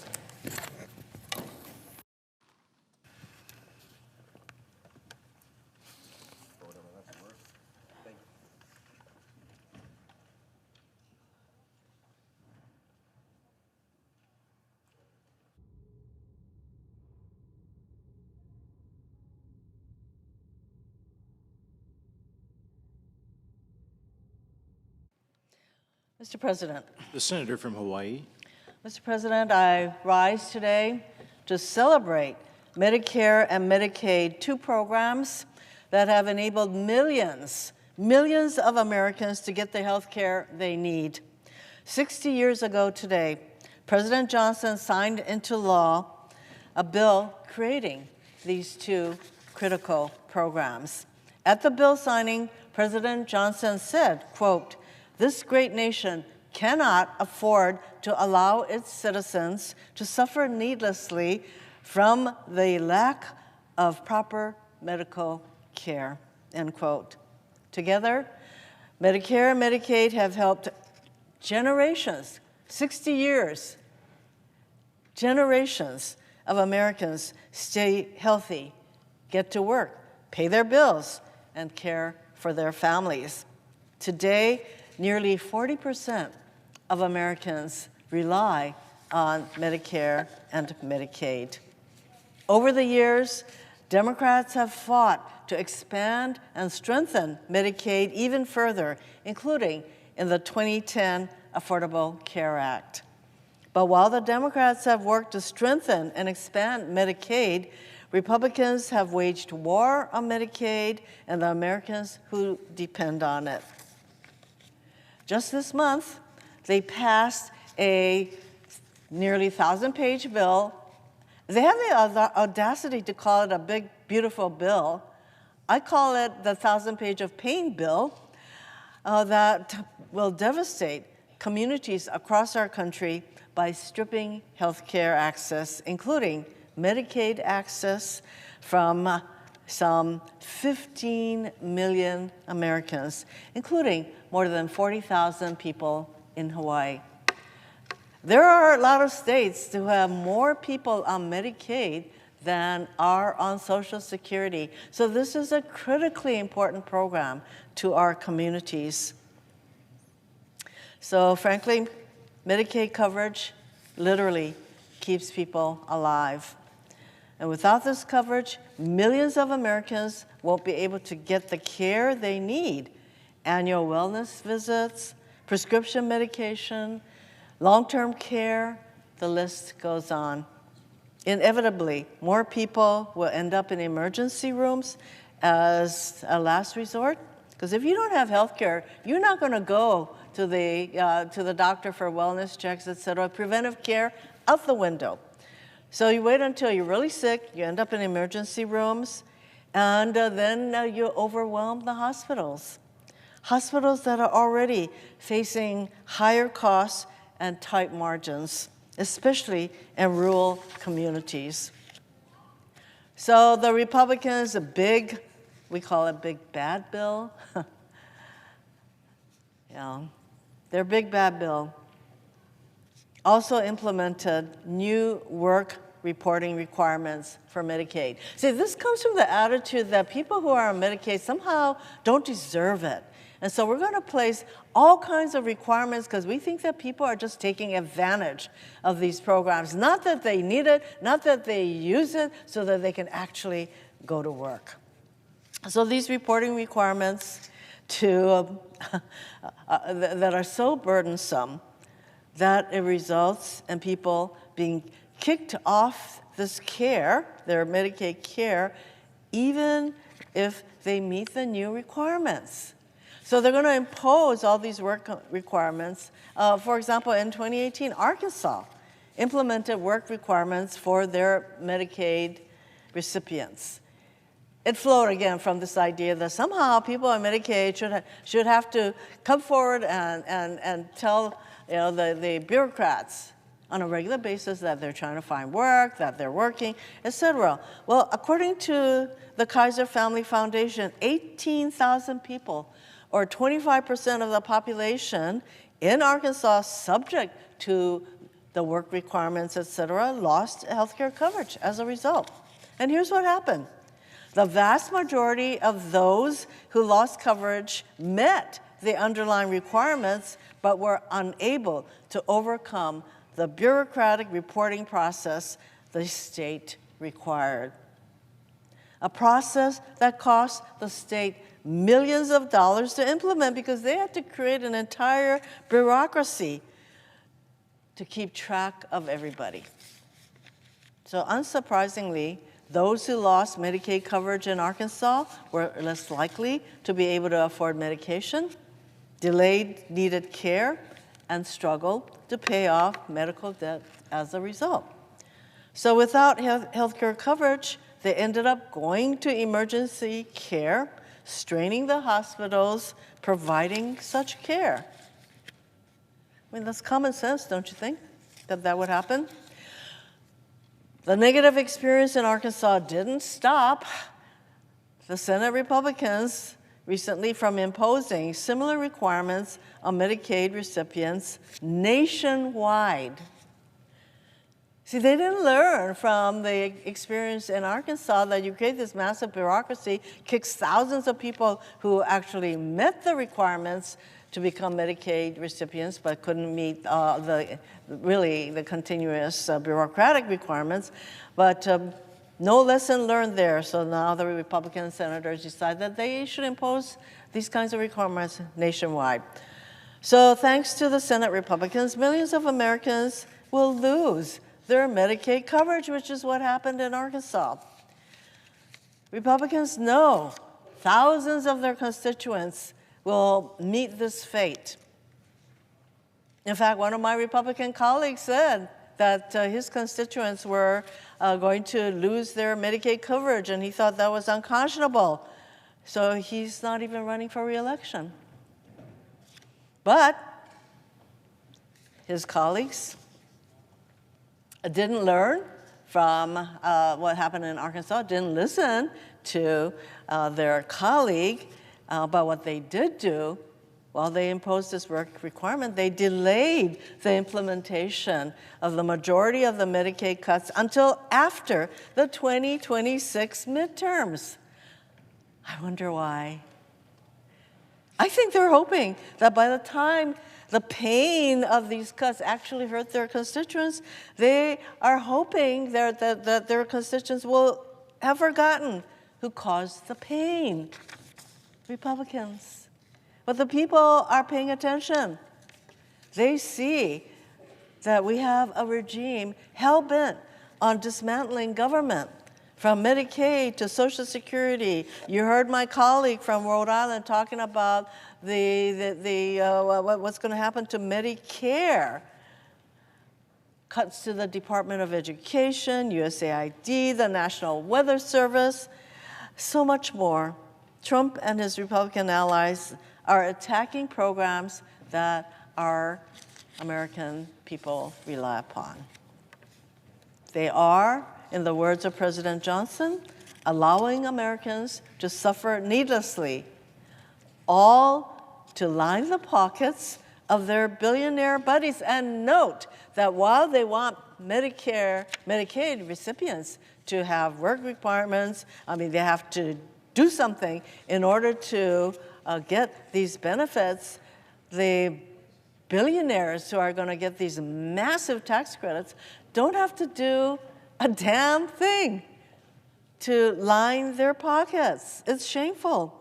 Mr. President. The senator from Hawaii. Mr. President, I rise today to celebrate Medicare and Medicaid, two programs that have enabled millions of Americans to get the health care they need. 60 years ago today, President Johnson signed into law a bill creating these two critical programs. At the bill signing, President Johnson said, quote, "This great nation cannot afford to allow its citizens to suffer needlessly from the lack of proper medical care," end quote. Together, Medicare and Medicaid have helped generations, 60 years, generations of Americans stay healthy, get to work, pay their bills, and care for their families. Today, nearly 40% of Americans rely on Medicare and Medicaid. Over the years, Democrats have fought to expand and strengthen Medicaid even further, including in the 2010 Affordable Care Act. But while the Democrats have worked to strengthen and expand Medicaid, Republicans have waged war on Medicaid and the Americans who depend on it. Just this month, they passed a nearly 1,000-page bill. They have the audacity to call it a big, beautiful bill. I call it the 1,000-page of pain bill that will devastate communities across our country by stripping health care access, including Medicaid access, from some 15 million Americans, including more than 40,000 people in Hawaii. There are a lot of states who have more people on Medicaid than are on Social Security. So this is a critically important program to our communities. So frankly, Medicaid coverage literally keeps people alive. And without this coverage, millions of Americans won't be able to get the care they need: annual wellness visits, prescription medication, long-term care, the list goes on. Inevitably, more people will end up in emergency rooms as a last resort, because if you don't have health care, you're not going to go to the doctor for wellness checks, et cetera. Preventive care, out the window. So you wait until you're really sick, you end up in emergency rooms, and then you overwhelm the hospitals. Hospitals that are already facing higher costs and tight margins, especially in rural communities. So the Republicans, we call it big bad bill. Yeah, their big bad bill also implemented new work reporting requirements for Medicaid. See, this comes from the attitude that people who are on Medicaid somehow don't deserve it. And so we're going to place all kinds of requirements because we think that people are just taking advantage of these programs. Not that they need it, not that they use it, so that they can actually go to work. So these reporting requirements that are so burdensome that it results in people being kicked off this care, their Medicaid care, even if they meet the new requirements. So they're going to impose all these work requirements. For example, in 2018, Arkansas implemented work requirements for their Medicaid recipients. It flowed again from this idea that somehow people on Medicaid should have to come forward and tell the bureaucrats on a regular basis that they're trying to find work, that they're working, etc. Well, according to the Kaiser Family Foundation, 18,000 people or 25% of the population in Arkansas subject to the work requirements, et cetera, lost health care coverage as a result. And here's what happened. The vast majority of those who lost coverage met the underlying requirements, but were unable to overcome the bureaucratic reporting process the state required. A process that cost the state millions of dollars to implement because they had to create an entire bureaucracy to keep track of everybody. So unsurprisingly, those who lost Medicaid coverage in Arkansas were less likely to be able to afford medication, delayed needed care, and struggled to pay off medical debt as a result. So without health care coverage, they ended up going to emergency care, straining the hospitals, providing such care. I mean, that's common sense, don't you think, that that would happen? The negative experience in Arkansas didn't stop the Senate Republicans recently from imposing similar requirements on Medicaid recipients nationwide. See, they didn't learn from the experience in Arkansas that you create this massive bureaucracy, kicks thousands of people who actually met the requirements to become Medicaid recipients but couldn't meet the continuous bureaucratic requirements. But no lesson learned there. So now the Republican senators decide that they should impose these kinds of requirements nationwide. So thanks to the Senate Republicans, millions of Americans will lose their Medicaid coverage, which is what happened in Arkansas. Republicans know thousands of their constituents will meet this fate. In fact, one of my Republican colleagues said that his constituents were going to lose their Medicaid coverage, and he thought that was unconscionable. So he's not even running for re-election. But his colleagues didn't learn from what happened in Arkansas, didn't listen to their colleague, but what they did do, while they imposed this work requirement, they delayed the implementation of the majority of the Medicaid cuts until after the 2026 midterms. I wonder why. I think they're hoping that by the time the pain of these cuts actually hurt their constituents, they are hoping that their constituents will have forgotten who caused the pain. Republicans. But the people are paying attention. They see that we have a regime hell-bent on dismantling government, from Medicaid to Social Security. You heard my colleague from Rhode Island talking about what's going to happen to Medicare. Cuts to the Department of Education, USAID, the National Weather Service, so much more. Trump and his Republican allies are attacking programs that our American people rely upon. They are, in the words of President Johnson, allowing Americans to suffer needlessly, all to line the pockets of their billionaire buddies. And note that while they want Medicaid recipients to have work requirements, they have to do something in order to get these benefits, the billionaires who are going to get these massive tax credits don't have to do a damn thing to line their pockets. It's shameful.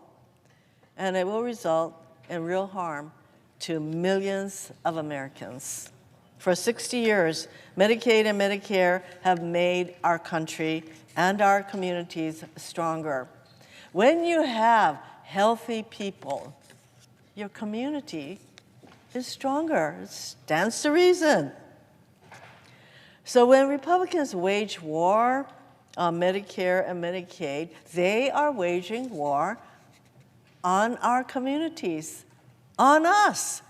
And it will result in real harm to millions of Americans. For 60 years, Medicaid and Medicare have made our country and our communities stronger. When you have healthy people, your community is stronger. It stands to reason. So when Republicans wage war on Medicare and Medicaid, they are waging war on our communities, on us.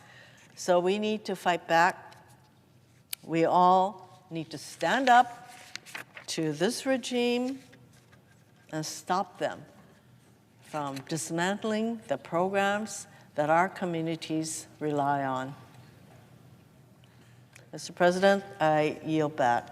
So we need to fight back. We all need to stand up to this regime and stop them from dismantling the programs that our communities rely on. Mr. President, I yield back.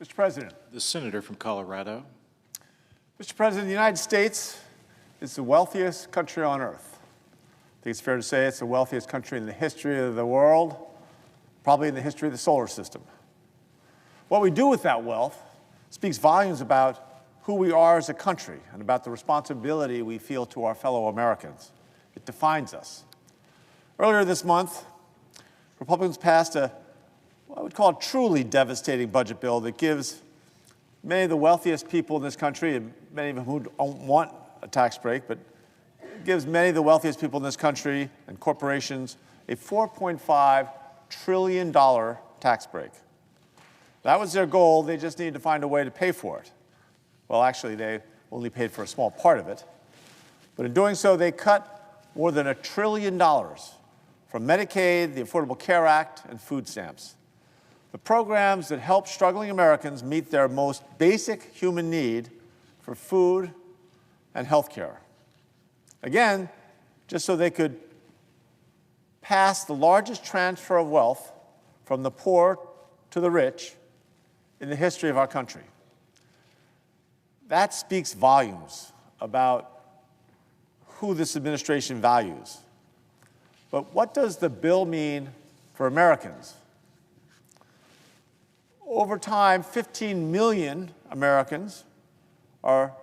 Mr. President. The senator from Colorado. Mr. President, the United States is the wealthiest country on earth. I think it's fair to say it's the wealthiest country in the history of the world, probably in the history of the solar system. What we do with that wealth speaks volumes about who we are as a country and about the responsibility we feel to our fellow Americans. It defines us. Earlier this month, Republicans passed what I would call a truly devastating budget bill that gives many of the wealthiest people in this country, and many of them who don't want a tax break, but it gives many of the wealthiest people in this country and corporations a $4.5 trillion tax break. That was their goal. They just needed to find a way to pay for it. Well, actually, they only paid for a small part of it. But in doing so, they cut more than $1 trillion from Medicaid, the Affordable Care Act, and food stamps. The programs that help struggling Americans meet their most basic human need for food and health care. Again, just so they could pass the largest transfer of wealth from the poor to the rich in the history of our country. That speaks volumes about who this administration values. But what does the bill mean for Americans? Over time, 15 million Americans are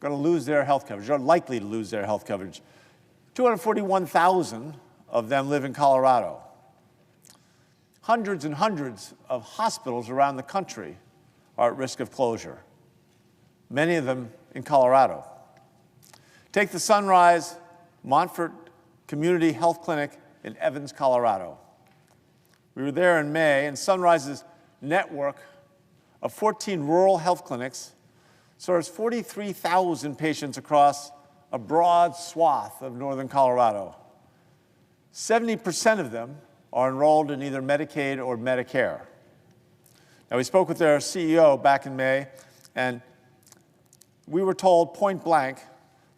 going to lose their health coverage, are likely to lose their health coverage. 241,000 of them live in Colorado. Hundreds and hundreds of hospitals around the country are at risk of closure, many of them in Colorado. Take the Sunrise Montfort Community Health Clinic in Evans, Colorado. We were there in May, and Sunrise's network of 14 rural health clinics serves 43,000 patients across a broad swath of northern Colorado. 70% of them are enrolled in either Medicaid or Medicare. Now, we spoke with their CEO back in May, and we were told point blank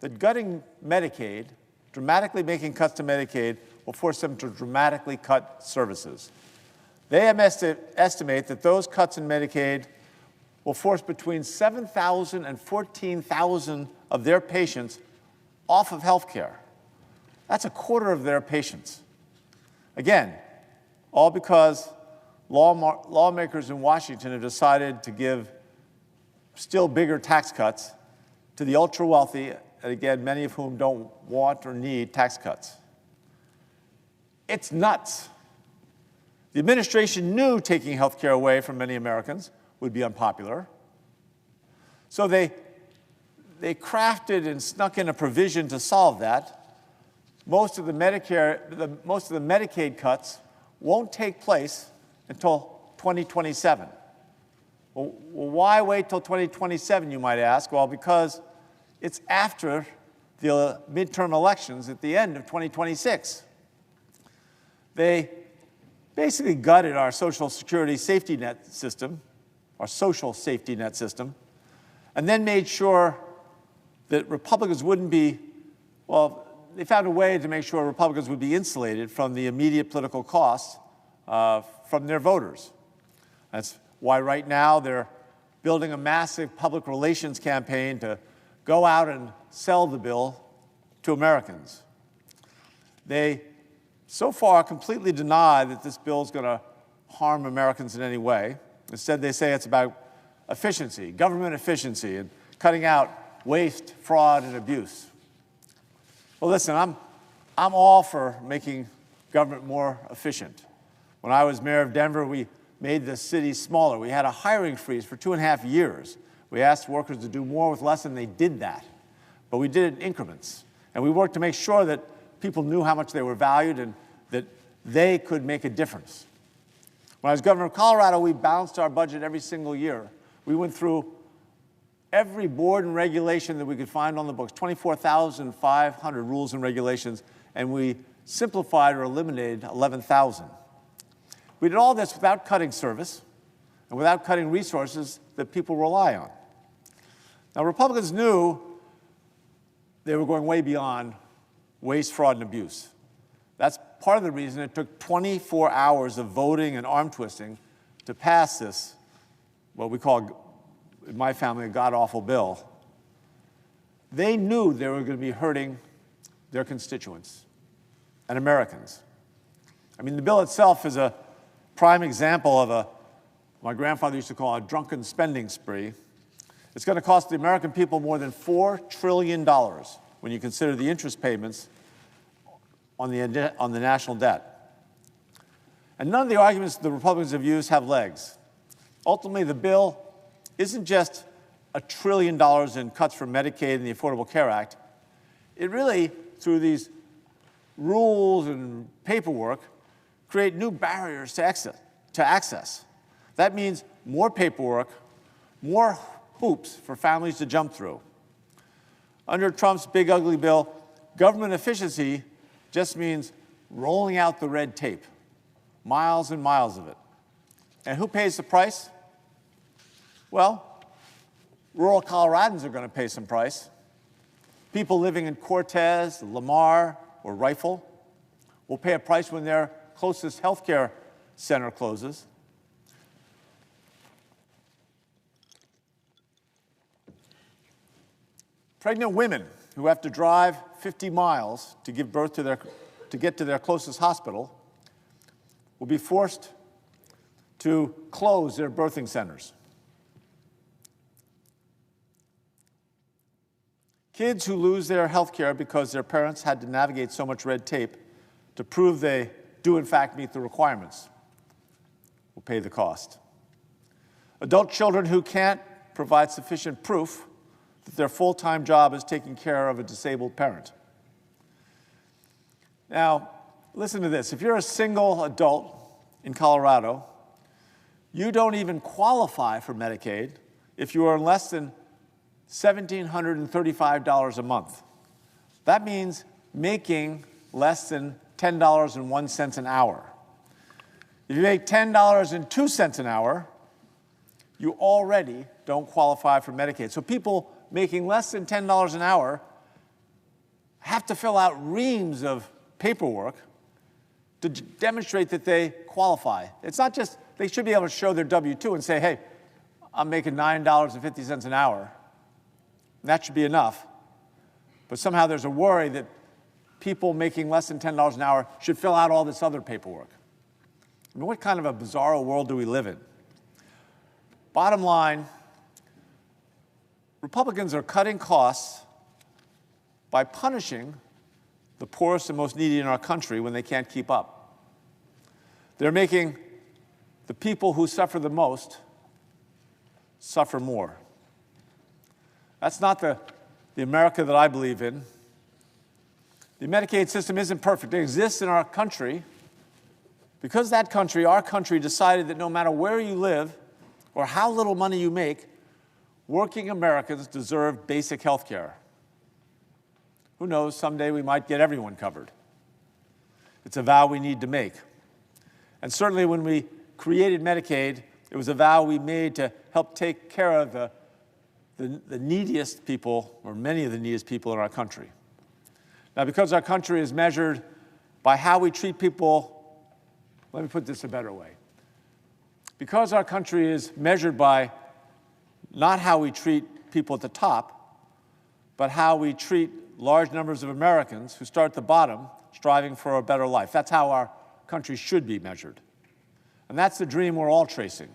that gutting Medicaid, dramatically making cuts to Medicaid, will force them to dramatically cut services. They estimate that those cuts in Medicaid will force between 7,000 and 14,000 of their patients off of health care. That's a quarter of their patients. Again, all because lawmakers in Washington have decided to give still bigger tax cuts to the ultra-wealthy, and again, many of whom don't want or need tax cuts. It's nuts. The administration knew taking health care away from many Americans would be unpopular. So they crafted and snuck in a provision to solve that. Most of the Medicaid cuts won't take place until 2027. Well, why wait till 2027, you might ask? Well, because it's after the midterm elections at the end of 2026. They basically gutted our social security safety net system, our social safety net system, and then made sure that Republicans wouldn't be, well, they found a way to make sure Republicans would be insulated from the immediate political costs from their voters. That's why right now they're building a massive public relations campaign to go out and sell the bill to Americans. They so far completely deny that this bill is going to harm Americans in any way. Instead, they say it's about efficiency, government efficiency, and cutting out waste, fraud, and abuse. Well, listen, I'm all for making government more efficient. When I was mayor of Denver, we made the city smaller. We had a hiring freeze for 2.5 years. We asked workers to do more with less, and they did that. But we did it in increments. And we worked to make sure that people knew how much they were valued and that they could make a difference. When I was governor of Colorado, we balanced our budget every single year. We went through every board and regulation that we could find on the books, 24,500 rules and regulations, and we simplified or eliminated 11,000. We did all this without cutting service and without cutting resources that people rely on. Now, Republicans knew they were going way beyond waste, fraud, and abuse. That's part of the reason it took 24 hours of voting and arm twisting to pass this, what we call, in my family, a god-awful bill. They knew they were going to be hurting their constituents and Americans. I mean, the bill itself is a prime example of my grandfather used to call a drunken spending spree. It's going to cost the American people more than $4 trillion when you consider the interest payments on the national debt. And none of the arguments the Republicans have used have legs. Ultimately, the bill isn't just $1 trillion in cuts for Medicaid and the Affordable Care Act. It really, through these rules and paperwork, create new barriers to access. That means more paperwork, more hoops for families to jump through. Under Trump's big ugly bill, government efficiency just means rolling out the red tape, miles and miles of it. And who pays the price? Well, rural Coloradans are going to pay some price. People living in Cortez, Lamar, or Rifle will pay a price when their closest health care center closes. Pregnant women who have to drive 50 miles to give birth to get to their closest hospital will be forced to close their birthing centers. Kids who lose their health care because their parents had to navigate so much red tape to prove they do in fact meet the requirements will pay the cost. Adult children who can't provide sufficient proof that their full-time job is taking care of a disabled parent. Now, listen to this. If you're a single adult in Colorado, you don't even qualify for Medicaid if you earn less than $1,735 a month. That means making less than $10.01 an hour. If you make $10.02 an hour, you already don't qualify for Medicaid. So people making less than $10 an hour have to fill out reams of paperwork to demonstrate that they qualify. It's not just, they should be able to show their W-2 and say, hey, I'm making $9.50 an hour. That should be enough. But somehow there's a worry that people making less than $10 an hour should fill out all this other paperwork. I mean, what kind of a bizarro world do we live in? Bottom line, Republicans are cutting costs by punishing the poorest and most needy in our country when they can't keep up. They're making the people who suffer the most suffer more. That's not the America that I believe in. The Medicaid system isn't perfect. It exists in our country because that country, our country, decided that no matter where you live or how little money you make, working Americans deserve basic health care. Who knows, someday we might get everyone covered. It's a vow we need to make. And certainly when we created Medicaid, it was a vow we made to help take care of the neediest people, or many of the neediest people in our country. Now, because our country is measured by how we treat people, let me put this a better way. Because our country is measured by not how we treat people at the top, but how we treat large numbers of Americans who start at the bottom, striving for a better life. That's how our country should be measured. And that's the dream we're all tracing.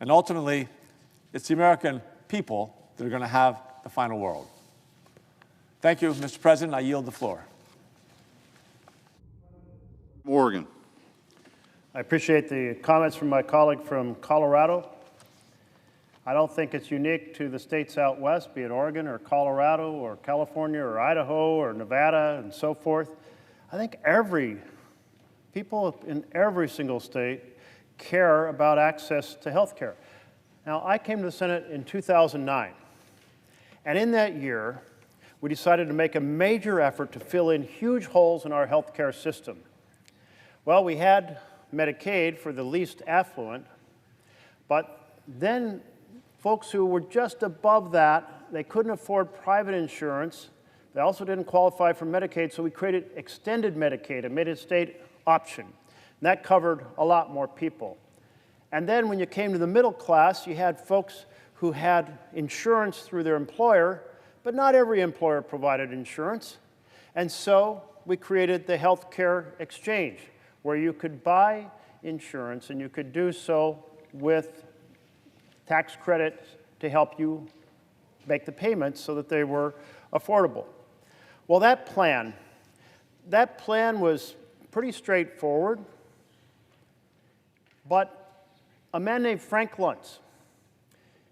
And ultimately, it's the American people that are going to have the final word. Thank you, Mr. President. I yield the floor. Morgan. I appreciate the comments from my colleague from Colorado. I don't think it's unique to the states out west, be it Oregon or Colorado or California or Idaho or Nevada and so forth. I think people in every single state care about access to health care. Now, I came to the Senate in 2009, and in that year, we decided to make a major effort to fill in huge holes in our health care system. Well, we had Medicaid for the least affluent, but then folks who were just above that, they couldn't afford private insurance. They also didn't qualify for Medicaid, so we created extended Medicaid and made it a state option. And that covered a lot more people. And then when you came to the middle class, you had folks who had insurance through their employer, but not every employer provided insurance. And so we created the health care exchange, where you could buy insurance and you could do so with tax credits to help you make the payments so that they were affordable. Well, that plan was pretty straightforward, but a man named Frank Luntz,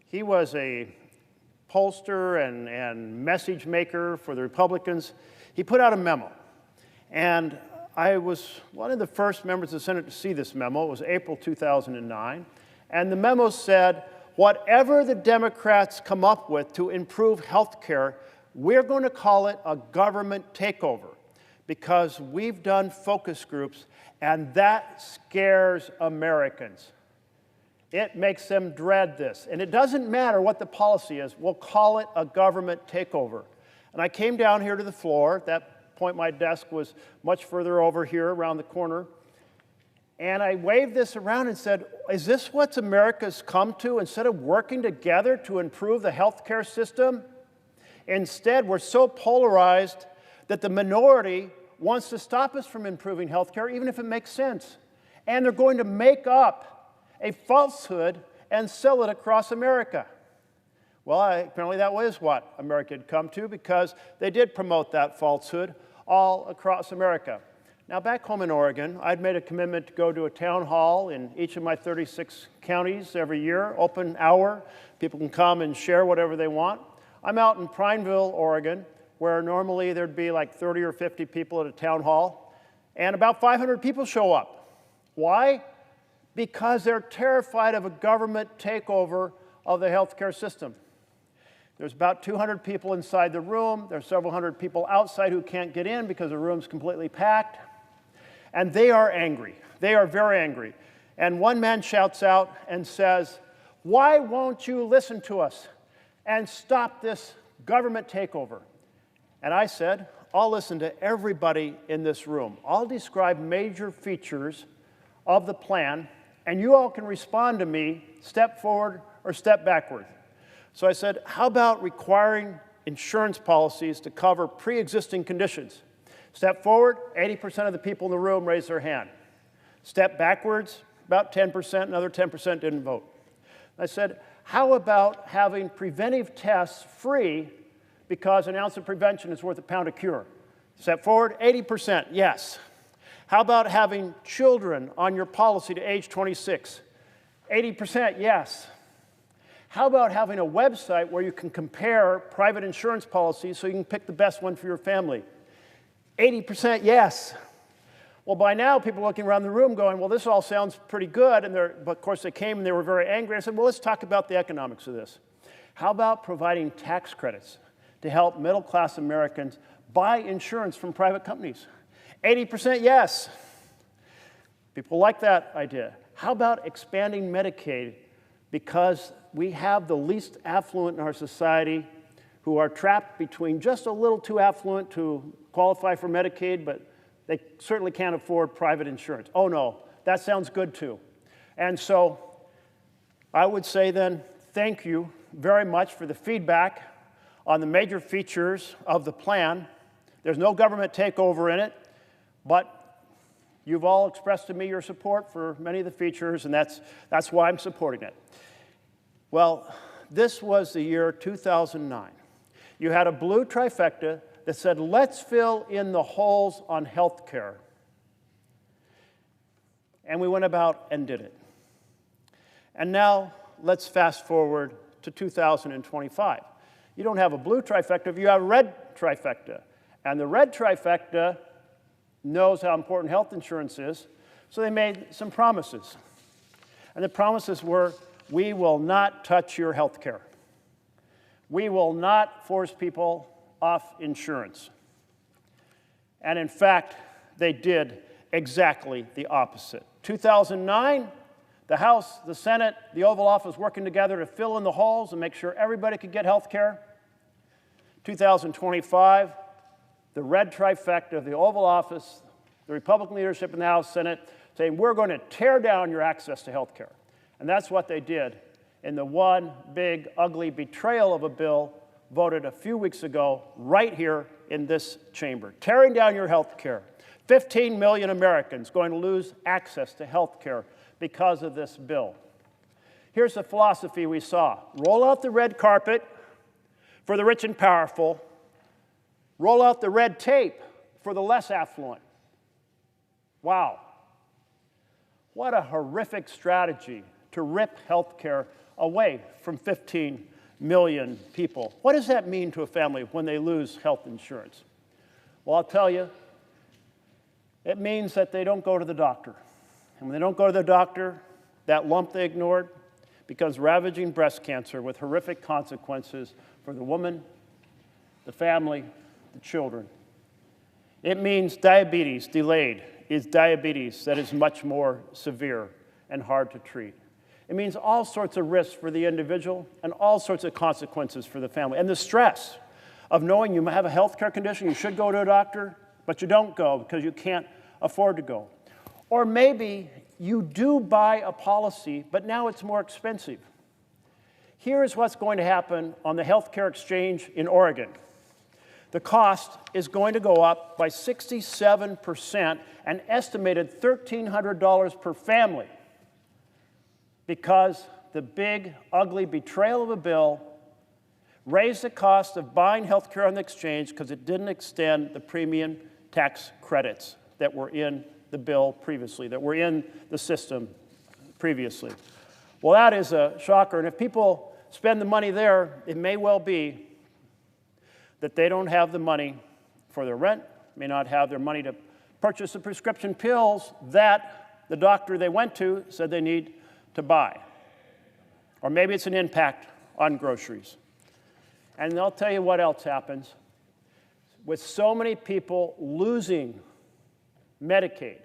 he was a pollster and message maker for the Republicans. He put out a memo, and I was one of the first members of the Senate to see this memo. It was April 2009, and the memo said, whatever the Democrats come up with to improve health care, we're going to call it a government takeover because we've done focus groups, and that scares Americans. It makes them dread this. And it doesn't matter what the policy is. We'll call it a government takeover. And I came down here to the floor. At that point, my desk was much further over here around the corner. And I waved this around and said, is this what America's come to? Instead of working together to improve the healthcare system, instead we're so polarized that the minority wants to stop us from improving healthcare, even if it makes sense. And they're going to make up a falsehood and sell it across America. Well, apparently that was what America had come to, because they did promote that falsehood all across America. Now, back home in Oregon, I'd made a commitment to go to a town hall in each of my 36 counties every year, open hour. People can come and share whatever they want. I'm out in Prineville, Oregon, where normally there'd be like 30 or 50 people at a town hall, and about 500 people show up. Why? Because they're terrified of a government takeover of the healthcare system. There's about 200 people inside the room. There's several hundred people outside who can't get in because the room's completely packed. And they are angry. They are very angry. And one man shouts out and says, why won't you listen to us and stop this government takeover? And I said, I'll listen to everybody in this room. I'll describe major features of the plan, and you all can respond to me, step forward or step backward. So I said, how about requiring insurance policies to cover pre-existing conditions? Step forward, 80% of the people in the room raised their hand. Step backwards, about 10%, another 10% didn't vote. I said, how about having preventive tests free because an ounce of prevention is worth a pound of cure? Step forward, 80%, yes. How about having children on your policy to age 26? 80%, yes. How about having a website where you can compare private insurance policies so you can pick the best one for your family? 80%, yes. Well, by now, people are looking around the room going, well, this all sounds pretty good. But of course, they came and they were very angry. I said, well, let's talk about the economics of this. How about providing tax credits to help middle-class Americans buy insurance from private companies? 80% yes. People like that idea. How about expanding Medicaid? Because we have the least affluent in our society who are trapped between just a little too affluent to qualify for Medicaid, but they certainly can't afford private insurance. Oh no, that sounds good too. And so I would say then, thank you very much for the feedback on the major features of the plan. There's no government takeover in it, but you've all expressed to me your support for many of the features, and that's why I'm supporting it. Well, this was the year 2009. You had a blue trifecta that said, let's fill in the holes on health care. And we went about and did it. And now let's fast forward to 2025. You don't have a blue trifecta, you have a red trifecta. And the red trifecta knows how important health insurance is, so they made some promises. And the promises were, we will not touch your health care. We will not force people off insurance. And in fact, they did exactly the opposite. 2009, the House, the Senate, the Oval Office working together to fill in the holes and make sure everybody could get health care. 2025, the red trifecta of the Oval Office, the Republican leadership in the House, Senate, saying we're going to tear down your access to health care. And that's what they did in the one big, ugly betrayal of a bill voted a few weeks ago right here in this chamber, tearing down your health care. 15 million Americans going to lose access to health care because of this bill. Here's the philosophy we saw. Roll out the red carpet for the rich and powerful. Roll out the red tape for the less affluent. Wow. What a horrific strategy to rip health care away from 15 million people. What does that mean to a family when they lose health insurance? Well, I'll tell you, it means that they don't go to the doctor. And when they don't go to the doctor, that lump they ignored becomes ravaging breast cancer with horrific consequences for the woman, the family, the children. It means diabetes delayed is diabetes that is much more severe and hard to treat. It means all sorts of risks for the individual and all sorts of consequences for the family. And the stress of knowing you have a health care condition, you should go to a doctor, but you don't go because you can't afford to go. Or maybe you do buy a policy, but now it's more expensive. Here is what's going to happen on the health care exchange in Oregon. The cost is going to go up by 67%, an estimated $1,300 per family, because the big, ugly betrayal of a bill raised the cost of buying health care on the exchange because it didn't extend the premium tax credits that were in the bill previously, that were in the system previously. Well, that is a shocker, and if people spend the money there, it may well be that they don't have the money for their rent, may not have their money to purchase the prescription pills that the doctor they went to said they need to buy. Or maybe it's an impact on groceries. And I'll tell you what else happens. With so many people losing Medicaid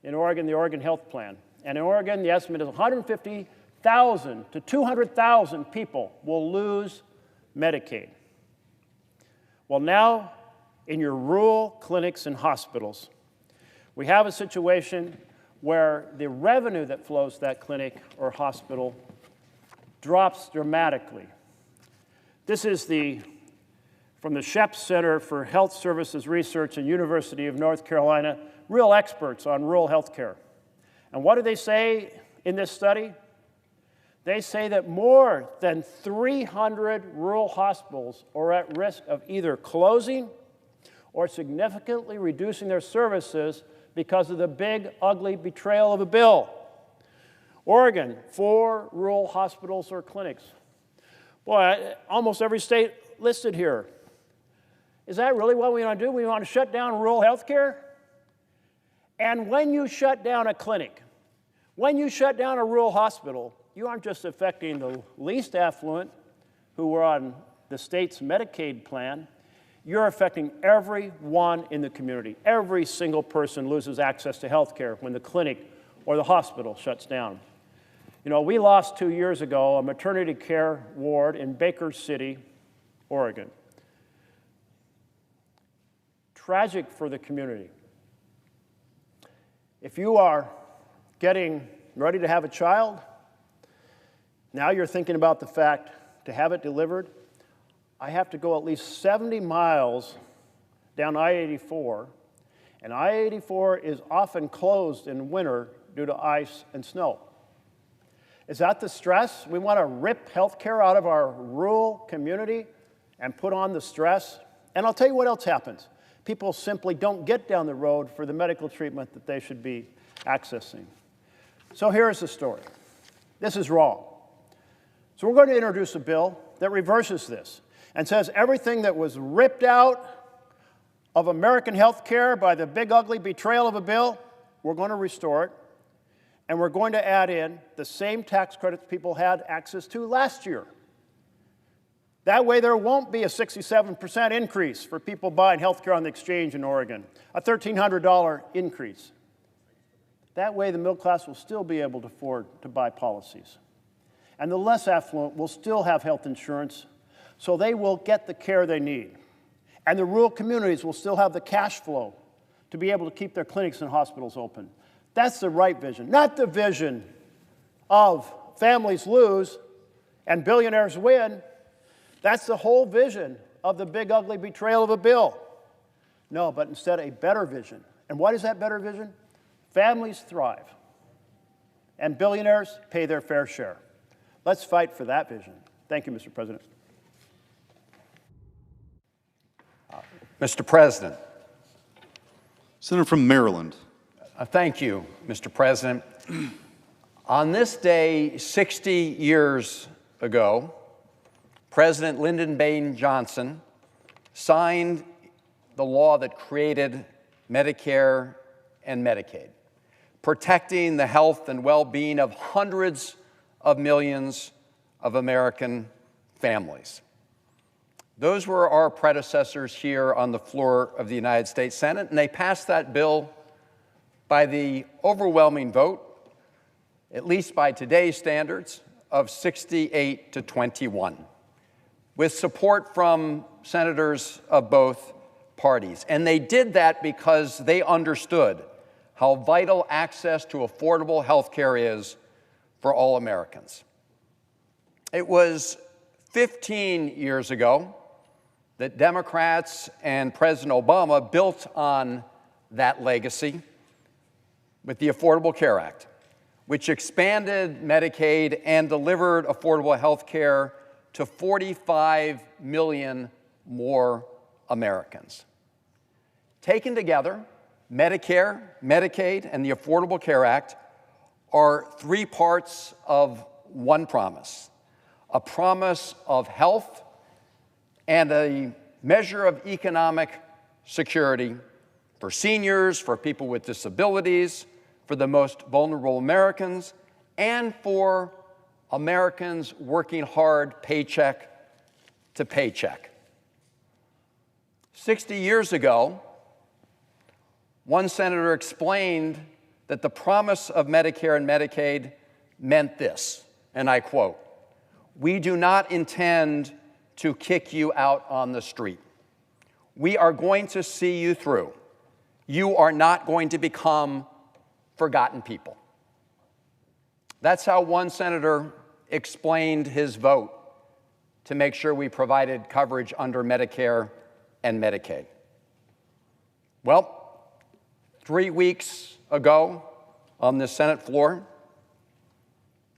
in Oregon, the Oregon Health Plan, and in Oregon, the estimate is 150,000 to 200,000 people will lose Medicaid. Well, now, in your rural clinics and hospitals, we have a situation where the revenue that flows to that clinic or hospital drops dramatically. This is from the Sheps Center for Health Services Research and University of North Carolina, real experts on rural health care. And what do they say in this study? They say that more than 300 rural hospitals are at risk of either closing or significantly reducing their services because of the big, ugly betrayal of a bill. Oregon, 4 rural hospitals or clinics. Boy, almost every state listed here. Is that really what we want to do? We want to shut down rural health care? And when you shut down a clinic, when you shut down a rural hospital, you aren't just affecting the least affluent who are on the state's Medicaid plan, you're affecting everyone in the community. Every single person loses access to health care when the clinic or the hospital shuts down. You know, we lost 2 years ago a maternity care ward in Baker City Oregon. Tragic for the community. If you are getting ready to have a child, now you're thinking about the fact to have it delivered, I have to go at least 70 miles down I-84, and I-84 is often closed in winter due to ice and snow. Is that the stress? We want to rip healthcare out of our rural community and put on the stress? And I'll tell you what else happens. People simply don't get down the road for the medical treatment that they should be accessing. So here's the story. This is wrong. So we're going to introduce a bill that reverses this and says everything that was ripped out of American health care by the big ugly betrayal of a bill, we're going to restore it, and we're going to add in the same tax credits people had access to last year. That way there won't be a 67% increase for people buying health care on the exchange in Oregon, a $1,300 increase. That way the middle class will still be able to afford to buy policies. And the less affluent will still have health insurance, so they will get the care they need. And the rural communities will still have the cash flow to be able to keep their clinics and hospitals open. That's the right vision, not the vision of families lose and billionaires win. That's the whole vision of the big ugly betrayal of a bill. No, but instead a better vision. And what is that better vision? Families thrive, and billionaires pay their fair share. Let's fight for that vision. Thank you, Mr. President. Mr. President. Senator from Maryland. Thank you, Mr. President. On this day 60 years ago, President Lyndon Baines Johnson signed the law that created Medicare and Medicaid, protecting the health and well-being of hundreds of millions of American families. Those were our predecessors here on the floor of the United States Senate, and they passed that bill by the overwhelming vote, at least by today's standards, of 68 to 21, with support from senators of both parties. And they did that because they understood how vital access to affordable health care is for all Americans. It was 15 years ago that Democrats and President Obama built on that legacy with the Affordable Care Act, which expanded Medicaid and delivered affordable health care to 45 million more Americans. Taken together, Medicare, Medicaid, and the Affordable Care Act are three parts of one promise: a promise of health and a measure of economic security for seniors, for people with disabilities, for the most vulnerable Americans, and for Americans working hard paycheck to paycheck. 60 years ago, one senator explained that the promise of Medicare and Medicaid meant this, and I quote, "We do not intend to kick you out on the street. We are going to see you through. You are not going to become forgotten people." That's how one senator explained his vote to make sure we provided coverage under Medicare and Medicaid. Well, 3 weeks ago on the Senate floor,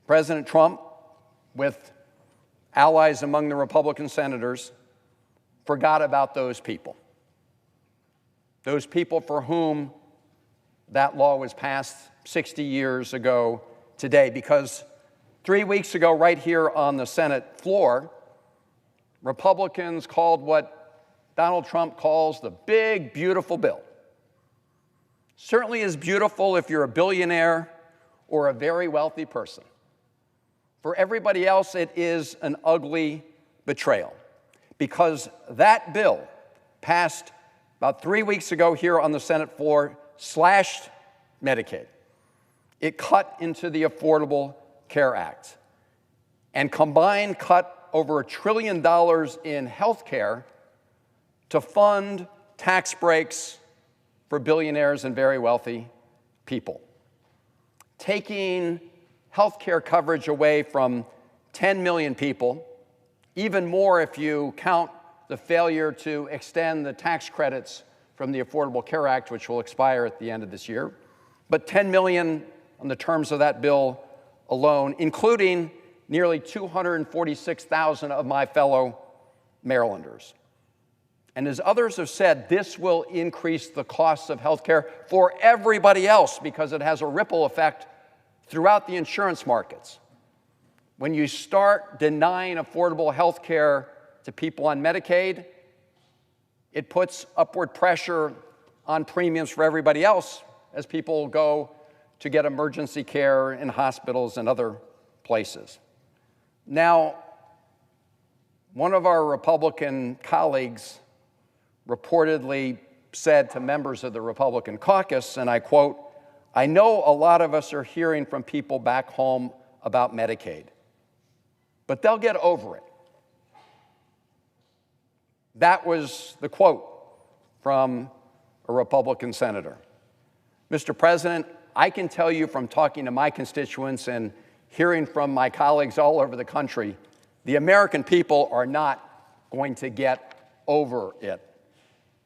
President Trump, with allies among the Republican senators, forgot about those people for whom that law was passed 60 years ago today, because 3 weeks ago, right here on the Senate floor, Republicans called what Donald Trump calls the big, beautiful bill. Certainly is beautiful if you're a billionaire or a very wealthy person. For everybody else, it is an ugly betrayal, because that bill passed about 3 weeks ago here on the Senate floor slashed Medicaid. It cut into the Affordable Care Act and combined cut over $1 trillion in health care to fund tax breaks for billionaires and very wealthy people, taking health care coverage away from 10 million people, even more if you count the failure to extend the tax credits from the Affordable Care Act, which will expire at the end of this year, but 10 million on the terms of that bill alone, including nearly 246,000 of my fellow Marylanders. And as others have said, this will increase the costs of health care for everybody else because it has a ripple effect throughout the insurance markets. When you start denying affordable health care to people on Medicaid, it puts upward pressure on premiums for everybody else as people go to get emergency care in hospitals and other places. Now, one of our Republican colleagues reportedly said to members of the Republican caucus, and I quote, "I know a lot of us are hearing from people back home about Medicaid, but they'll get over it." That was the quote from a Republican senator. Mr. President, I can tell you from talking to my constituents and hearing from my colleagues all over the country, the American people are not going to get over it.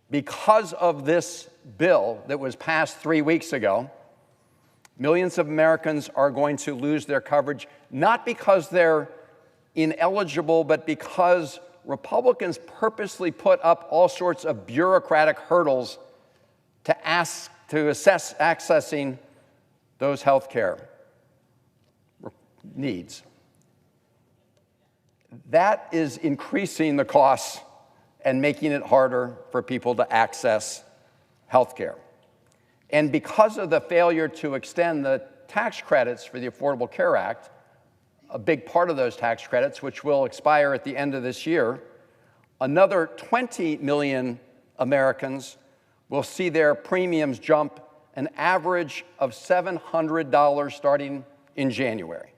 Because of this bill that was passed 3 weeks ago, millions of Americans are going to lose their coverage, not because they're ineligible, but because Republicans purposely put up all sorts of bureaucratic hurdles to assess accessing those health care needs. That is increasing the costs and making it harder for people to access health care. And because of the failure to extend the tax credits for the Affordable Care Act, a big part of those tax credits, which will expire at the end of this year, another 20 million Americans will see their premiums jump an average of $700 starting in January.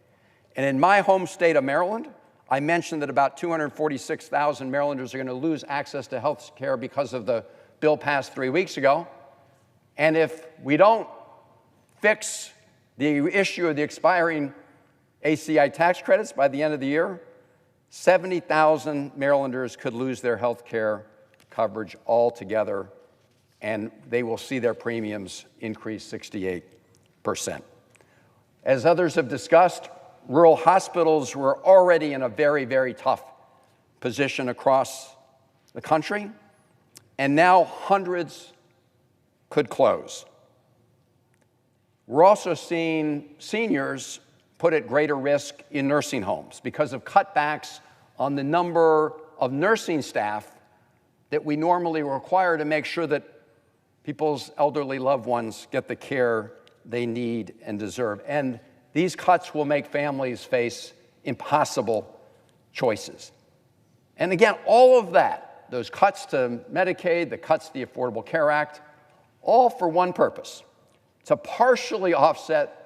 And in my home state of Maryland, I mentioned that about 246,000 Marylanders are going to lose access to health care because of the bill passed 3 weeks ago. And if we don't fix the issue of the expiring ACI tax credits by the end of the year, 70,000 Marylanders could lose their health care coverage altogether, and they will see their premiums increase 68%. As others have discussed, rural hospitals were already in a very, very tough position across the country, and now hundreds could close. We're also seeing seniors put at greater risk in nursing homes because of cutbacks on the number of nursing staff that we normally require to make sure that people's elderly loved ones get the care they need and deserve. And these cuts will make families face impossible choices. And again, all of that, those cuts to Medicaid, the cuts to the Affordable Care Act, all for one purpose: to partially offset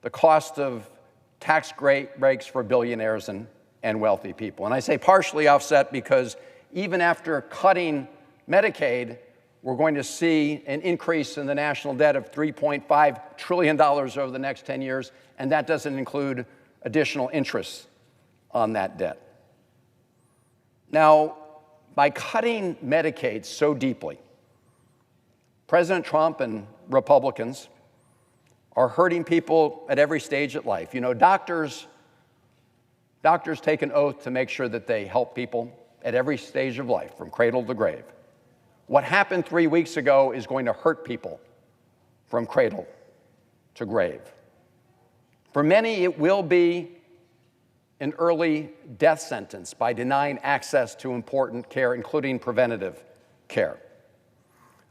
the cost of tax breaks for billionaires and wealthy people. And I say partially offset because even after cutting Medicaid, we're going to see an increase in the national debt of $3.5 trillion over the next 10 years, and that doesn't include additional interest on that debt. Now, by cutting Medicaid so deeply, President Trump and Republicans are hurting people at every stage of life. You know, doctors take an oath to make sure that they help people at every stage of life, from cradle to grave. What happened 3 weeks ago is going to hurt people from cradle to grave. For many, it will be an early death sentence by denying access to important care, including preventative care.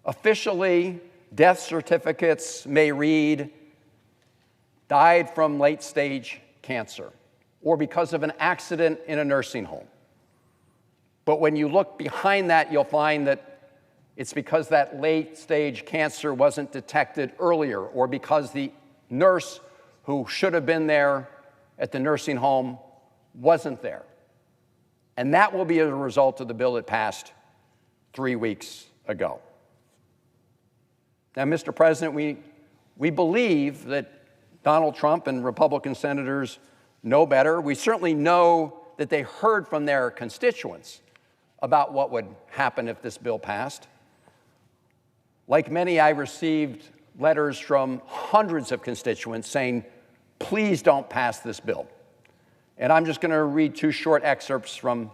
Officially, death certificates may read, died from late-stage cancer, or because of an accident in a nursing home. But when you look behind that, you'll find that it's because that late-stage cancer wasn't detected earlier, or because the nurse who should have been there at the nursing home wasn't there. And that will be as a result of the bill that passed 3 weeks ago. Now, Mr. President, we believe that Donald Trump and Republican senators know better. We certainly know that they heard from their constituents about what would happen if this bill passed. Like many, I received letters from hundreds of constituents saying, please don't pass this bill. And I'm just going to read 2 short excerpts from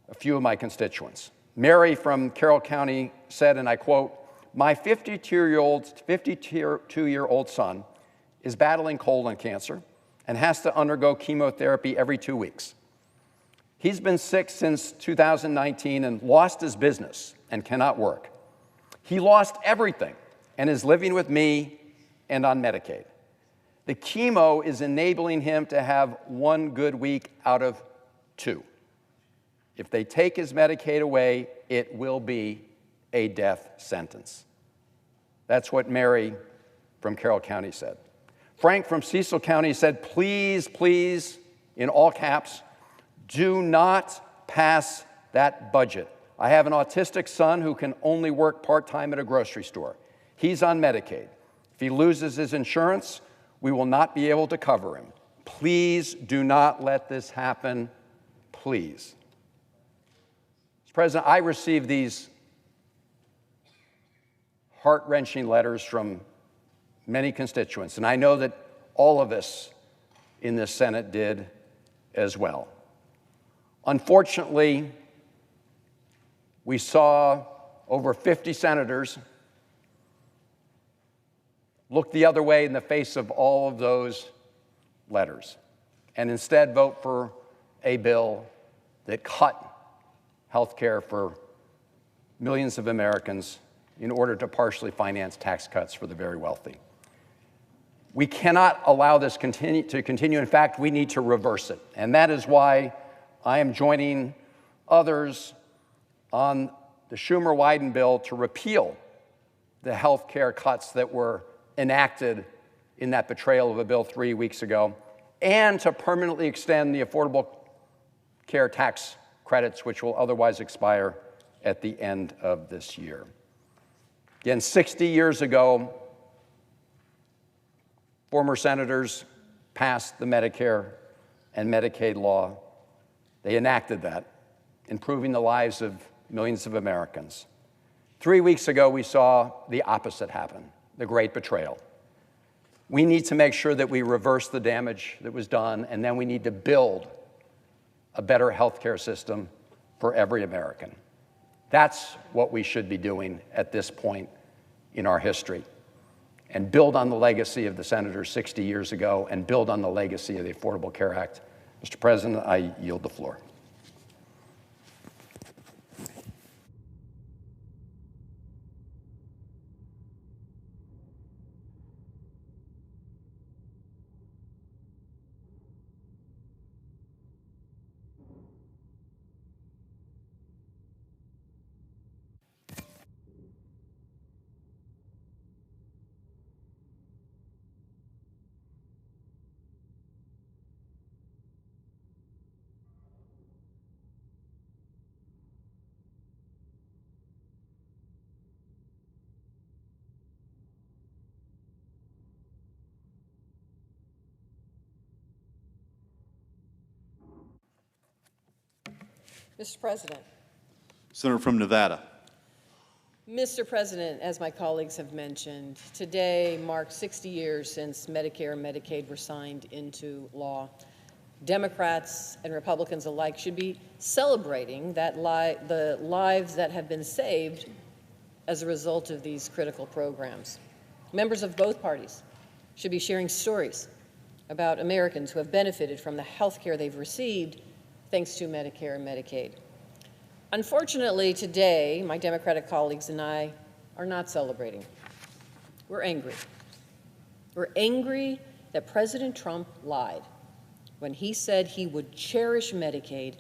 a few of my constituents. Mary from Carroll County said, and I quote, my 52-year-old son is battling colon cancer and has to undergo chemotherapy every 2 weeks. He's been sick since 2019 and lost his business and cannot work. He lost everything and is living with me and on Medicaid. The chemo is enabling him to have 1 good week out of 2. If they take his Medicaid away, it will be a death sentence. That's what Mary from Carroll County said. Frank from Cecil County said, please, please, in all caps, do not pass that budget. I have an autistic son who can only work part-time at a grocery store. He's on Medicaid. If he loses his insurance, we will not be able to cover him. Please do not let this happen, please. Mr. President, I received these heart-wrenching letters from many constituents, and I know that all of us in this Senate did as well. Unfortunately, we saw over 50 senators look the other way in the face of all of those letters and instead vote for a bill that cut health care for millions of Americans in order to partially finance tax cuts for the very wealthy. We cannot allow this to continue. In fact, we need to reverse it. And that is why I am joining others on the Schumer-Wyden bill to repeal the health care cuts that were enacted in that betrayal of a bill 3 weeks ago, and to permanently extend the Affordable Care tax credits, which will otherwise expire at the end of this year. Again, 60 years ago, former senators passed the Medicare and Medicaid law. They enacted that, improving the lives of millions of Americans. 3 weeks ago, we saw the opposite happen, the great betrayal. We need to make sure that we reverse the damage that was done, and then we need to build a better healthcare system for every American. That's what we should be doing at this point in our history, and build on the legacy of the senators 60 years ago, and build on the legacy of the Affordable Care Act. Mr. President, I yield the floor. Mr. President. Senator from Nevada. Mr. President, as my colleagues have mentioned, today marks 60 years since Medicare and Medicaid were signed into law. Democrats and Republicans alike should be celebrating that the lives that have been saved as a result of these critical programs. Members of both parties should be sharing stories about Americans who have benefited from the health care they've received thanks to Medicare and Medicaid. Unfortunately, today, my Democratic colleagues and I are not celebrating. We're angry. We're angry that President Trump lied when he said he would cherish Medicaid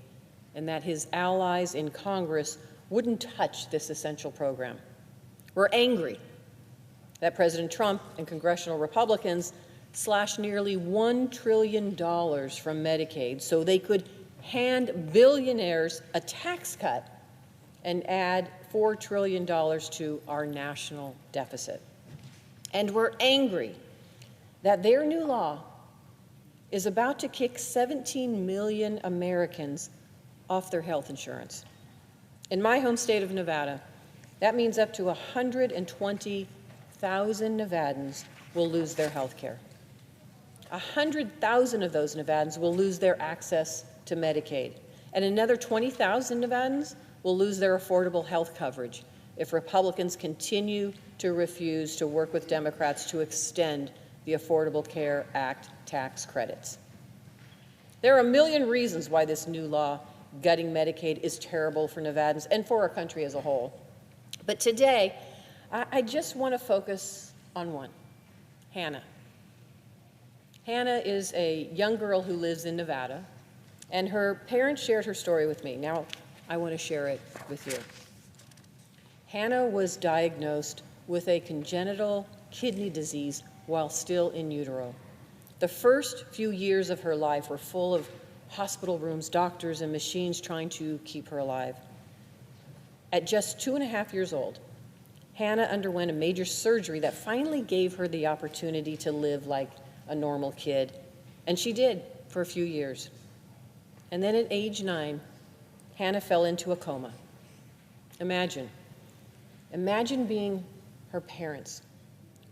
and that his allies in Congress wouldn't touch this essential program. We're angry that President Trump and congressional Republicans slashed nearly $1 trillion from Medicaid so they could hand billionaires a tax cut and add $4 trillion to our national deficit. And we're angry that their new law is about to kick 17 million Americans off their health insurance. In my home state of Nevada, that means up to 120,000 Nevadans will lose their health care. 100,000 of those Nevadans will lose their access to Medicaid, and another 20,000 Nevadans will lose their affordable health coverage if Republicans continue to refuse to work with Democrats to extend the Affordable Care Act tax credits. There are a million reasons why this new law gutting Medicaid is terrible for Nevadans and for our country as a whole. But today, I just want to focus on one, Hannah. Hannah is a young girl who lives in Nevada, and her parents shared her story with me. Now, I want to share it with you. Hannah was diagnosed with a congenital kidney disease while still in utero. The first few years of her life were full of hospital rooms, doctors, and machines trying to keep her alive. At just 2.5 years old, Hannah underwent a major surgery that finally gave her the opportunity to live like a normal kid, and she did for a few years. And then at age 9, Hannah fell into a coma. Imagine being her parents,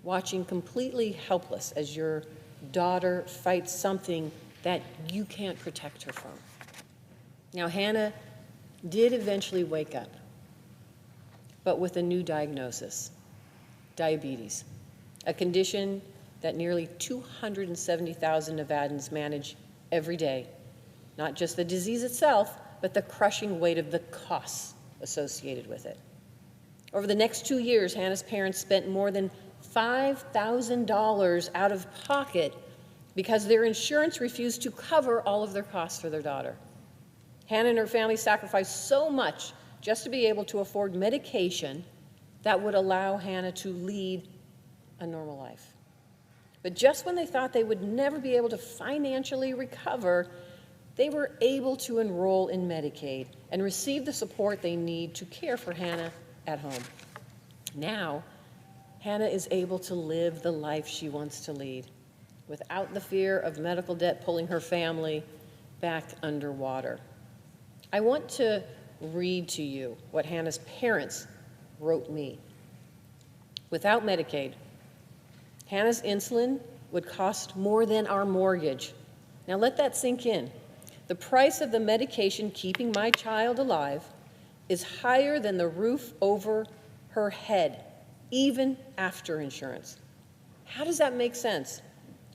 watching completely helpless as your daughter fights something that you can't protect her from. Now, Hannah did eventually wake up, but with a new diagnosis, diabetes, a condition that nearly 270,000 Nevadans manage every day. Not just the disease itself, but the crushing weight of the costs associated with it. Over the next 2 years, Hannah's parents spent more than $5,000 out of pocket because their insurance refused to cover all of their costs for their daughter. Hannah and her family sacrificed so much just to be able to afford medication that would allow Hannah to lead a normal life. But just when they thought they would never be able to financially recover, they were able to enroll in Medicaid and receive the support they need to care for Hannah at home. Now, Hannah is able to live the life she wants to lead without the fear of medical debt pulling her family back underwater. I want to read to you what Hannah's parents wrote me. Without Medicaid, Hannah's insulin would cost more than our mortgage. Now let that sink in. The price of the medication keeping my child alive is higher than the roof over her head, even after insurance. How does that make sense?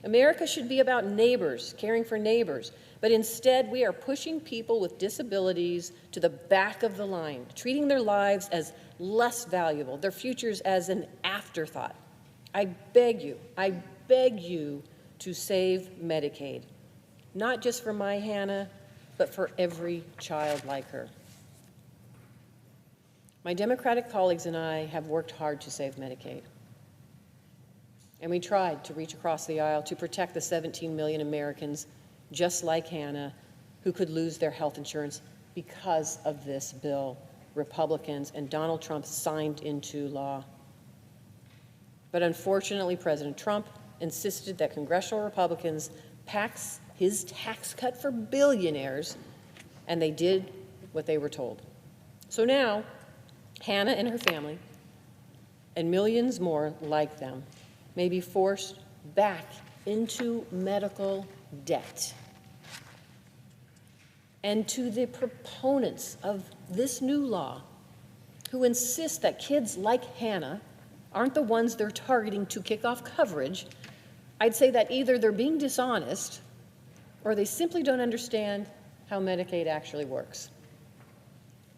America should be about neighbors, caring for neighbors, but instead we are pushing people with disabilities to the back of the line, treating their lives as less valuable, their futures as an afterthought. I beg you to save Medicaid, not just for my Hannah, but for every child like her. My Democratic colleagues and I have worked hard to save Medicaid. And we tried to reach across the aisle to protect the 17 million Americans just like Hannah who could lose their health insurance because of this bill Republicans and Donald Trump signed into law. But unfortunately, President Trump insisted that congressional Republicans pass his tax cut for billionaires, and they did what they were told. So now, Hannah and her family, and millions more like them, may be forced back into medical debt. And to the proponents of this new law, who insist that kids like Hannah aren't the ones they're targeting to kick off coverage, I'd say that either they're being dishonest or they simply don't understand how Medicaid actually works.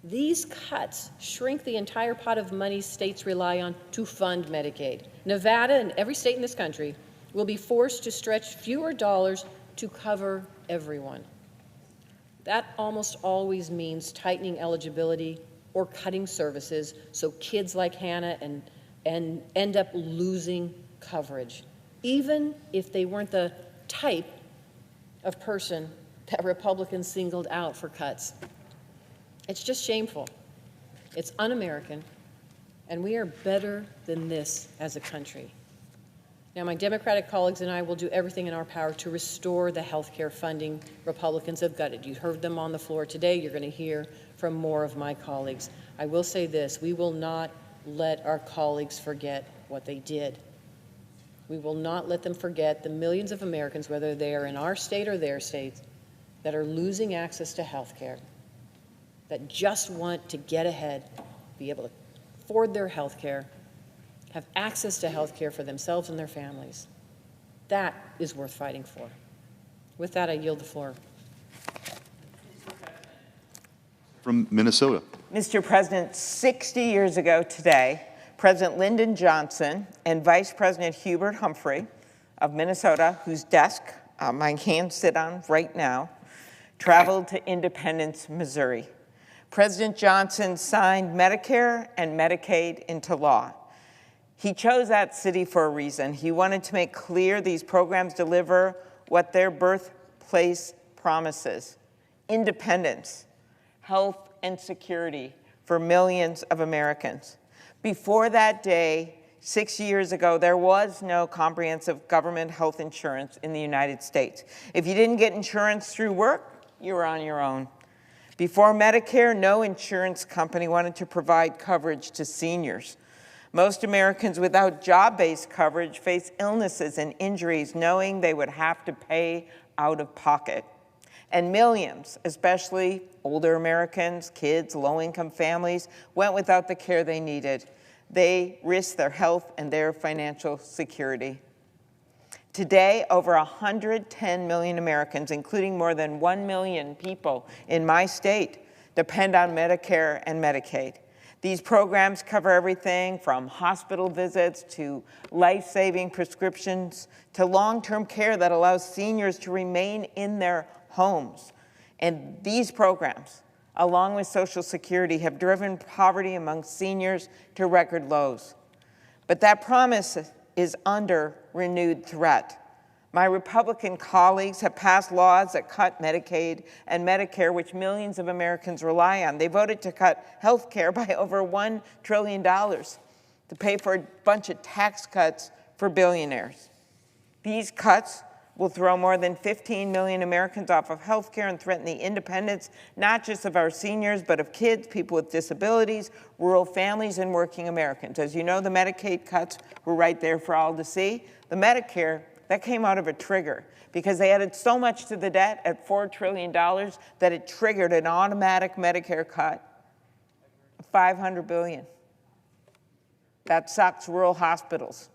These cuts shrink the entire pot of money states rely on to fund Medicaid. Nevada and every state in this country will be forced to stretch fewer dollars to cover everyone. That almost always means tightening eligibility or cutting services so kids like Hannah and end up losing coverage, even if they weren't the type of person that Republicans singled out for cuts. It's just shameful. It's un-American, and we are better than this as a country. Now, my Democratic colleagues and I will do everything in our power to restore the health care funding Republicans have gutted. You heard them on the floor today. You're going to hear from more of my colleagues. I will say this, we will not let our colleagues forget what they did. We will not let them forget the millions of Americans, whether they are in our state or their states, that are losing access to health care, that just want to get ahead, be able to afford their health care, have access to health care for themselves and their families. That is worth fighting for. With that, I yield the floor. From Minnesota. Mr. President, 60 years ago today, President Lyndon Johnson and Vice President Hubert Humphrey of Minnesota, whose desk my hands sit on right now, traveled to Independence, Missouri. President Johnson signed Medicare and Medicaid into law. He chose that city for a reason. He wanted to make clear these programs deliver what their birthplace promises: independence, health, and security for millions of Americans. Before that day, 60 years ago, there was no comprehensive government health insurance in the United States. If you didn't get insurance through work, you were on your own. Before Medicare, no insurance company wanted to provide coverage to seniors. Most Americans without job-based coverage face illnesses and injuries knowing they would have to pay out of pocket. And millions, especially older Americans, kids, low-income families, went without the care they needed. They risked their health and their financial security. Today, over 110 million Americans, including more than 1 million people in my state, depend on Medicare and Medicaid. These programs cover everything from hospital visits to life-saving prescriptions to long-term care that allows seniors to remain in their homes. And these programs, along with Social Security, have driven poverty among seniors to record lows. But that promise is under renewed threat. My Republican colleagues have passed laws that cut Medicaid and Medicare, which millions of Americans rely on. They voted to cut health care by over $1 trillion to pay for a bunch of tax cuts for billionaires. These cuts will throw more than 15 million Americans off of health care and threaten the independence, not just of our seniors, but of kids, people with disabilities, rural families, and working Americans. As you know, the Medicaid cuts were right there for all to see. The Medicare, that came out of a trigger because they added so much to the debt at $4 trillion that it triggered an automatic Medicare cut of $500 billion. That sucks rural hospitals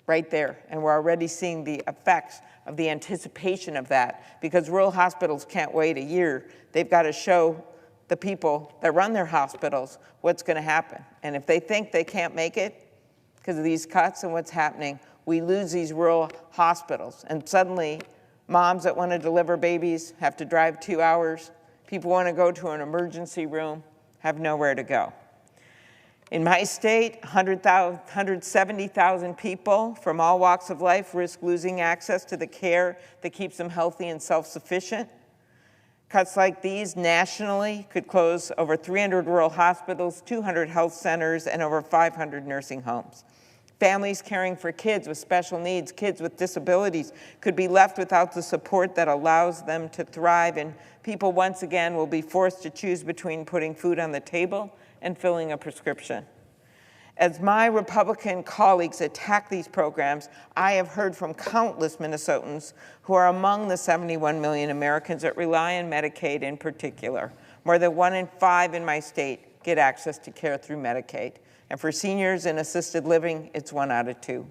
right there, and we're already seeing the effects of the anticipation of that because rural hospitals can't wait a year. They've got to show the people that run their hospitals what's going to happen. And if they think they can't make it because of these cuts and what's happening, we lose these rural hospitals. And suddenly, moms that want to deliver babies have to drive 2 hours. People want to go to an emergency room, have nowhere to go. In my state, 170,000 people from all walks of life risk losing access to the care that keeps them healthy and self-sufficient. Cuts like these nationally could close over 300 rural hospitals, 200 health centers, and over 500 nursing homes. Families caring for kids with special needs, kids with disabilities, could be left without the support that allows them to thrive, and people once again will be forced to choose between putting food on the table and filling a prescription. As my Republican colleagues attack these programs, I have heard from countless Minnesotans who are among the 71 million Americans that rely on Medicaid in particular. More than 1 in 5 in my state get access to care through Medicaid. And for seniors in assisted living, it's 1 out of 2.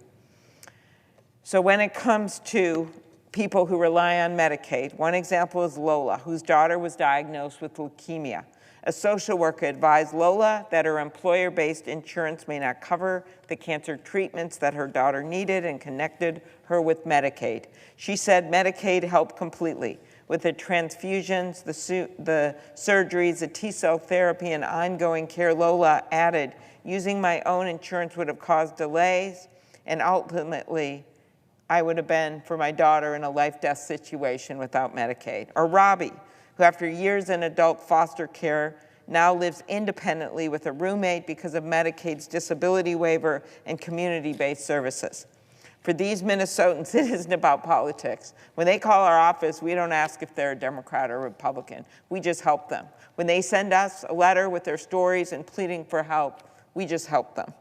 So when it comes to people who rely on Medicaid, one example is Lola, whose daughter was diagnosed with leukemia. A social worker advised Lola that her employer-based insurance may not cover the cancer treatments that her daughter needed and connected her with Medicaid. She said Medicaid helped completely with the transfusions, the surgeries, the T-cell therapy, and ongoing care. Lola added, using my own insurance would have caused delays and ultimately I would have been for my daughter in a life-death situation without Medicaid. Or Robbie, who after years in adult foster care now lives independently with a roommate because of Medicaid's disability waiver and community-based services. For these Minnesotans, it isn't about politics. When they call our office, we don't ask if they're a Democrat or Republican. We just help them. When they send us a letter with their stories and pleading for help, we just help them.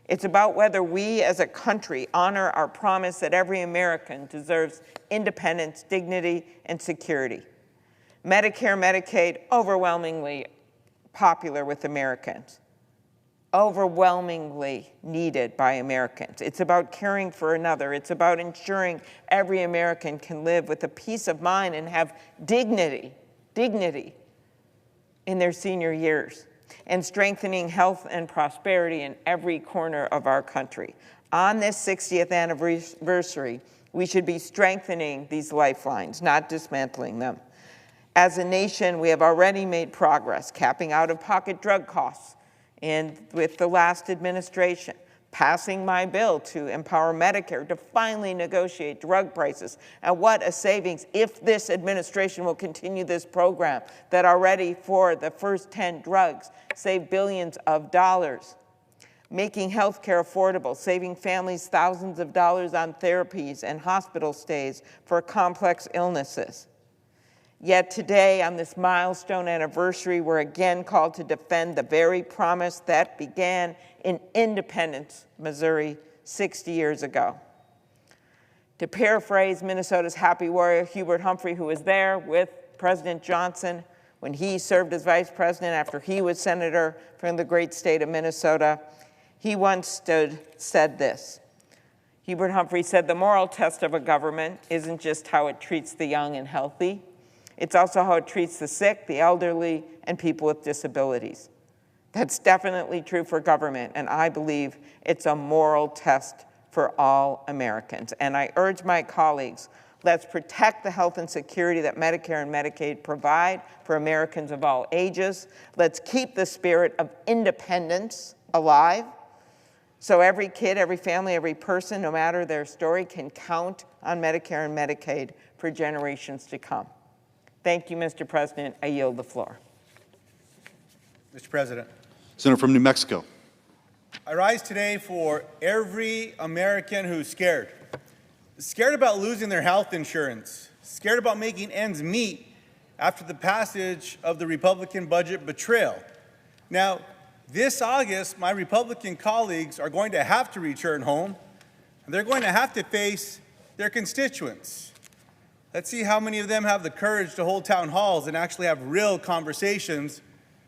It's about whether we as a country honor our promise that every American deserves independence, dignity, and security. Medicare, Medicaid, overwhelmingly popular with Americans, overwhelmingly needed by Americans. It's about caring for another. It's about ensuring every American can live with a peace of mind and have dignity in their senior years, and strengthening health and prosperity in every corner of our country. On this 60th anniversary, we should be strengthening these lifelines, not dismantling them. As a nation, we have already made progress, capping out-of-pocket drug costs, and with the last administration, passing my bill to empower Medicare to finally negotiate drug prices. And what a savings if this administration will continue this program that already for the first 10 drugs saved billions of dollars. Making health care affordable, saving families thousands of dollars on therapies and hospital stays for complex illnesses. Yet today, on this milestone anniversary, we're again called to defend the very promise that began in Independence, Missouri, 60 years ago. To paraphrase Minnesota's happy warrior, Hubert Humphrey, who was there with President Johnson when he served as vice president after he was senator from the great state of Minnesota, he once said this. Hubert Humphrey said, "The moral test of a government isn't just how it treats the young and healthy, it's also how it treats the sick, the elderly, and people with disabilities." That's definitely true for government, and I believe it's a moral test for all Americans. And I urge my colleagues, let's protect the health and security that Medicare and Medicaid provide for Americans of all ages. Let's keep the spirit of independence alive so every kid, every family, every person, no matter their story, can count on Medicare and Medicaid for generations to come. Thank you, Mr. President. I yield the floor. Mr. President. Senator from New Mexico. I rise today for every American who's scared. Scared about losing their health insurance. Scared about making ends meet after the passage of the Republican budget betrayal. Now, this August, my Republican colleagues are going to have to return home, and they're going to have to face their constituents. Let's see how many of them have the courage to hold town halls and actually have real conversations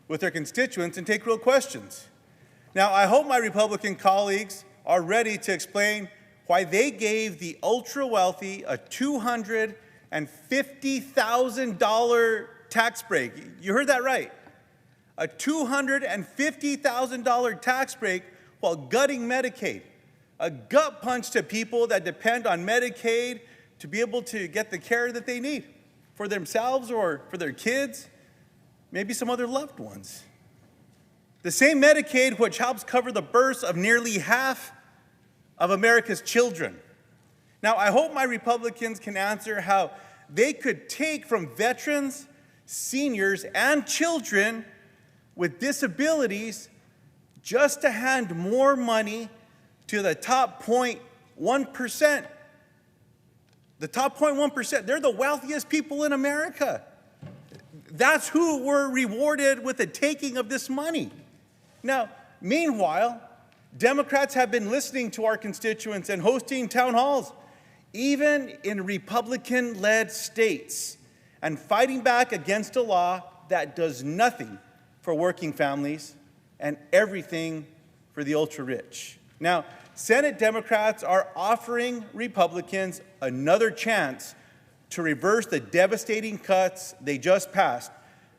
with their constituents and take real questions. Now, I hope my Republican colleagues are ready to explain why they gave the ultra-wealthy a $250,000 tax break. You heard that right. A $250,000 tax break while gutting Medicaid. A gut punch to people that depend on Medicaid to be able to get the care that they need for themselves or for their kids, maybe some other loved ones. The same Medicaid which helps cover the births of nearly half of America's children. Now, I hope my Republicans can answer how they could take from veterans, seniors, and children with disabilities just to hand more money to the top 0.1%. The top 0.1%, they're the wealthiest people in America. That's who were rewarded with the taking of this money. Now, meanwhile, Democrats have been listening to our constituents and hosting town halls, even in Republican-led states, and fighting back against a law that does nothing for working families and everything for the ultra-rich. Now, Senate Democrats are offering Republicans another chance to reverse the devastating cuts they just passed,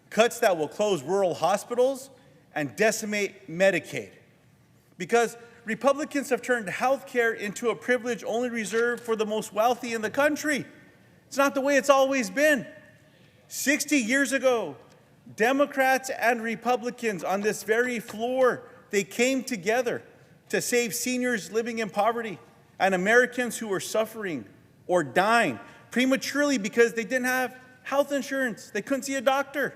cuts that will close rural hospitals and decimate Medicaid. Because Republicans have turned health care into a privilege only reserved for the most wealthy in the country. It's not the way it's always been. 60 years ago, Democrats and Republicans on this very floor, they came together to save seniors living in poverty, and Americans who were suffering or dying prematurely because they didn't have health insurance. They couldn't see a doctor.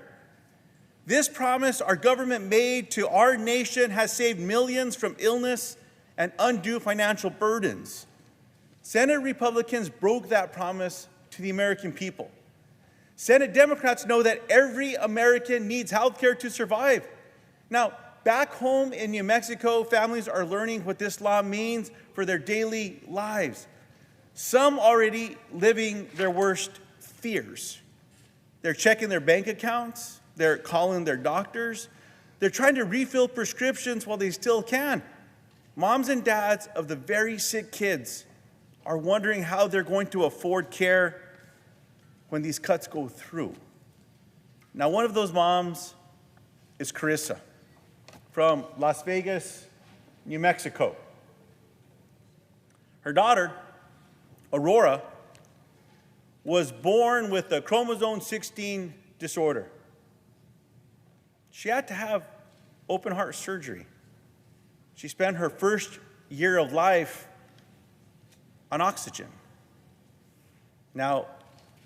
This promise our government made to our nation has saved millions from illness and undue financial burdens. Senate Republicans broke that promise to the American people. Senate Democrats know that every American needs health care to survive. Now, back home in New Mexico, families are learning what this law means for their daily lives. Some already living their worst fears. They're checking their bank accounts. They're calling their doctors. They're trying to refill prescriptions while they still can. Moms and dads of the very sick kids are wondering how they're going to afford care when these cuts go through. Now, one of those moms is Carissa from Las Vegas, New Mexico. Her daughter, Aurora, was born with a chromosome 16 disorder. She had to have open heart surgery. She spent her first year of life on oxygen. Now,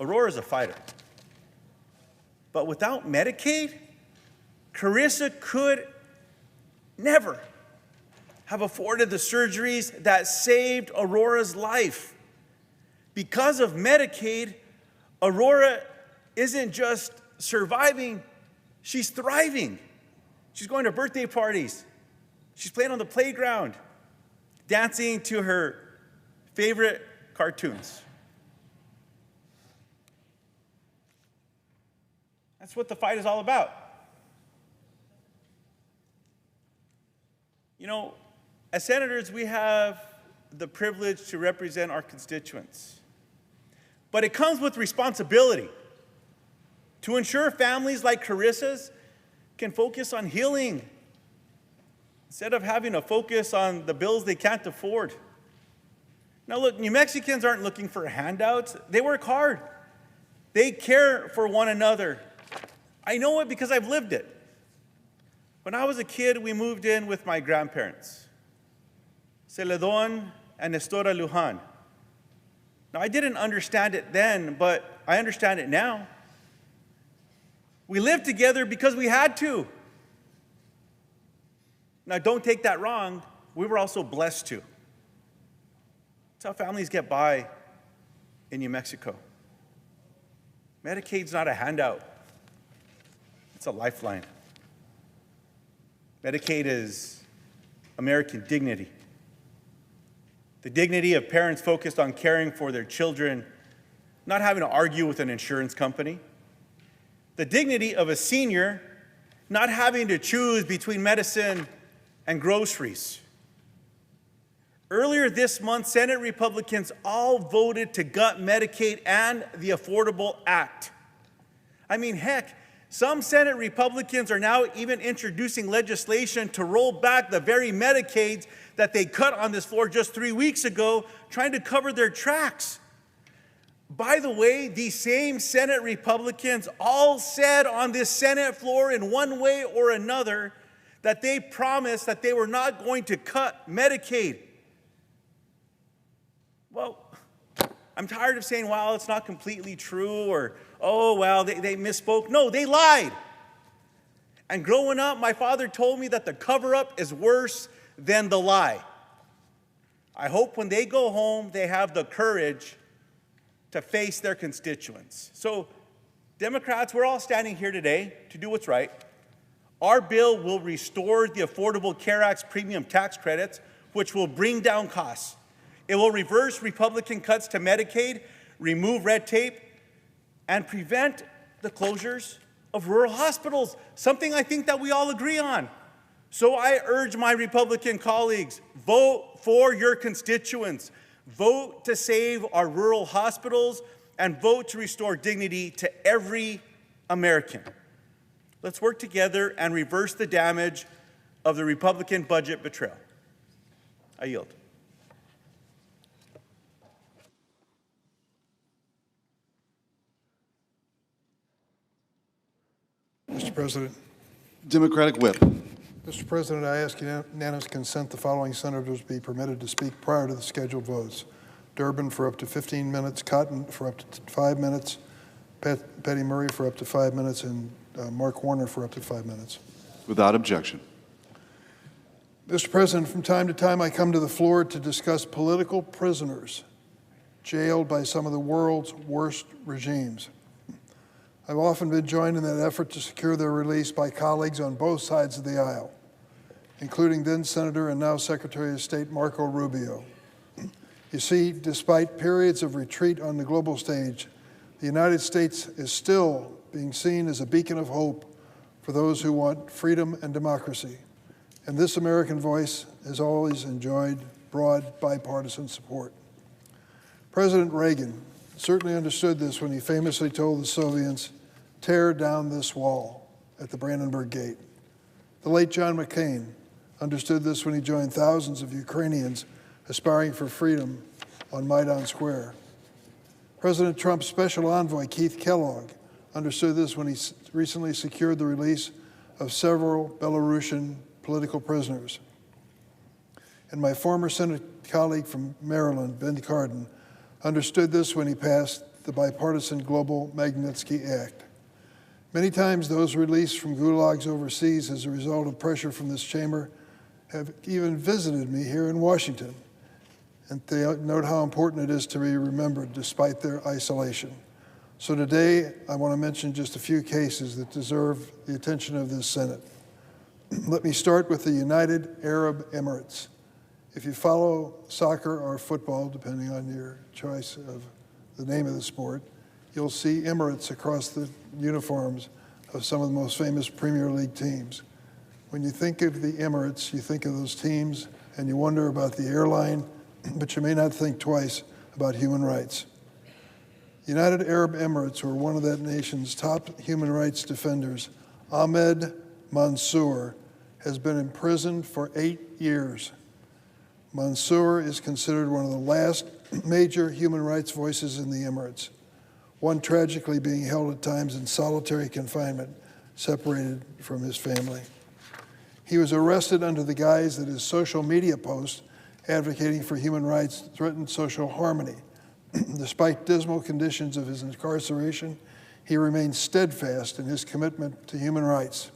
Aurora's a fighter. But without Medicaid, Carissa could never have afforded the surgeries that saved Aurora's life. Because of Medicaid, Aurora isn't just surviving, she's thriving. She's going to birthday parties. She's playing on the playground, dancing to her favorite cartoons. That's what the fight is all about. You know, as senators, we have the privilege to represent our constituents. But it comes with responsibility to ensure families like Carissa's can focus on healing instead of having a focus on the bills they can't afford. Now look, New Mexicans aren't looking for handouts. They work hard. They care for one another. I know it because I've lived it. When I was a kid, we moved in with my grandparents, Celedon and Nestora Lujan. Now, I didn't understand it then, but I understand it now. We lived together because we had to. Now, don't take that wrong. We were also blessed to. That's how families get by in New Mexico. Medicaid's not a handout. It's a lifeline. Medicaid is American dignity. The dignity of parents focused on caring for their children, not having to argue with an insurance company. The dignity of a senior not having to choose between medicine and groceries. Earlier this month, Senate Republicans all voted to gut Medicaid and the Affordable Act. I mean, heck, some Senate Republicans are now even introducing legislation to roll back the very Medicaids that they cut on this floor just 3 weeks ago, trying to cover their tracks. By the way, these same Senate Republicans all said on this Senate floor in one way or another that they promised that they were not going to cut Medicaid. Well, I'm tired of saying, well, it's not completely true, or, oh, well, they misspoke. No, they lied. And growing up, my father told me that the cover-up is worse than the lie. I hope when they go home, they have the courage to face their constituents. So, Democrats, we're all standing here today to do what's right. Our bill will restore the Affordable Care Act's premium tax credits, which will bring down costs. It will reverse Republican cuts to Medicaid, remove red tape, and prevent the closures of rural hospitals, something I think that we all agree on. So I urge my Republican colleagues, vote for your constituents. Vote to save our rural hospitals and vote to restore dignity to every American. Let's work together and reverse the damage of the Republican budget betrayal. I yield. Mr. President. Democratic Whip. Mr. President, I ask unanimous consent the following senators be permitted to speak prior to the scheduled votes. Durbin for up to 15 minutes, Cotton for up to 5 minutes, Petty Murray for up to 5 minutes, and Mark Warner for up to 5 minutes. Without objection. Mr. President, from time to time I come to the floor to discuss political prisoners jailed by some of the world's worst regimes. I've often been joined in that effort to secure their release by colleagues on both sides of the aisle, including then Senator and now Secretary of State Marco Rubio. You see, despite periods of retreat on the global stage, the United States is still being seen as a beacon of hope for those who want freedom and democracy. And this American voice has always enjoyed broad bipartisan support. President Reagan certainly understood this when he famously told the Soviets, "Tear down this wall," at the Brandenburg Gate. The late John McCain understood this when he joined thousands of Ukrainians aspiring for freedom on Maidan Square. President Trump's special envoy, Keith Kellogg, understood this when he recently secured the release of several Belarusian political prisoners. And my former Senate colleague from Maryland, Ben Cardin, understood this when he passed the bipartisan Global Magnitsky Act. Many times those released from gulags overseas as a result of pressure from this chamber have even visited me here in Washington, and they note how important it is to be remembered despite their isolation. So today, I want to mention just a few cases that deserve the attention of this Senate. Let me start with the United Arab Emirates. If you follow soccer or football, depending on your choice of the name of the sport, you'll see Emirates across the uniforms of some of the most famous Premier League teams. When you think of the Emirates, you think of those teams and you wonder about the airline, but you may not think twice about human rights. United Arab Emirates were one of that nation's top human rights defenders. Ahmed Mansour has been imprisoned for 8 years. Mansour is considered one of the last major human rights voices in the Emirates, one tragically being held at times in solitary confinement, separated from his family. He was arrested under the guise that his social media posts advocating for human rights threatened social harmony. Despite dismal conditions of his incarceration, he remained steadfast in his commitment to human rights,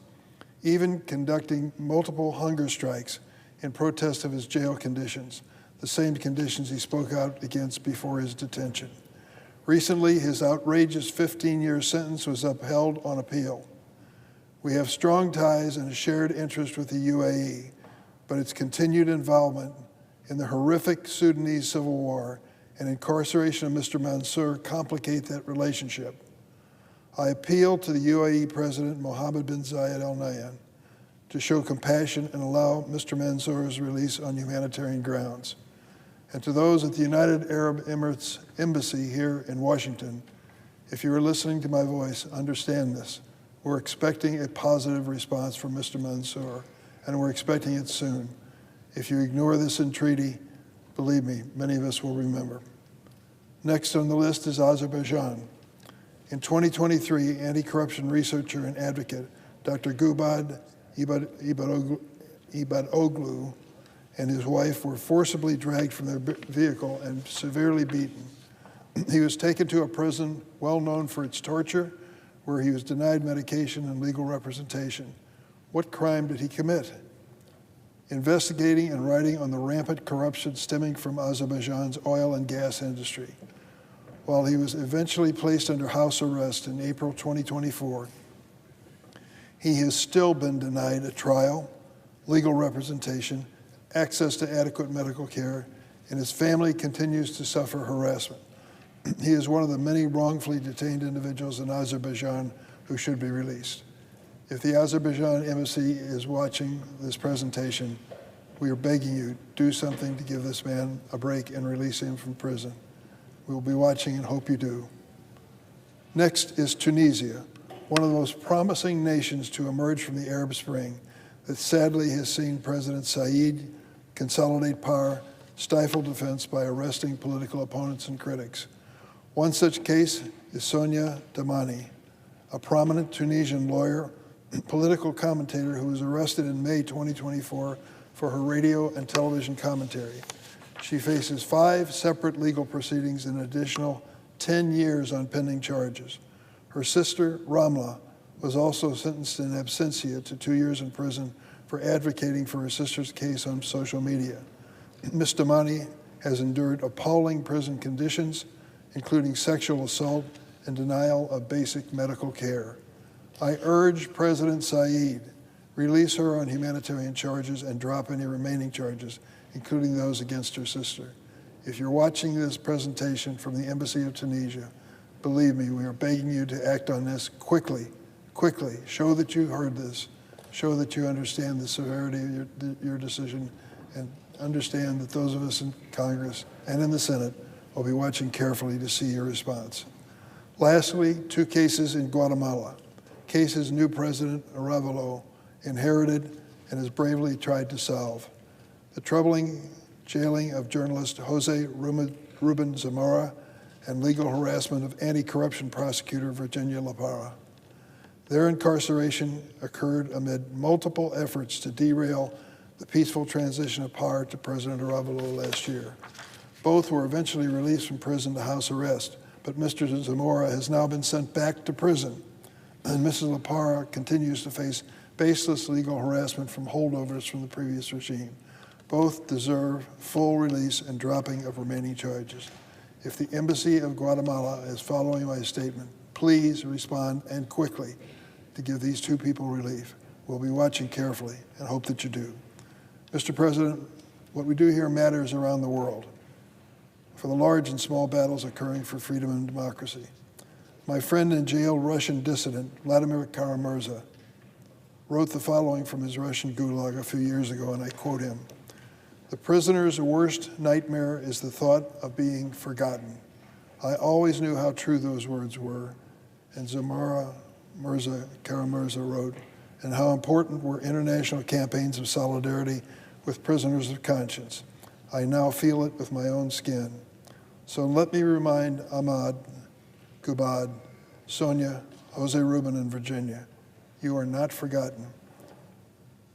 even conducting multiple hunger strikes in protest of his jail conditions, the same conditions he spoke out against before his detention. Recently, his outrageous 15-year sentence was upheld on appeal. We have strong ties and a shared interest with the UAE, but its continued involvement in the horrific Sudanese civil war and incarceration of Mr. Mansour complicate that relationship. I appeal to the UAE President Mohammed bin Zayed Al Nahyan to show compassion and allow Mr. Mansour's release on humanitarian grounds. And to those at the United Arab Emirates Embassy here in Washington, if you are listening to my voice, understand this. We're expecting a positive response from Mr. Mansour, and we're expecting it soon. If you ignore this entreaty, believe me, many of us will remember. Next on the list is Azerbaijan. In 2023, anti-corruption researcher and advocate Dr. Gubad Ibadoglu and his wife were forcibly dragged from their vehicle and severely beaten. He was taken to a prison well known for its torture, where he was denied medication and legal representation. What crime did he commit? Investigating and writing on the rampant corruption stemming from Azerbaijan's oil and gas industry. While he was eventually placed under house arrest in April 2024, he has still been denied a trial, legal representation, access to adequate medical care, and his family continues to suffer harassment. He is one of the many wrongfully detained individuals in Azerbaijan who should be released. If the Azerbaijan embassy is watching this presentation, we are begging you, do something to give this man a break and release him from prison. We will be watching and hope you do. Next is Tunisia, one of the most promising nations to emerge from the Arab Spring that sadly has seen President Said consolidate power, stifle defense by arresting political opponents and critics. One such case is Sonia Damani, a prominent Tunisian lawyer political commentator who was arrested in May 2024 for her radio and television commentary. She faces 5 separate legal proceedings and an additional 10 years on pending charges. Her sister, Ramla, was also sentenced in absentia to 2 years in prison for advocating for her sister's case on social media. Ms. Damani has endured appalling prison conditions, including sexual assault and denial of basic medical care. I urge President Saeed, release her on humanitarian charges and drop any remaining charges, including those against her sister. If you're watching this presentation from the Embassy of Tunisia, believe me, we are begging you to act on this quickly, quickly. Show that you heard this. Show that you understand the severity of your decision, and understand that those of us in Congress and in the Senate will be watching carefully to see your response. Lastly, 2 cases in Guatemala. Cases new President Arevalo inherited and has bravely tried to solve. The troubling jailing of journalist Jose Ruben Zamora and legal harassment of anti-corruption prosecutor Virginia La Parra. Their incarceration occurred amid multiple efforts to derail the peaceful transition of power to President Arevalo last year. Both were eventually released from prison to house arrest, but Mr. Zamora has now been sent back to prison, and Mrs. La Parra continues to face baseless legal harassment from holdovers from the previous regime. Both deserve full release and dropping of remaining charges. If the Embassy of Guatemala is following my statement, please respond and quickly to give these 2 people relief. We'll be watching carefully and hope that you do. Mr. President, what we do here matters around the world, for the large and small battles occurring for freedom and democracy. My friend and jailed Russian dissident, Vladimir Kara-Murza, wrote the following from his Russian gulag a few years ago, and I quote him: "The prisoner's worst nightmare is the thought of being forgotten. I always knew how true those words were," and Zamora Kara-Murza wrote, "and how important were international campaigns of solidarity with prisoners of conscience. I now feel it with my own skin. So let me remind Ahmad, Gubad, Sonia, Jose Ruben, and Virginia, you are not forgotten."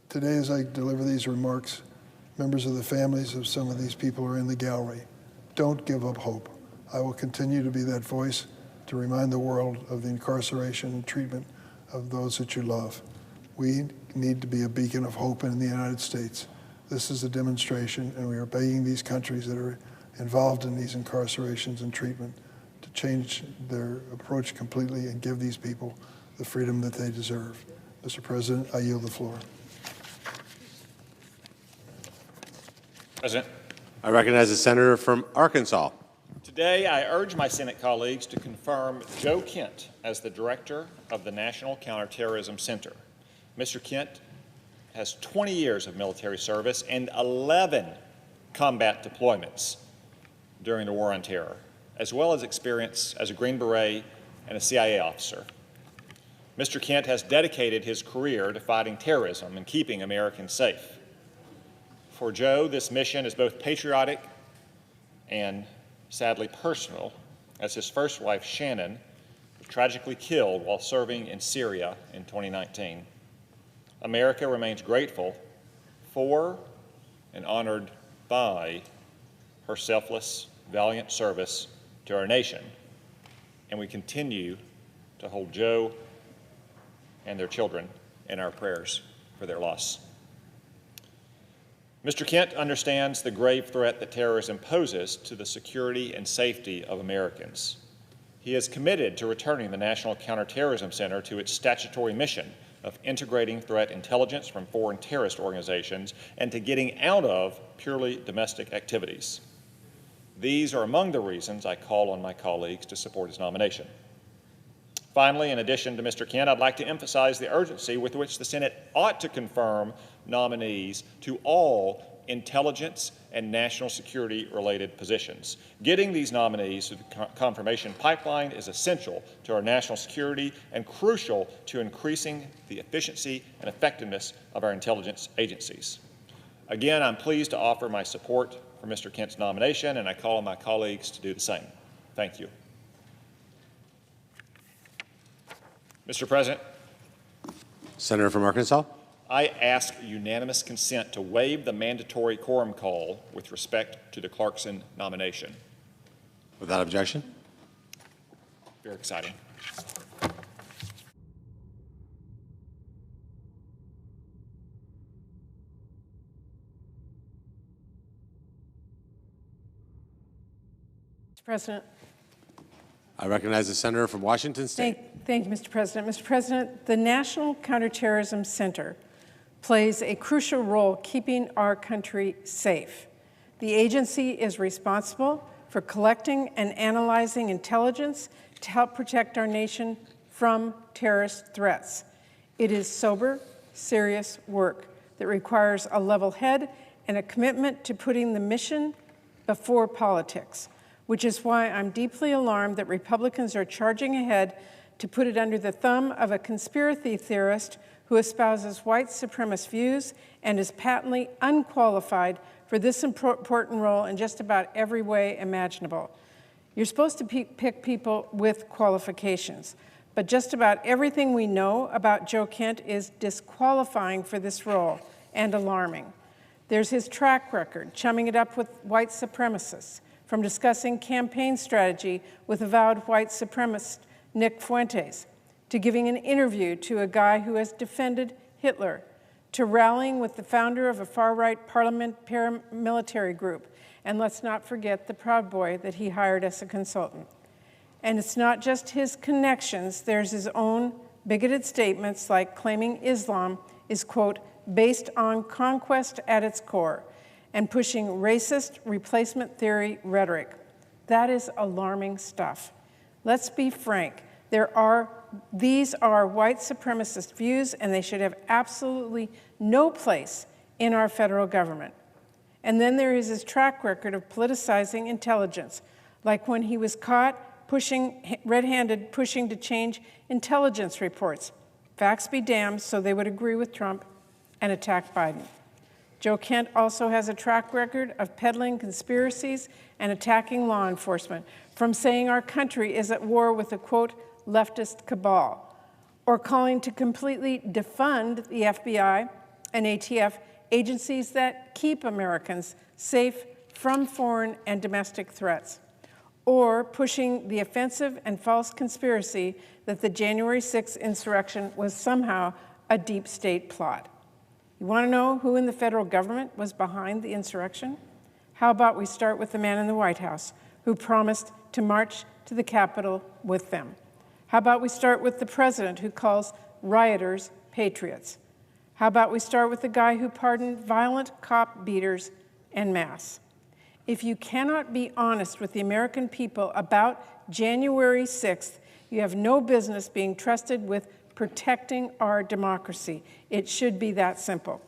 Today, as I deliver these remarks, members of the families of some of these people are in the gallery. Don't give up hope. I will continue to be that voice to remind the world of the incarceration and treatment of those that you love. We need to be a beacon of hope in the United States. This is a demonstration, and we are begging these countries that are involved in these incarcerations and treatment to change their approach completely and give these people the freedom that they deserve. Mr. President, I yield the floor. President. I recognize the senator from Arkansas. Today, I urge my Senate colleagues to confirm Joe Kent as the director of the National Counterterrorism Center. Mr. Kent has 20 years of military service and 11 combat deployments during the War on Terror, as well as experience as a Green Beret and a CIA officer. Mr. Kent has dedicated his career to fighting terrorism and keeping Americans safe. For Joe, this mission is both patriotic and sadly personal, as his first wife, Shannon, was tragically killed while serving in Syria in 2019. America remains grateful for and honored by her selfless, valiant service to our nation, and we continue to hold Joe and their children in our prayers for their loss. Mr. Kent understands the grave threat that terrorism poses to the security and safety of Americans. He is committed to returning the National Counterterrorism Center to its statutory mission of integrating threat intelligence from foreign terrorist organizations and to getting out of purely domestic activities. These are among the reasons I call on my colleagues to support his nomination. Finally, in addition to Mr. Kent, I'd like to emphasize the urgency with which the Senate ought to confirm nominees to all intelligence and national security related positions. Getting these nominees through the confirmation pipeline is essential to our national security and crucial to increasing the efficiency and effectiveness of our intelligence agencies. Again, I'm pleased to offer my support for Mr. Kent's nomination, and I call on my colleagues to do the same. Thank you. Mr. President. Senator from Arkansas. I ask unanimous consent to waive the mandatory quorum call with respect to the Clarkson nomination. Without objection. Very exciting. Mr. President. I recognize the senator from Washington State. Thank you, Mr. President. Mr. President, the National Counterterrorism Center plays a crucial role keeping our country safe. The agency is responsible for collecting and analyzing intelligence to help protect our nation from terrorist threats. It is sober, serious work that requires a level head and a commitment to putting the mission before politics, which is why I'm deeply alarmed that Republicans are charging ahead to put it under the thumb of a conspiracy theorist who espouses white supremacist views and is patently unqualified for this important role in just about every way imaginable. You're supposed to pick people with qualifications, but just about everything we know about Joe Kent is disqualifying for this role and alarming. There's his track record, chumming it up with white supremacists, from discussing campaign strategy with avowed white supremacist Nick Fuentes, to giving an interview to a guy who has defended Hitler, to rallying with the founder of a far-right paramilitary group, and let's not forget the Proud Boy that he hired as a consultant. And it's not just his connections, there's his own bigoted statements like claiming Islam is, quote, based on conquest at its core, and pushing racist replacement theory rhetoric. That is alarming stuff. Let's be frank. These are white supremacist views, and they should have absolutely no place in our federal government. And then there is his track record of politicizing intelligence, like when he was caught red-handed pushing to change intelligence reports. Facts be damned, so they would agree with Trump and attack Biden. Joe Kent also has a track record of peddling conspiracies and attacking law enforcement, from saying our country is at war with a, quote, leftist cabal, or calling to completely defund the FBI and ATF, agencies that keep Americans safe from foreign and domestic threats, or pushing the offensive and false conspiracy that the January 6th insurrection was somehow a deep state plot. You want to know who in the federal government was behind the insurrection? How about we start with the man in the White House who promised to march to the Capitol with them? How about we start with the president who calls rioters patriots? How about we start with the guy who pardoned violent cop beaters en masse? If you cannot be honest with the American people about January 6th, you have no business being trusted with protecting our democracy. It should be that simple.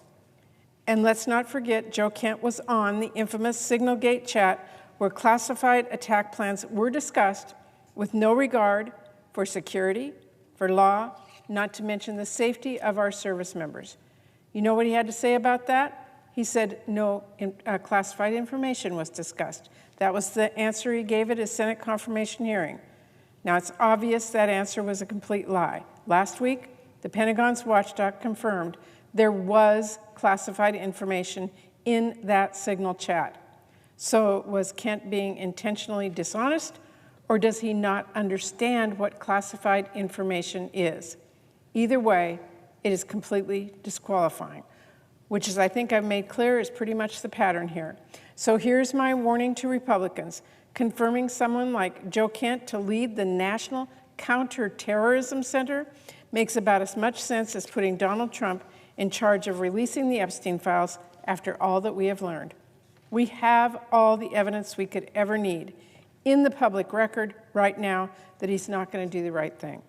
And let's not forget, Joe Kent was on the infamous Signalgate chat where classified attack plans were discussed with no regard for security, for law, not to mention the safety of our service members. You know what he had to say about that? He said no classified information was discussed. That was the answer he gave at his Senate confirmation hearing. Now, it's obvious that answer was a complete lie. Last week, the Pentagon's watchdog confirmed there was classified information in that Signal chat. So was Kent being intentionally dishonest, or does he not understand what classified information is? Either way, it is completely disqualifying, which, as I think I've made clear, is pretty much the pattern here. So here's my warning to Republicans. Confirming someone like Joe Kent to lead the National Counterterrorism Center makes about as much sense as putting Donald Trump in charge of releasing the Epstein files after all that we have learned. We have all the evidence we could ever need in the public record right now that he's not going to do the right thing.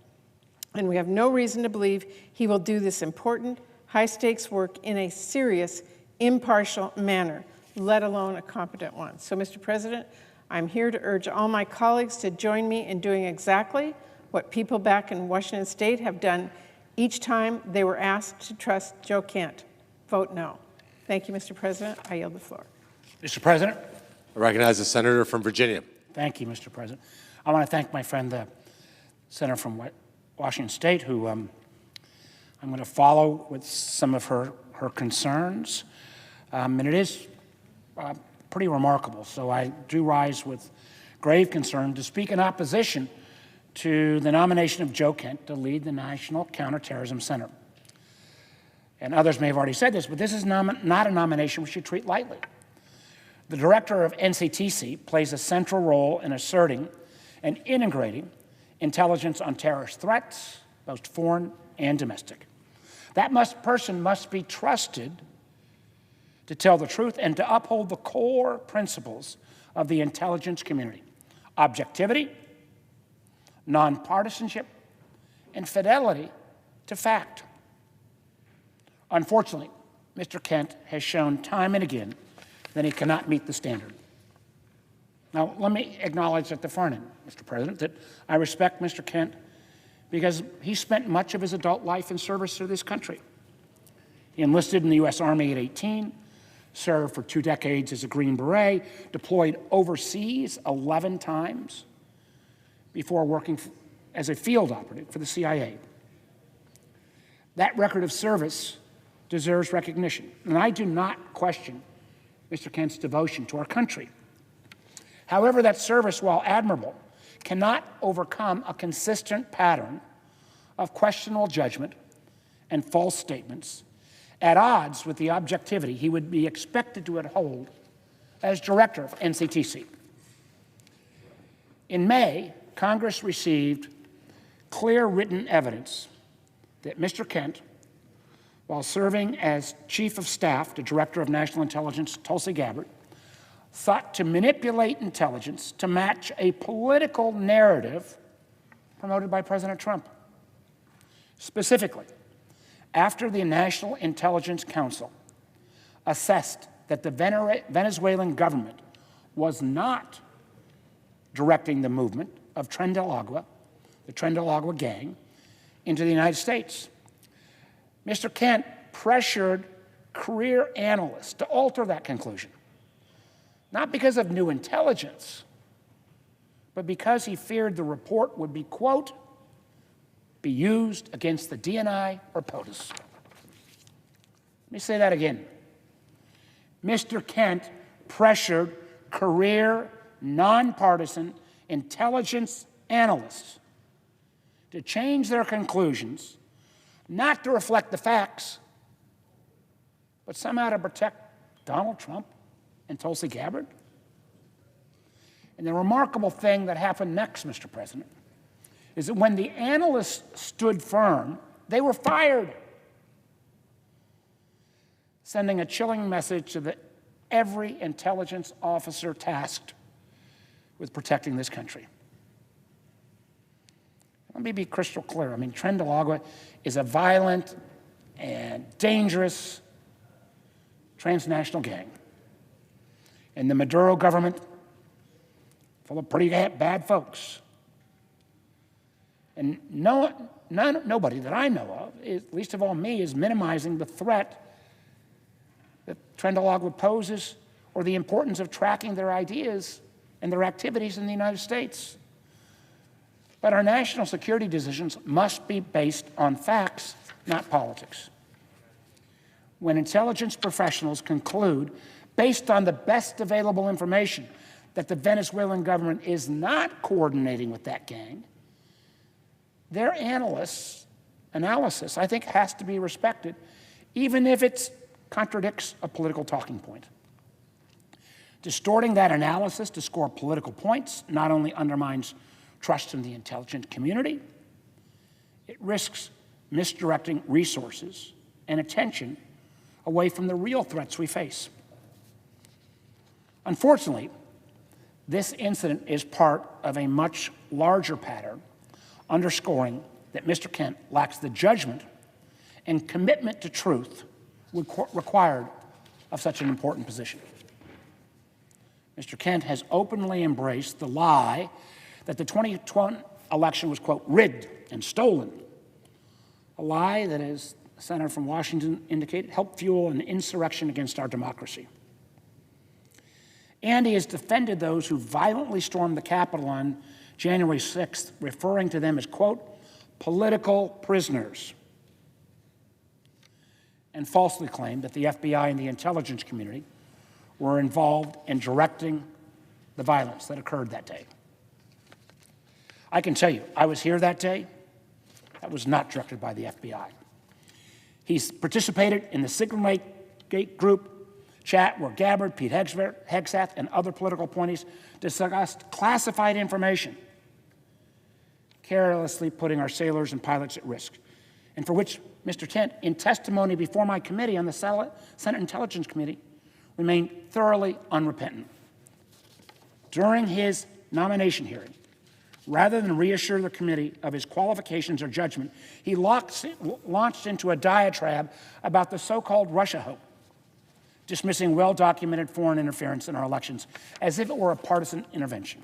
And we have no reason to believe he will do this important, high-stakes work in a serious, impartial manner, let alone a competent one. So, Mr. President, I'm here to urge all my colleagues to join me in doing exactly what people back in Washington State have done each time they were asked to trust Joe Kent. Vote no. Thank you, Mr. President. I yield the floor. Mr. President. I recognize the senator from Virginia. Thank you, Mr. President. I want to thank my friend, the senator from Washington State, who I'm I'm going to follow with some of her concerns, and it is pretty remarkable. So I do rise with grave concern to speak in opposition to the nomination of Joe Kent to lead the National Counterterrorism Center. And others may have already said this, but this is not a nomination we should treat lightly. The director of NCTC plays a central role in asserting and integrating intelligence on terrorist threats, both foreign and domestic. That person must be trusted to tell the truth and to uphold the core principles of the intelligence community: objectivity, nonpartisanship, and fidelity to fact. Unfortunately, Mr. Kent has shown time and again that he cannot meet the standard. Now, let me acknowledge at the front end, Mr. President, that I respect Mr. Kent because he spent much of his adult life in service to this country. He enlisted in the U.S. Army at 18, served for 2 decades as a Green Beret, deployed overseas 11 times before working as a field operative for the CIA. That record of service deserves recognition, and I do not question Mr. Kent's devotion to our country. However, that service, while admirable, cannot overcome a consistent pattern of questionable judgment and false statements at odds with the objectivity he would be expected to uphold as director of NCTC. In May, Congress received clear written evidence that Mr. Kent, while serving as Chief of Staff to Director of National Intelligence Tulsi Gabbard, sought to manipulate intelligence to match a political narrative promoted by President Trump. Specifically, after the National Intelligence Council assessed that the Venezuelan government was not directing the movement of Tren de Agua, the Tren de Agua gang, into the United States, Mr. Kent pressured career analysts to alter that conclusion, not because of new intelligence, but because he feared the report would be, quote, be used against the DNI or POTUS. Let me say that again. Mr. Kent pressured career, nonpartisan intelligence analysts to change their conclusions, not to reflect the facts, but somehow to protect Donald Trump and Tulsi Gabbard. And the remarkable thing that happened next, Mr. President, is that when the analysts stood firm, they were fired, sending a chilling message to every intelligence officer tasked with protecting this country. Let me be crystal clear. I mean, Tren de Agua is a violent and dangerous transnational gang. And the Maduro government, full of pretty bad folks. And nobody that I know of, least of all me, is minimizing the threat that Tren de Agua poses or the importance of tracking their ideas and their activities in the United States. But our national security decisions must be based on facts, not politics. When intelligence professionals conclude, based on the best available information, that the Venezuelan government is not coordinating with that gang, their analysis, I think, has to be respected, even if it contradicts a political talking point. Distorting that analysis to score political points not only undermines trust in the intelligence community, it risks misdirecting resources and attention away from the real threats we face. Unfortunately, this incident is part of a much larger pattern underscoring that Mr. Kent lacks the judgment and commitment to truth required of such an important position. Mr. Kent has openly embraced the lie that the 2020 election was, quote, rigged and stolen, a lie that, as the senator from Washington indicated, helped fuel an insurrection against our democracy. And he has defended those who violently stormed the Capitol on January 6th, referring to them as, quote, political prisoners. and falsely claimed that the FBI and the intelligence community were involved in directing the violence that occurred that day. I can tell you, I was here that day. That was not directed by the FBI. He's participated in the Signal Gate group chat where Gabbard, Pete Hegseth, and other political appointees discussed classified information, carelessly putting our sailors and pilots at risk, and for which Mr. Kent, in testimony before my committee on the Senate Intelligence Committee, remained thoroughly unrepentant. During his nomination hearing, rather than reassure the committee of his qualifications or judgment, he launched into a diatribe about the so-called Russia hoax, dismissing well-documented foreign interference in our elections as if it were a partisan intervention.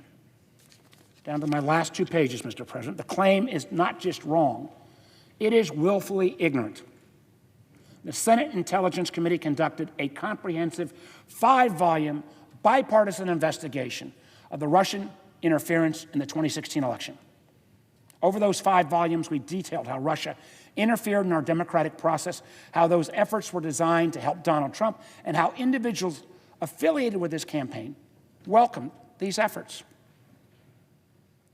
Down to my last 2 pages, Mr. President, the claim is not just wrong, it is willfully ignorant. The Senate Intelligence Committee conducted a comprehensive 5-volume bipartisan investigation of the Russian interference in the 2016 election. Over those 5 volumes, we detailed how Russia interfered in our democratic process, how those efforts were designed to help Donald Trump, and how individuals affiliated with this campaign welcomed these efforts.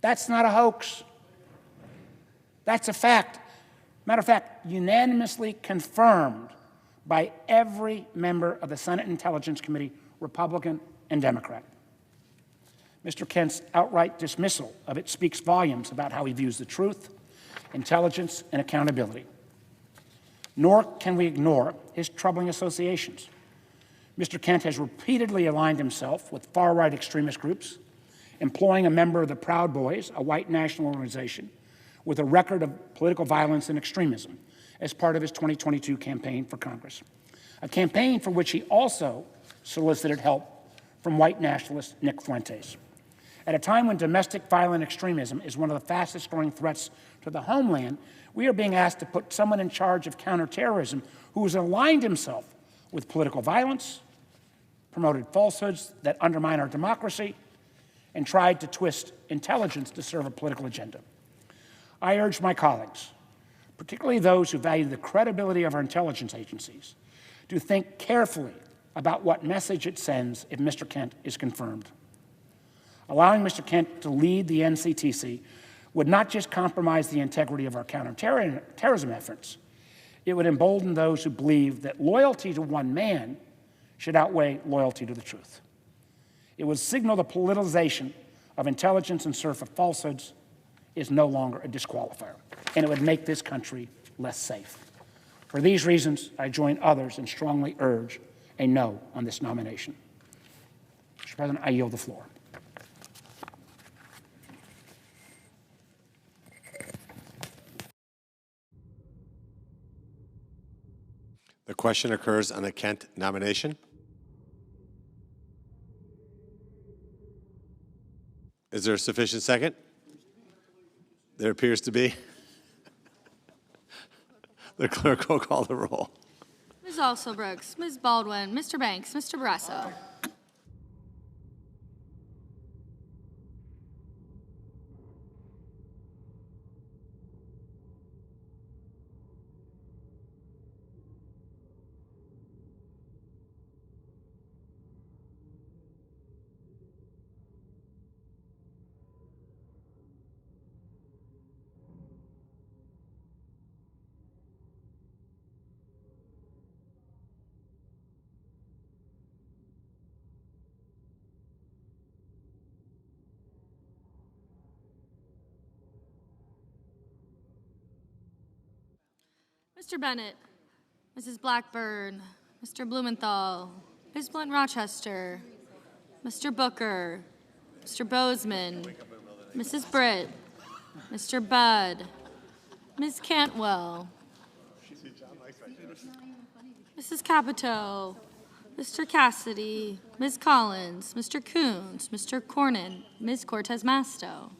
That's not a hoax. That's a fact. Matter of fact, unanimously confirmed by every member of the Senate Intelligence Committee, Republican and Democrat. Mr. Kent's outright dismissal of it speaks volumes about how he views the truth, intelligence, and accountability. Nor can we ignore his troubling associations. Mr. Kent has repeatedly aligned himself with far-right extremist groups, employing a member of the Proud Boys, a white national organization, with a record of political violence and extremism as part of his 2022 campaign for Congress, a campaign for which he also solicited help from white nationalist Nick Fuentes. At a time when domestic violent extremism is one of the fastest growing threats to the homeland, we are being asked to put someone in charge of counterterrorism who has aligned himself with political violence, promoted falsehoods that undermine our democracy, and tried to twist intelligence to serve a political agenda. I urge my colleagues, particularly those who value the credibility of our intelligence agencies, to think carefully about what message it sends if Mr. Kent is confirmed. Allowing Mr. Kent to lead the NCTC would not just compromise the integrity of our counterterrorism efforts, it would embolden those who believe that loyalty to one man should outweigh loyalty to the truth. It would signal the politicization of intelligence and search for falsehoods is no longer a disqualifier, and it would make this country less safe. For these reasons, I join others and strongly urge a no on this nomination. Mr. President, I yield the floor. The question occurs on a Kent nomination. Is there a sufficient second? There appears to be. The clerk will call the roll. Ms. Alsobrooks, Ms. Baldwin, Mr. Banks, Mr. Barrasso. Mr. Bennett, Mrs. Blackburn, Mr. Blumenthal, Ms. Blunt Rochester, Mr. Booker, Mr. Bozeman, Mrs. Britt, Mr. Budd, Ms. Cantwell, Mrs. Capito, Mr. Cassidy, Ms. Collins, Mr. Coons, Mr. Cornyn, Ms. Cortez Masto.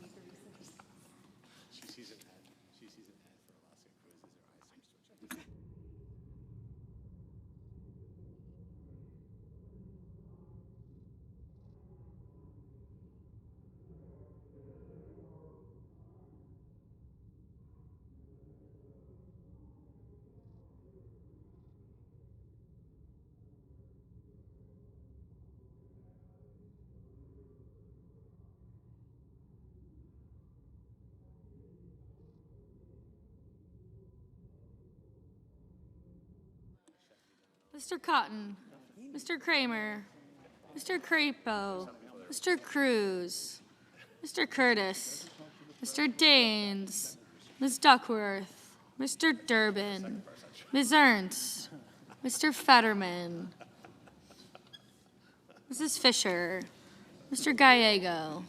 Mr. Cotton, Mr. Kramer, Mr. Crapo, Mr. Cruz, Mr. Curtis, Mr. Daines, Ms. Duckworth, Mr. Durbin, Ms. Ernst, Mr. Fetterman, Mrs. Fisher, Mr. Gallego.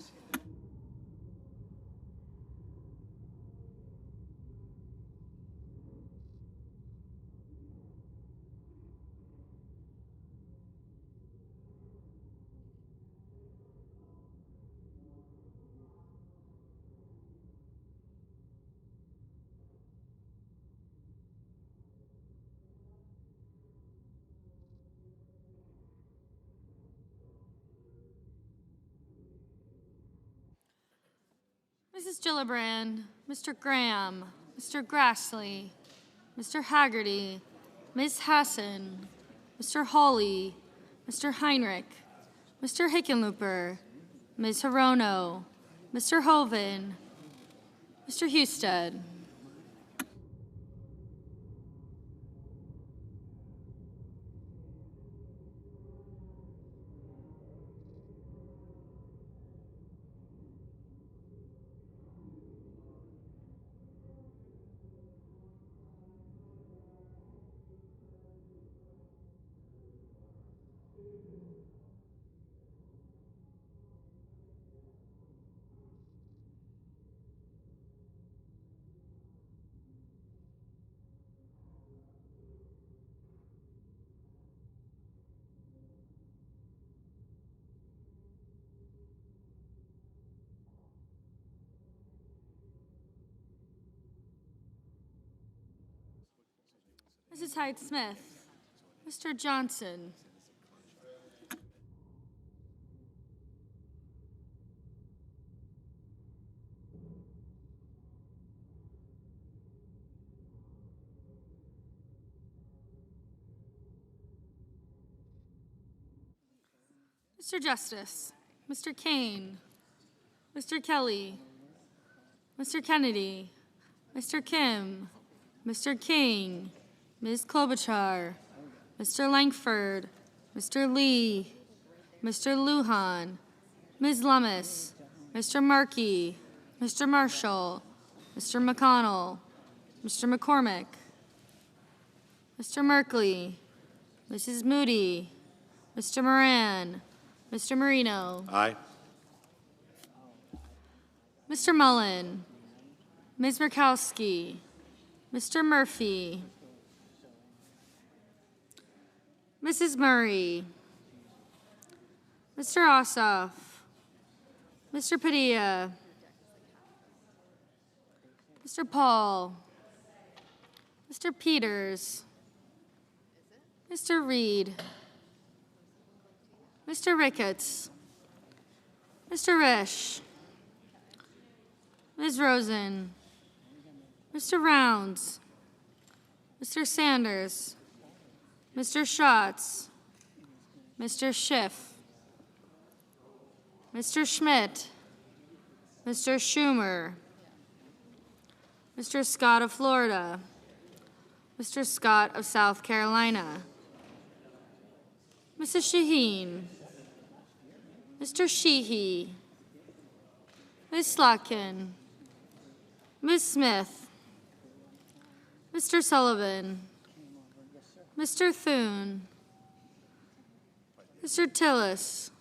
Mrs. Gillibrand, Mr. Graham, Mr. Grassley, Mr. Haggerty, Ms. Hassan, Mr. Hawley, Mr. Heinrich, Mr. Hickenlooper, Ms. Hirono, Mr. Hoven, Mr. Husted. Mrs. Hyde-Smith, Mr. Johnson, Mr. Justice, Mr. Kane, Mr. Kelly, Mr. Kennedy, Mr. Kim, Mr. King, Ms. Klobuchar, Mr. Langford, Mr. Lee, Mr. Lujan, Ms. Lummis, Mr. Markey, Mr. Marshall, Mr. McConnell, Mr. McCormick, Mr. Merkley, Mrs. Moody, Mr. Moran, Mr. Marino, Aye. Mr. Mullen, Ms. Murkowski, Mr. Murphy, Mrs. Murray, Mr. Ossoff, Mr. Padilla, Mr. Paul, Mr. Peters, Mr. Reed, Mr. Ricketts, Mr. Risch, Ms. Rosen, Mr. Rounds, Mr. Sanders, Mr. Schatz, Mr. Schiff, Mr. Schmidt, Mr. Schumer, Mr. Scott of Florida, Mr. Scott of South Carolina, Mrs. Shaheen, Mr. Sheehy, Ms. Slotkin, Ms. Smith, Mr. Sullivan, Mr. Thune, Mr. Tillis,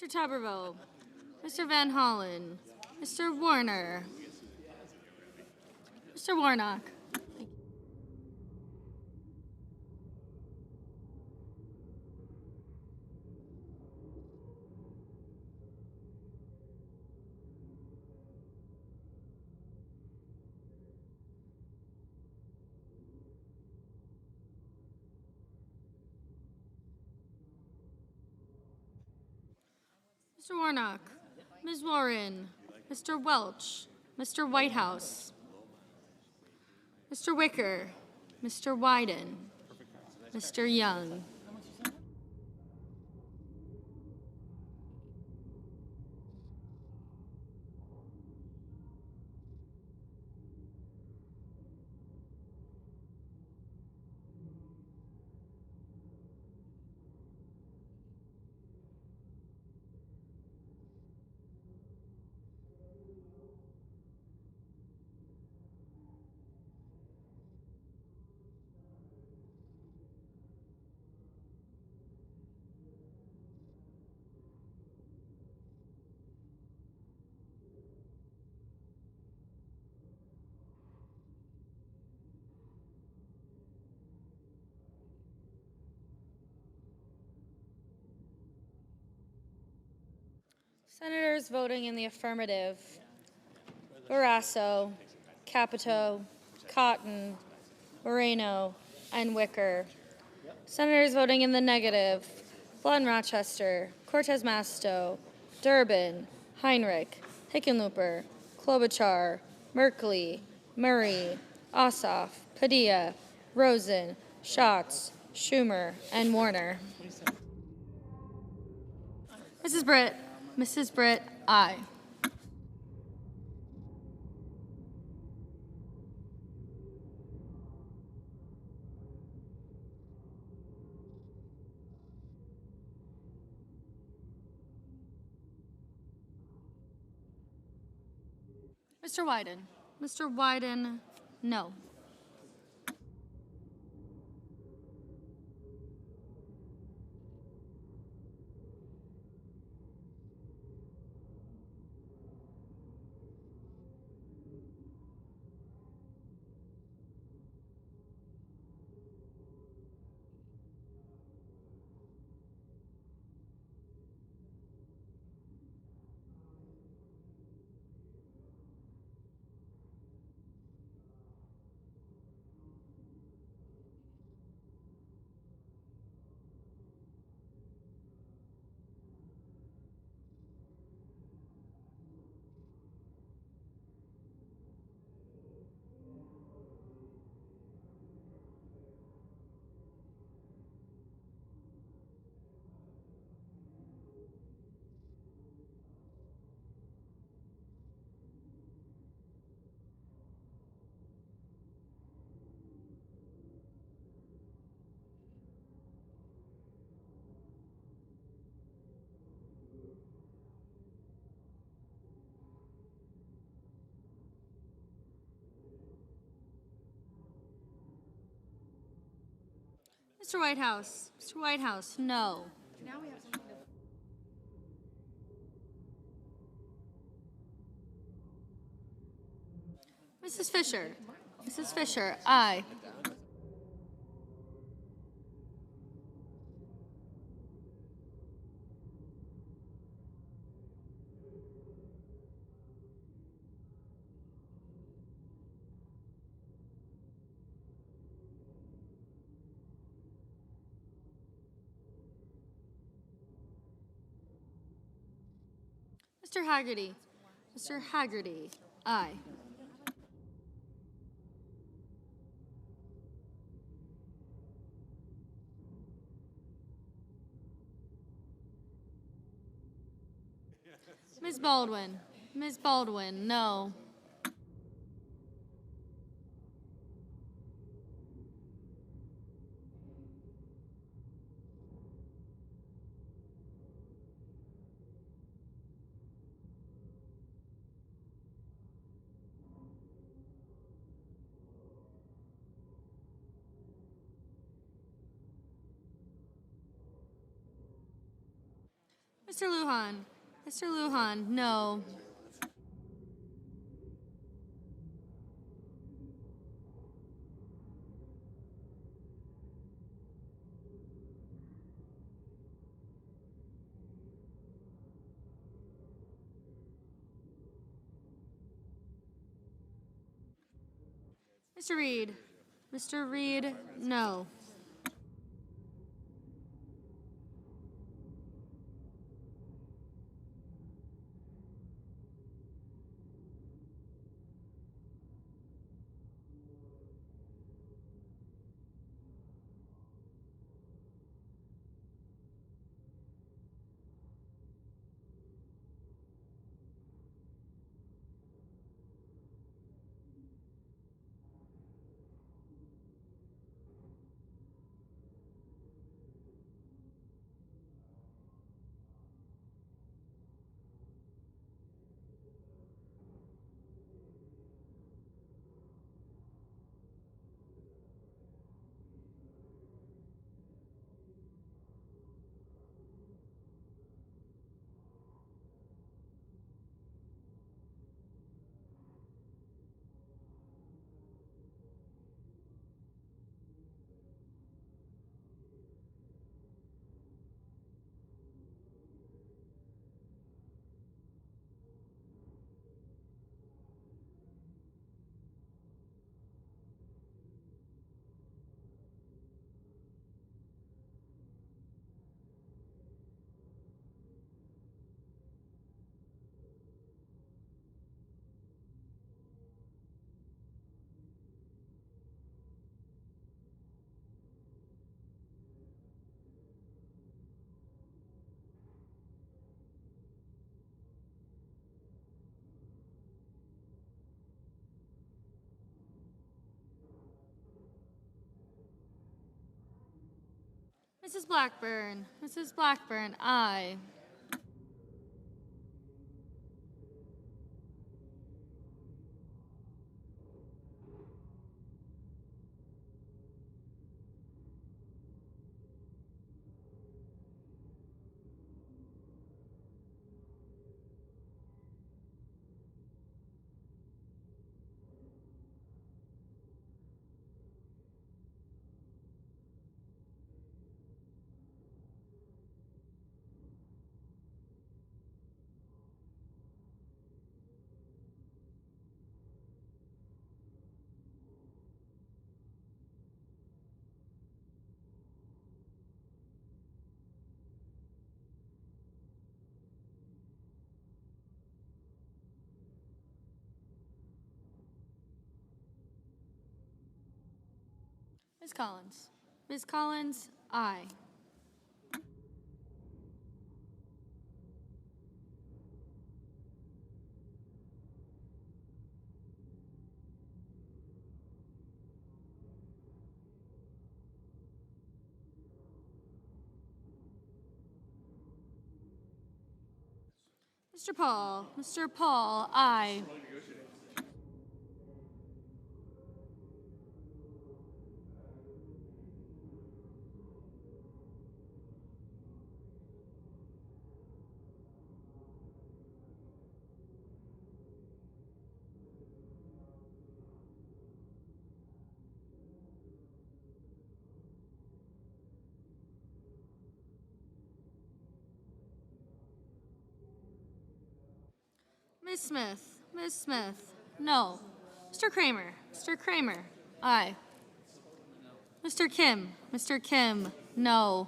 Mr. Taberville, Mr. Van Hollen, Mr. Warner, Mr. Warnock. Mr. Warnock, Ms. Warren, Mr. Welch, Mr. Whitehouse, Mr. Wicker, Mr. Wyden, Mr. Young. Senators voting in the affirmative: Barrasso, Capito, Cotton, Moreno, and Wicker. Senators voting in the negative: Blunt Rochester, Cortez Masto, Durbin, Heinrich, Hickenlooper, Klobuchar, Merkley, Murray, Ossoff, Padilla, Rosen, Schatz, Schumer, and Warner. Mrs. Britt, aye. Mr. Wyden. Mr. Wyden, no. Mr. Whitehouse. Mr. Whitehouse, no. Now we have something to... Mrs. Fisher. Mrs. Fisher, aye. Mr. Haggerty. Mr. Haggerty, aye. Ms. Baldwin. Ms. Baldwin, no. Mr. Mr. Lujan. Mr. Lujan, no. Mr. Reed. Mr. Reed, no. Mrs. Blackburn. Mrs. Blackburn, aye. Ms. Collins. Ms. Collins, aye. Mr. Paul. Mr. Paul, aye. Ms. Smith. Ms. Smith, no. Mr. Kramer. Mr. Kramer, aye. Mr. Kim. Mr. Kim, no.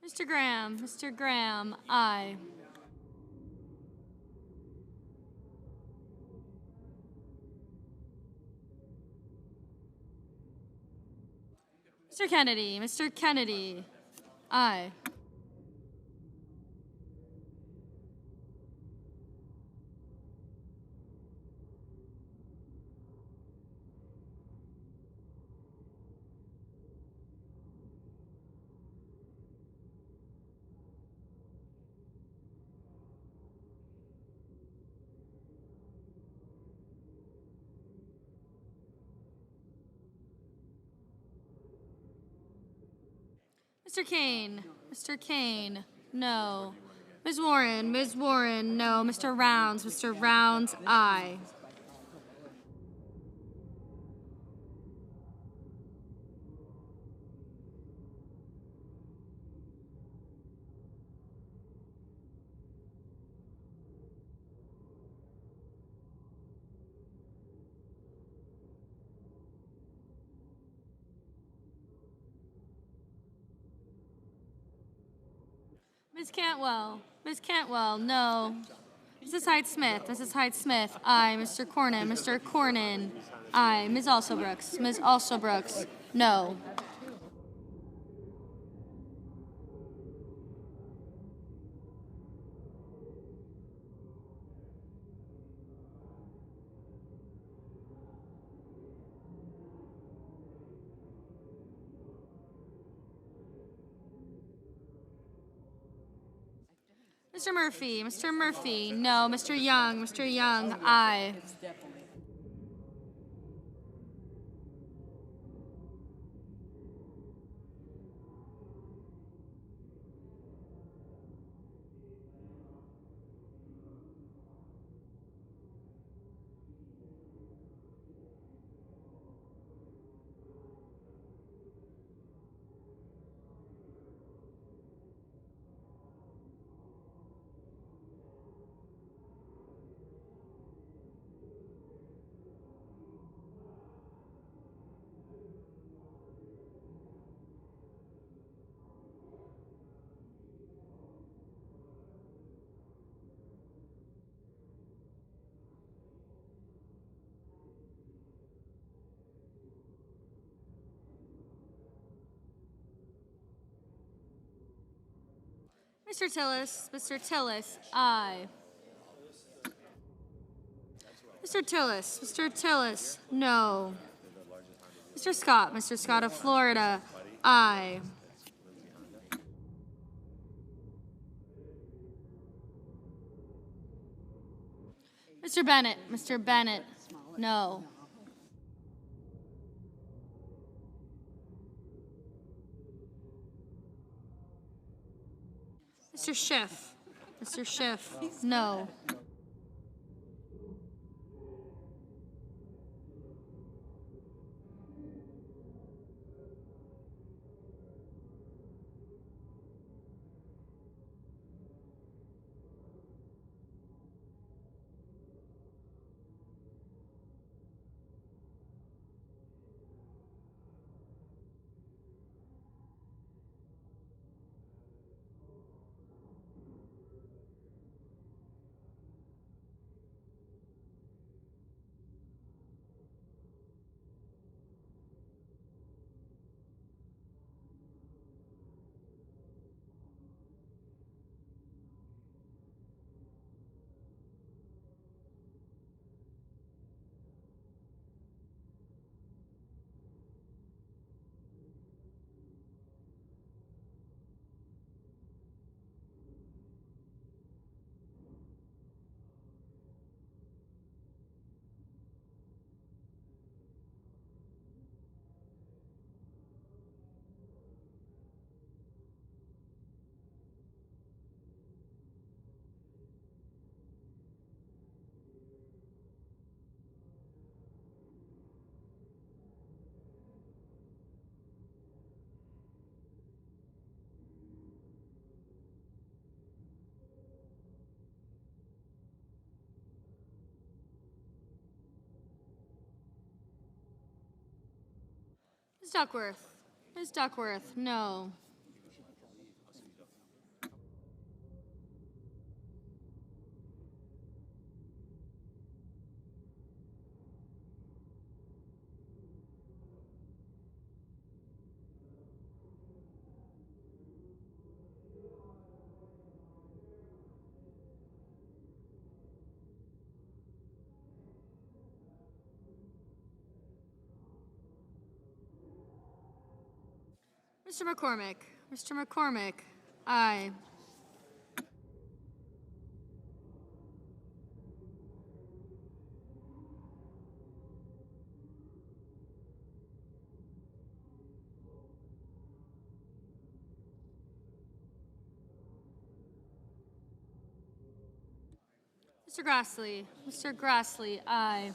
Mr. Graham. Mr. Graham, aye. Mr. Kennedy. Mr. Kennedy, aye. Mr. Kane. Mr. Kane. No. Ms. Warren. Ms. Warren. No. Mr. Rounds. Mr. Rounds. Aye. Ms. Cantwell. Ms. Cantwell, no. Mrs. Hyde-Smith. Mrs. Hyde-Smith, aye. Mr. Cornyn. Mr. Cornyn, aye. Ms. Alsobrooks. Ms. Alsobrooks, no. Mr. Murphy. Mr. Murphy, no. Mr. Young. Mr. Young, aye. Mr. Tillis. Mr. Tillis, aye. Mr. Tillis. Mr. Tillis, no. Mr. Scott. Mr. Scott of Florida, aye. Mr. Bennett. Mr. Bennett, no. Mr. Schiff. Mr. Schiff, no. Ms. Duckworth. Ms. Duckworth, no. Mr. McCormick. Mr. McCormick, aye. Mr. Grassley. Mr. Grassley, aye.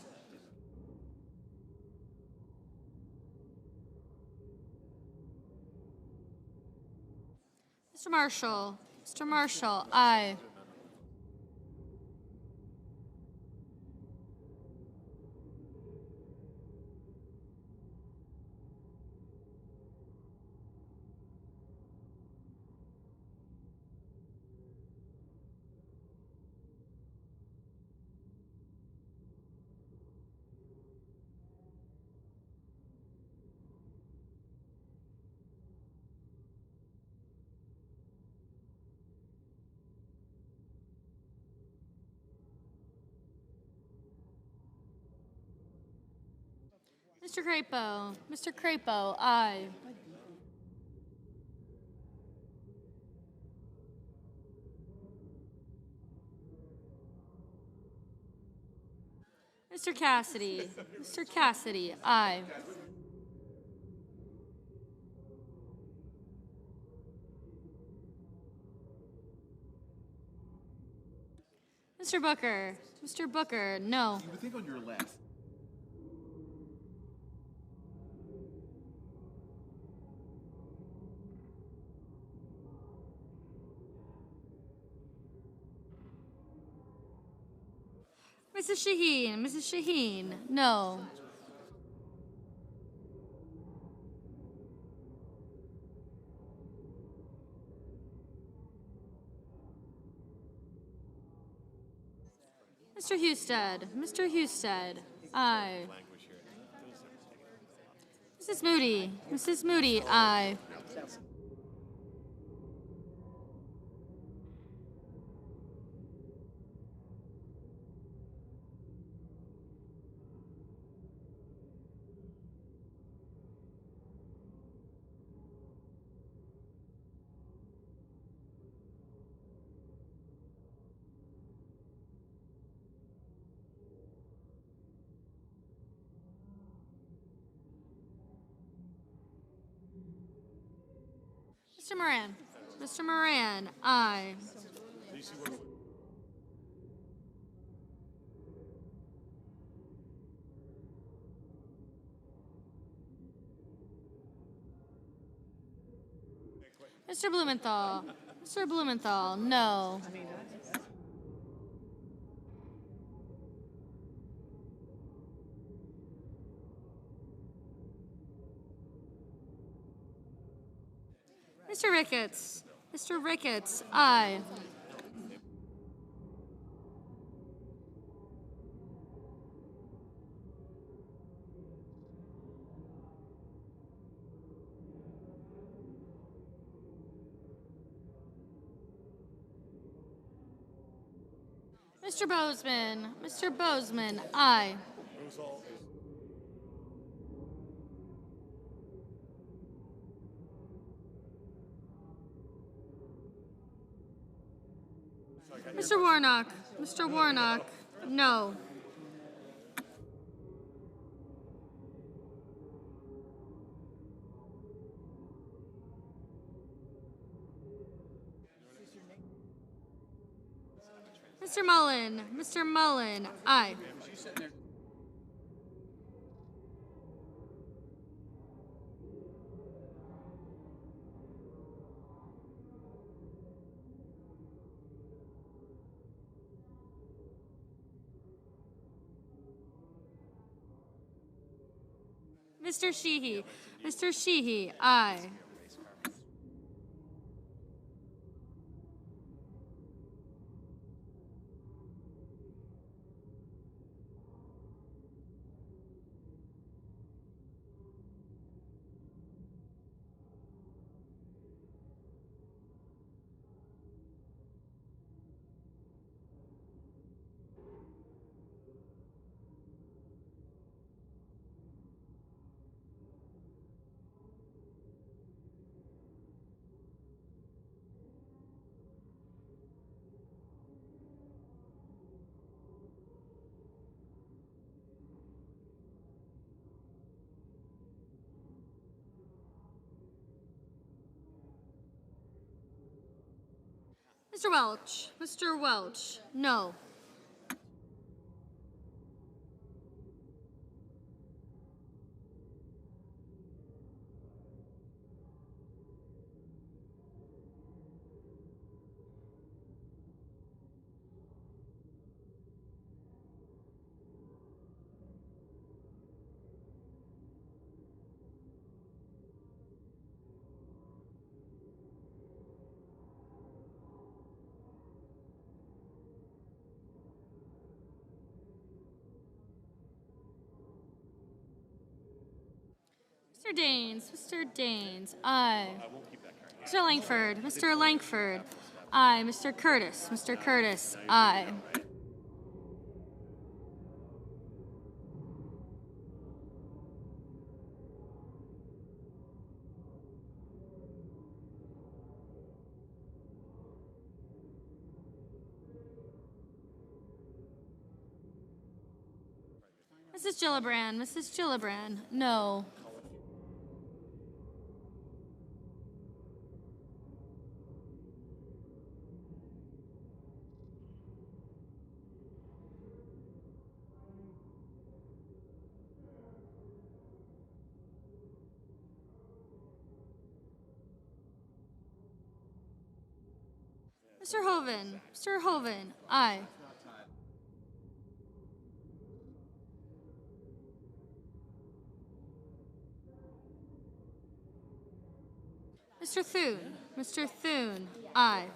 Mr. Marshall. Mr. Marshall, aye. Mr. Crapo. Mr. Crapo, aye. Mr. Cassidy. Mr. Cassidy, aye. Mr. Booker. Mr. Booker, no. You would think on your left. Mrs. Shaheen. Mrs. Shaheen, no. Mr. Husted. Mr. Husted, aye. Mrs. Moody. Mrs. Moody, aye. Mr. Moran. Mr. Moran, aye. Mr. Blumenthal. Mr. Blumenthal, no. Mr. Ricketts. Mr. Ricketts, aye. Mr. Bozeman. Mr. Bozeman, aye. Mr. Warnock. Mr. Warnock, no. Mr. Mullen. Mr. Mullen, aye. Mr. Sheehy. Mr. Sheehy, aye. Mr. Welch. Mr. Welch, no. Mr. Daines, aye. Mr. Langford, aye. Mr. Curtis, aye. Mrs. Gillibrand, no. Mr. Hoven, aye. Mr. Thune, aye.